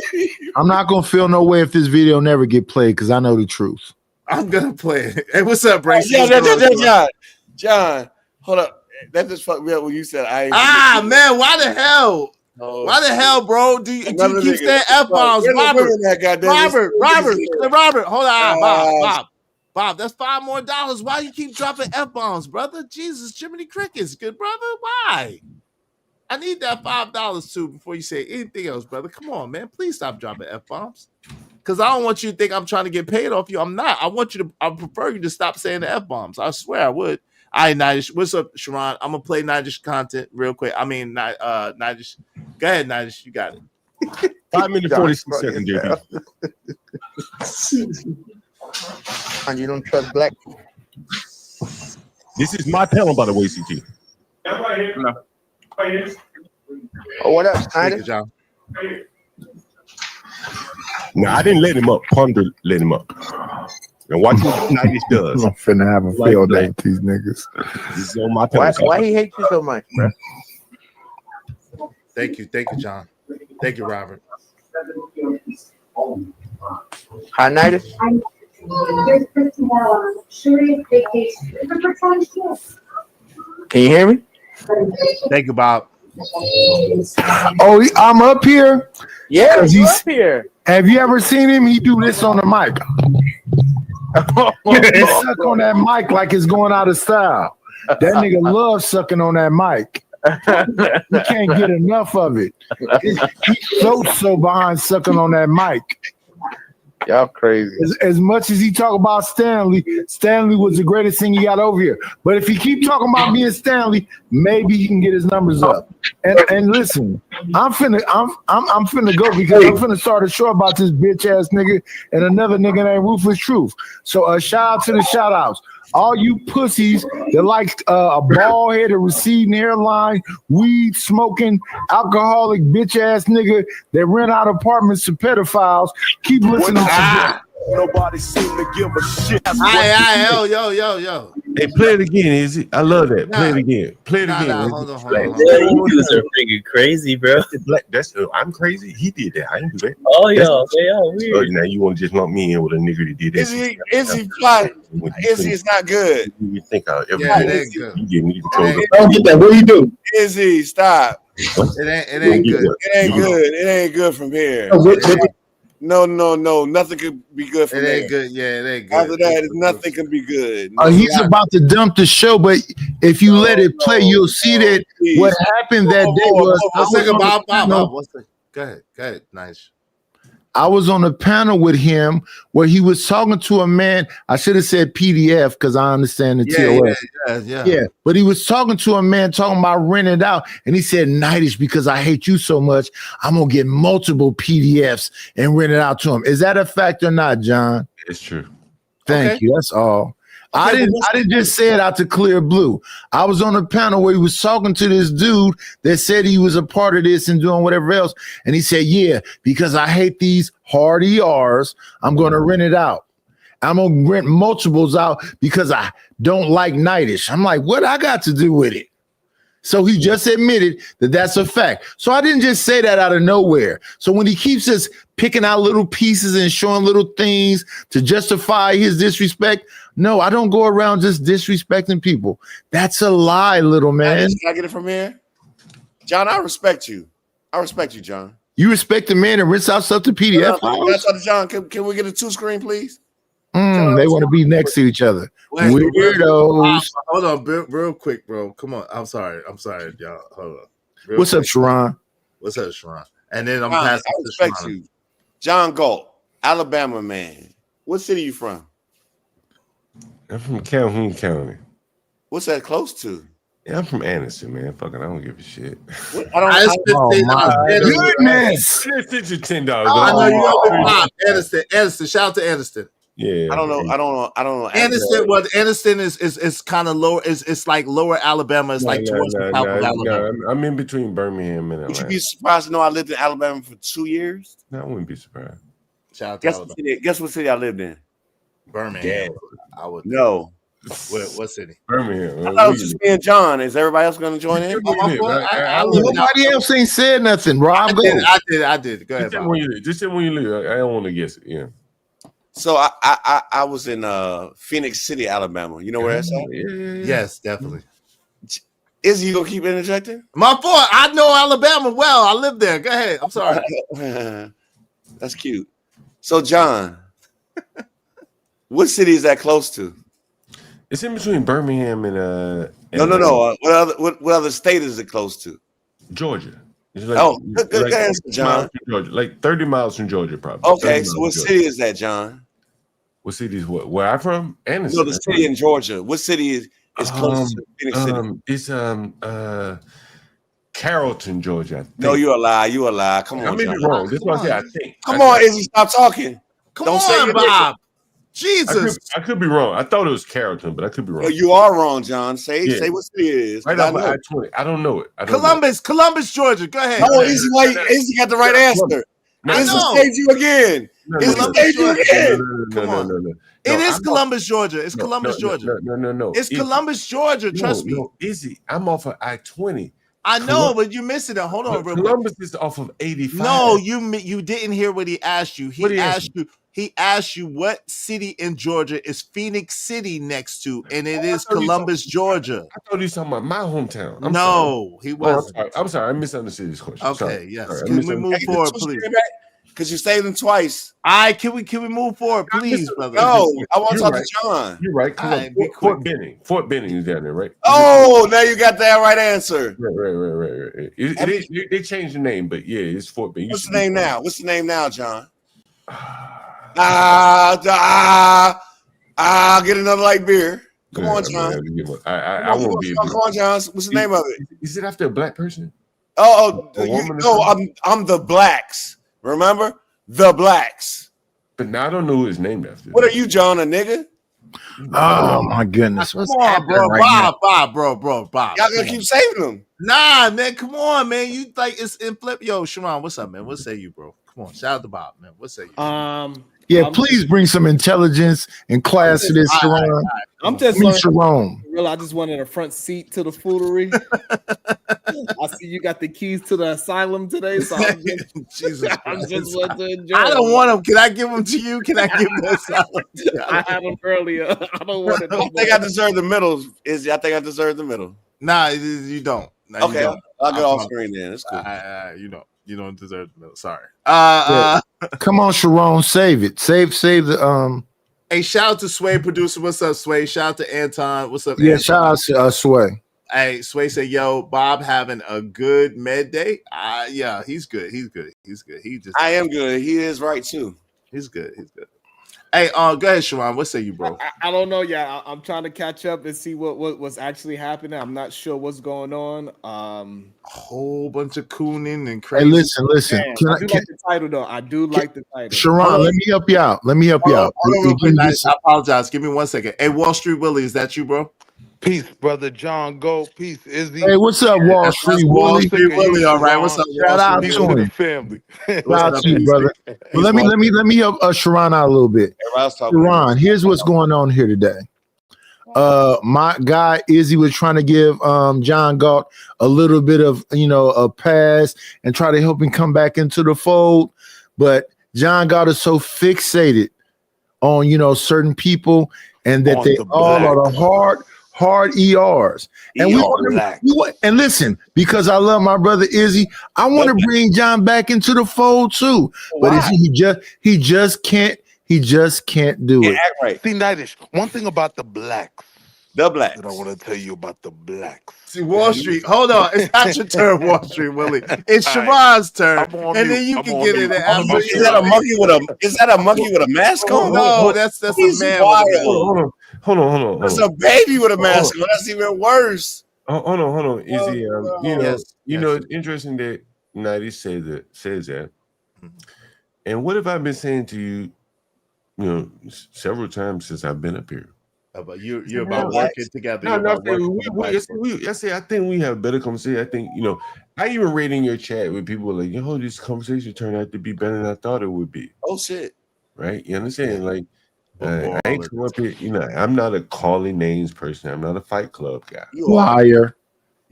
I'm not gonna feel no way if this video never get played because I know the truth. I'm gonna play it. Hey, what's up, Brace? John, hold up. That just fucked me up when you said man, why the hell? Oh, why the hell, bro? Do you keep saying F-bombs? Robert, hold on, Bob, that's $5 more. Why you keep dropping F-bombs, brother? Jesus, Jiminy Crickets, good brother. Why? I need that $5 too before you say anything else, brother. Come on, man. Please stop dropping F-bombs. Because I don't want you to think I'm trying to get paid off you. I'm not. I prefer you to stop saying the F-bombs. I swear I would. All right, Nidish. What's up, Sharon? I'm going to play Nidish content real quick. I mean, Nidish. Go ahead, Nidish. You got it. 5 minutes, 46 seconds, JB. And you don't trust black? This is my panel, by the way, CT. No. Oh, what up, Snyder? John. No, I didn't let him up. Ponder let him up. And watch what United does. I'm finna have a field day with these niggas. This is on my Why he hates you so much, bro? Thank you, John. Thank you, Robert. Hi, Nidus. Can you hear me? Thank you, Bob. Oh, I'm up here. Yeah, he's he's up here. Have you ever seen him? He do this on the mic. He suck on that mic like it's going out of style. That nigga loves sucking on that mic. You can't get enough of it. He floats so behind sucking on that mic. Y'all crazy. As much as he talk about Stanley was the greatest thing he got over here. But if he keep talking about me and Stanley, maybe he can get his numbers up. And listen, I'm finna go because I'm finna start a show about this bitch ass nigga and another nigga named Ruthless Truth. So shout out to the shout outs. All you pussies that like a bald headed, receding hairline, weed smoking, alcoholic bitch ass nigga that rent out apartments to pedophiles, keep listening to Nobody seem to give a shit. Yo. Hey, play it again, Izzy. I love that. Play it again. Play it again. Hold on. You dudes are freaking crazy, bro. I'm crazy. He did that. I didn't do that. Oh, yo, they are weird. So now you want to just lump me in with a nigga that did that? Izzy is not good. You think I ever Yeah, did it ain't good. You give me control. Don't get that. What do you do? Izzy, stop. It ain't good. It ain't good. It ain't good from here. No. Nothing could be good from It there. ain't good. Yeah, it ain't good. After that, nothing can be good. he's about to dump the show, but if you let it play, you'll see that what happened that day was. Bob. Go ahead. Nice. I was on a panel with him where he was talking to a man. I should have said PDF because I understand the TOS. Yeah. But he was talking to a man talking about renting it out. And he said, Nightish, because I hate you so much, I'm going to get multiple PDFs and rent it out to him. Is that a fact or not, John? It's true. Thank you. That's all. I didn't just say it out to clear blue. I was on a panel where he was talking to this dude that said he was a part of this and doing whatever else. And he said, yeah, because I hate these hard ERs, I'm going to rent it out. I'm going to rent multiples out because I don't like Nightish. I'm like, what I got to do with it? So he just admitted that that's a fact. So I didn't just say that out of nowhere. So when he keeps us picking out little pieces and showing little things to justify his disrespect, no, I don't go around just disrespecting people. That's a lie, little man. Can I get it from here? John, I respect you. John. You respect the man that rents out stuff to PDF files? John, can we get a 2-screen, please? They want to be next to each other. Weirdos. Hold on, real quick, bro. Come on. I'm sorry, y'all. Hold on. What's up, Sharon? What's up, Sharon? And then I'm John, passing I respect you. John Galt, Alabama man. What city you from? I'm from Calhoun County. What's that close to? Yeah, I'm from Anderson, man. Fucking, I don't give a shit. Goodness. It's $10. I know you know Bob. Anderson. Shout out to Anderson. Yeah. I don't know. Anderson. Well, Anderson is kind of lower. It's like lower Alabama. It's like towards the top of Alabama. I'm in between Birmingham and Atlanta. Would you be surprised to know I lived in Alabama for 2 years? No, I wouldn't be surprised. Shout out to Alabama. Guess what city I lived in? Birmingham. I would. No. What city? Birmingham. I thought it was just me and John. Is everybody else going to join in? Nobody else ain't said nothing, Rob. I did. Go ahead. Just say when you leave. I don't want to guess it. Yeah. So I was in Phoenix City, Alabama. You know where that's at? Yeah. Yes, definitely. Is you gonna keep interjecting? My fault. I know Alabama well. I live there. Go ahead. I'm sorry. That's cute. So John, what city is that close to? It's in between Birmingham and No. What other state is it close to? Georgia. It's like, good answer, John. Georgia, like 30 miles from Georgia, probably. Okay, so what city is that, John? What city is what? Where I'm from? Anderson. No, the city in Georgia. What city is close to Phoenix City? It's Carrollton, Georgia. I think. No, you're a lie. Come on, I may be wrong. This one I think. Come on, Izzy, stop talking. Don't say Bob. Jesus, I could be wrong. I thought it was Carrollton, but I could be wrong. No, you are wrong, John. Say what city it is. Right off I-20. I don't know it. Columbus, Georgia. Go ahead. No, Izzy got the right answer. Izzy saved you again. It's Columbus, Georgia. Come on. It is Columbus, Georgia. It's Columbus, Georgia. No. It's Columbus, Georgia. Trust me. No, Izzy, I'm off of I-20. I know, but you're missing it. Hold on, bro. Columbus is off of 85. No, you didn't hear what he asked you. He asked you what city in Georgia is Phoenix City next to, and it is Columbus, Georgia. I thought he was talking about my hometown. He wasn't. I'm sorry. I misunderstood this question. Okay, yes. Can we move forward, please? Because you saved him twice. All right, can we move forward, please, brother? No, I want to talk to John. You're right. Fort Benning is down there, right? Oh, now you got that right answer. Right. They changed the name, but yeah, it's Fort Benning. What's the name now? What's the name now, John? Get another light beer. Come on, John. I won't be. Come on, John. What's the name of it? Is it after a black person? I'm the Blacks. Remember? The Blacks. But now I don't know who his name after. What are you, John, a nigga? Oh my goodness. Come on, bro. Bob. Y'all gonna keep saving them. Nah, man. Come on, man. You like it's in flip. Yo, Sharon, what's up, man? What say you, bro? Come on, shout out to Bob, man. What say you? Yeah, please bring some intelligence and class to this, Sharon. I'm just Sharon. I just wanted a front seat to the foolery. I see you got the keys to the asylum today, so I'm just want to enjoy. I don't want them. Can I give them to you? Can I give them the asylum? I had them earlier. I don't want it. I think I deserve the middle. I think I deserve the middle. Nah, you don't. Nah, okay, I'll get off screen then. It's cool. You don't deserve the middle. Sorry. Come on, Sharon, save it. Save the Hey, shout out to Sway, producer. What's up, Sway? Shout out to Anton. What's up? Yeah, Anton? shout out to Sway. Hey, Sway said, "Yo, Bob having a good med day." Yeah, he's good. He just. I am good. He is right too. He's good. Hey, go ahead, Sharon. What say you, bro? I don't know. Yeah, I'm trying to catch up and see what's actually happening. I'm not sure what's going on. A whole bunch of cooning and crazy. Hey, listen. Man, I do like the title, though. I do like the title. Sharon, let me help you out. I apologize. Give me 1 second. Hey, Wall Street Willie, is that you, bro? Peace, brother John. Go. Peace, Izzy. Hey, what's up, Wall Street Willie? All right, what's up? Shout out to him. Family. Shout out to you, brother. But let me help Sharon out a little bit. Sharon, here's what's going on here today. My guy Izzy was trying to give John Galt a little bit of a pass and try to help him come back into the fold, but John Galt is so fixated on certain people and that they all are the hard ERs. And we want and listen, because I love my brother Izzy, I want to bring John back into the fold too. But he just can't do it. Act right. See, Nightish, one thing about the blacks. The blacks. That I want to tell you about the blacks. See, Wall Street. Hold on. It's not your turn, Wall Street Willie. It's Sharon's turn. And then you can get it after. Is that a monkey with a mask on? No, that's a man. Hold on. That's a baby with a mask on. That's even worse. Hold on. Izzy, it's interesting that Nighty says that. And what have I been saying to you, several times since I've been up here? About you're about working together. I think we have better conversation. I think I even read in your chat with people like, this conversation turned out to be better than I thought it would be. Oh shit! Right? You understand? Like, I ain't come up here. I'm not a calling names person. I'm not a Fight Club guy. Liar.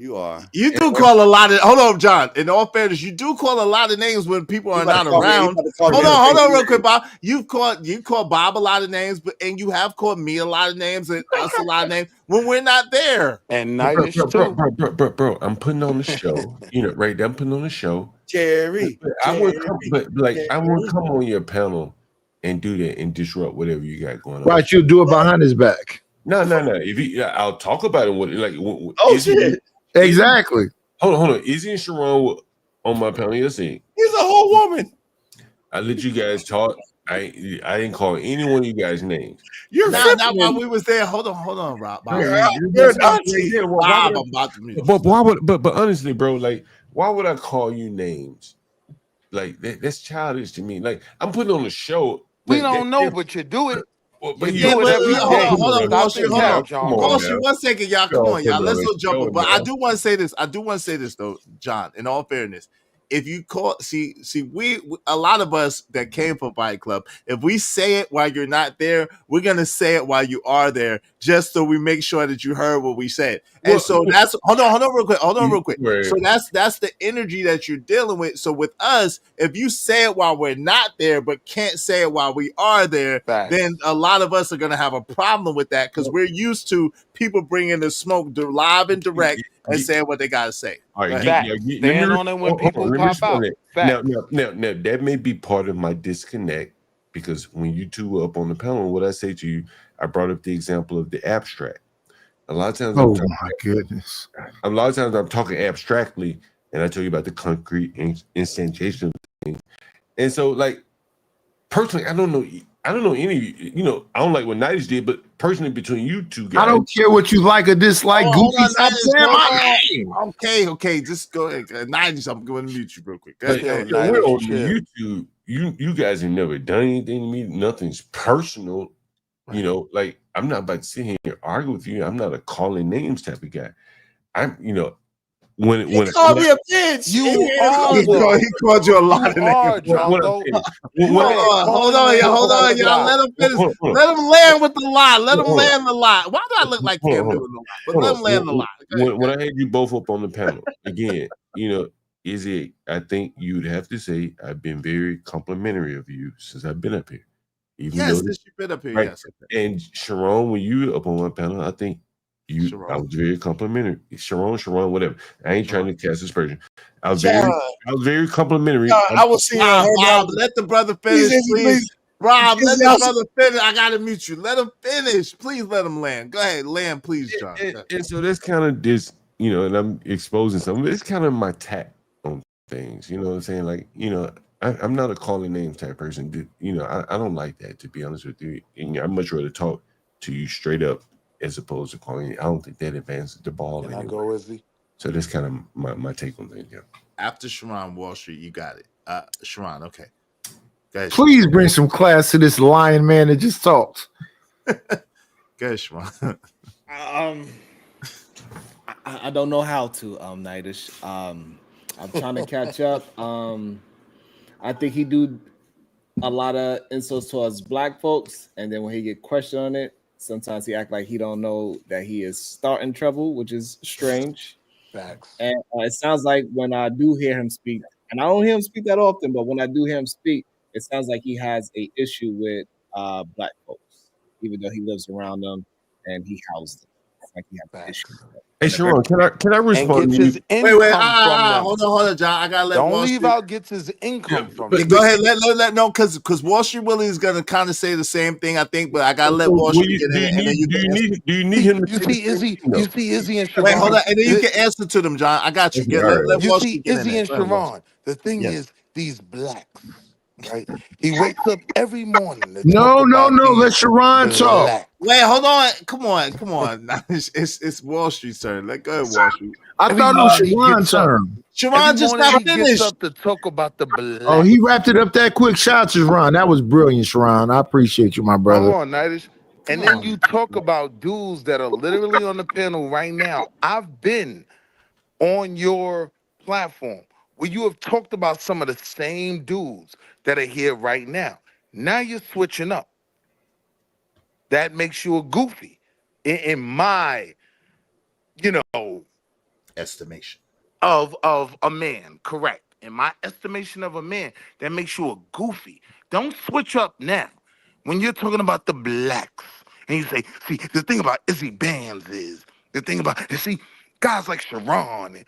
You are. You do call a lot of. Hold on, John. In all fairness, you do call a lot of names when people are not around. Hold on, real quick, Bob. You called Bob a lot of names, and you have called me a lot of names and us a lot of names when we're not there. And Nightish too. Bro, I'm putting on the show. Right there, I'm putting on the show. Jerry. I won't come on your panel and do that and disrupt whatever you got going on. Right, you do it behind his back. No. I'll talk about it. Shit. Exactly. Hold on. Izzy and Sharon on my panel yesterday. He's a whole woman. I let you guys talk. I didn't call any one of you guys' names. You're not while we was there. Hold on, Rob. But honestly, bro, like, why would I call you names? Like that's childish to me. Like, I'm putting on a show. We don't know, but you do it. But you do it every day. Hold on. Wall Street, 1 second, y'all. Come on, y'all. Let's go jump. But I do want to say this. Though, John. In all fairness, if you call, see, we a lot of us that came from Fight Club, if we say it while you're not there, we're gonna say it while you are there, just so we make sure that you heard what we said. And Well, so that's hold on real quick. Right. So that's the energy that you're dealing with. So with us, if you say it while we're not there, but can't say it while we are there, then a lot of us are gonna have a problem with that because we're used to people bringing the smoke live and direct and saying what they gotta say. All right, Stand on it when people pop out. Now, that may be part of my disconnect because when you two were up on the panel, what I say to you, I brought up the example of the abstract. A lot of times, goodness! A lot of times I'm talking abstractly, and I tell you about the concrete instantiation of things. And so, like personally, I don't know any. You know, I don't like what Nighties did, but personally, between you two guys, I don't care what you like or dislike. Goofy, stop saying my name. Okay, just go ahead. 90s, I'm going to mute you real quick. We're on YouTube. You guys have never done anything to me. Nothing's personal. You know, like I'm not about to sit here and argue with you. I'm not a calling names type of guy. I'm, you know, when he called me a bitch. He called you a lot of names. Hold on, y'all. Let him finish. Let him land with the lie. Let him land the lie. Why do I look like Cam doing the lie? But let him land the lie. When I had you both up on the panel again, you know, I think you'd have to say I've been very complimentary of you since I've been up here. Yes, since you've been up here, right? yes. And Sharon, when you were up on one panel, I think I was very complimentary. Sharon, whatever. I ain't trying to cast aspersion. I was very complimentary. I was seeing Rob, let the brother finish, please. Rob, let the brother finish. I gotta mute you. Let him finish. Please let him land. Go ahead, land, please, John. And so that's kind of this, you know, and I'm exposing something. It's kind of my tact on things. You know what I'm saying? Like, you know, I'm not a calling names type person. You know, I don't like that, to be honest with you. And I'd much rather talk to you straight up as opposed to calling. I don't think that advances the ball. Can I go, Izzy? So that's kind of my take on things. Yeah. After Sharon Wall Street, you got it. Sharon, okay. Go ahead, Please bring some class to this lying man that just talked. Go ahead, Sharon. I don't know how to, Nightish. I'm trying to catch up. I think he do a lot of insults towards black folks, and then when he get questioned on it, sometimes he act like he don't know that he is starting trouble, which is strange. Facts. And it sounds like when I do hear him speak, and I don't hear him speak that often, but when I do hear him speak, it sounds like he has a issue with black folks, even though he lives around them and he houses them. It's like he has an issue with that. Hey, Sharon, can I respond? Wait, hold on, John. I gotta let. Don't leave out. Gets his income from. But go ahead, let no, because Wall Street Willie is gonna kind of say the same thing, I think. But I gotta let Wall Street get in. Do you need him? You see Izzy and Sharon. Wait, hold on, and then you can answer to them, John. I got you. Let You Wall see Street get Izzy in and Sharon. The thing is, these blacks, right? He wakes up every morning. No. Let Sharon talk. Wait, hold on. Come on. It's Wall Street's turn. Let go of Wall Street. I thought it was Sharon's turn. Sharon just got finished. Up to talk about the black. Oh, he wrapped it up that quick. Shout out to Sharon. That was brilliant, Sharon. I appreciate you, my brother. Come on, Nightish. And then you talk about dudes that are literally on the panel right now. I've been on your platform where you have talked about some of the same dudes that are here right now. Now you're switching up. That makes you a goofy in my, estimation of a man. Correct. In my estimation of a man, that makes you a goofy. Don't switch up now. When you're talking about the blacks and you say, see, the thing about Izzy Bands is, guys like Sharon,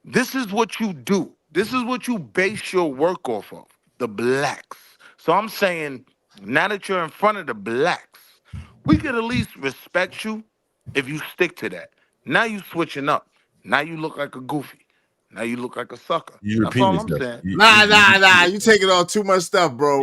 this is what you do. This is what you base your work off of, the blacks. So I'm saying, now that you're in front of the blacks, we could at least respect you if you stick to that. Now you switching up. Now you look like a goofy. Now you look like a sucker. That's all I'm saying. Nah. You taking on too much stuff, bro.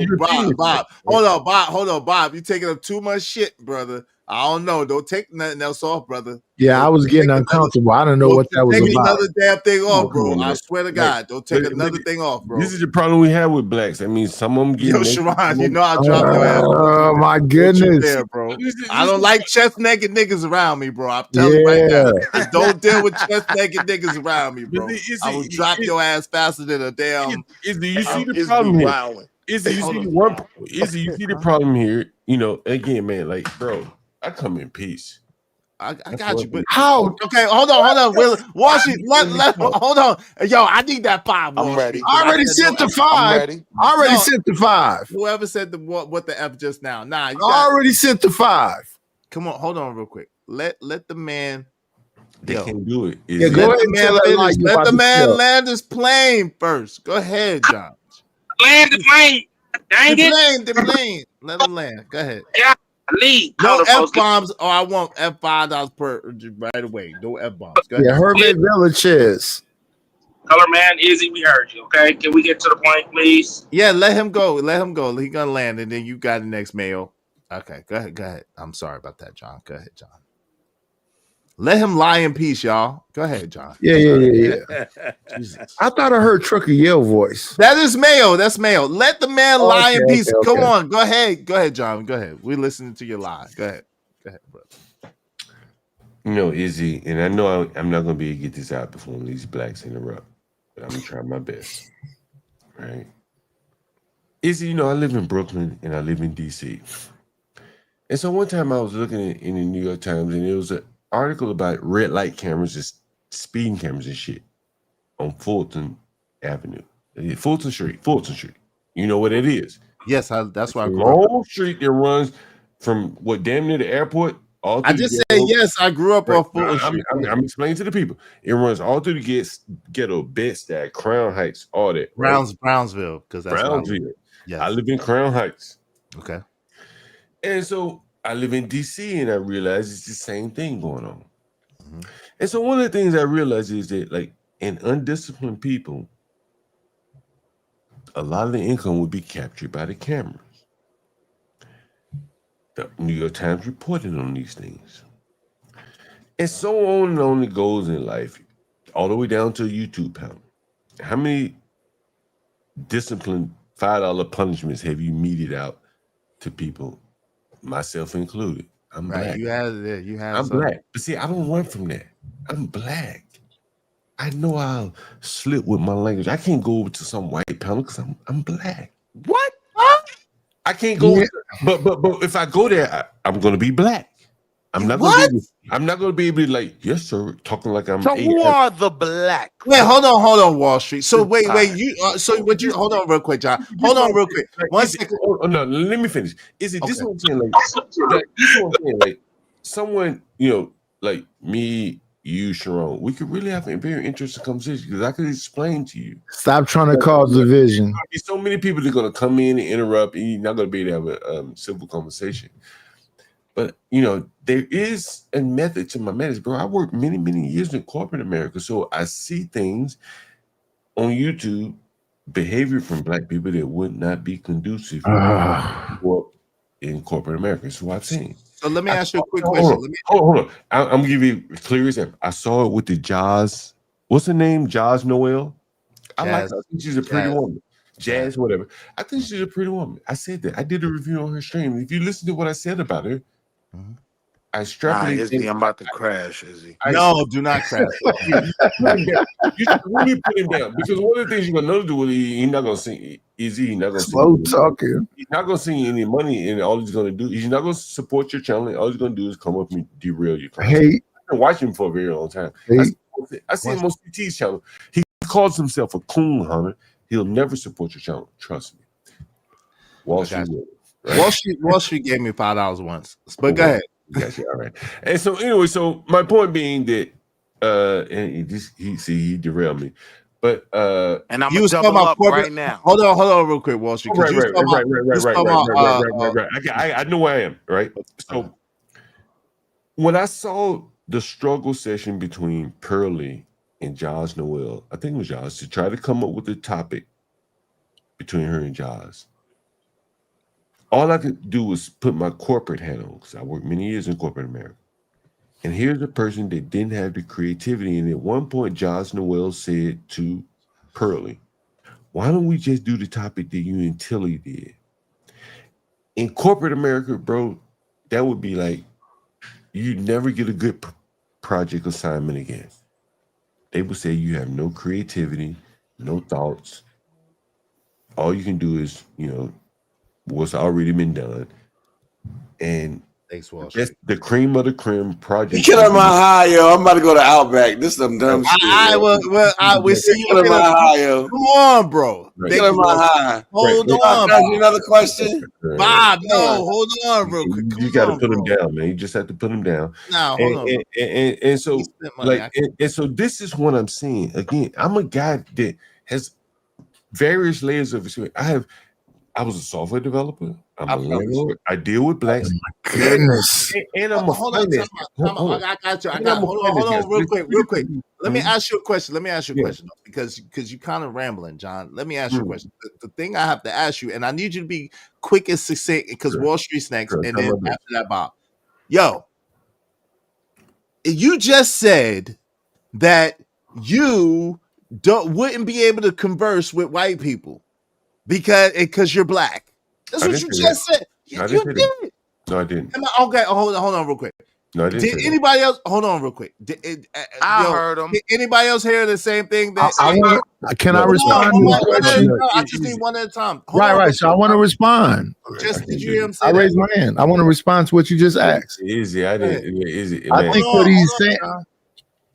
Bob. Hold on, Bob. You taking up too much shit, brother. I don't know. Don't take nothing else off, brother. Yeah, I was getting uncomfortable. I don't know what that was Take about. another damn thing off, bro. Come on, I man. swear to Like, God, don't take but- another but thing off, bro. This is the problem we have with blacks. I mean, some of them get Yo, naked, Sharon, some you of know I dropped your ass. Oh my Don't you goodness. dare, bro. I don't like chest naked niggas around me, bro. I'm telling you right Yeah. now. Just don't deal with chest naked niggas around me, bro. Is I will drop your ass faster than a damn. Izzy, you see the Izzy problem here. wilding. Izzy, you Hold see on. the one. Izzy, you see the problem here. You know, again, man, like, bro, I come in peace. I got you, but How? okay, hold on. Washington, hold on. Yo, I need that 5. I'm Washington. ready. I already sent the 5. I'm ready. I already No. sent the 5. Whoever said what the F just now? Nah, you I got, already sent the 5. come on, hold on real quick. Let the man. They Yo. can't do it. Yeah, Izzy. go Let ahead the and man tell that lie finish. you Let about the to man tell. land his plane first. Go ahead, John. Land the plane. Dang it. The plane. Let him land. Go ahead. Yeah. Lead. No Color F folks. bombs, or I want $5 per right away. No F bombs. Go Yeah, ahead. Hervé Villachez. Color man, Izzy, we heard you. Okay. Can we get to the point, please? Yeah, let him go. Let him go. He gonna land, and then you got the next mail. Okay, go ahead. Go ahead. I'm sorry about that, John. Go ahead, John. Let him lie in peace, y'all. Go ahead, John. Yeah. I thought I heard Trucker Yell voice. That is Mayo. That's Mayo. Let the man lie in Okay, peace. okay, Come okay. on. Go ahead, John. Go ahead. We're listening to your lie. Go ahead, brother. You know, Izzy, and I know I'm not gonna be able to get this out before one of these blacks interrupt, but I'm gonna try my best. Right? Izzy, you know, I live in Brooklyn and I live in DC. And so one time I was looking in the New York Times and it was an article about red light cameras and speeding cameras and shit on Fulton Avenue. Fulton Street. You know what it is? Yes, that's why I The grew up. long street that runs from what damn near the airport all through I just the said ghetto. yes. I grew up Right. on Fulton Street. I'm explaining to the people. It runs all through the ghetto, Bed-Stuy, Crown Heights, all that. Right? Brownsville, because that's Brownsville. Yes. I live in Crown Heights. Okay. And so I live in DC and I realize it's the same thing going on. Mm-hmm. And so one of the things I realized is that, like, in undisciplined people, a lot of the income would be captured by the cameras. The New York Times reported on these things. And so on and on it goes in life, all the way down to a YouTube panel. How many disciplined $5 punishments have you meted out to people, myself included? I'm Right. black. You have it. You have. I'm something. black. But see, I don't run from that. I'm black. I know I'll slip with my language. I can't go over to some white panel because I'm black. What? I can't go. But if I go there, I'm gonna be black. I'm not gonna What? be able, I'm not gonna be able to, like, yes, sir, talking like I'm So who are the black? Wait, hold on, Wall Street. So wait, you. So what you? Hold on, real quick, John. Hold on, real quick. Like, One second. Oh, no, let me finish. Is it this Okay. is what I'm saying? Like this is what I'm saying. Like someone, you know, like me, you, Sharon, we could really have a very interesting conversation because I could explain to you. Stop trying to cause division. There's so many people that are going to come in and interrupt, and you're not going to be able to have a civil conversation. But, you know, there is a method to my madness, bro. I worked many, many years in corporate America, so I see things on YouTube, behavior from black people that would not be conducive for in corporate America. So I've seen. So let me ask you a quick question. Hold on. I'm gonna give you a clear example. I saw it with the Jazz. What's her name? Jazz Noel. I like her. I think she's a pretty woman. Jazz, whatever. I think she's a pretty woman. I said that. I did a review on her stream. If you listen to what I said about her, I extrapolated. Izzy, I'm about to crash, Izzy. No, do not crash. You should really put him down because one of the things you're gonna know to do with he's not gonna sing. Izzy, he's not gonna Slow sing. talking. He's not gonna sing any money, and all he's gonna do, he's not gonna support your channel. All he's gonna do is come up and derail you. Hey, I've been watching him for a very long time. I see him on CT's channel. He calls himself a coon hunter. He'll never support your channel. Trust me. Wall Street. Right? Wall Street gave me $5 once. But go ahead. Gotcha. All right. And so anyway, so my point being that and he derailed me. But and I'm you was talking about right now. Hold on, real quick, Wall Street. Right. I know where I am, right? So when I saw the struggle session between Pearly and Josh Noel, I think it was Josh, to try to come up with a topic between her and Josh, all I could do was put my corporate hat on because I worked many years in corporate America. And here's a person that didn't have the creativity. And at one point, Josh Noel said to Pearlie, why don't we just do the topic that you and Tilly did? In corporate America, bro, that would be like, you'd never get a good project assignment again. They would say you have no creativity, no thoughts. All you can do is, what's already been done. And thanks, Walsh. That's the cream of the cream project. Get on my high, yo. I'm about to go to Outback. This is some dumb shit. We see you. Get on my high, yo. Come on, bro. Get on my high. Hold on. Another question? Bob, no, hold on, bro. You got to put him down, man. You just have to put him down. No, hold on. And so, and so this is what I'm saying. Again, I'm a guy that has various layers of experience. I was a software developer. I'm a landlord. I deal with blacks. Oh my goodness. And I'm a finance. I got you. Hold on, real quick. Let me ask you a question. Because you kind of rambling, John. Let me ask you a question. The thing I have to ask you, and I need you to be quick and succinct because Wall Street's next, and then after that, Bob. Yo, you just said that you wouldn't be able to converse with white people because you're black. That's what you just said. You did. No, I didn't. Okay, hold on real quick. No, I didn't. Did anybody else? Hold on real quick. I heard him. Did anybody else hear the same thing? Can I respond to the question? I just need one at a time. Right. So I want to respond. Did you hear him say I raised my hand. I want to respond to what you just asked. Easy. I didn't. Easy. I think what he's saying.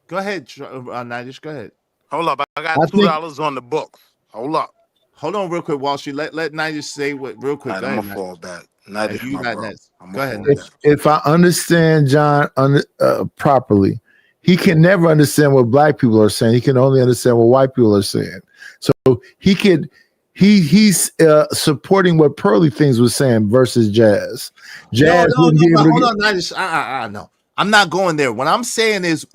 Go ahead, Nidish. Go ahead. Hold up. I got $2 on the books. Hold up. Hold on real quick, Wall Street. Let Nidish say what real quick. I'm gonna fall back. Nidish, you got next. Go ahead. If I understand John properly, he can never understand what black people are saying. He can only understand what white people are saying. So he's supporting what Pearlie Things was saying versus Jazz. Jazz hold on, Nidish. No. I'm not going there. What I'm saying is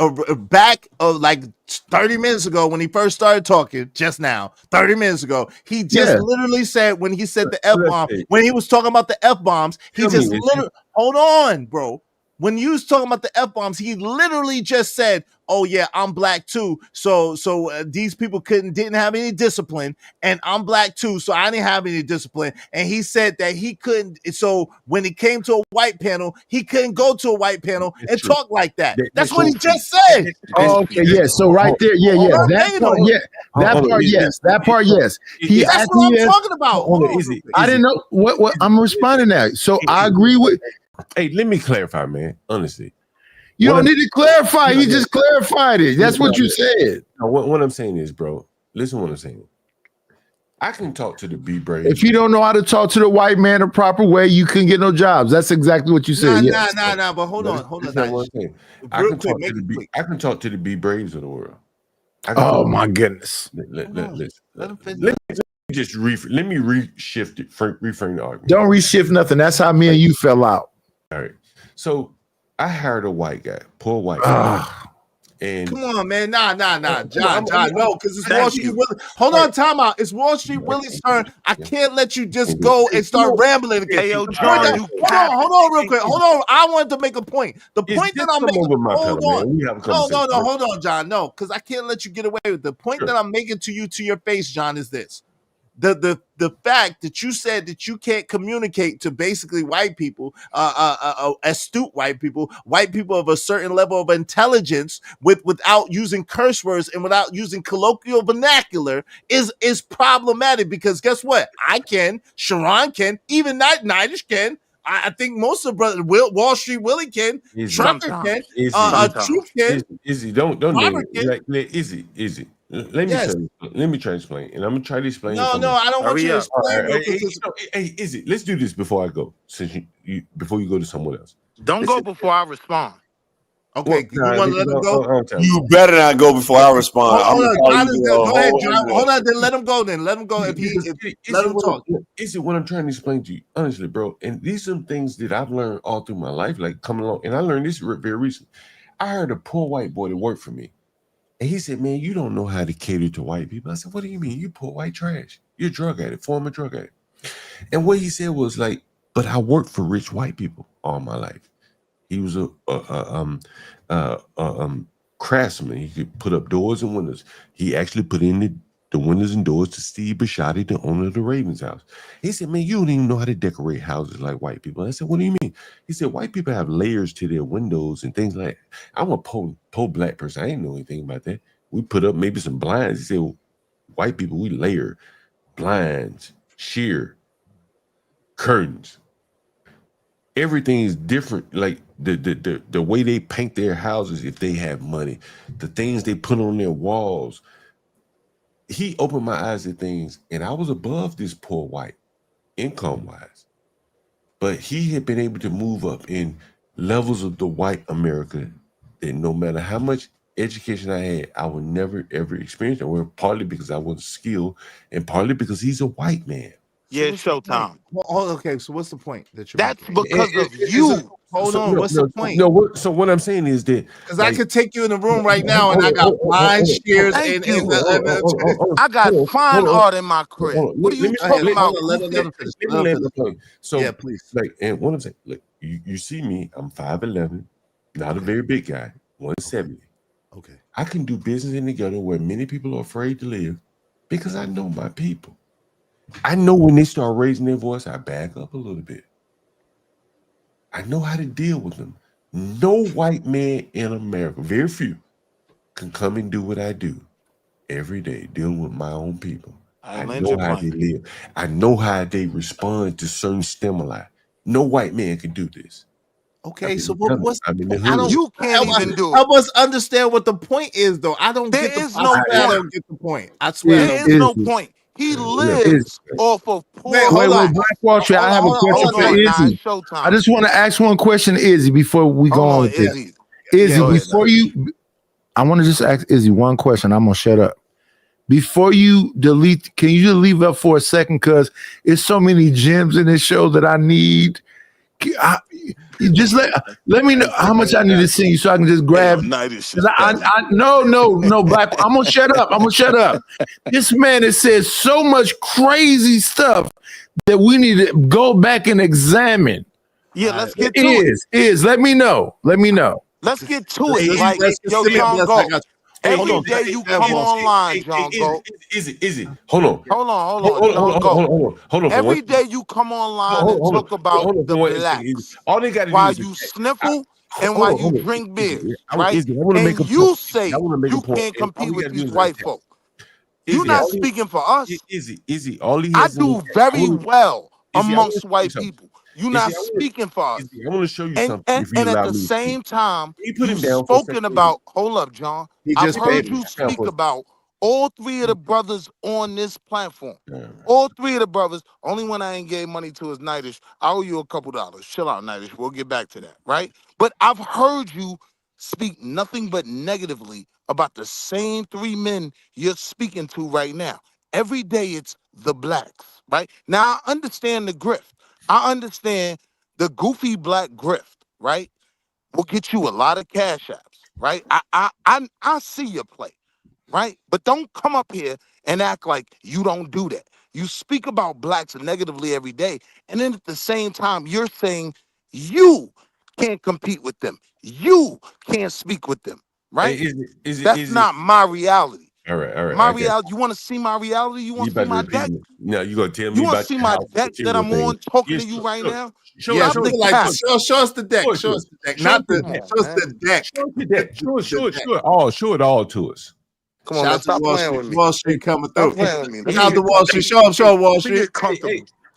back like 30 minutes ago when he first started talking, just now, 30 minutes ago, he just literally said when he said the F-bomb, when he was talking about the F-bombs, he just literally, hold on, bro. When you was talking about the F-bombs, he literally just said, oh yeah, I'm black too. So these people didn't have any discipline, and I'm black too, so I didn't have any discipline. And he said that he couldn't. So when it came to a white panel, he couldn't go to a white panel and talk like that. That's what he just said. Oh, okay, yeah. So right there, that part, That part, yes. That's what I'm talking about. I didn't know what I'm responding to. So I agree with. Hey, let me clarify, man. Honestly, you don't need to clarify. You just clarified it. That's what you said. No, what I'm saying is, bro, listen to what I'm saying. I can talk to the B Braves. If you don't know how to talk to the white man the proper way, you can get no jobs. That's exactly what you said. Nah. But hold on. I can talk to the B Braves of the world. Oh my goodness. Let me just reshift it. Reframe the argument. Don't reshift nothing. That's how me and you fell out. All right. So I hired a white guy, poor white guy. And come on, man. Nah. John, no, because it's Wall Street Willie. Hold on, time out. It's Wall Street Willie's turn. I can't let you just go and start rambling again. Hey, yo, John, hold on real quick. Hold on. I wanted to make a point. The point that I'm making. Hold on, John. No, because I can't let you get away with the point that I'm making to you to your face, John, is this. The fact that you said that you can't communicate to basically white people, astute white people of a certain level of intelligence without using curse words and without using colloquial vernacular is problematic, because guess what? I can, Sharon can, even Nidish can. I think most of the brothers, Wall Street Willie can, Trucker can, Truth can. Easy, don't easy. Let me try to explain, and I'm gonna try to explain. No, I don't want you to explain. Hey, Izzy, let's do this before I go. Since before you go to someone else. Don't go before I respond. Okay, you want to let him go? You better not go before I respond. Go ahead, John. Hold on, then let him go. Let him go. Let him talk. Izzy, what I'm trying to explain to you, honestly, bro, and these are some things that I've learned all through my life, like coming along, and I learned this very recently. I heard a poor white boy that worked for me. And he said, man, you don't know how to cater to white people. I said, what do you mean? You poor white trash. You're a drug addict, former drug addict. And what he said was like, But I worked for rich white people all my life. He was a craftsman. He could put up doors and windows. He actually put in the windows and doors to Steve Bisciotti, the owner of the Ravens house. He said, man, you don't even know how to decorate houses like white people. I said, what do you mean? He said, white people have layers to their windows and things like that. I'm a poor black person. I didn't know anything about that. We put up maybe some blinds. He said, well, white people, we layer blinds, sheer, curtains. Everything is different. Like the way they paint their houses, if they have money, the things they put on their walls. He opened my eyes to things, and I was above this poor white, income-wise. But he had been able to move up in levels of the white America that no matter how much education I had, I would never, ever experience it. Well, partly because I wasn't skilled, and partly because he's a white man. Yeah, it's showtime. Well, okay, so what's the point that you're That's making? because of you. Hold on, what's the point? So what I'm saying is that because I could take you in the room right now and I got blinds, shears, and I got fine art in my crib. What are you talking about? Let me land the plane. So yeah, please. Like, and what I'm saying, look, you see me, I'm 5'11", not a very big guy, 170. Okay. I can do business in the ghetto where many people are afraid to live because I know my people. I know when they start raising their voice, I back up a little bit. I know how to deal with them. No white man in America, very few, can come and do what I do every day, dealing with my own people. I know how they live. I know how they respond to certain stimuli. No white man can do this. Okay, so what's you can't even do it. Help us understand what the point is, though. I don't get the point. I don't get the point. I swear. There is no point. He lives off of poor. Wait, Black Wall Street. I have a question for Izzy. I just want to ask one question, Izzy, before we go on with this. Izzy, before you, I want to just ask Izzy one question. I'm gonna shut up. Before you delete, can you just leave up for a second? Because it's so many gems in this show that I need. You just let me know how much I need to see you so I can just grab. No, Black. I'm gonna shut up. This man has said so much crazy stuff that we need to go back and examine. Yeah, let's get to it. Let me know. Let's get to it. Like, yo, John Go. Every day you come online, John Go. Izzy. Hold on. Every day you come online and talk about the blacks. All they got to do while is you sniffle and while you drink beer, right? And you say you can't compete with these white folk. You're not speaking for us. Izzy. All he I has do very well amongst white people. You're not speaking for us. I want to show you something. And at the same time, you've spoken about, hold up, John. I've heard you speak about all three of the brothers on this platform. All three of the brothers. Only one I ain't gave money to is Nightish. I owe you a couple dollars. Chill out, Nightish. We'll get back to that, right? But I've heard you speak nothing but negatively about the same three men you're speaking to right now. Every day it's the blacks, right? Now, I understand the grift. I understand the goofy black grift, right? Will get you a lot of cash apps, right? I see your play, right? But don't come up here and act like you don't do that. You speak about blacks negatively every day, and then at the same time, you're saying you can't compete with them. You can't speak with them, right? That's not my reality. All right. My reality. You want to see my reality? You want to see my deck? No, you gonna tell me. You want to see my deck that I'm on talking to you right now? Show us the deck. Show us the deck. Not the deck. Show us the deck. Sure. Show it all to us. Come on, man, stop playing with me. Wall Street coming through. Stop playing with me. Shout out to Wall Street. Show up, Wall Street.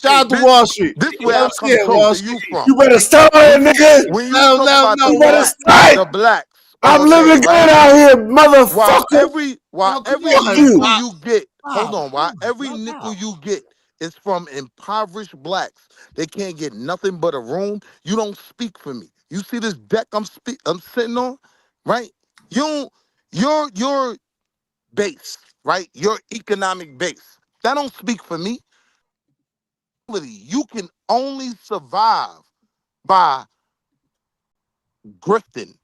Shout out to Wall Street. This is where I come talk to you from. You better stop it, nigga. When you talk about the blacks. I'm living good out here, motherfucker. While every nickel you get, hold on, while every nickel you get is from impoverished blacks, they can't get nothing but a room. You don't speak for me. You see this deck I'm sitting on, right? Your base, right? Your economic base. That don't speak for me. You can only survive by grifting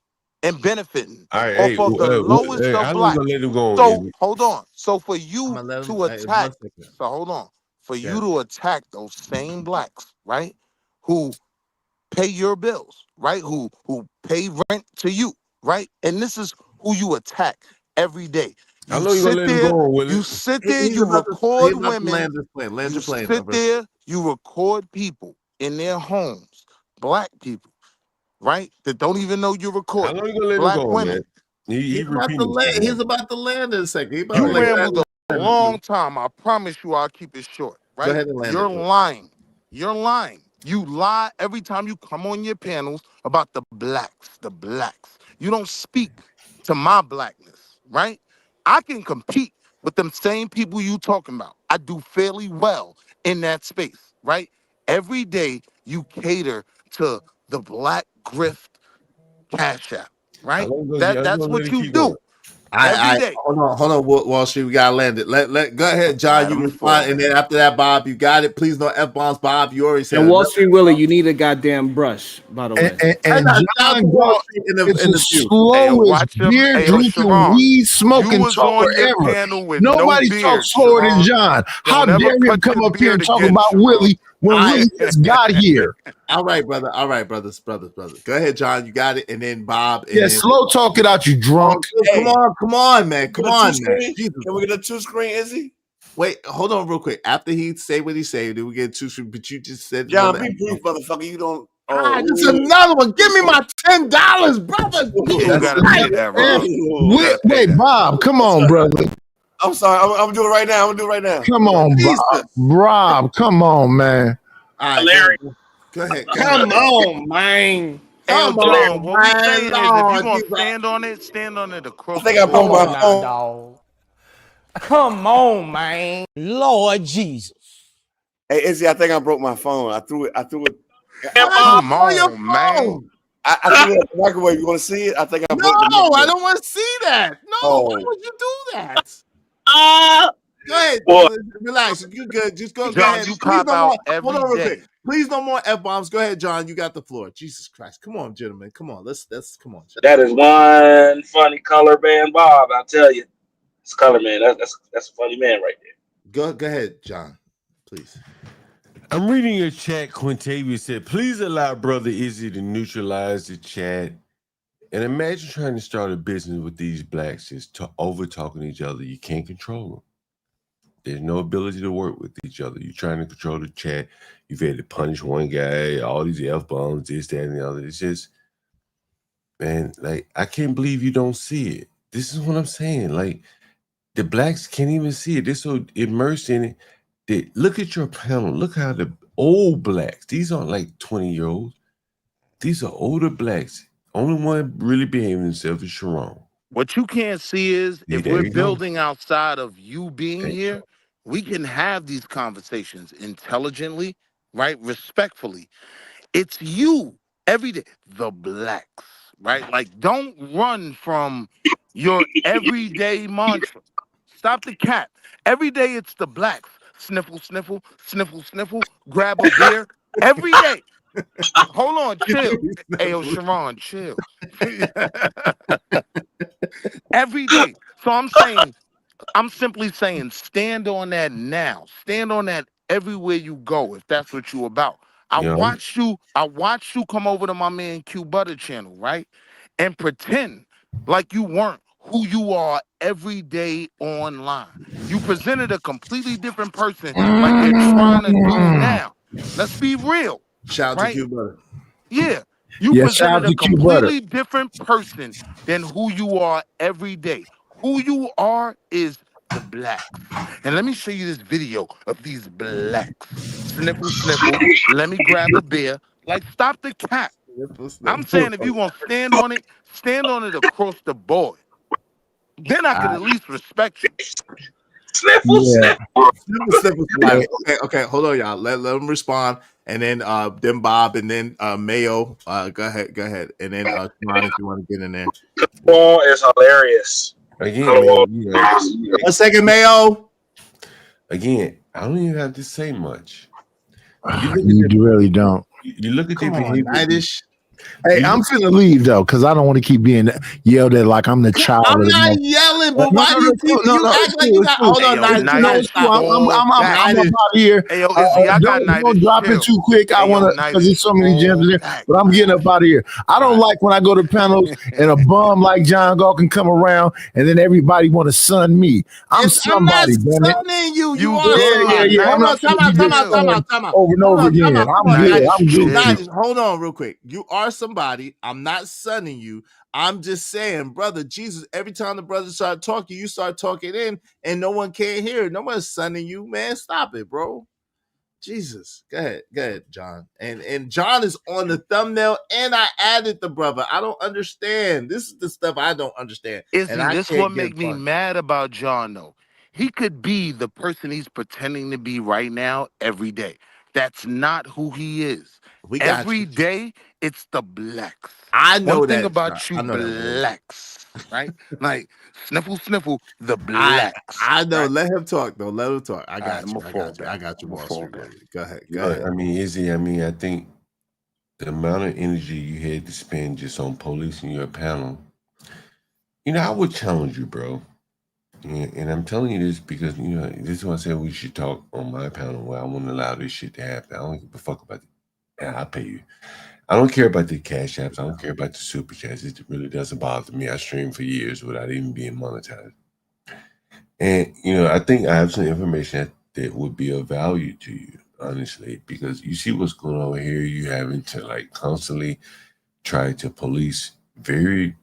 and benefiting off of the lowest of blacks. So hold on. So for you to attack, to attack those same blacks, right, who pay your bills, right? Who pay rent to you, right? And this is who you attack every day. I know you're gonna let him go on with it. You sit there, you record women. You sit there, you record people in their homes, black people, right? That don't even know you're recording. I know you're gonna let black him go, women. man. He's about to land in a second. You rambled a long time. I promise you I'll keep it short, right? Go ahead and land You're it. lying. You're lying. You lie every time you come on your panels about the blacks, the blacks. You don't speak to my blackness, right? I can compete with them same people you talking about. I do fairly well in that space, right? Every day you cater to the black grift cash app, right? That's what you do. Every day. Hold on, Wall Street. We gotta land it. Go ahead, John. You respond, and then after that, Bob, you got it. Please no F-bombs, Bob. You already said. And Wall Street Willie, you need a goddamn brush, by the way. And John Wall Street is the slowest beer drinking, weed smoking talker ever. Nobody talks slower than John. How dare you come up here and talk about Willie when Willie just got here? All right, brother. All right, brothers. Go ahead, John. You got it, and then Bob. And then slow talk it out, you drunk. Come on, man. Come on, man. Can we get a 2-screen, Izzy? Wait, hold on real quick. After he say what he said, then we get 2-screen. But you just said, John, be brief, motherfucker. You don't. It's another one. Give me my $10, brother. Wait, Bob. Come on, brother. I'm sorry. I'm doing it right now. Come on, Bob. Come on, man. Hilarious. Go ahead. Come on, man. Come on, what we say is if you're going to stand on it across. I think I broke my phone. Dog. Come on, man. Lord Jesus. Hey, Izzy, I think I broke my phone. I threw it. Come on, man. I threw it at the microwave. You want to see it? I think I broke the No, microwave. I don't want to see that. No, why would you do that? Go ahead. Relax. You good. Just go John, ahead. you pop out every day. Please, no more F-bombs. Go ahead, John. You got the floor. Jesus Christ. Come on, gentlemen. Come on. Let's come on. Gentlemen. That is one funny color man, Bob. I'll tell you. It's color man. That's a funny man right there. Go ahead, John. Please. I'm reading your chat. Quintavious said, please allow Brother Izzy to neutralize the chat. And imagine trying to start a business with these blacks just over talking to each other. You can't control them. There's no ability to work with each other. You're trying to control the chat. You've had to punish one guy, all these F-bombs, this, that, and the other. It's just, man, like, I can't believe you don't see it. This is what I'm saying. Like, the blacks can't even see it. They're so immersed in it. Look at your panel. Look how the old blacks, these aren't like 20-year-olds. These are older blacks. Only one really behaving himself is Sharon. What you can't see is if we're building outside of you being here, we can have these conversations intelligently, right? Respectfully. It's you every day. The blacks, right? Like, don't run from your everyday mantra. Stop the cap. Every day it's the blacks. Sniffle, sniffle, sniffle, sniffle. Grab a beer. Every day. Hold on, chill. Ayo, Sharon, chill. Every day. So I'm simply saying, stand on that now. Stand on that everywhere you go, if that's what you about. I watched you come over to my man Q Butter channel, right? And pretend like you weren't who you are every day online. You presented a completely different person like you're trying to do now. Let's be real. Shout out to Q Butter. Yeah. You presented a completely different person than who you are every day. Who you are is the blacks. And let me show you this video of these blacks. Sniffle, sniffle. Let me grab a beer. Like, stop the cap. I'm saying if you want to stand on it across the board. Then I can at least respect you. Sniffle, sniffle. Okay, hold on, y'all. Let them respond. And then Bob, and then Mayo. Go ahead. And then Sharon, if you want to get in there. Ball is hilarious. Again, man, 1 second, Mayo. Again, I don't even have to say much. You really don't. You look at their behavior. Hey, I'm finna leave though, because I don't want to keep being yelled at like I'm the child. I'm not yelling smiling, but why do you think you act like you got? Hold on, Nidus, stop. I'm out of here. Hey, yo, Izzy, I got Don't drop it too quick. I want to, because there's so many gems there. But I'm getting up out of here. I don't like when I go to panels and a bum like John Gall can come around and then everybody want to sun me. I'm somebody, I'm not sunning you. You are. Yeah. Hold on, time out. Over and over again. I'm good. Hold on, real quick. You are somebody. I'm not sunning you. I'm just saying, brother Jesus, every time the brothers start talking, you start talking in and no one can hear it. No one's sunning you, man. Stop it, bro. Jesus. Go ahead, John. And John is on the thumbnail and I added the brother. I don't understand. This is the stuff I don't understand. Izzy, this what make me mad about John, though. He could be the person he's pretending to be right now every day. That's not who he is. Every day, it's the blacks. I know one thing that about you, blacks, right? Like sniffle, the blacks. I know. Right? Let him talk though. Let him talk. I got you. I got you. Wall Street. Go ahead. I mean, Izzy. I think the amount of energy you had to spend just on policing your panel. I would challenge you, bro. And I'm telling you this because this is why I said we should talk on my panel where I won't allow this shit to happen. I don't give a fuck about it. I'll pay you. I don't care about the cash apps. I don't care about the super chats. It really doesn't bother me. I streamed for years without even being monetized. And, I think I have some information that would be of value to you, honestly, because you see what's going on here. You having to constantly try to police very,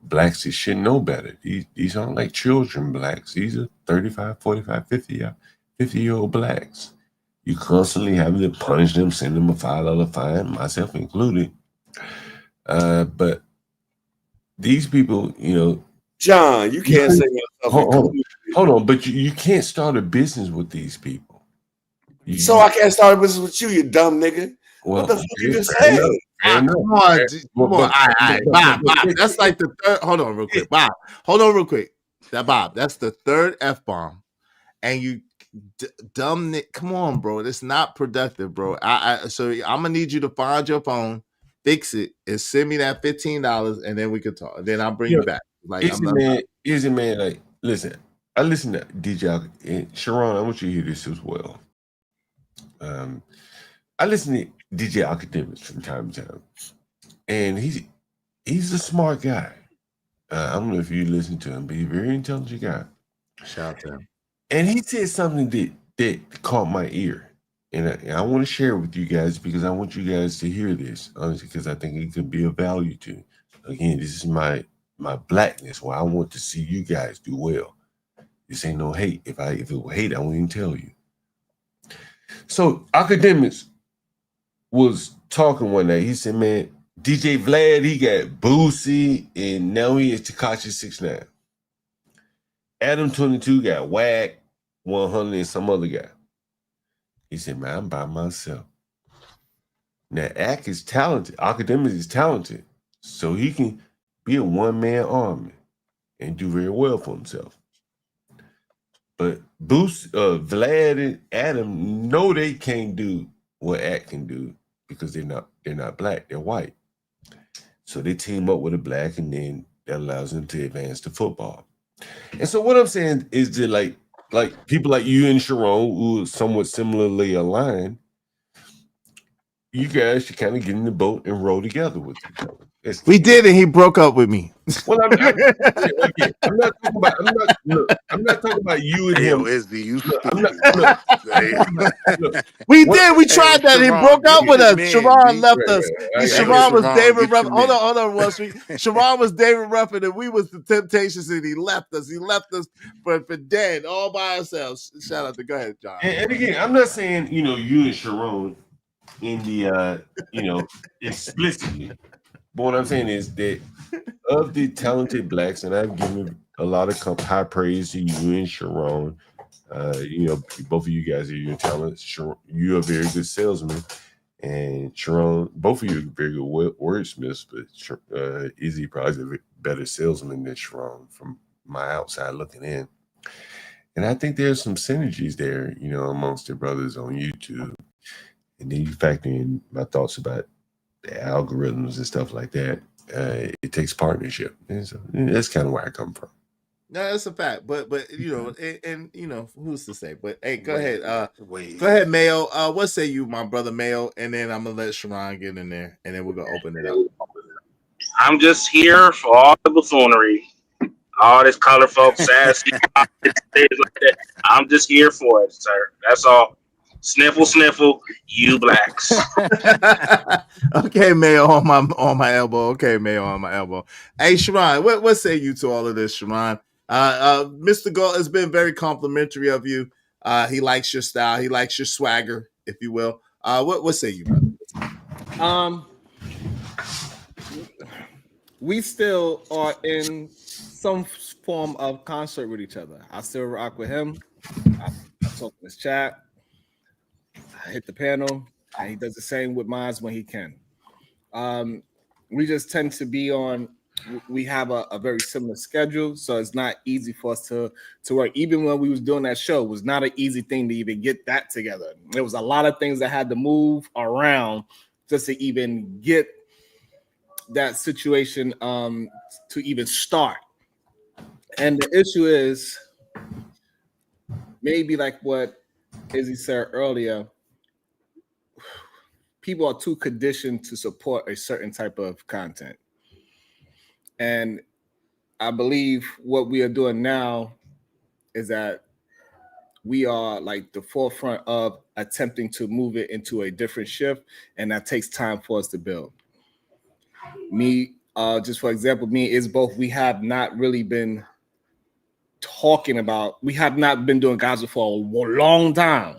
blacks that should know better. These aren't like children blacks. These are 35, 45, 50-year-old blacks. You constantly having to punish them, send them a $5 fine, myself included. But these people, John, you can't say yourself. Hold on, but you can't start a business with these people. So I can't start a business with you, you dumb nigga. What the fuck you just saying? Come on. All right, Bob. That's like the third. Hold on, real quick, Bob. That's the third F-bomb, and you. Dumb Nick, come on, bro. That's not productive, bro. So I'm gonna need you to find your phone, fix it, and send me that $15, and then we can talk. Then I'll bring you back. Easy man. Like, listen, I listen to DJ and Sharon. I want you to hear this as well. I listen to DJ Academics from time to time, and he's a smart guy. I don't know if you listen to him, but he's a very intelligent guy. Shout out to him. And he said something that caught my ear. And I want to share it with you guys because I want you guys to hear this, honestly, because I think it could be of value to. Again, this is my blackness where I want to see you guys do well. This ain't no hate. If it were hate, I wouldn't even tell you. So Academics was talking one day. He said, man, DJ Vlad, he got Boosie, and now he is Tekashi 6ix9ine. Adam 22 got Wack 100 and some other guy. He said, man, I'm by myself. Now, Ak is talented. Academics is talented. So he can be a one-man army and do very well for himself. But Vlad and Adam know they can't do what Ak can do because they're not black, they're white. So they team up with a black, and then that allows them to advance to football. And so what I'm saying is that like people like you and Sharon, who are somewhat similarly aligned, you guys should kind of get in the boat and row together with each other. We did, and he broke up with me. Well, I'm not talking about you and him. We did. We tried that. He broke up with us. Sharon left us. Sharon was David Ruffin. Hold on, Wall Street. Sharon was David Ruffin, and we was the Temptations, and he left us. He left us for dead, all by ourselves. Shout out to go ahead, John. And again, I'm not saying you and Sharon in the explicitly. But what I'm saying is that of the talented blacks, and I've given a lot of high praise to you and Sharon. Both of you guys are your talent. You're a very good salesman, and Sharon, both of you are very good wordsmiths. But Izzy probably is a better salesman than Sharon from my outside looking in. And I think there's some synergies there, amongst the brothers on YouTube. And then you factor in my thoughts about the algorithms and stuff like that. It takes partnership. And so that's kind of where I come from. No, that's a fact. But you know, and you know, who's to say? But hey, go ahead. Go ahead, Mayo. What say you, my brother Mayo? And then I'm gonna let Sharon get in there, and then we're gonna open it up. I'm just here for all the buffoonery, all this colorful, sassy, things like that. I'm just here for it, sir. That's all. Sniffle, sniffle, you blacks. Okay, Mayo on my elbow. Okay, Mayo on my elbow. Hey, Sharon, what say you to all of this, Sharon? Mr. Gold has been very complimentary of you. He likes your style. He likes your swagger, if you will. What say you, brother? We still are in some form of concert with each other. I still rock with him. I talk in his chat. I hit the panel. And he does the same with mine when he can. We just tend to be on. We have a very similar schedule, so it's not easy for us to work. Even when we was doing that show, it was not an easy thing to even get that together. There was a lot of things that had to move around just to even get that situation to even start. And the issue is maybe like what Izzy said earlier, people are too conditioned to support a certain type of content. And I believe what we are doing now is that we are like the forefront of attempting to move it into a different shift, and that takes time for us to build. Just for example, me is both. We have not really been talking about. We have not been doing Gaza for a long time,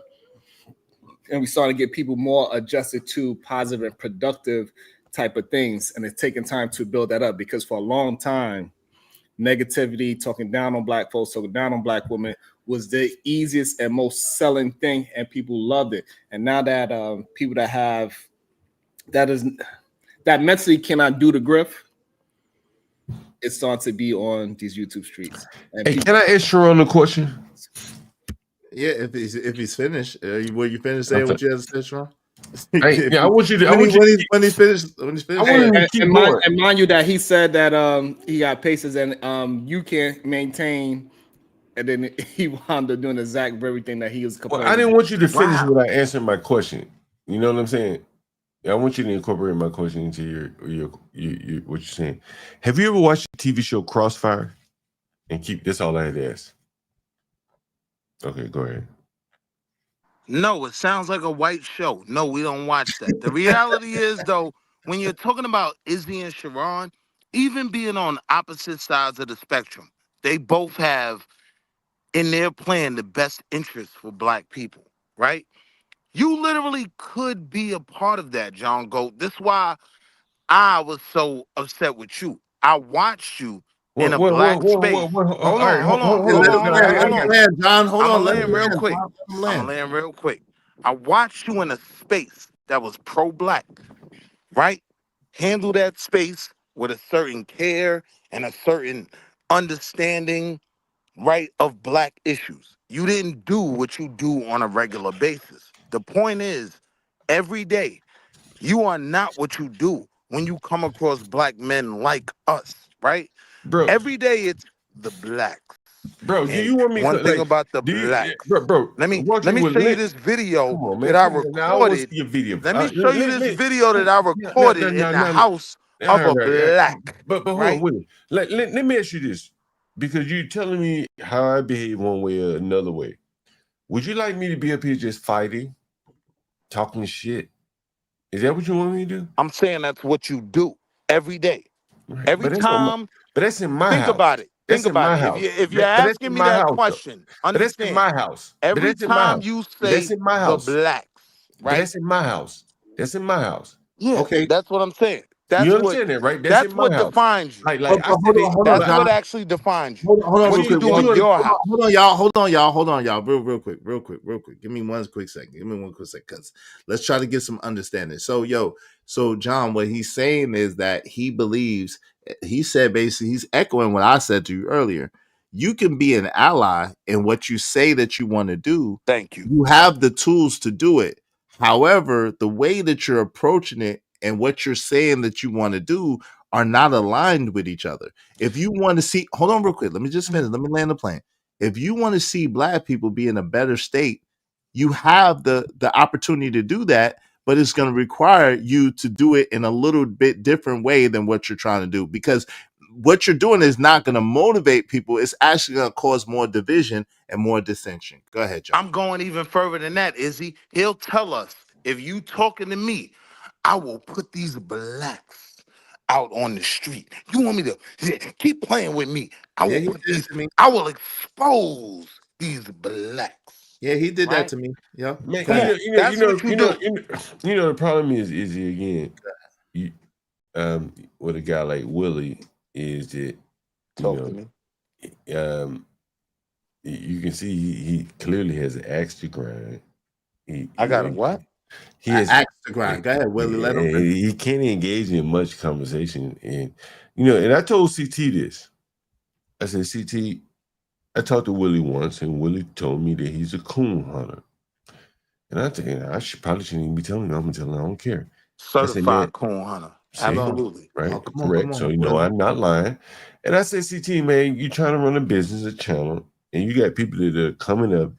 and we started to get people more adjusted to positive and productive type of things, and it's taken time to build that up because for a long time, negativity, talking down on black folks, talking down on black women was the easiest and most selling thing, and people loved it. And now that people that have that mentally cannot do the grift, it's starting to be on these YouTube streets. And hey, can I ask Sharon a question? Yeah, if he's finished, will you finish saying what you have to say, Sharon? Hey, yeah, I want you to. When he's finished. And mind you that he said that he got paces and you can't maintain, and then he wound up doing the exact very thing that he was complaining. Well, I didn't want you to finish without answering my question. You know what I'm saying? I want you to incorporate my question into your what you're saying. Have you ever watched the TV show Crossfire? And that's all I had to ask. Okay, go ahead. No, it sounds like a white show. No, we don't watch that. The reality is, though, when you're talking about Izzy and Sharon, even being on opposite sides of the spectrum, they both have in their plan the best interest for black people, right? You literally could be a part of that, John Goat. This is why I was so upset with you. I watched you in a black space. Hold on, John. Hold on. Let me land real quick. I watched you in a space that was pro-black, right? Handle that space with a certain care and a certain understanding, right, of black issues. You didn't do what you do on a regular basis. The point is, every day, you are not what you do when you come across black men like us, right? Bro, every day it's the blacks. Bro, do you want me one to thing like, about the blacks? Bro, let me show you this video that I recorded. Let me show you this video that I recorded in the house of a black. But hold on, wait. Let me ask you this, because you're telling me how I behave one way or another way. Would you like me to be up here just fighting, talking shit? Is that what you want me to do? I'm saying that's what you do every day. Right. Every time. But that's in my house. Think about it. Think about it. If you're asking me that question, understand. That's in my house. Every time you say the blacks, right? That's in my house. That's in my house. Yeah. Okay. That's what I'm saying. That's you understand that, right? That's what defines you. Like that's what actually defines you. Hold on, what you do in your house. Hold on, y'all. Real quick. Give me one quick second. Because let's try to get some understanding. So John, what he's saying is that he believes. He said basically he's echoing what I said to you earlier. You can be an ally in what you say that you want to do. Thank you. You have the tools to do it. However, the way that you're approaching it and what you're saying that you want to do are not aligned with each other. If you want to see, hold on real quick. Let me just finish. Let me land the plane. If you want to see black people be in a better state, you have the opportunity to do that, but it's going to require you to do it in a little bit different way than what you're trying to do, because what you're doing is not going to motivate people. It's actually going to cause more division and more dissension. Go ahead, John. I'm going even further than that, Izzy. He'll tell us, if you talking to me, I will put these blacks out on the street. You want me to keep playing with me? I will expose these blacks. Yeah, he did that to me. Yeah. Man, That's what you do. The problem is again, with a guy like Willie is that you can see he clearly has an axe to grind. I got a what? He has axe to grind. Go ahead, Willie. Let him. He can't engage in much conversation, and and I told CT this. I said, CT, I talked to Willie once, and Willie told me that he's a coon hunter. And I think I probably shouldn't even be telling him. I'm gonna tell him I don't care. Certified coon hunter. Absolutely. Right. Oh, come on, Correct. come on, So Willie. I'm not lying. And I said, CT, man, you trying to run a business, a channel, and you got people that are coming up,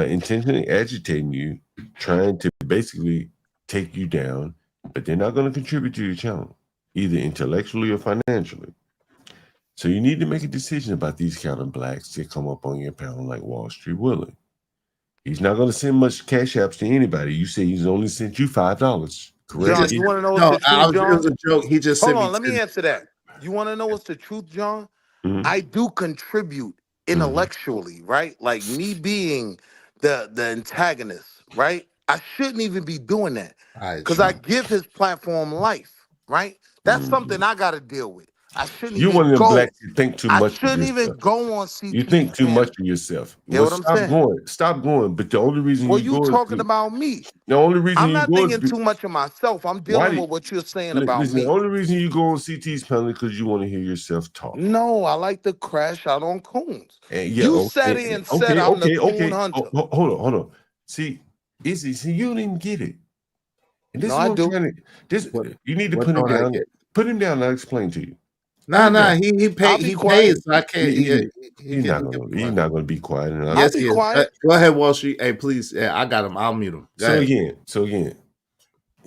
intentionally agitating you, trying to basically take you down, but they're not going to contribute to your channel, either intellectually or financially. So you need to make a decision about these kind of blacks that come up on your panel like Wall Street Willie. He's not going to send much cash apps to anybody. You say he's only sent you $5. Correct? John, you want to know what's the truth, John? It was a joke. He just Hold sent on, let me answer that. You want to know what's the truth, John? Mhm. I do contribute intellectually, right? Like me being the antagonist, right? I shouldn't even be doing that because I give his platform life, right? That's something I got to deal with. I shouldn't You're even one of them go. blacks that think too much. I shouldn't even yourself. go on CT. You think too much of yourself. Hear what I'm stop saying? going. Stop going. But the only reason Well, you you go talking is about me. the only reason I'm you not go thinking is too much of myself. I'm Why dealing do- with what you're saying about listen, me. the only reason you go on CT's panel is because you want to hear yourself talk. No, I like to crash out on coons. And You sat in and said I'm the coon hunter. Hold on. See, Izzy, you don't even get it. And this No, is I what do. I'm trying to. You need to what put him don't I down. get? Put him down. I'll explain to you. Nah, Yeah. he I'll paid. be He quiet. pays. So I can't. He's not going to be quiet. And I'll be quiet. Go ahead, Wall Street. Hey, please. Yeah, I got him. I'll mute him. Go ahead. So again,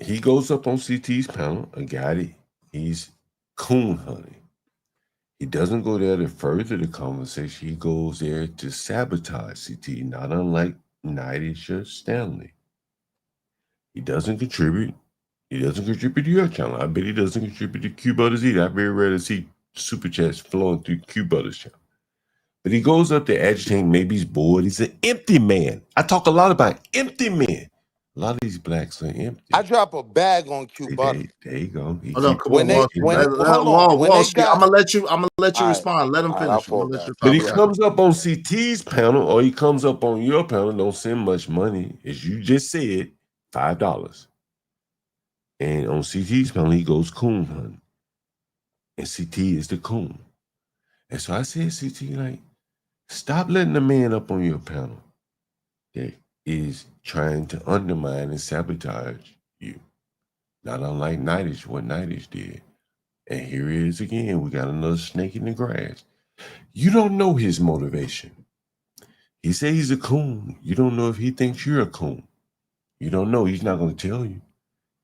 he goes up on CT's panel, a guy that he's coon hunting. He doesn't go there to further the conversation. He goes there to sabotage CT, not unlike Nightish or Stanley. He doesn't contribute. He doesn't contribute to your channel. I bet he doesn't contribute to Q Butters either. I very rarely see super chats flowing through Q Butters channel. But he goes up there agitating. Maybe he's bored. He's an empty man. I talk a lot about empty men. A lot of these blacks are empty. I drop a bag on Q Butter. There you go. Hold on, come When on, they- Wall when- Street. hold on, when Wall they Street. got- I'm gonna let you. All right. respond. Let him All right, finish. I'll I'm gonna let you But he talk. comes up on CT's panel or he comes up on your panel, don't send much money, as you just said, $5. And on CT's panel, he goes coon hunting. And CT is the coon. And so I said, CT, like, stop letting the man up on your panel that is trying to undermine and sabotage you. Not unlike Nightish, what Nightish did. And here he is again. We got another snake in the grass. You don't know his motivation. He said he's a coon. You don't know if he thinks you're a coon. You don't know. He's not going to tell you.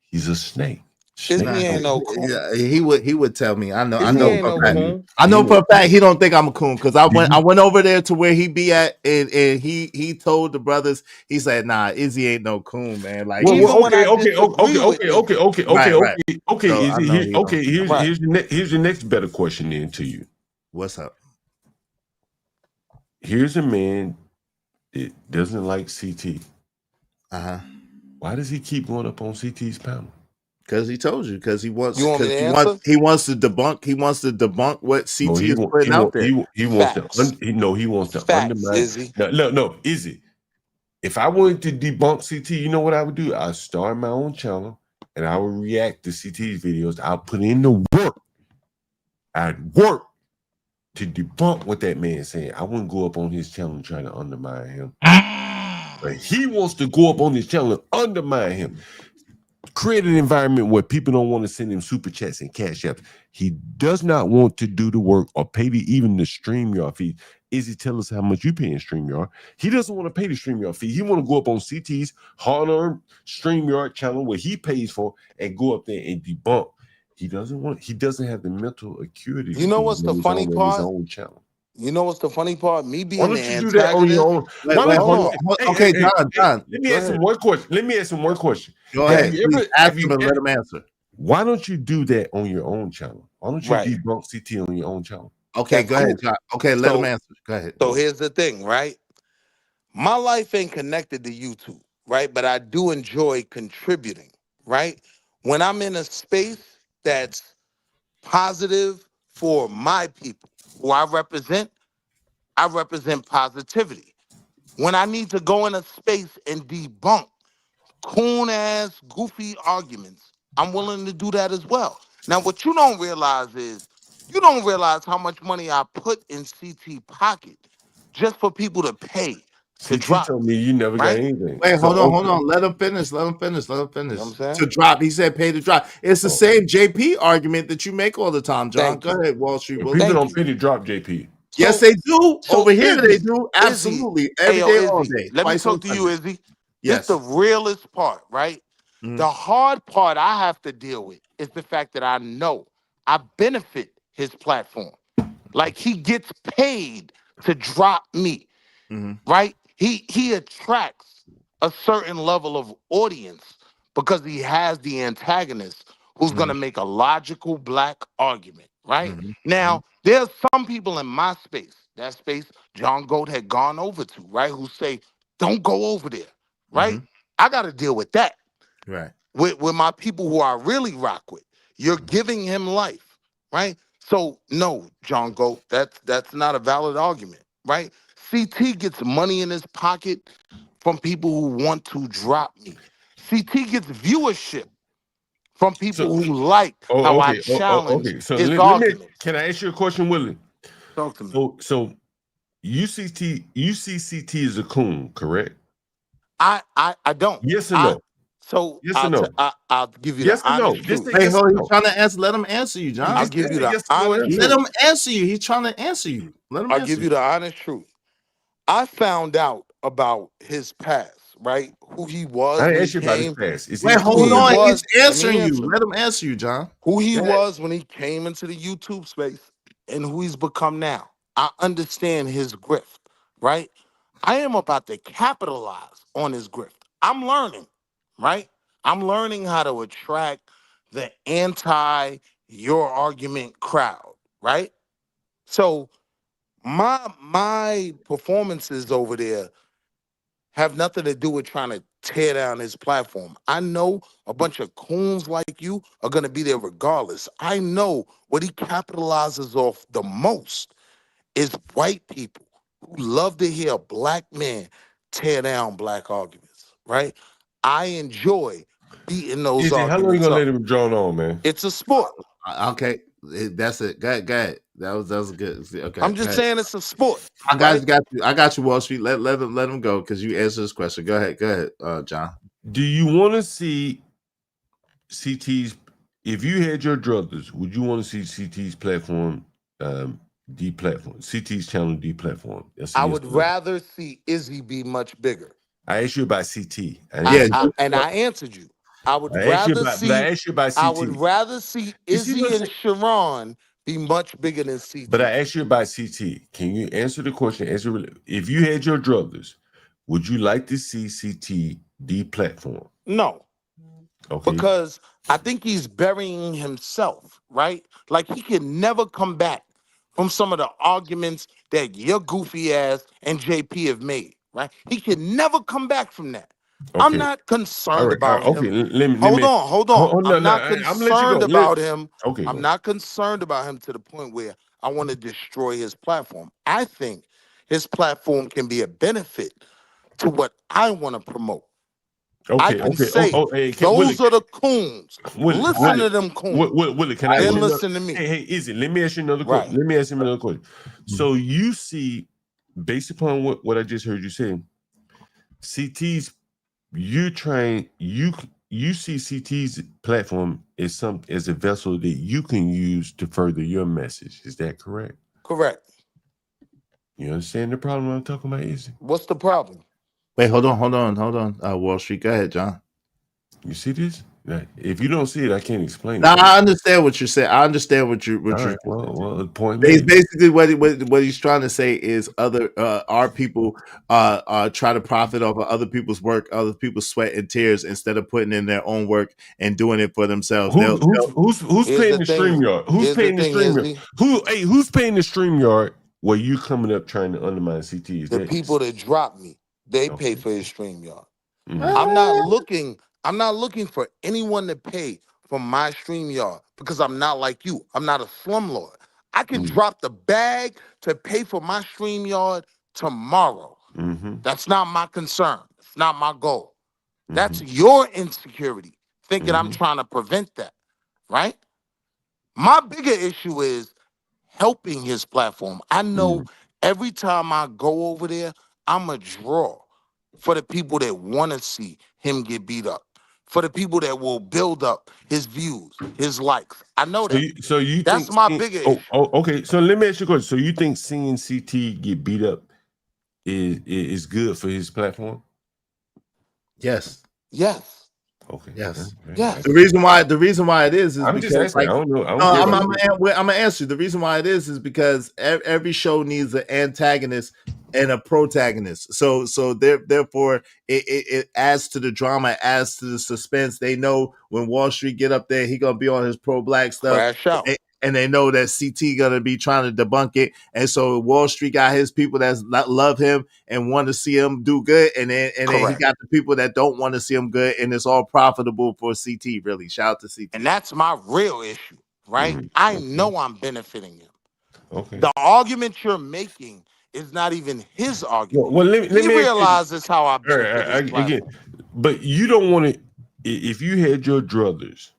He's a snake. Izzy ain't no coon. Yeah, he would tell me. I know. I Izzy know. ain't For no a fact. coon. I know for a fact he don't think I'm a coon because I went over there to where he be at and he told the brothers, he said, nah, Izzy ain't no coon, man. Like Well, Even when I okay. Right. Here's the next better question then to you. What's up? Here's a man that doesn't like CT. Uh-huh. Why does he keep going up on CT's panel? Because he told you. Because he wants. You want me to he answer? wants to debunk. He wants to debunk what CT is putting out there. He wants Facts. to Facts, undermine. Izzy. No, Izzy. If I wanted to debunk CT, you know what I would do? I'd start my own channel and I would react to CT's videos. I'll put in the work. I'd work to debunk what that man's saying. I wouldn't go up on his channel and try to undermine him. But he wants to go up on his channel and undermine him. create an environment where people don't want to send him super chats and cash apps. He does not want to do the work or pay even the StreamYard fee. Izzy, tell us how much you pay in StreamYard. He doesn't want to pay the StreamYard fee. He want to go up on CT's hard-earned StreamYard channel where he pays for and go up there and debunk. He doesn't have the mental acuity. You know what's the funny part? His own channel. You know what's the funny part? Me being Why don't you do that on your own? Okay, John. Let me ask him one question. Go ahead. Ask him and let him answer. Why don't you do that on your own channel? Why don't you debunk CT on your own channel? Okay, go ahead, John. Okay, let him answer. Go ahead. So here's the thing, right? My life ain't connected to YouTube, right? But I do enjoy contributing, right? When I'm in a space that's positive for my people who I represent positivity. When I need to go in a space and debunk coon-ass, goofy arguments, I'm willing to do that as well. Now, what you don't realize is you don't realize how much money I put in CT pocket just for people to pay to drop. Told me you never got anything. Wait, hold on. Let him finish. You know what I'm saying? To drop. He said pay to drop. It's the same JP argument that you make all the time, John. Go ahead, Wall Street. People don't pay to drop JP. Yes, they do. Over here, they do. Absolutely. Every day, all day. Let me talk to you, Izzy. Yes. It's the realest part, right? Mm-hmm. The hard part I have to deal with is the fact that I know I benefit his platform. Like, he gets paid to drop me, right? He attracts a certain level of audience because he has the antagonist who's going to make a logical black argument, right? Now, there's some people in my space, that space John Goat had gone over to, right, who say, don't go over there, right? I got to deal with that. Right. With my people who I really rock with. You're giving him life, right? So, no, John Goat, that's not a valid argument, right? CT gets money in his pocket from people who want to drop me. CT gets viewership from people who like how I challenge So his argument. Can I ask you a question, Willie? Talk to me. So you see CT as a coon, correct? I don't. Yes or no? Yes or no? I'll give you yes the honest truth. Hey, hold on. He's trying to answer. Let him answer you, John. I'll give you the honest truth. Let him answer you. He's trying to answer you. Let him I'll give you the honest truth. I found out about his past, right? Who he was. I asked you about his past. Wait, hold on. He's answering you. Let him answer you, John. Who he was when he came into the YouTube space and who he's become now. I understand his grift, right? I am about to capitalize on his grift. I'm learning, right? I'm learning how to attract the anti-your argument crowd, right? So my performances over there have nothing to do with trying to tear down his platform. I know a bunch of coons like you are going to be there regardless. I know what he capitalizes off the most is white people who love to hear a black man tear down black arguments, right? I enjoy beating those arguments. How long you going to let him drone on, man? It's a sport. Okay, that's it. Go ahead. That was good. Okay, I'm just saying it's a sport. I got you, Wall Street. Let him go because you answered this question. Go ahead, John. Do you want to see CT's? If you had your druthers, would you want to see CT's platform deplatform? CT's channel deplatform? I would rather see Izzy be much bigger. I asked you about CT. I answered you. I would rather see. I asked you about CT. I would rather see Izzy and Sharon be much bigger than CT. But I asked you about CT. Can you answer the question? If you had your druthers, would you like to see CT deplatform? No. Okay. Because I think he's burying himself, right? Like he can never come back from some of the arguments that your goofy ass and JP have made, right? He can never come back from that. Okay. I'm not concerned about him. Hold on. I'm not concerned about him. Okay. I'm not concerned about him to the point where I want to destroy his platform. I think his platform can be a benefit to what I want to promote. Okay, I can say those are the coons. Listen to them coons. Willie, can I listen to me? Hey, Izzy, let me ask you another question. Let me ask him another question. So you see, based upon what I just heard you say, CT's you you see CT's platform as a vessel that you can use to further your message. Is that correct? Correct. You understand the problem I'm talking about, is it? What's the problem? Wait, hold on. Wall Street, go ahead, John. You see this? Now, if you don't see it, I can't explain No, it. I understand what you're saying. I understand what you're. Right, well, the point Basically, what he's trying to say is our people try to profit off of other people's work, other people's sweat and tears, instead of putting in their own work and doing it for themselves. Who's paying the StreamYard? Who's paying the StreamYard? Who's paying the StreamYard? Where you coming up trying to undermine CT? The people that drop me, they pay for his StreamYard. Mm-hmm. I'm not looking for anyone to pay for my StreamYard because I'm not like you. I'm not a slumlord. I can drop the bag to pay for my StreamYard tomorrow. Mm-hmm. That's not my concern. It's not my goal. That's your insecurity, thinking I'm trying to prevent that, right? My bigger issue is helping his platform. I know every time I go over there, I'm a draw for the people that want to see him get beat up, for the people that will build up his views, his likes. I know that. So you that's think my bigger issue. Okay. So let me ask you a question. So you think seeing CT get beat up is good for his platform? Yes. Yes. Okay. Yes. Yes. The reason why it is I'm because just asking. I don't know. I'm gonna answer. The reason why it is because every show needs an antagonist and a protagonist. So therefore it adds to the drama, adds to the suspense. They know when Wall Street get up there, he gonna be on his pro-black stuff. Crash out. And they know that CT gonna be trying to debunk it, and so Wall Street got his people that love him and want to see him do good, and then he got the people that don't want to see him good, and it's all profitable for CT. Really, shout out to CT. And that's my real issue, right? I know I'm benefiting him. Okay. The argument you're making is not even his argument. Well, let he me realizes how I benefit his again, platform. but you don't want to. If you had your druthers,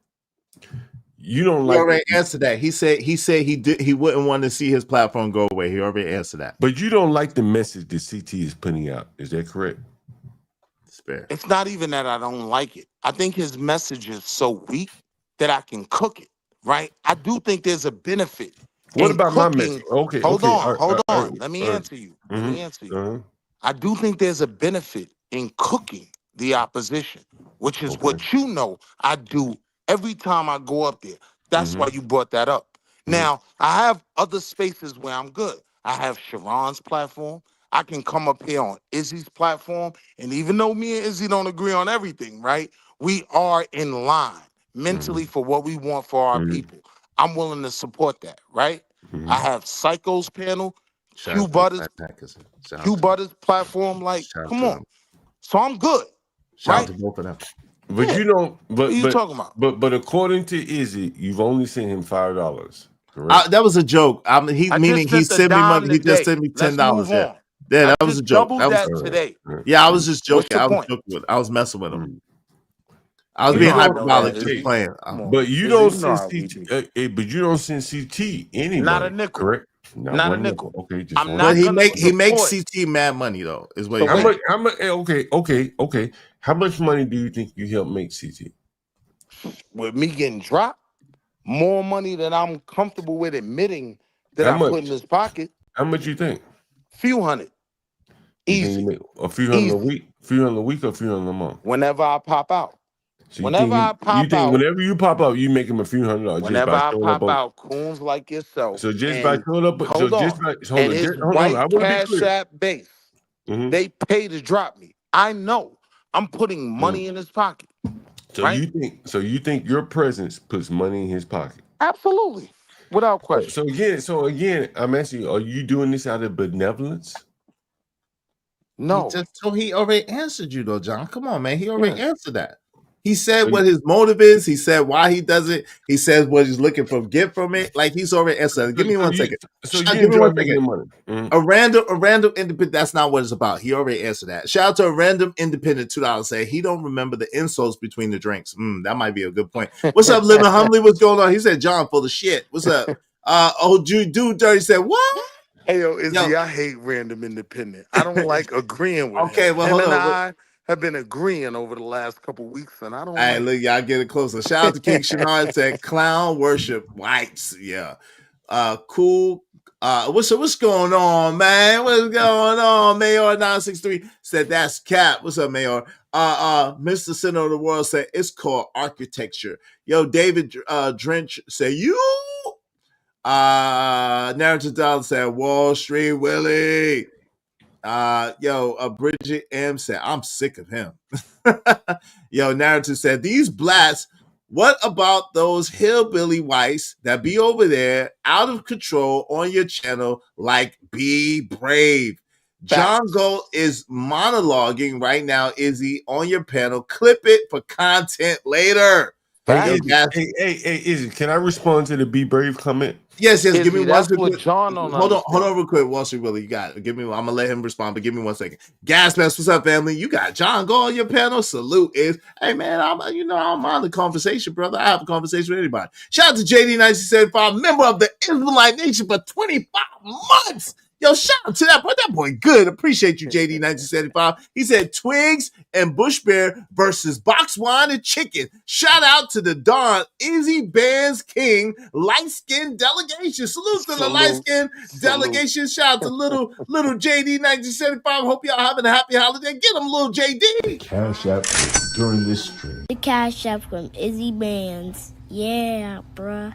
you don't He like. already answered that. He said he wouldn't want to see his platform go away. He already answered that. But you don't like the message that CT is putting out. Is that correct? It's not even that I don't like it. I think his message is so weak that I can cook it, right? I do think there's a benefit. What about my message? Okay. Hold on. All right. Let me answer you. Let me answer you. I do think there's a benefit in cooking the opposition, which is what you know I do every time I go up there. That's why you brought that up. Now, I have other spaces where I'm good. I have Sharon's platform. I can come up here on Izzy's platform. And even though me and Izzy don't agree on everything, right? We are in line mentally for what we want for our people. I'm willing to support that, right? I have Psycho's panel, Q Butters platform. Like, come on. So I'm good. Shout out to both of them. But you don't. But what are you talking about? But according to Izzy, you've only sent him $5. Correct? That was a joke. He sent me money. He just sent me $10. Yeah, that was a joke. That was today. Yeah, I was just joking. I was joking with. I was messing with him. I was being hyperbolic, just playing. But you don't send CT. But you don't send CT anyway. Not a nickel. Correct. Not a nickel. Okay, just I'm But not he makes CT mad money though. Is what how much? Okay. How much money do you think you help make CT? With me getting dropped, more money than I'm comfortable with admitting that I put in his pocket. How much you think? Few hundred. Easy. A few hundred a week? Few hundred a week or few hundred a month? Whenever I pop out. So whenever you pop out, you make him a few $100s. Whenever I pop out, coons like yourself. So just by showing up, and his white Cash App base, they pay to drop me. I know I'm putting money in his pocket. So you think your presence puts money in his pocket? Absolutely, without question. So again, I'm asking you: are you doing this out of benevolence? No. He already answered you though, John. Come on, man. He already answered that. He said what his motive is. He said why he does it. He says what he's looking for, get from it. Like he's already answered. Give me 1 second. Give me 1 second. A random independent. That's not what it's about. He already answered that. Shout out to a random independent $2. Say he don't remember the insults between the drinks. That might be a good point. What's up, Living Humbly? What's going on? He said John full of shit. What's up? Dude Dirty said what? Hey yo, Izzy, I hate random independent. I don't like agreeing with him. Well, hold on. have been agreeing over the last couple weeks, and I don't. Hey, like look, y'all get it closer. Shout out to King Shenard said clown worship whites. Yeah. Cool. What's going on, man? What's going on? Mayor 963 said that's cap. What's up, Mayor? Mr. Center of the World said it's called architecture. Yo, David Drench said you. Narrative Dollar said Wall Street Willie. Bridget M said I'm sick of him. Yo, Narrative said these blacks. What about those hillbilly whites that be over there out of control on your channel? Like, be brave. John Gold is monologuing right now, Izzy, on your panel. Clip it for content later. Hey, Izzy, can I respond to the be brave comment? Yes. Izzy, Give me one that's second. what John don't Hold understand. on, real quick. Wall Street Willie, you got it. I'm gonna let him respond, but give me 1 second. Gas Mask, what's up, family? You got John Go on your panel. Salute is. Hey man, I don't mind the conversation, brother. I have a conversation with anybody. Shout out to JD1975, member of the Israelite Nation for 25 months. Yo, shout out to that boy. That boy good. Appreciate you, JD1975. He said Twigs and Bush Bear versus Box Wine and Chicken. Shout out to the Don Izzy Bands King light skin delegation. Salute to the light skin delegation. Shout out to little JD1975. Hope y'all having a happy holiday. Get him, little JD. Cash App during this stream. The Cash App from Izzy Bands. Yeah, bruh.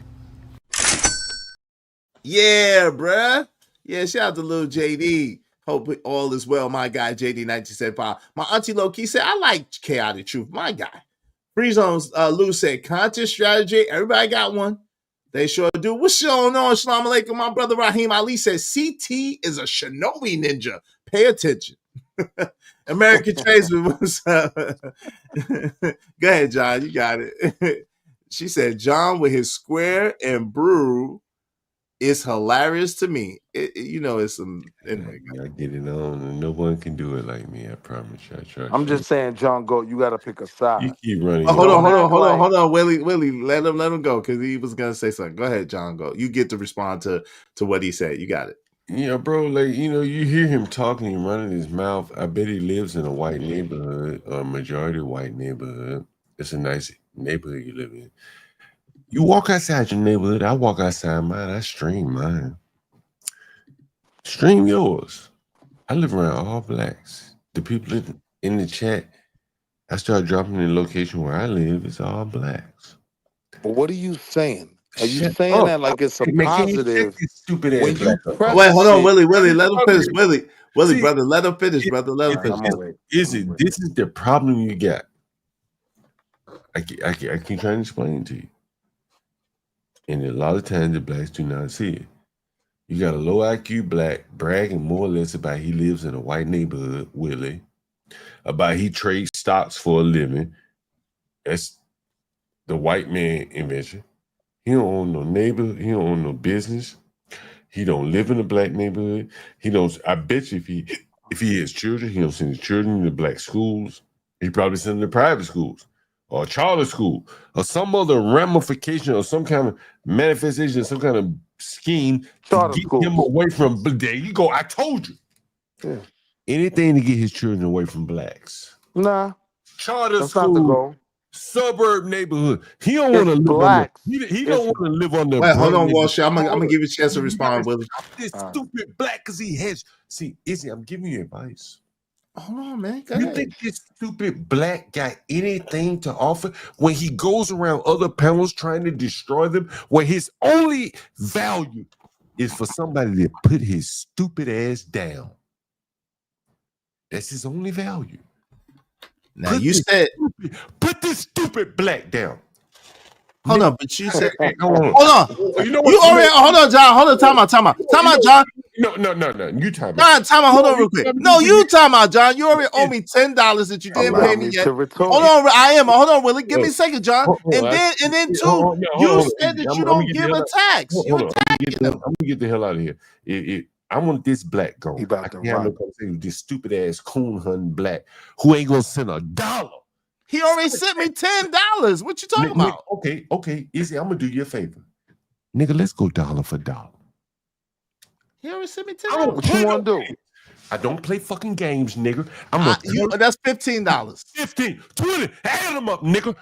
Yeah, bruh. Yeah, shout out to little JD. Hope all is well, my guy, JD1975. My auntie Low-Key said, I like chaotic truth, my guy. Free Zones, Lou said, content strategy. Everybody got one. They sure do. What's going on? Shalom alaikum. My brother Raheem Ali says, CT is a shinobi ninja. Pay attention. American Tradesman, what's up? Go ahead, John. You got it. She said, John with his square and brew is hilarious to me. It's some. Anyway, I get it on, and no one can do it like me. I promise you. I trust. I'm just saying, John Goat, you got to pick a side. You keep running. Hold on, Willie, let him go because he was gonna say something. Go ahead, John. Go. You get to respond to what he said. You got it. Yeah, bro. Like you hear him talking, he running his mouth. I bet he lives in a white neighborhood, a majority white neighborhood. It's a nice neighborhood you live in. You walk outside your neighborhood, I walk outside mine, I stream mine. Stream yours. I live around all blacks. The people in the chat, I start dropping the location where I live, it's all blacks. But what are you saying? Are you saying that like it's a positive? Stupid ass When you press Wait, hold on, it- Willie, let him finish. Willie, See, brother, let him finish, brother. Let him finish. This is the problem you got. I keep trying to explain it to you. And a lot of times the blacks do not see it. You got a low IQ black bragging more or less about he lives in a white neighborhood, Willie, about he trades stocks for a living. That's the white man invention. He don't own no neighbor. He don't own no business. He don't live in a black neighborhood. He don't. I bet you if he has children, he don't send his children to black schools. He probably send them to private schools or charter school or some other ramification or some kind of manifestation, some kind of scheme to get him away from. There you go. I told you. Yeah. Anything to get his children away from blacks. Nah. Charter That's school. not the goal. Suburb neighborhood. He don't want to live blacks. on the, he don't want to live on the. Wait, hold on, Walsh. I'm gonna give you a chance to respond, Willie. This stupid black because he has. See, Izzy, I'm giving you advice. Hold on, man. Go You ahead. think this stupid black got anything to offer when he goes around other panels trying to destroy them? Where his only value is for somebody to put his stupid ass down. That's his only value. Now you said put this stupid black down. Hold on, but you said hold on. Hold on. You know what? You already hold on, John. Hold on, time out, John. No. You time out. John, time out. Hold on, real quick. No, you time out, John. You already owe me $10 that you didn't pay me yet. Hold on, I am. Hold on, Willie. Give me a second, John. And then two, you said that you don't give a tax. Hold on. I'm gonna get the hell out of here. I want this black gone. I can't have no conversation with this stupid ass coon hunting black who ain't gonna send $1. He already sent me $10. What you talking about? Okay, Izzy, I'm gonna do you a favor. Nigga, let's go dollar for dollar. He already sent me $10. What you want to do? I don't play fucking games, nigga. That's $15. 15, 20, add them up, nigga.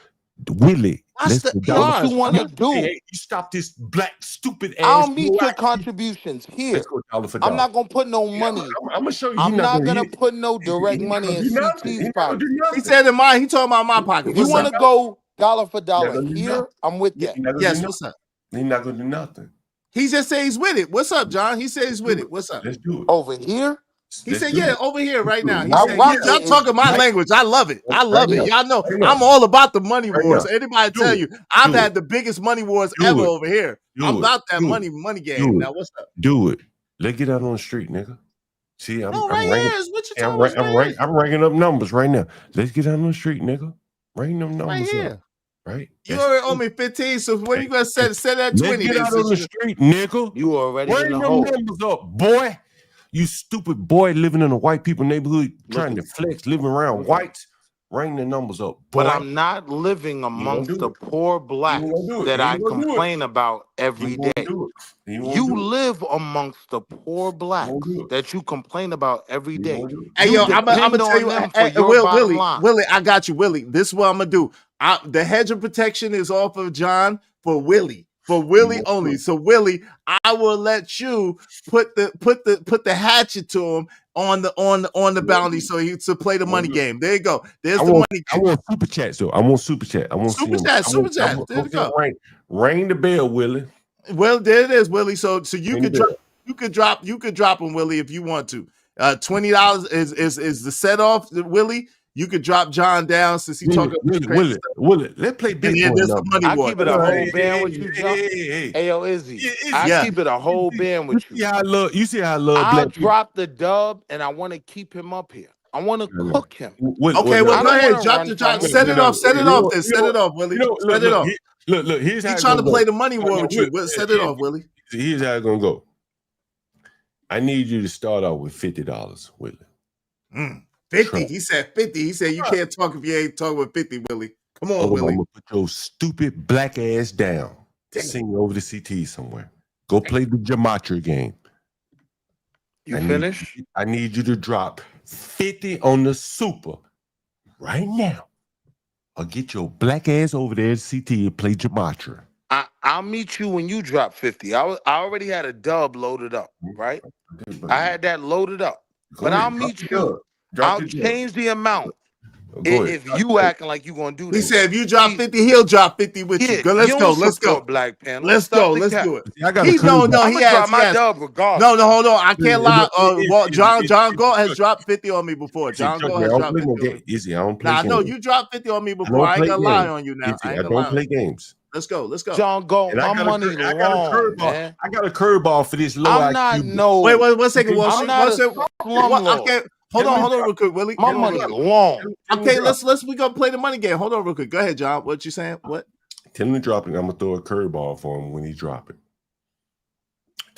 Willie, That's the what you want to do. Hey, you stop this black stupid ass. I'll meet your contributions here. Let's go dollar for dollar. I'm not gonna put no money. I'm gonna show you. I'm not gonna put no direct money in CT's pocket. He said in mine. He talking about my pocket. You want to go dollar for dollar here? I'm with that. Yes, what's up? He's not gonna do nothing. He just said he's with it. What's up, John? He said he's with it. What's up? Let's do it. Over here? He said, yeah, over here right now. He I said, rock y'all it. talking my language. I love it. I love it. Y'all know I'm all about the money wars. Anybody tell you I've had the biggest money wars ever over here. I'm about that money game. Now, what's up? Do it. Let's get out on the street, nigga. See, I'm ranking up numbers right now. Let's get out on the street, nigga. Rank them numbers up. Right? You already owe me 15, so when you gonna set that 20? Let's get out on the street, nigga. You already rank them numbers up, boy. You stupid boy living in a white people neighborhood trying to flex, living around whites. Ring the numbers up. But I'm not living amongst the poor blacks that I complain about every day. You live amongst the poor blacks that you complain about every day. Hey, yo, I'm gonna tell you, Willie, I got you, Willie. This is what I'm gonna do. The hedge of protection is off of John for Willie. For Willie only. So Willie, I will let you put the hatchet to him on the bounty so he to play the money game. There you go. There's the money game. I want super chat, so I want super chat. I want super chat. There you go. Ring the bell, Willie. Well, there it is, Willie. So you could drop him, Willie, if you want to. $20 is the set off, Willie. You could drop John down since he talking. Willie, let's play big boy. I keep it a whole band with you, John. Hey, yo, Izzy. I keep it a whole band with you. You see how I love I'll drop the dub, and I want to keep him up here. I want to cook him. Okay, well, go ahead. Drop the drop. Set it off. Set it off. Then set it off, Willie. Set it off. Look. Here's how he's trying to play the money war with you. Set it off, Willie. Here's how it's gonna go. I need you to start off with $50, Willie. 50. He said 50. He said you can't talk if you ain't talking with 50, Willie. Come on, Willie. I'm gonna put your stupid black ass down. Sing over the CT somewhere. Go play the gematria game. You finished? I need you to drop 50 on the super right now. Or get your black ass over there at CT and play gematria. I'll meet you when you drop 50. I already had a dub loaded up, right? I had that loaded up. But I'll meet you. I'll change the amount if you acting like you gonna do that. He said if you drop 50, he'll drop 50 with you. Let's go. Black Panther. Let's do it. I'm gonna drop my dub regardless. No, hold on. I can't lie. John Galt has dropped 50 on me before. John Galt has dropped 50 on me. Easy, I don't play games. No, you dropped 50 on me before. I ain't gonna lie on you now. I don't play games. Let's go. John Galt, my money long, man. I got a curveball for this low IQ. I'm not no. Wait, 1 second. I'm not a slumlord. Hold on real quick, Willie. My money long. Okay, we gonna play the money game. Hold on real quick. Go ahead, John. What you saying? What? Tell him to drop it. I'm gonna throw a curveball for him when he drop it.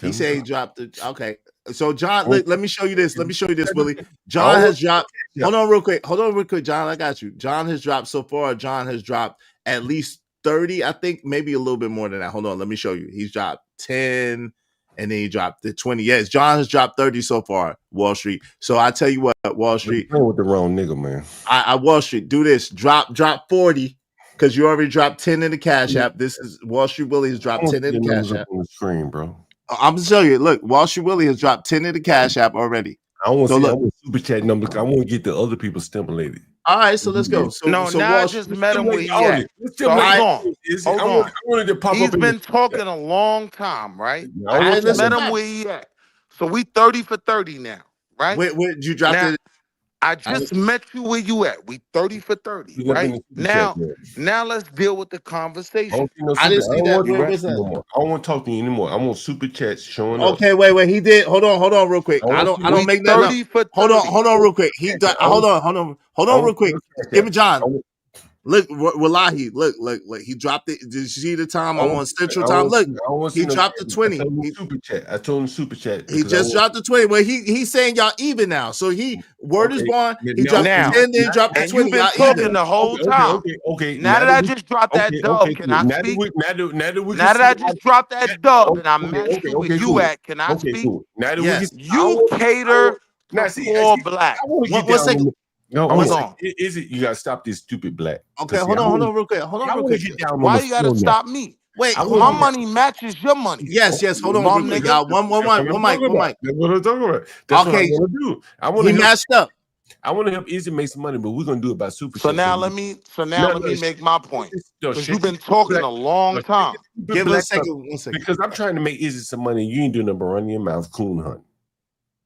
He said he dropped it. Okay. So John, let me show you this. Willie. John has dropped. Hold on real quick, John. I got you. John has dropped so far. John has dropped at least 30. I think maybe a little bit more than that. Hold on, let me show you. He's dropped 10. And then he dropped the 20. Yes, John has dropped 30 so far, Wall Street. So I tell you what, Wall Street. You're with the wrong nigga, man. I Wall Street, do this. Drop 40 because you already dropped 10 in the Cash App. This is Wall Street Willie has dropped 10 in the Cash App. On the screen, bro. I'm gonna show you. Look, Wall Street Willie has dropped 10 in the Cash App already. I want to see super chat numbers. I want to get the other people stimulated. All right, so let's go. So now I just met him where he at. So hold on. He's been talking a long time, right? I just met him where he at. So we 30 for 30 now, right? Wait, you dropped it? I just met you where you at. We 30 for 30, right? Now let's deal with the conversation. I didn't see that. I don't want to talk to you anymore. I want super chats showing up. Okay, wait. He did. Hold on, real quick. I don't make that up. Hold on, real quick. Hold on, real quick. Give me John. Look, Wallahi, look. He dropped it. Did you see the time? I'm on Central Time. Look, he dropped the 20. I told him super chat. He just dropped the 20. Well, he's saying y'all even now. So word is born. He dropped the 10, then dropped the 20. You've been talking the whole time. Okay. Now that I just dropped that dub, can I speak? Now that I just dropped that dub and I matched you where you at, can I speak? Yes. You cater Now, the see, poor black. I want to get One down. second. No, Hold on. Is it you gotta stop this stupid black? Okay, hold on real quick. Hold on real quick. Get down Why on you gotta the stop me? Wait, My money matches your money. Yes, hold on real quick, y'all. One mic. That's what I'm talking about. That's what I want to do. I want to matched up. I want to help Izzy make some money, but we're gonna do it by super. So now let me make my point. Because you've been talking a long time. Give us a second. 1 second. Because I'm trying to make Izzy some money. You ain't doing nothing but running your mouth, coon hunt.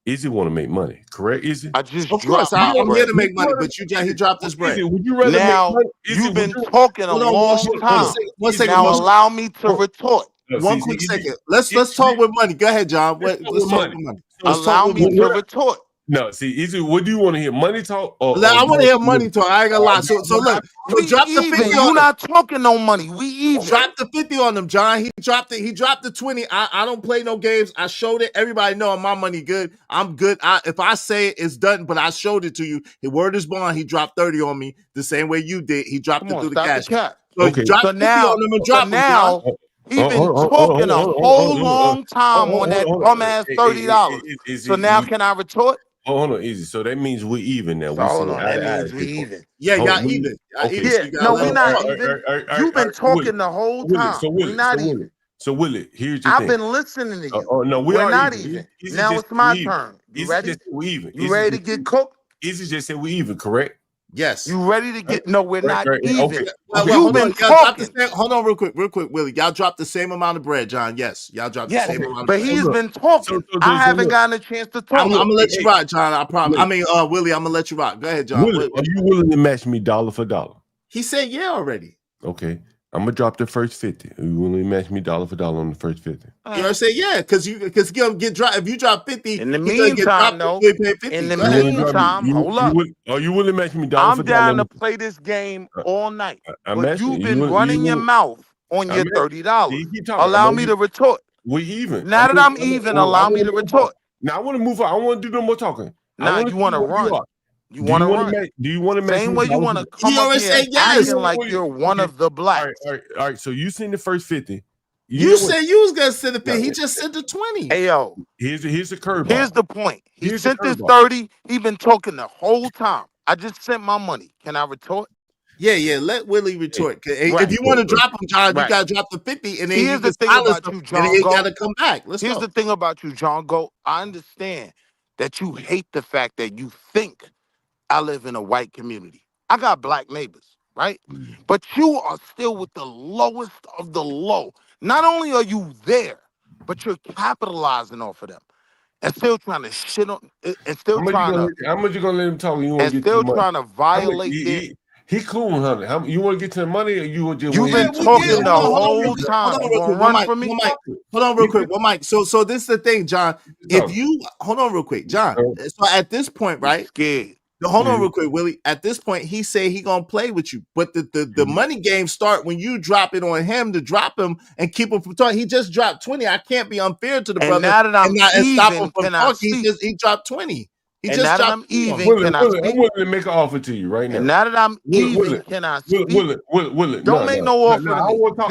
Izzy want to make money, correct? Izzy? I just of course I'm here to make money, but he dropped his bread. Izzy, would you rather now make money? Izzy, you've been talking a long time. One second. Now allow me to retort. One quick second. Let's talk with money. Go ahead, John. Let's talk with money. Allow me to retort. No, see, Izzy, what do you want to hear? Money talk? Or I want to hear money talk. I ain't gonna lie. So look, we drop the 50. You're not talking no money. We even. Drop the 50 on them, John. He dropped it. He dropped the 20. I don't play no games. I showed it. Everybody know my money good. I'm good. If I say it, it's done. But I showed it to you. His word is bond. He dropped 30 on me the same way you did. He dropped it through the cash. So drop 50 on them and drop them, John. He's been talking a whole long time on that bum ass $30. So now can I retort? Hold on, Easy. So that means we're even now. Hold on, that means we even. Yeah, y'all even. Yeah, no, we're not even. You've been talking the whole time. We're not even. So Willie, here's your I've thing. been listening to you. Oh no, we're not even. Now it's my turn. You ready? We even. You ready to get cooked? Easy just said we even, correct? Yes. You ready to get? No, we're not even. Okay. You've been talking. Hold on, real quick, Willie. Y'all dropped the same amount of bread, John. Yes, y'all dropped the same amount of bread. But he's been talking. I haven't gotten a chance to talk. I'm gonna let you rock, John. I promise. Willie, I'm gonna let you rock. Go ahead, John. Willie, are you willing to match me dollar for dollar? He said yeah already. Okay. I'm gonna drop the first 50. Are you willing to match me dollar for dollar on the first 50? You know, say yeah, because you're gonna get dropped. If you drop 50, in the meantime, hold up. Are you willing to match me dollar for dollar? I'm down to play this game all night. But you've been running your mouth on your $30. Allow me to retort. We even. Now that I'm even, allow me to retort. Now I want to move on. I want to do no more talking. Now you want to run. You want to run. Do you want to make same way you want to come up here acting like you're one of the blacks? All right. So you seen the first 50. You said you was gonna send the 50. He just sent the 20. Hey yo, here's the curve. Here's the point. He sent this 30. He been talking the whole time. I just sent my money. Can I retort? Yeah. Let Willie retort. If you want to drop him, John, you gotta drop the 50, and then here's the thing about you, John. And then gotta come back. Here's the thing about you, John Go. I understand that you hate the fact that you think I live in a white community. I got black neighbors, right? But you are still with the lowest of the low. Not only are you there, but you're capitalizing off of them and still trying to shit on, and still trying to. How much you gonna let him talk? You and still trying to violate it. He cool, honey. You want to get to the money, or you just? You've been talking the whole time. Hold on, real quick. One mic. So this is the thing, John. If you hold on, real quick, John. So at this point, right? Scared. Hold on real quick, Willie. At this point, he said he gonna play with you, but the money game start when you drop it on him to drop him and keep him from talking. He just dropped 20. I can't be unfair to the brother. Now that I'm and stop him even, from talking. He dropped 20. He and just now dropped. That I'm even, Willie, I'm willing to make an offer to you right now. And now that I'm even, can I speak? Willie, don't make no offer to me.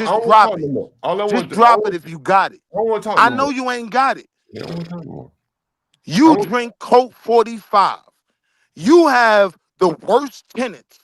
Just drop it. Just drop it if you got it. I don't want to talk. I know you ain't got it. I don't want to talk more. You drink Coke 45. You have the worst tenants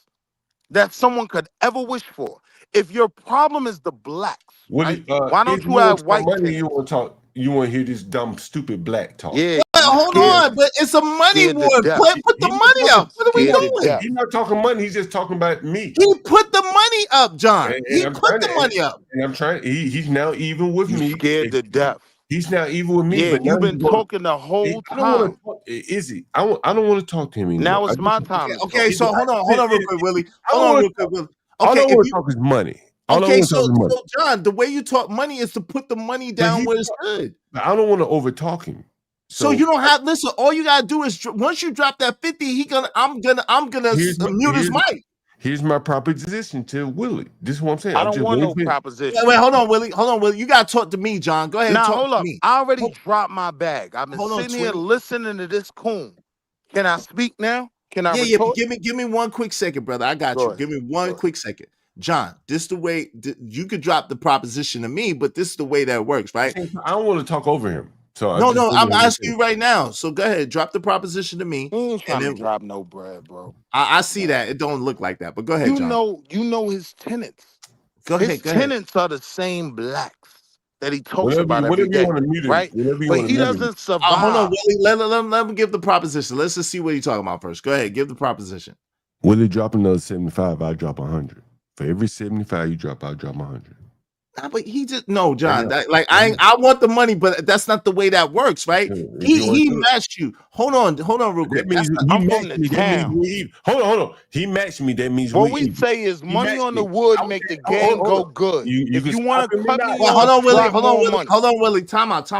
that someone could ever wish for. If your problem is the blacks, Willie, why don't you have white tenants? You want to talk? You want to hear this dumb, stupid black talk? Yeah. Hold on, but it's a money war. Put the money up. What are we doing? He's not talking money. He's just talking about me. He put the money up, John. He put the money up. And I'm trying. He's now even with me. Scared to death. He's now even with me. Yeah, but you've been talking the whole time. Izzy, I don't want to talk to him anymore. Now it's my time. Okay, so hold on real quick, Willie. Hold on real quick, Willie. All I want to talk is money. Okay, so John, the way you talk money is to put the money down where it's good. I don't want to over talk him. So you don't have listen. All you gotta do is once you drop that 50, I'm gonna mute his mic. Here's my proposition to Willie. This is what I'm saying. I don't want no proposition. Wait, hold on, Willie. You gotta talk to me, John. Go ahead. Now, talk hold to up. me. I already dropped my bag. I've been sitting here listening to this coon. Can I speak now? Can I? Yeah. Give me 1 quick second, brother. I got you. Give me 1 quick second. John, this is the way you could drop the proposition to me, but this is the way that works, right? I don't want to talk over him. So No, I'm asking you right now. So go ahead, drop the proposition to me. He ain't trying and to then drop no bread, bro. I see that. It don't look like that, but go ahead, John. You know his tenants. Go His ahead, go ahead. tenants are the same blacks that he talks Whatever about you every day, want to mute him, right? whatever you But want to he mute him. doesn't survive. Hold on, Willie. Let me give the proposition. Let's just see what you're talking about first. Go ahead, give the proposition. Willie drop another 75, I drop 100. For every 75 you drop, I drop 100. Nah, but he just John. I want the money, but that's not the way that works, right? He matched you. Hold on, real quick. That means he matched me. That means we even. Hold on. He matched me. That means what we say is money on the wood make the game go good. If you want to cut me off, hold on, Willie. money. Hold on, Willie. Time out.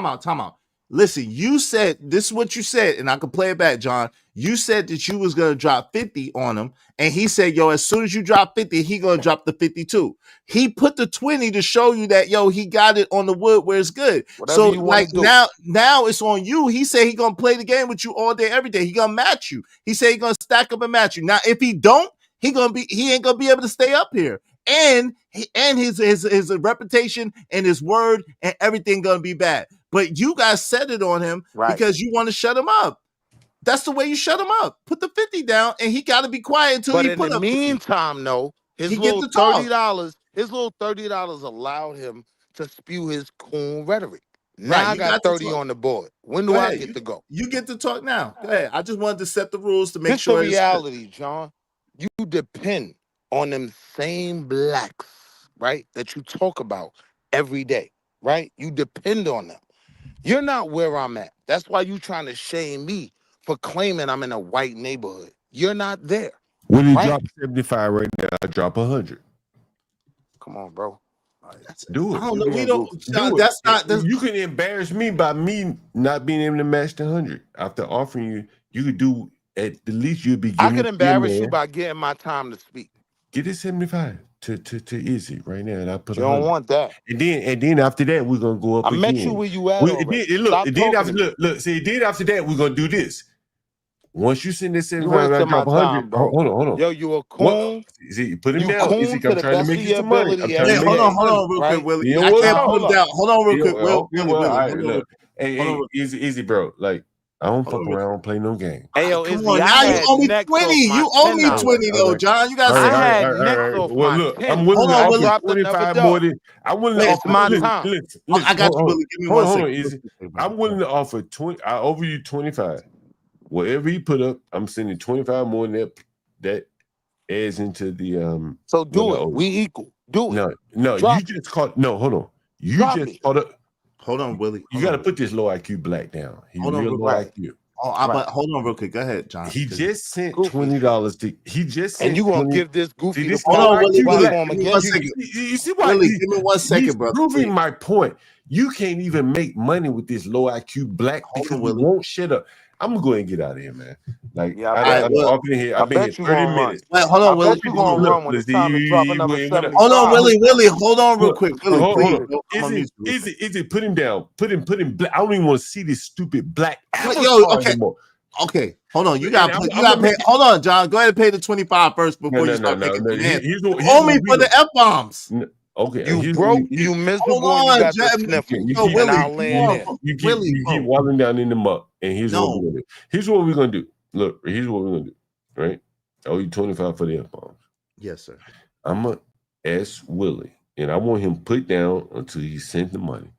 Listen, you said this is what you said, and I can play it back, John. You said that you was gonna drop 50 on him, and he said, "Yo, as soon as you drop 50, he gonna drop the 52." He put the 20 to show you that, yo, he got it on the wood where it's good. Whatever so you wanna like do. now it's on you. He said he gonna play the game with you all day, every day. He gonna match you. He said he gonna stack up and match you. Now, if he don't, he ain't gonna be able to stay up here. And his reputation and his word and everything gonna be bad. But you guys set it on him because you want to shut him up. That's the way you shut him up. Put the 50 down, and he got to be quiet until he put up. But in the meantime, though, his little $30 allowed him to spew his coon rhetoric. Now I got 30 on the board. When do I get to go? You get to talk now. Go ahead. I just wanted to set the rules to make This sure. The reality, John. You depend on them same blacks, right? That you talk about every day, right? You depend on them. You're not where I'm at. That's why you trying to shame me for claiming I'm in a white neighborhood. You're not there. When he drops 75 right now, I drop 100. Come on, bro. Do it. I don't know. We don't. That's not. You can embarrass me by me not being able to match the 100. After offering you, you could do at the least you'd be. I could embarrass you by getting my time to speak. Get it 75 to Izzy right now, and I put. You don't 100. want that. And then after that, we're gonna go up. I again. met you where you at. Then after that, we're gonna do this. Once you send this 75, I drop 100. Hold on. Yo, you a coon. See, put him down. I'm trying to make you some money. Hold on, real quick, Willie. I can't put him down. Hold on, real quick, Willie. Hey, easy, bro. Like, I don't fuck around. I don't play no game. Hey, yo, come on, now you owe me 20. You owe me 20 though, John. You got to. Well, look, I'm willing to offer 25 more than I'm willing to offer. My time. Listen, I got you, Willie. Give me 1 second. Easy. I'm willing to offer 20. I over you 25. Whatever he put up, I'm sending 25 more than that adds into the So do it. We equal. Do it. No, Drop you just caught. No, hold on. You Drop just it. caught up. Hold on, Willie. You got to put this low IQ black down. He's Hold on, real low right. IQ. But hold on, real quick. Go ahead, John. He just sent $20 to. He just sent. And you gonna give this goofy See, the this hold on, Willie. platform Give me again? 1 second. You see why? Willie, give me 1 second, he's brother. proving my point. You can't even make money with this low IQ black because we won't shut up. I'm gonna go ahead and get out of here, man. Like, I've been here 30 minutes. Wait, hold on, Willie. Hold on, Willie. Hold on, real quick. Willie, please. Izzy, put him down. Put him black. I don't even want to see this stupid black avatar anymore. Hold on. You got to pay. Hold on, John. Go ahead and pay the 25 first before you start making demands. Owe me for the F-bombs. Okay, you broke, you miserable, you got the sniffle. And I'll land there. You keep walking down in the muck, and here's what we're gonna do. Here's what we're gonna do. Look, here's what we're gonna do. Right? I owe you 25 for the F-bombs. Yes, sir. I'm gonna ask Willie, and I want him put down until he sent the money.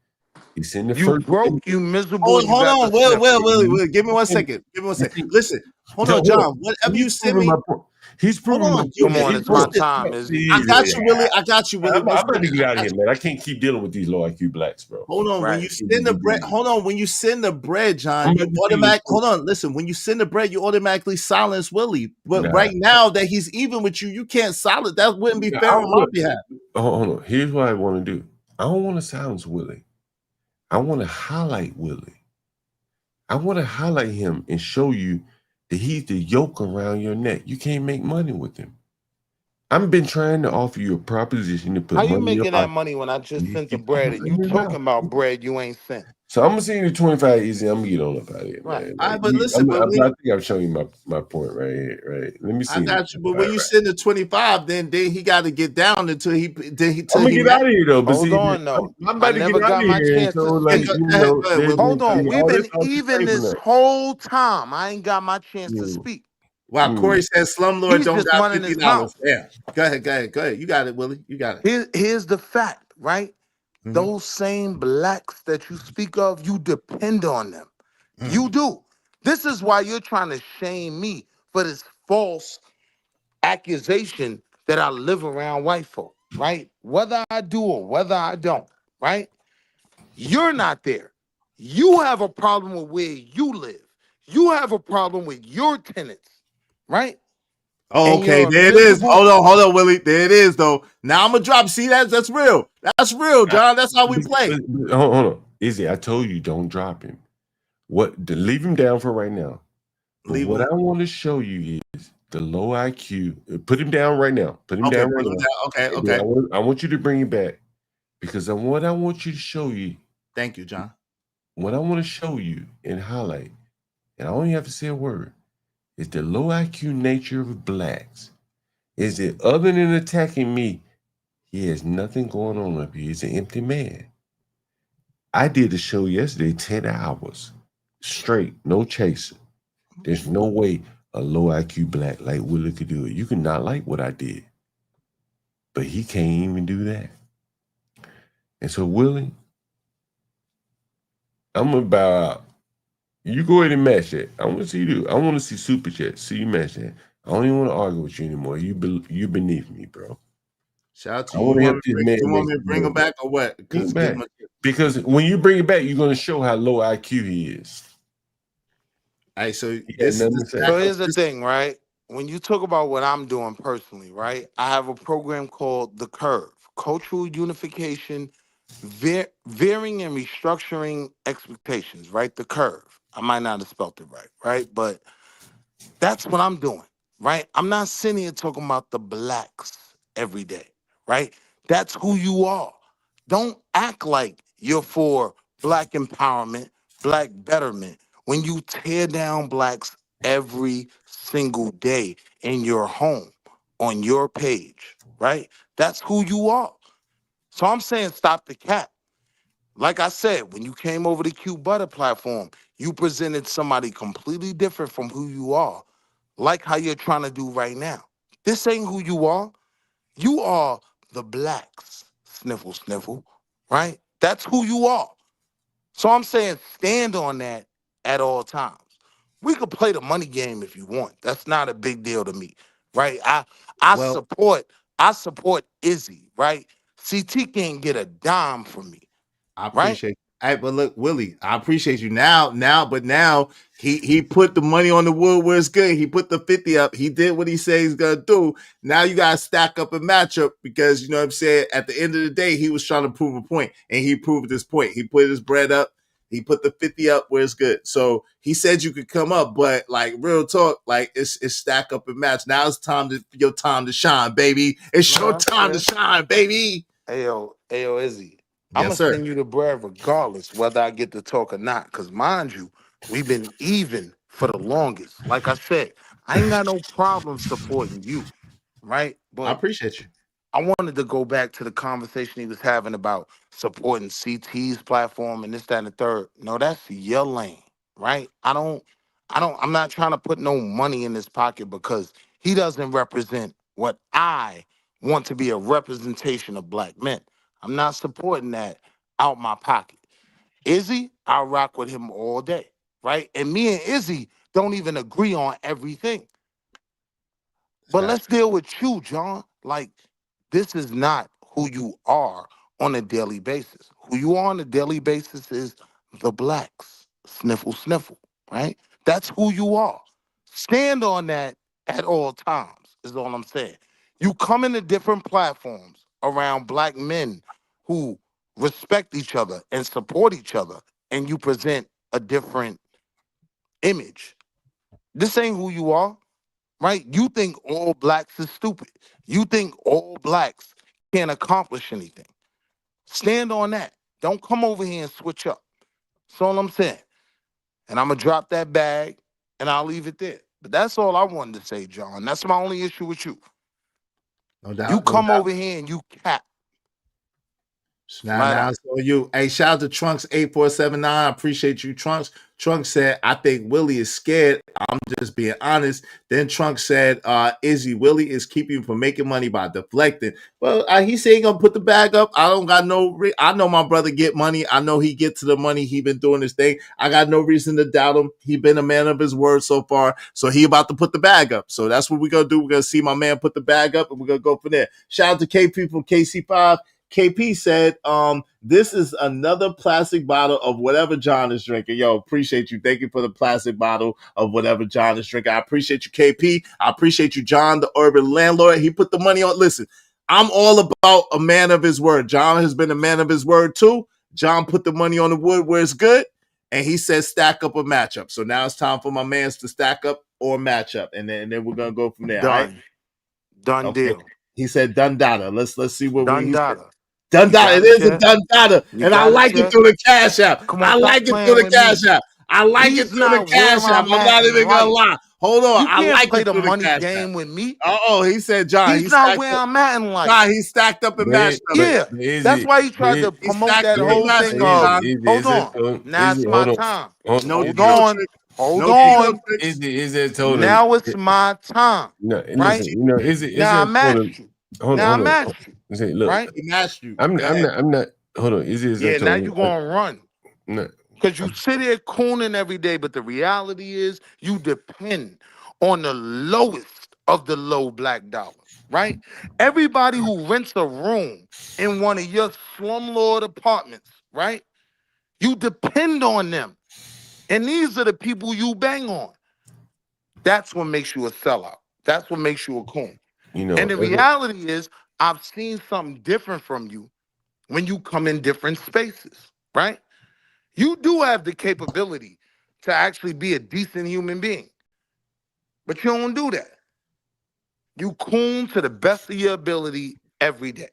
He sent the first. Broke, you miserable. Hold on, Willie. Give me 1 second. Listen, hold on, John. Whatever you send me. He's proving my point. Come on, it's my time. I got you, Willie. I'm about to get out of here, man. I can't keep dealing with these low IQ blacks, bro. Hold on. When you send the bread, when you send the bread, John, you automatically listen. When you send the bread, you automatically silence Willie. But right now that he's even with you, you can't silence. That wouldn't be fair on my behalf. Hold on. Here's what I want to do. I don't want to silence Willie. I want to highlight Willie. I want to highlight him and show you that he's the yoke around your neck. You can't make money with him. I've been trying to offer you a proposition to put How you money in your making that pocket. money when I just You sent the keep bread and you running talking out. about bread you ain't sent? So I'm gonna send you 25 easy. I'm gonna get on up out of here, Right. man. All right, Like, but listen, I think I'm showing you my point right here. Right. Let me see. I got you. But when you send the 25, then he got to get down until he I'm gonna get out of here though. But Hold see, on, though. I'm I about to get never out got of my here. chance So to like, speak. Hold on. We've all been this off the even table this now. whole time. I ain't got my chance to speak. Wow, Corey says Slumlord He's don't just got running his $50. mouth. Yeah. Go ahead. You got it, Willie. You got it. Here's the fact, right? Those same blacks that you speak of, you depend on them. You do. This is why you're trying to shame me for this false accusation that I live around white folk, right? Whether I do or whether I don't, right? You're not there. You have a problem with where you live. You have a problem with your tenants, right? Oh, And okay, you're a there it is. miserable. Hold on, Willie. There it is, though. Now I'm gonna drop. See, that's real. That's real, John. That's how we play. Hold on, Izzy. I told you don't drop him. Leave him down for right now. But what I want to show you is the low IQ. Put him down right now. Put him down right now. Okay. And then I want you to bring him back because what I want you to show you. Thank you, John. What I want to show you and highlight, and I only have to say a word, is the low IQ nature of blacks. Is it other than attacking me? He has nothing going on up here. He's an empty man. I did the show yesterday, 10 hours straight, no chaser. There's no way a low IQ black like Willie could do it. You could not like what I did, but he can't even do that. And so, Willie, I'm gonna bow out. You go ahead and match that. I want to see you do. I want to see Super Chat. See you match that. I don't even want to argue with you anymore. You beneath me, bro. Shout out to I you. want to You help this man. you want me to bring him back or what? Because when you bring it back, you're gonna show how low IQ he is. All right, so here's the thing, right? When you talk about what I'm doing personally, right? I have a program called The Curve, Cultural Unification, Varying and Restructuring Expectations, right? The Curve. I might not have spelled it right? But that's what I'm doing, right? I'm not sitting here talking about the blacks every day, right? That's who you are. Don't act like you're for black empowerment, black betterment, when you tear down blacks every single day in your home, on your page, right? That's who you are. So I'm saying stop the cap. Like I said, when you came over the Q Butter platform, you presented somebody completely different from who you are, like how you're trying to do right now. This ain't who you are. You are the blacks, sniffle, sniffle, right? That's who you are. So I'm saying stand on that at all times. We could play the money game if you want. That's not a big deal to me, right? I support Izzy, right? CT can't get a dime from me. I appreciate it. All right, but look, Willie, I appreciate you now, but now he put the money on the wood where it's good. He put the 50 up. He did what he said he's gonna do. Now you gotta stack up a matchup because you know what I'm saying. At the end of the day, he was trying to prove a point, and he proved his point. He put his bread up. He put the 50 up where it's good. So he said you could come up, but like real talk, like it's stack up and match. Now it's your time to shine, baby. It's your time to shine, baby. Ayo, Izzy. Yes, I'm gonna sir. send you the bread regardless whether I get to talk or not. Cause mind you, we've been even for the longest. Like I said, I ain't got no problem supporting you, right? But I appreciate you. I wanted to go back to the conversation he was having about supporting CT's platform and this, that, and the third. No, that's your lane, right? I'm not trying to put no money in his pocket because he doesn't represent what I want to be a representation of black men. I'm not supporting that out my pocket. Izzy, I rock with him all day, right? And me and Izzy don't even agree on everything. But let's deal with you, John. Like, this is not who you are on a daily basis. Who you are on a daily basis is the blacks. Sniffle, sniffle, right? That's who you are. Stand on that at all times, is all I'm saying. You come into different platforms around black men who respect each other and support each other, and you present a different image. This ain't who you are. right? You think all blacks is stupid. You think all blacks can't accomplish anything. Stand on that. Don't come over here and switch up. That's all I'm saying. And I'm going to drop that bag, and I'll leave it there. But that's all I wanted to say, John. That's my only issue with you. No doubt. You come over here and you cap. Now it's on you. Hey, shout out to Trunks 8479. I appreciate you, Trunks. Trunks said, I think Willie is scared. I'm just being honest. Then Trunks said, Izzy, Willie is keeping you from making money by deflecting. Well, he said he gonna put the bag up. I don't got I know my brother get money. I know he get to the money. He been doing his thing. I got no reason to doubt him. He been a man of his word so far. So he about to put the bag up. So that's what we're gonna do. We're gonna see my man put the bag up, and we're gonna go from there. Shout out to KP from KC5. KP said, this is another plastic bottle of whatever John is drinking. Yo, appreciate you. Thank you for the plastic bottle of whatever John is drinking. I appreciate you, KP. I appreciate you, John, the urban landlord. He put the money on. Listen, I'm all about a man of his word. John has been a man of his word too. John put the money on the wood where it's good, and he said stack up a matchup. So now it's time for my mans to stack up or matchup, and then we're going to go from there. Done. All right? Done deal. He said done data. Let's see what done he data. said. Done data. It is a done data. And I like it through the cash app. I like it through the cash app. I like it through the cash app. I'm not even going to lie. Hold on. I like play it the through money the cash game app. with me. He said, John. He's not where I'm at in life. Nah, he stacked up and matched up. Yeah. That's why he tried to promote that whole thing of, hold on. Now it's my time. Hold on. Is it told now it's my time. No, right? listen, is it now I matched you. Now I matched you. Say, look, right? He matched you. I'm not. Hold on. Yeah, now you're gonna run. No. Because you sit here cooning every day, but the reality is you depend on the lowest of the low black dollars, right? Everybody who rents a room in one of your slumlord apartments, right? You depend on them. And these are the people you bang on. That's what makes you a sellout. That's what makes you a coon. And the reality is, I've seen something different from you when you come in different spaces, right? You do have the capability to actually be a decent human being, but you don't do that. You coon to the best of your ability every day.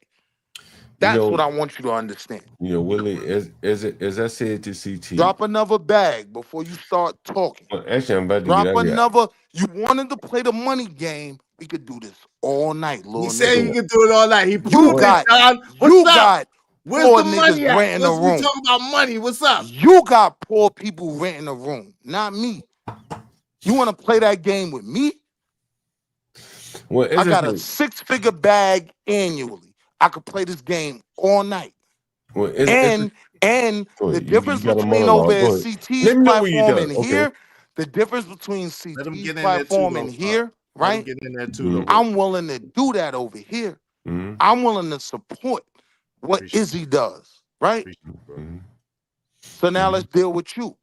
That's what I want you to understand. Willie, as I said to CT, drop another bag before you start talking. Well, actually, I'm about to drop get out another. You wanted to play the money game. We could do this all night, Lord. He said he could do it all night. He proved it, John. You got Where's the money niggas at? renting a room. We talking about money. What's up? You got poor people renting a room, not me. You want to play that game with me? Well, I got a 6-figure bag annually. I could play this game all night. Well, the difference between over at CT's platform and here, the difference between CT's platform and here, right? I'm willing to do that over here. I'm willing to support what Izzy does, right? So now let's deal with you.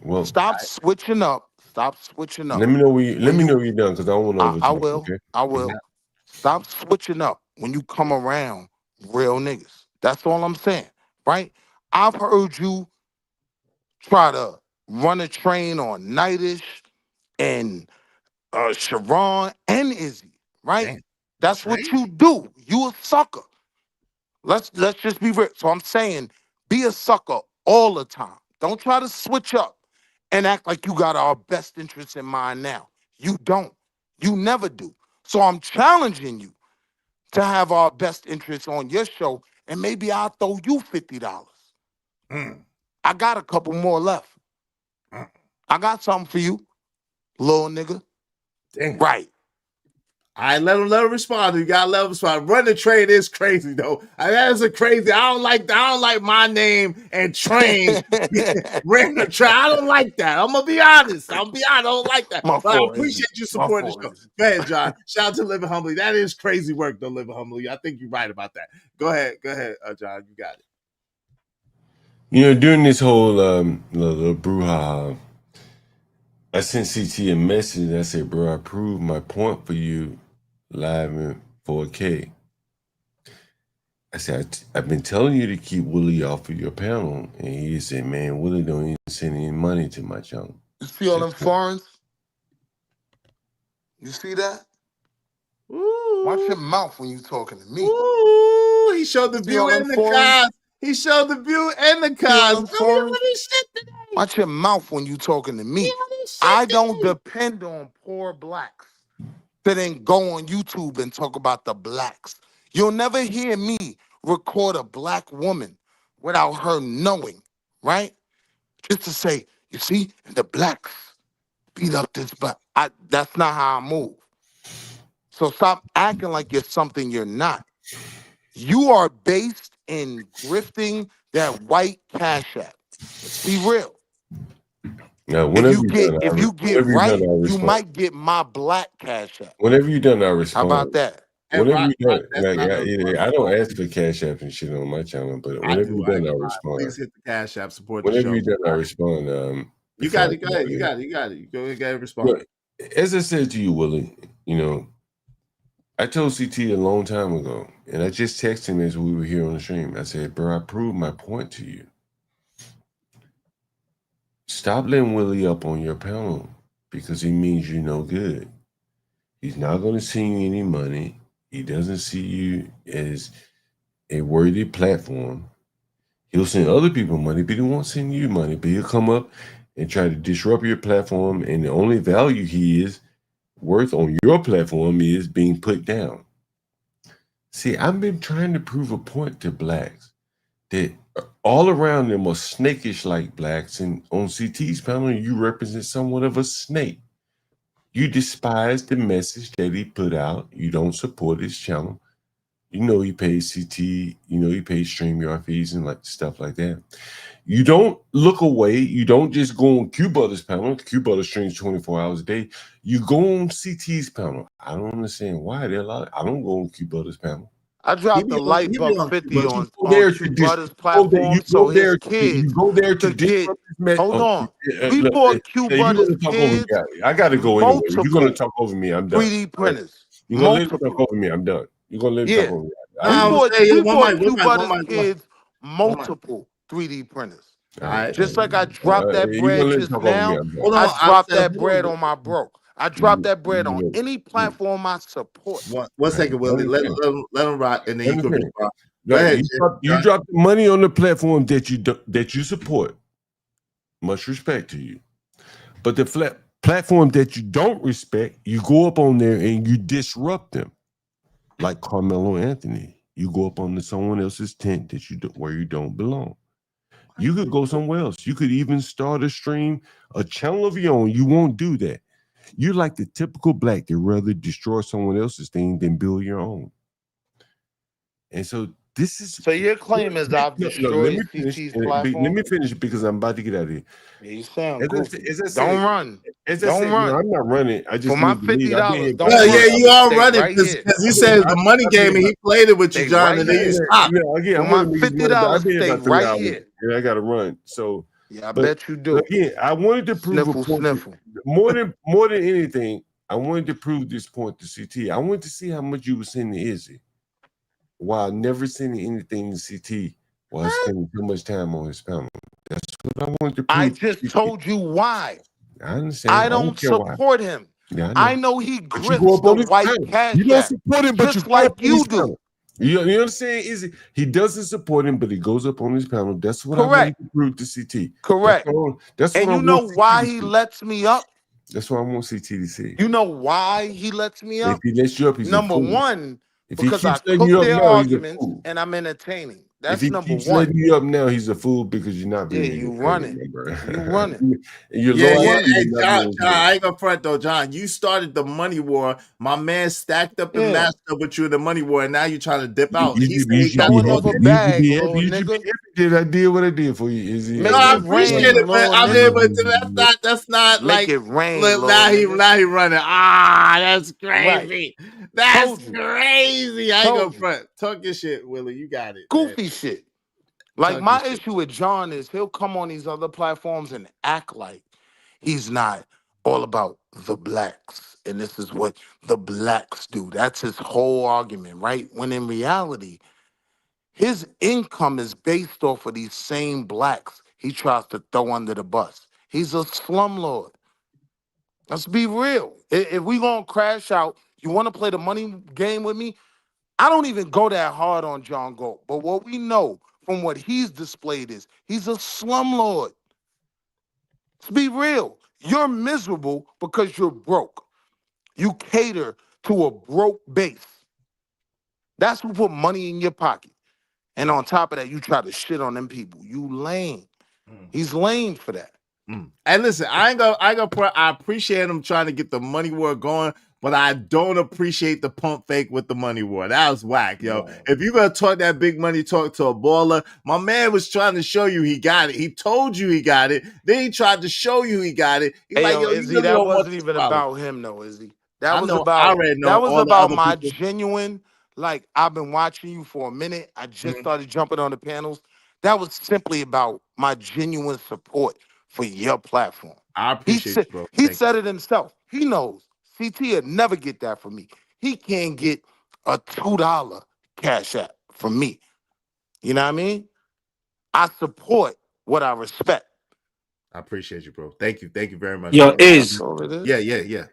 Well, stop switching up. Stop switching up. Let me know where you're done, because I don't want to. I will. Okay? I will. Stop switching up when you come around real niggas. That's all I'm saying, right? I've heard you try to run a train on Nightish and Sharon and Izzy, right? Damn. That's what you do. You a sucker. Let's just be real. So I'm saying, be a sucker all the time. Don't try to switch up and act like you got our best interests in mind now. You don't. You never do. So I'm challenging you to have our best interests on your show, and maybe I'll throw you $50. I got a couple more left. I got something for you, little nigga. Dang. Right. I let him respond. You gotta let him respond. Run the train is crazy though. That is a crazy. I don't like my name and train. Ran the train. I don't like that. I'm gonna be honest. I don't like that. But I appreciate you supporting the show. Go ahead, John. Shout out to Living Humbly. That is crazy work though, Living Humbly. I think you're right about that. Go ahead, John. You got it. During this whole little brouhaha, I sent CT a message. I said, bro, I proved my point for you live in 4K. I said, I've been telling you to keep Willie off of your panel. And he said, man, Willie don't even send any money to my channel. You see all them foreigns? You see that? Ooh. Watch your mouth when you talking to me. Ooh, he showed the See view all and them the foreign- cars. He showed the view and the See all cars. them Bro, we foreign- on this shit today. Watch your mouth when you talking to me. I don't depend on poor blacks that then go on YouTube and talk about the blacks. You'll never hear me record a black woman without her knowing, right? Just to say, you see, the blacks beat up this black. That's not how I move. So stop acting like you're something you're not. You are based in grifting that white cash app. Let's be real. Now, whenever If you get right, you might get my black cash app. Whenever you done, I How respond. about that? Whenever you done, that's like, not I don't ask for cash app and shit on my channel, but whenever you done, I respond. Please hit the cash app, support the Whenever show. you done, I respond. You got it. Go ahead. You got it. You got it. You go ahead and respond. Look, as I said to you, Willie, you know, I told CT a long time ago, and I just texted him as we were here on the stream. I said, bro, I proved my point to you. Stop letting Willie up on your panel because he means you no good. He's not going to send you any money. He doesn't see you as a worthy platform. He'll send other people money, but he won't send you money. But he'll come up and try to disrupt your platform, and the only value he is worth on your platform is being put down. See, I've been trying to prove a point to blacks that all around them are snakish like blacks, and on CT's panel, you represent somewhat of a snake. You despise the message that he put out. You don't support his channel. You know he pays CT, you know he pays StreamYard fees and like stuff like that. You don't look away. You don't just go on Q Butter's panel. Q Butter streams 24 hours a day. You go on CT's panel. I don't understand why they're allowed. I don't go on Q Butter's panel. I dropped the light buck 50 on Q-Butter's platform, so his kids could get. Hold on. We bought Q-Butter's kids. I got to go anyway. You're going to talk over me. I'm done. 3D printers. You're going to let me talk over me. I'm done. You're going to let me talk over me. We bought Q-Butter's kids multiple 3D printers. Just like I dropped that bread just now, I dropped that bread on my bro. I dropped that bread on any platform I support. One second, Willie. Let him rock, and then you can respond. Go ahead. You drop the money on the platform that you support. Much respect to you. But the platform that you don't respect, you go up on there and you disrupt them. Like Carmelo Anthony. You go up on someone else's tent where you don't belong. You could go somewhere else. You could even start a stream, a channel of your own. You won't do that. You're like the typical black that rather destroy someone else's thing than build your own. And so this is... So your claim is I've destroyed CT's platform? Let me finish because I'm about to get out of here. Yeah, you sound goofy. Don't run. Don't run. No, I'm not running. I just for my $50. You are running because he says the money game and he played it with you, John, and then you stopped. Again, for my $50, stay right here. Yeah, I got to run. So... Yeah, I bet you do. Again, I wanted to prove a point. More than anything, I wanted to prove this point to CT. I wanted to see how much you were sending to Izzy while never sending anything to CT while spending too much time on his panel. That's what I wanted to prove. I just told you why. I understand. I don't support him. Yeah, I know he grifts the white cash. You don't support him, but just like you do. You know what I'm saying? Is he doesn't support him, but he goes up on his panel. That's what I want to prove to CT. Correct. That's and you know why he lets me up? That's what I want CT to see. You know why he lets me up? If he lets you up, he's number a fool. one, if because I cook their arguments and I'm entertaining. That's if he number keeps one. letting you up now, he's a fool because you're not being. Yeah, you running. You running. You're Hey, John, I ain't gonna front though, John. You started the money war. My man stacked up and matched up with you in the money war, and now you're trying to dip out. He's throwing over bag, little nigga. Did I did what I did for you? Is he? No, I appreciate it, man. I mean, but that's not make like it rain. Look, now he running. That's crazy. Right. That's crazy. I ain't gonna front. Talk your shit, Willie. You got it. Goofy shit. Like my issue with John is he'll come on these other platforms and act like he's not all about the blacks. And this is what the blacks do. That's his whole argument, right? When in reality, his income is based off of these same blacks he tries to throw under the bus. He's a slumlord. Let's be real. If we gonna crash out, you want to play the money game with me? I don't even go that hard on John Gold. But what we know from what he's displayed is he's a slumlord. Let's be real. You're miserable because you're broke. You cater to a broke base. That's who put money in your pocket. And on top of that, you try to shit on them people. You lame. He's lame for that. And listen, I appreciate him trying to get the money war going, but I don't appreciate the pump fake with the money war. That was whack, yo. Yeah. If you gonna talk that big money talk to a baller, my man was trying to show you he got it. He told you he got it. Then he tried to show you he got it. He's Hey, like, yo, yo, you Izzy, really that don't want wasn't this even problem. about him, though, Izzy. That I was know, I about already know that was all the about other my people. genuine. Like, I've been watching you for a minute. I just started jumping on the panels. That was simply about my genuine support for your platform. I appreciate you, bro. He Thank said it himself. He knows CT would never get that from me. He can't get a $2 cash app from me. You know what I mean? I support what I respect. I appreciate you, bro. Thank you very much. Yo, bro. Iz, Yeah.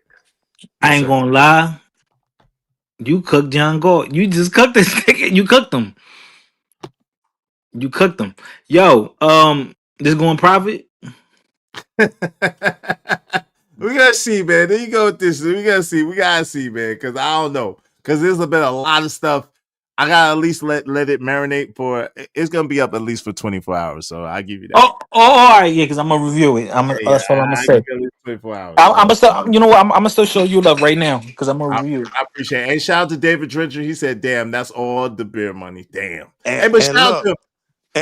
I ain't gonna lie. You cooked John Gold. You just cooked this nigga. You cooked him. You cooked him. Yo, this going private? We gotta see, man. There you go with this. We gotta see, man. Cause I don't know. Cause there's been a lot of stuff. I gotta at least let it marinate for. It's gonna be up at least for 24 hours. So I give you that. Oh, all right, yeah, because I'm gonna review it. That's what I'm gonna I say. give you at least 24 hours. I'm gonna still, you know what? I'm gonna still show you love right now because I'm gonna review it. I appreciate it. And shout out to David Drencher. He said, "Damn, that's all the beer money. Damn." And, But and shout look, out to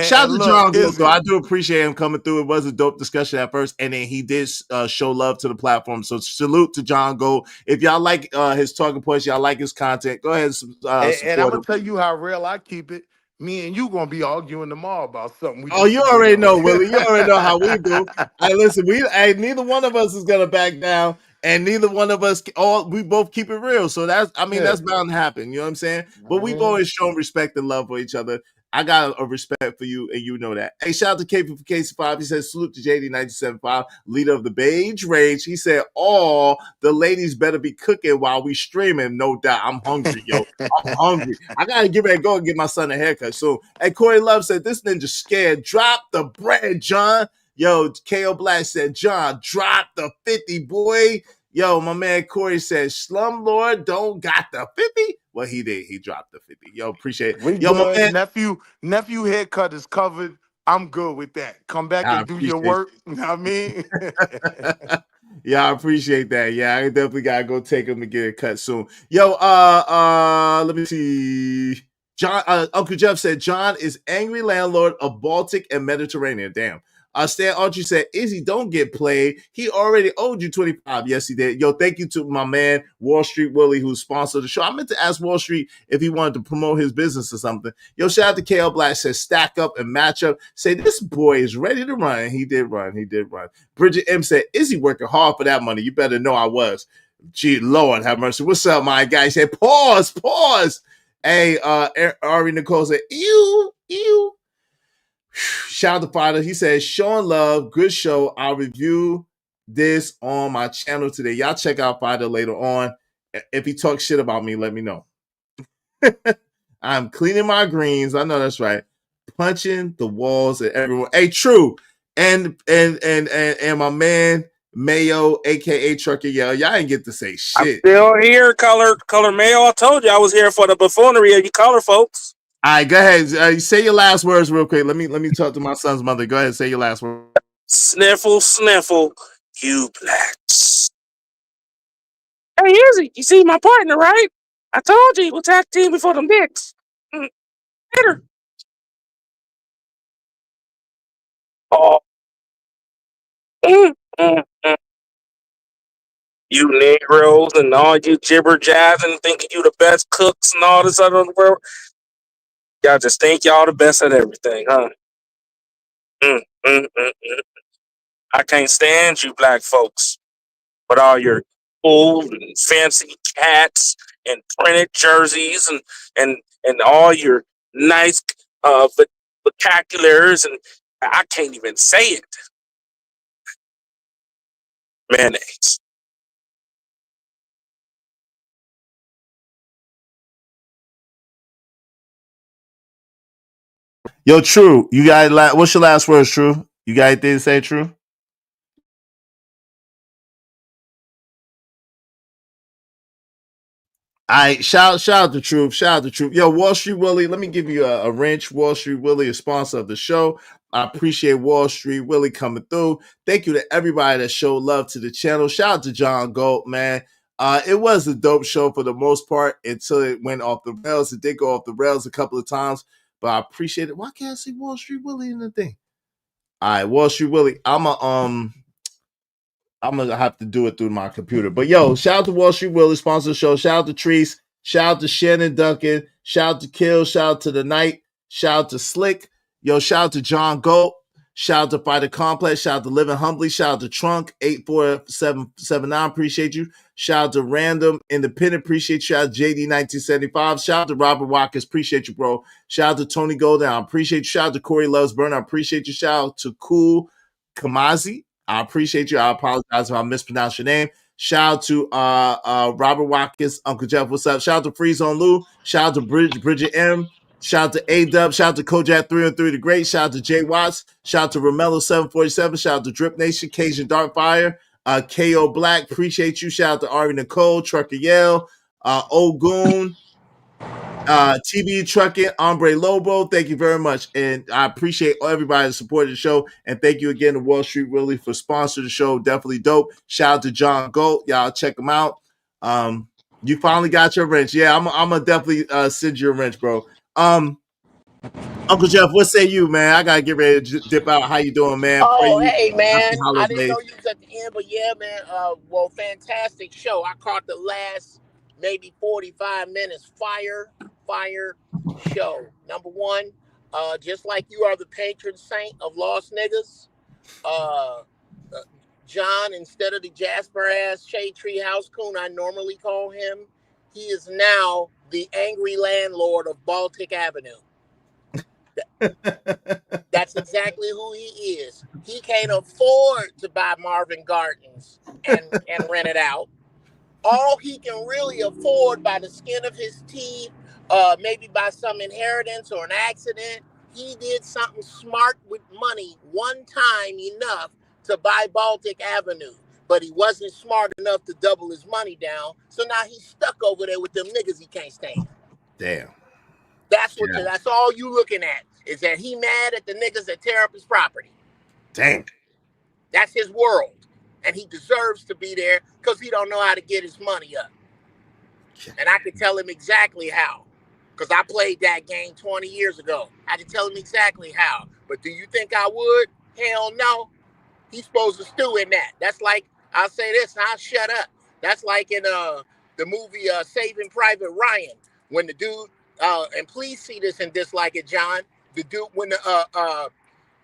John Gold, Izzy, though. I do appreciate him coming through. It was a dope discussion at first, and then he did show love to the platform. So salute to John Gold. If y'all like his talking points, y'all like his content, go ahead and support and I'm him. gonna tell you how real I keep it. Me and you gonna be arguing tomorrow about something. Oh, you already know, Willie. You already know how we do. Hey, listen, neither one of us is gonna back down, and neither one of us. We both keep it real. So that's bound to happen. You know what I'm saying? But we've always shown respect and love for each other. I got a respect for you, and you know that. Hey, shout out to KP for KC5. He says, salute to JD975, leader of the Beige Rage. He said, all the ladies better be cooking while we streaming. No doubt. I'm hungry, yo. I'm hungry. I got to get ready to go and get my son a haircut soon. Hey, Corey Love said, this ninja scared. Drop the bread, John. Yo, KO Black said, John, drop the 50, boy. Yo, my man Corey said, Slumlord don't got the 50. Well, he did. He dropped the 50. Yo, appreciate it. We Yo, good. my man. Nephew haircut is covered. I'm good with that. Come back I and do your appreciate work. You know what I mean? Yeah, I appreciate that. Yeah, I definitely gotta go take him to get a cut soon. Yo, let me see. John, Uncle Jeff said John is angry landlord of Baltic and Mediterranean. Damn. Stan Archie said, Izzy, don't get played. He already owed you 25. Yes, he did. Yo, thank you to my man, Wall Street Willie, who sponsored the show. I meant to ask Wall Street if he wanted to promote his business or something. Yo, shout out to KL Black, says stack up and match up. Say, this boy is ready to run. He did run. Bridget M said, Izzy working hard for that money. You better know I was. Gee, Lord have mercy. What's up, my guy? He said, pause. Hey, Ari Nicole said, ew. Shout out to Father. He says, showing love, good show. I'll review this on my channel today. Y'all check out Father later on. If he talks shit about me, let me know. I'm cleaning my greens. I know that's right. Punching the walls at everyone. Hey, true. And my man Mayo, aka Trucker Yell. Y'all ain't get to say shit. I'm still here, color Mayo. I told you I was here for the buffoonery of you color folks. All right, go ahead. Say your last words real quick. Let me talk to my son's mother. Go ahead and say your last word. Sniffle, you blacks. Hey, Izzy, you see my partner, right? I told you he was tag team before them dicks. Later. Oh. You Negroes and all you jibber jabbing, thinking you the best cooks and all this other world. Y'all just think y'all the best at everything, huh? I can't stand you black folks with all your old and fancy hats and printed jerseys and all your nice vocabularies, and I can't even say it. Mayonnaise. Yo, True, you got what's your last words, True? You got anything to say, True? All right, shout out to Truth. Shout out to Truth. Yo, Wall Street Willie, let me give you a wrench. Wall Street Willie, a sponsor of the show. I appreciate Wall Street Willie coming through. Thank you to everybody that showed love to the channel. Shout out to John Galt, man. It was a dope show for the most part until it went off the rails. It did go off the rails a couple of times, but I appreciate it. Why can't I see Wall Street Willie in the thing? All right, Wall Street Willie. I'm gonna have to do it through my computer. But yo, shout out to Wall Street Willie, sponsor the show. Shout out to Treese. Shout out to Shannon Duncan. Shout out to Kill. Shout out to The Knight. Shout out to Slick. Yo, shout out to John Galt. Shout out to Fighter Complex. Shout out to Living Humbly. Shout out to Trunk 84779. Appreciate you. Shout out to Random Independent. Appreciate you. Shout out to JD 1975. Shout out to Robert Watkins. Appreciate you, bro. Shout out to Tony Golden. I appreciate you. Shout out to Corey Loves Burn. I appreciate you. Shout out to Cool Kamazi. I appreciate you. I apologize if I mispronounced your name. Shout out to Robert Watkins, Uncle Jeff. What's up? Shout out to Freeze on Lou. Shout out to Bridget M. Shout out to A-Dub. Shout out to Kojak 303 the Great. Shout out to Jay Watts. Shout out to Romello 747. Shout out to Drip Nation, Cajun Darkfire, KO Black. Appreciate you. Shout out to Ari Nicole, Trucker Yale, Ogoon, TB Trucking, Hombre Lobo. Thank you very much. And I appreciate everybody that supported the show. And thank you again to Wall Street Willie for sponsoring the show. Definitely dope. Shout out to John Galt. Y'all check him out. You finally got your wrench. Yeah, I'm gonna definitely send you a wrench, bro. Uncle Jeff, what say you, man? I gotta get ready to dip out. How you doing, man? Oh, hey, man. I didn't know you was at the end, but yeah, man. Well, fantastic show. I caught the last maybe 45 minutes. Fire show. Number one, just like you are the patron saint of lost niggas, John, instead of the Jasper ass Shade Tree House Coon I normally call him, he is now the angry landlord of Baltic Avenue. That's exactly who he is. He can't afford to buy Marvin Gardens and rent it out. All he can really afford by the skin of his teeth, maybe by some inheritance or an accident, he did something smart with money one time enough to buy Baltic Avenue. But he wasn't smart enough to double his money down. So now he's stuck over there with them niggas he can't stand. Damn. That's what. Yeah. That's all you looking at, is that he mad at the niggas that tear up his property. Damn. That's his world. And he deserves to be there because he don't know how to get his money up. And I can tell him exactly how. Because I played that game 20 years ago. I can tell him exactly how. But do you think I would? Hell no. He's supposed to stew in that. That's like, I'll say this and I'll shut up. That's like in the movie Saving Private Ryan. When the dude, and please see this and dislike it, John. The dude, when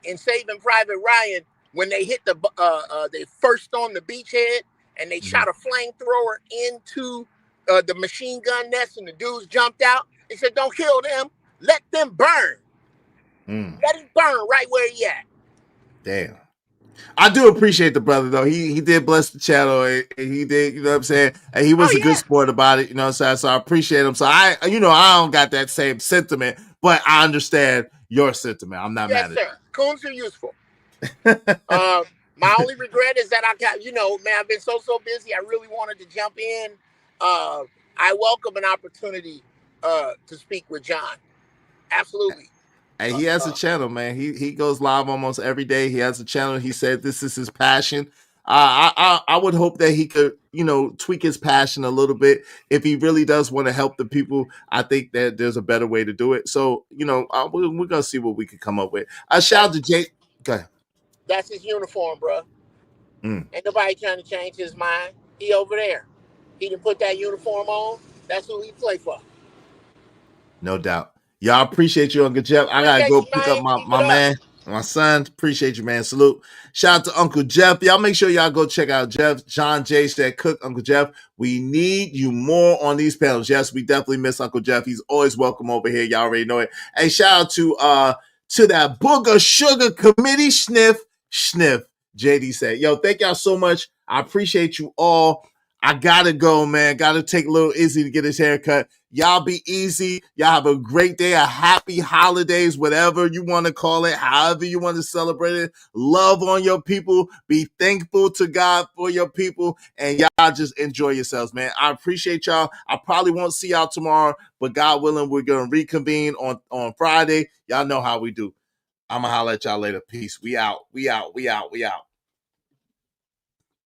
in Saving Private Ryan, when they hit they first stormed the beachhead and they shot a flamethrower into the machine gun nest and the dudes jumped out. They said, "Don't kill them. Let them burn. Let him burn right where he at." Damn. I do appreciate the brother though. He did bless the channel and he did, you know what I'm saying? And he was a good sport about it, you know what I'm saying? So I appreciate him. So I don't got that same sentiment, but I understand your sentiment. I'm not mad at sir. Coons are useful. My only regret is that I got, man, I've been so busy. I really wanted to jump in. I welcome an opportunity to speak with John. Absolutely. And he has a channel, man. He goes live almost every day. He has a channel. He said this is his passion. I would hope that he could, tweak his passion a little bit. If he really does want to help the people, I think that there's a better way to do it. So, we're gonna see what we can come up with. I shout out to Jay. Go ahead. That's his uniform, bro. Ain't nobody trying to change his mind. He over there. He didn't put that uniform on. That's who he play for. No doubt. Y'all appreciate you, Uncle Jeff. I gotta go pick up my man, my son. Appreciate you, man. Salute. Shout out to Uncle Jeff. Y'all make sure y'all go check out Jeff. John J said, "Cook, Uncle Jeff. We need you more on these panels." Yes, we definitely miss Uncle Jeff. He's always welcome over here. Y'all already know it. Hey, shout out to that Booger Sugar Committee. Sniff. JD said, "Yo, thank y'all so much. I appreciate you all. I gotta go, man. Gotta take little Izzy to get his hair cut. Y'all be easy. Y'all have a great day, a happy holidays, whatever you want to call it, however you want to celebrate it. Love on your people. Be thankful to God for your people. And y'all just enjoy yourselves, man. I appreciate y'all. I probably won't see y'all tomorrow, but God willing, we're going to reconvene on Friday. Y'all know how we do. I'm going to holler at y'all later. Peace. We out. We out. We out. We out.